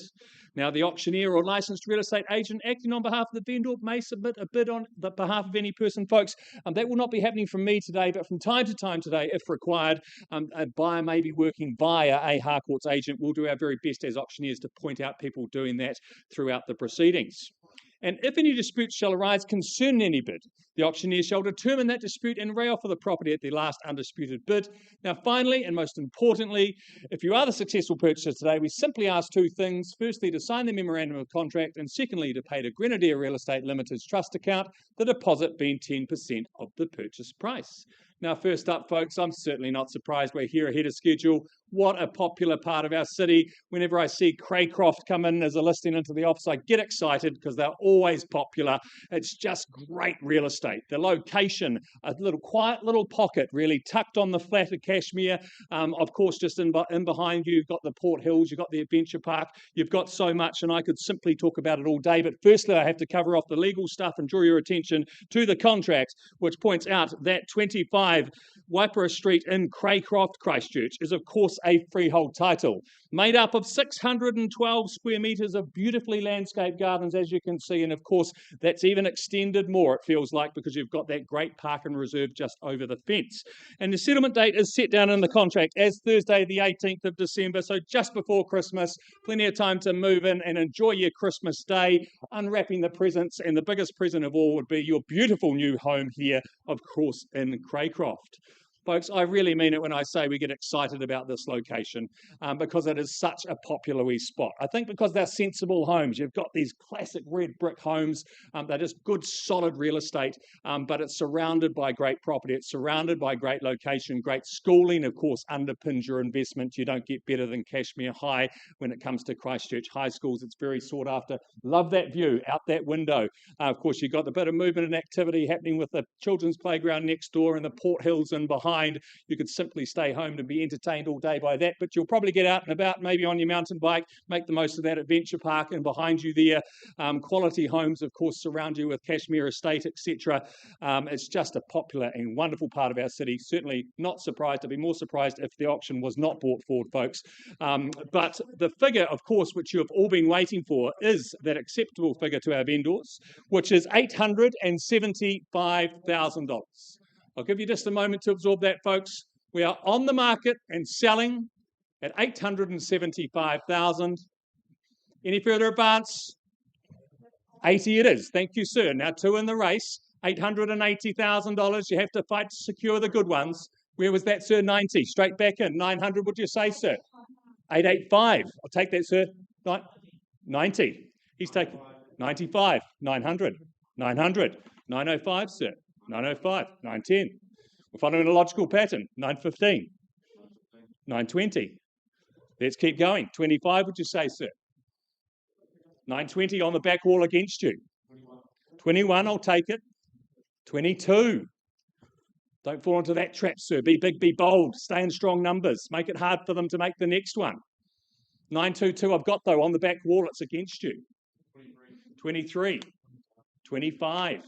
Now, the auctioneer or licensed real estate agent acting on behalf of the vendor may submit a bid on the behalf of any person, folks. That will not be happening from me today, but from time to time today, if required, a buyer may be working via a Harcourt's agent. We'll do our very best as auctioneers to point out people doing that throughout the proceedings. And if any dispute shall arise concerning any bid, the auctioneer shall determine that dispute and re-offer the property at the last undisputed bid. Now, finally, and most importantly, if you are the successful purchaser today, we simply ask 2 things. Firstly, to sign the memorandum of contract, and secondly, to pay to Grenadier Real Estate Limited's trust account, the deposit being 10% of the purchase price. Now, first up, folks, I'm certainly not surprised we're here ahead of schedule. What a popular part of our city. Whenever I see Craycroft come in as a listing into the office, I get excited because they're always popular. It's just great real estate. The location, a little quiet little pocket, really tucked on the flat of Cashmere. Of course, just in behind you, you've got the Port Hills, you've got the Adventure Park. You've got so much, and I could simply talk about it all day. But firstly, I have to cover off the legal stuff and draw your attention to the contract, which points out that 25 Waipara Street in Craycroft, Christchurch, is of course a freehold title, made up of 612 square metres of beautifully landscaped gardens, as you can see, and of course that's even extended more, it feels like, because you've got that great park and reserve just over the fence. And the settlement date is set down in the contract as Thursday the 18th of December, so just before Christmas, plenty of time to move in and enjoy your Christmas day, unwrapping the presents, and the biggest present of all would be your beautiful new home here, of course, in Craycroft. Folks, I really mean it when I say we get excited about this location because it is such a popular wee spot. I think because they're sensible homes. You've got these classic red brick homes. They're just good, solid real estate, but it's surrounded by great property. It's surrounded by great location, great schooling, of course, underpins your investment. You don't get better than Cashmere High when it comes to Christchurch High Schools. It's very sought after. Love that view out that window. Of course, you've got the bit of movement and activity happening with the children's playground next door and the Port Hills in behind. You could simply stay home to be entertained all day by that, but you'll probably get out and about, maybe on your mountain bike, make the most of that adventure park, and behind you there, quality homes, of course, surround you with Cashmere Estate, etc. It's just a popular and wonderful part of our city. Certainly not surprised. I'd be more surprised if the auction was not brought forward, folks. But the figure, of course, which you have all been waiting for, is that acceptable figure to our vendors, which is $875,000. I'll give you just a moment to absorb that, folks. We are on the market and selling at $875,000. Any further advance? 80 it is. Thank you, sir. Now two in the race. $880,000. You have to fight to secure the good ones. Where was that, sir? 90. Straight back in. 900, would you say, sir? 885. I'll take that, sir. 90. He's taking 95. 900. 900. 905, sir. 905, 910. We're following a logical pattern. 915, 920. Let's keep going. 25, would you say, sir? 920 on the back wall against you. 21, I'll take it. 22. Don't fall into that trap, sir. Be big, be bold. Stay in strong numbers. Make it hard for them to make the next one. 922, I've got, though, on the back wall. It's against you. 23. 25.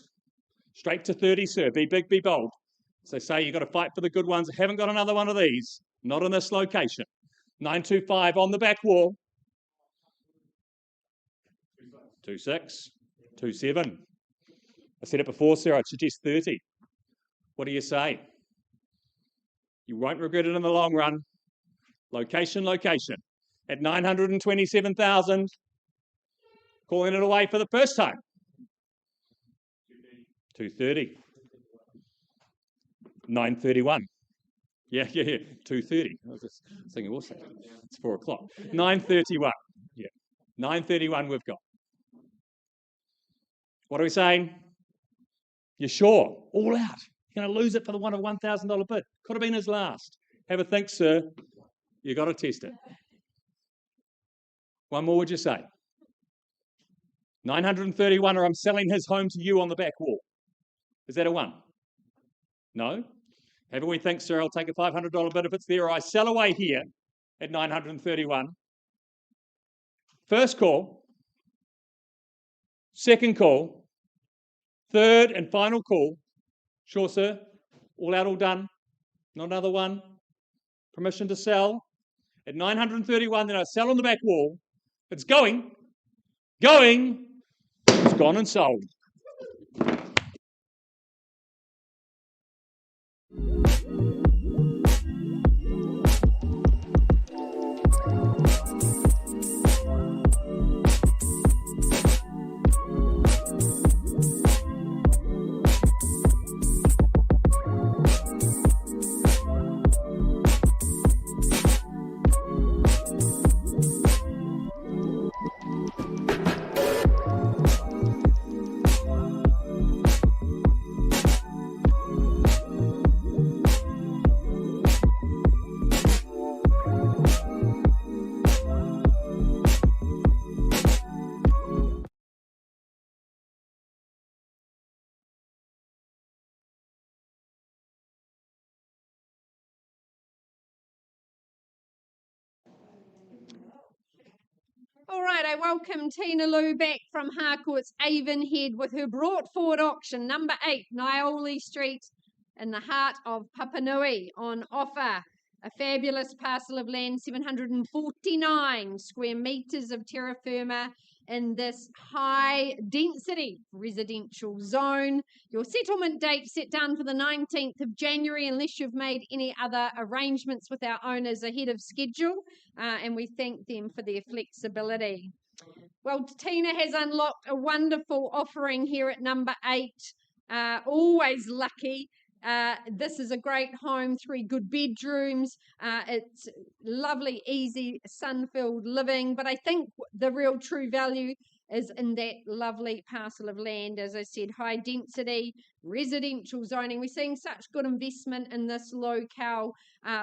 Straight to 30, sir. Be big, be bold. So say you've got to fight for the good ones. I haven't got another one of these. Not in this location. 925 on the back wall. 26. 27. I said it before, sir. I'd suggest 30. What do you say? You won't regret it in the long run. Location, location. At 927,000. Calling it away for the first time. 230. 931. Yeah. 230. I was just thinking also. It's 4 o'clock. 931. Yeah. 931 we've got. What are we saying? You're sure? All out. You're going to lose it for the one of $1,000 bid. Could have been his last. Have a think, sir. You've got to test it. One more, would you say? 931, or I'm selling his home to you on the back wall. Is that a one? No? Have a wee think, sir. I'll take a $500 bid if it's there, or I sell away here at 931. First call. Second call. Third and final call. Sure, sir. All out, all done. Not another one. Permission to sell. At 931, then I sell on the back wall. It's going. It's gone and sold. All right, I welcome Tina Lou back from Harcourt's Avonhead with her brought forward auction, number 8, Nioli Street, in the heart of Papanui, on offer. A fabulous parcel of land, 749 square metres of terra firma in this high density residential zone. Your settlement date set down for the 19th of January unless you've made any other arrangements with our owners ahead of schedule, and we thank them for their flexibility. Well, Tina has unlocked a wonderful offering here at number 8. Always lucky. This is a great home, 3 good bedrooms. It's lovely, easy, sun-filled living. But I think the real true value is in that lovely parcel of land. As I said, high density, residential zoning. We're seeing such good investment in this locale.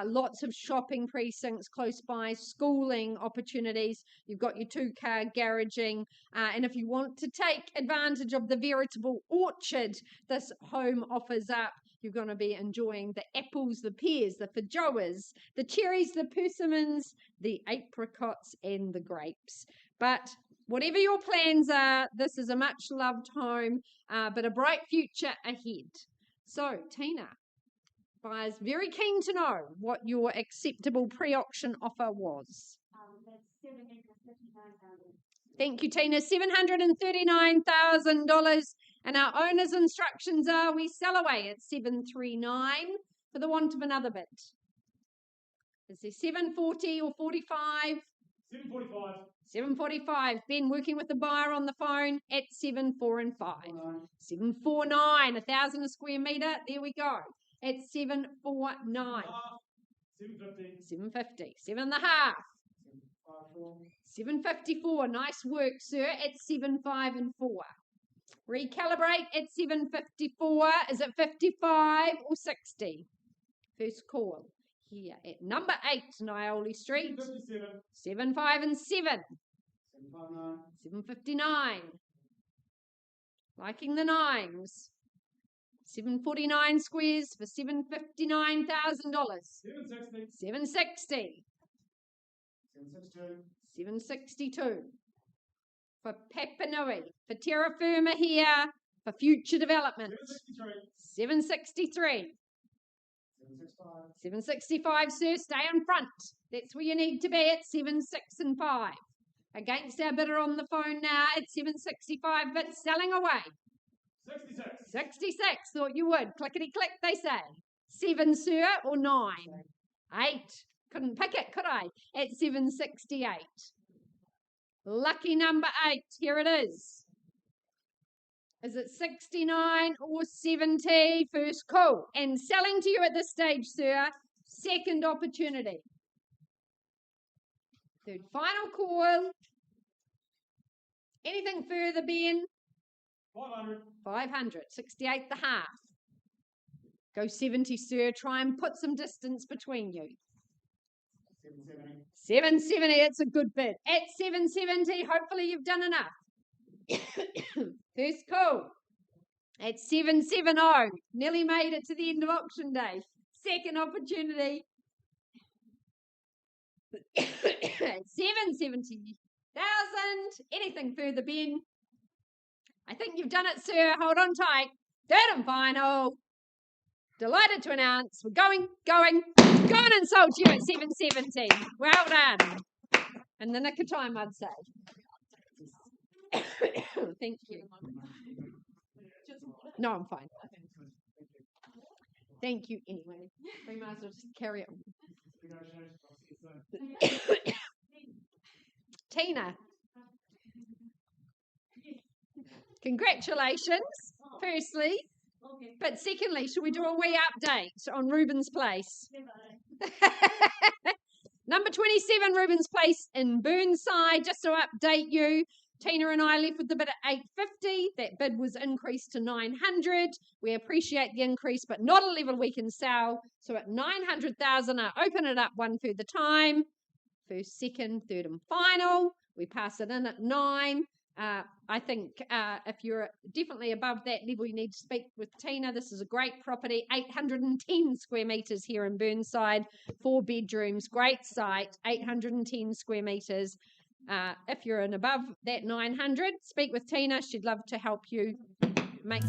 Lots of shopping precincts close by, schooling opportunities. You've got your 2-car garaging. And if you want to take advantage of the veritable orchard this home offers up, you're going to be enjoying the apples, the pears, the feijoas, the cherries, the persimmons, the apricots, and the grapes. But whatever your plans are, this is a much-loved home, but a bright future ahead. So, Tina, buyers very keen to know what your acceptable pre-auction offer was. That's $759,000. Thank you, Tina. $739,000. And our owner's instructions are we sell away at 739 for the want of another bid. Is there 740 or 45? 745. 745. Ben working with the buyer on the phone at 74 and 5. 749, 1,000 a square metre. There we go. At 749. 750. 750. 7.5. 754. Nice work, sir. At 75 and 4. Recalibrate at 754. Is it 55 or 60? First call here at number 8, Nioli Street. 757. 75 and 7. 759. 759. Liking the 9s. 749 squares for $759,000. 760. 760. 762. 762. For Papanui, for terra firma here, for future development. 763. 763. 765. 765, sir, stay in front. That's where you need to be at 7, 6 and 5. Against our bidder on the phone now at 765, but selling away. 66. 66, thought you would. Clickety click, they say. 7, sir, or 9? 8. Couldn't pick it, could I? At 768. Lucky number 8. Here it is. Is it 69 or 70? First call. And selling to you at this stage, sir. Second opportunity. Third final call. Anything further, Ben? 500. 500. 68 the half. Go 70, sir. Try and put some distance between you. 770. 770, it's a good bid. At 770, hopefully you've done enough. First call. At 770, nearly made it to the end of auction day. Second opportunity. At 770,000. Anything further, Ben? I think you've done it, sir. Hold on tight. Third and final. Delighted to announce we're going and sold you at 770. Well done. In the nick of time, I'd say. Thank you. No, I'm fine. Thank you anyway. We might as well just carry on. Tina. Congratulations, firstly. But secondly, shall we do a wee update on Rubens Place? Number 27, Rubens Place in Burnside. Just to update you, Tina and I left with the bid at 850. That bid was increased to 900. We appreciate the increase, but not a level we can sell. So at 900,000, I open it up one further time. First, second, third, and final. We pass it in at 9. I think if you're definitely above that level, you need to speak with Tina. This is a great property, 810 square metres here in Burnside, 4 bedrooms, great site, 810 square metres. If you're in above that 900, speak with Tina. She'd love to help you make.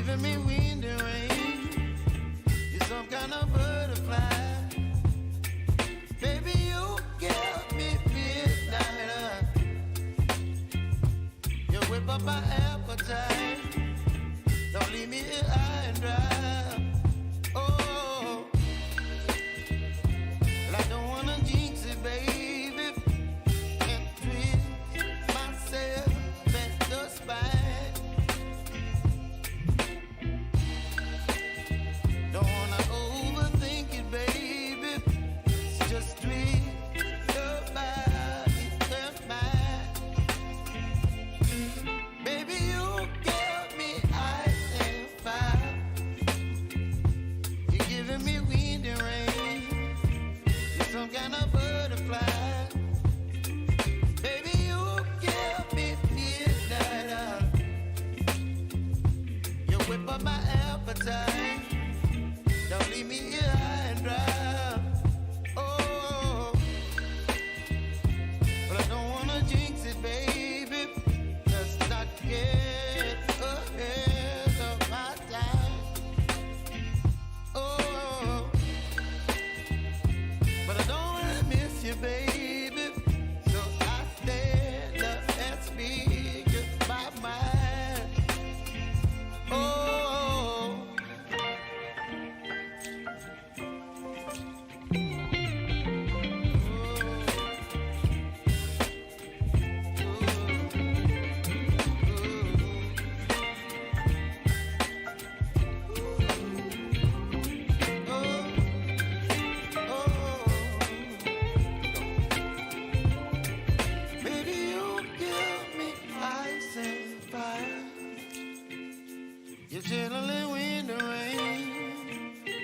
giving me wind and rain. You're some kind of butterfly. Baby, you give me midnight. You whip up my appetite. Don't leave me here high and dry. Oh, well, I don't wanna jinx it, baby, and twist myself at the spine. Don't wanna overthink it, baby. It's just twist your body and mine. Baby, you give me ice and fire. You're giving me wind and rain. You're some kind of butterfly. Baby, you give me midnight. You whip up my appetite. Don't leave me here high and dry. Oh, but I don't wanna jinx it, baby. Let's not get ahead of my time. Oh, but I don't wanna miss you, baby. So I stand up and speak my mind. Oh. Baby, you give me ice and fire. You're chilling wind and rain.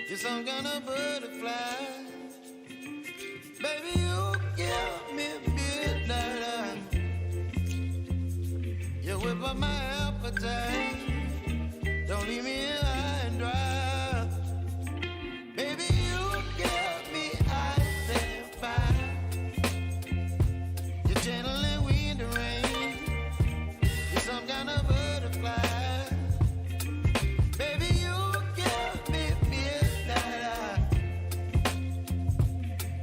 You're some kind of butterfly. Baby, you give me midnight. You whip up my appetite. Don't leave me here high and dry. Baby, you give me ice and fire. You're channeling wind and rain. You're some kind of butterfly. Baby, you give me midnight.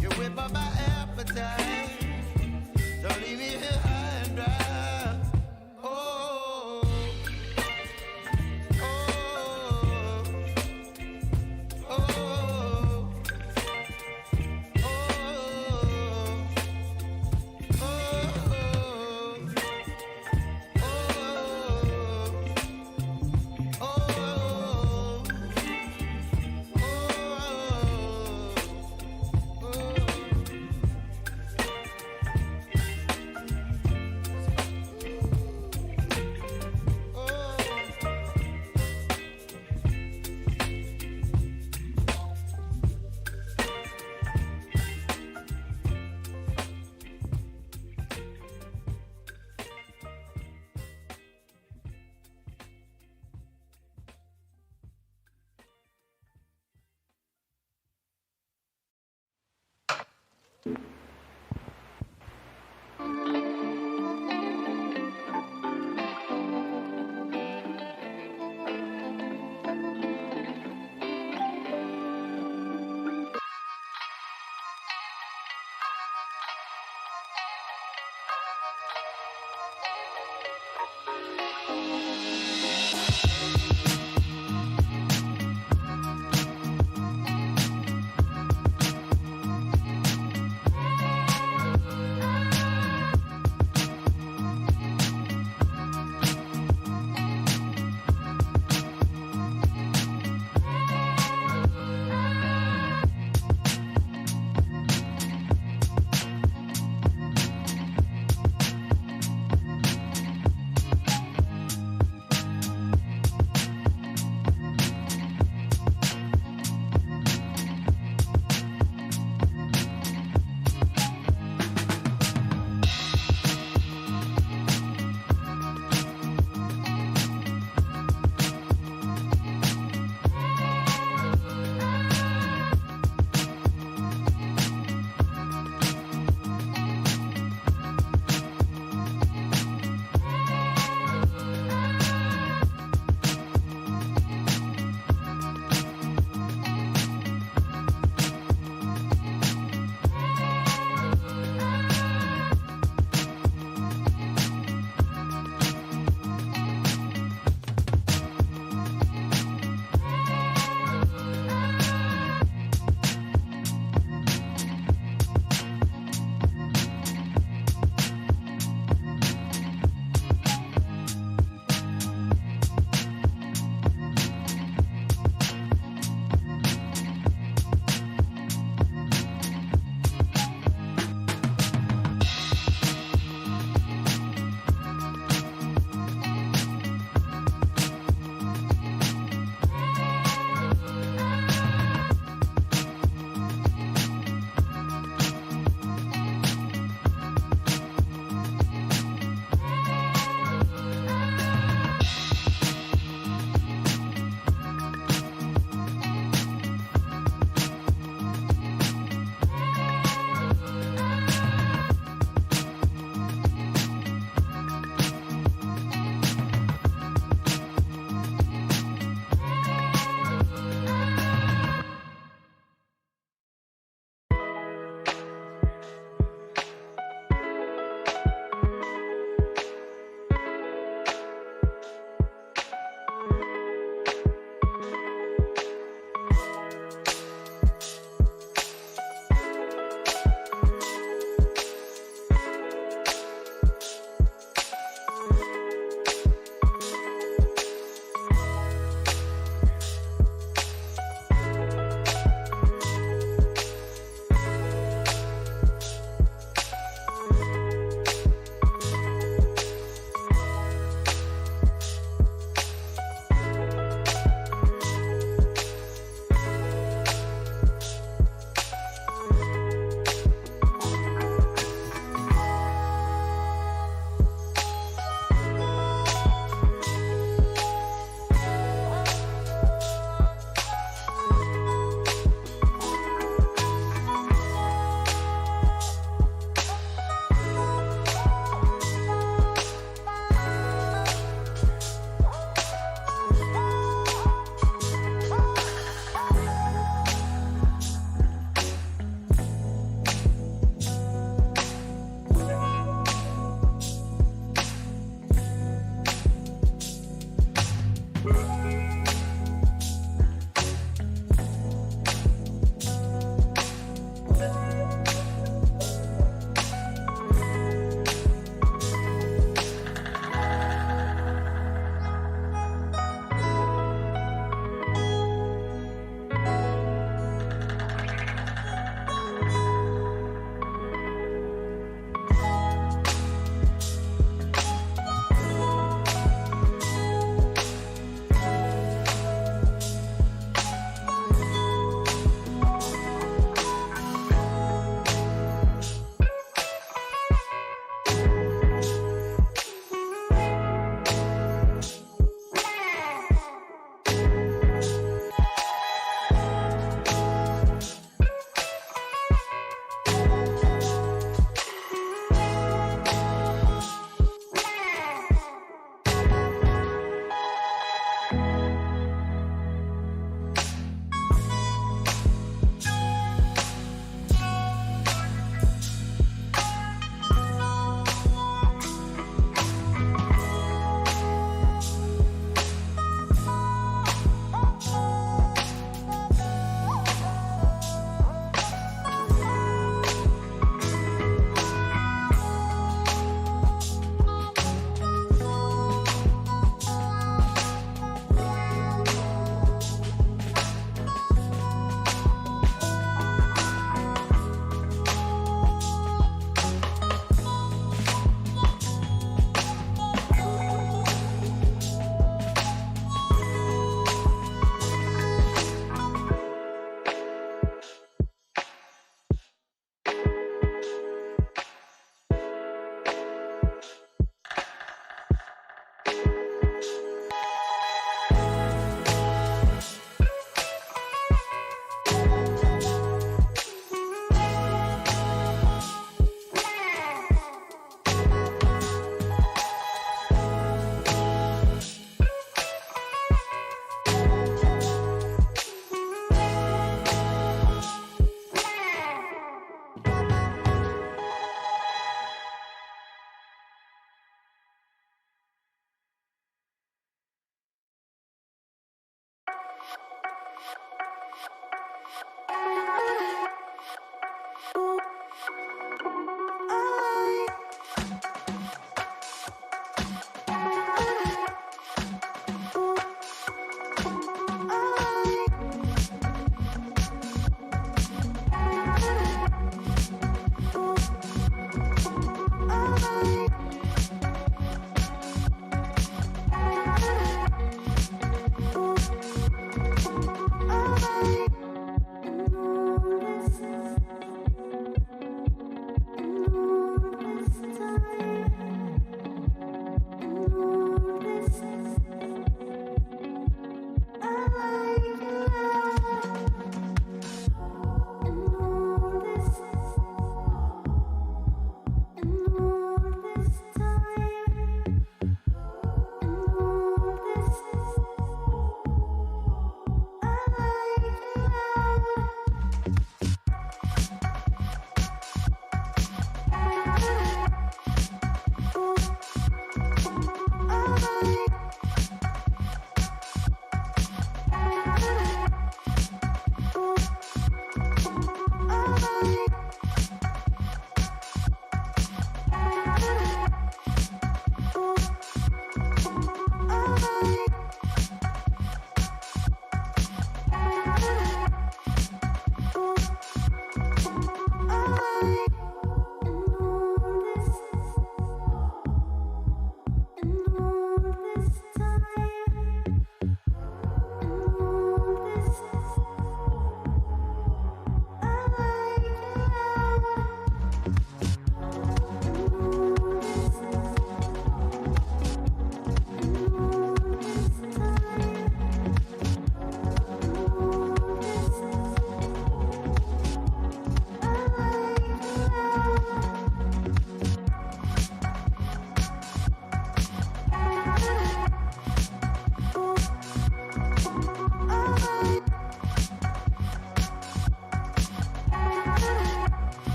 You whip up my appetite. Don't leave me here high and dry. Oh, oh,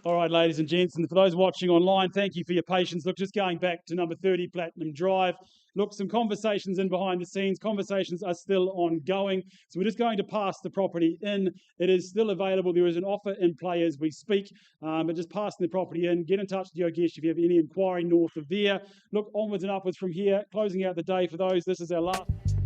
All right, ladies and gents, and for those watching online, thank you for your patience. Look, just going back to number 30, Platinum Drive. Look, some conversations in behind the scenes. Conversations are still ongoing. So we're just going to pass the property in. It is still available. There is an offer in play as we speak. But just passing the property in. Get in touch with your guest if you have any inquiry north of there. Look, onwards and upwards from here. Closing out the day for those. This is our last.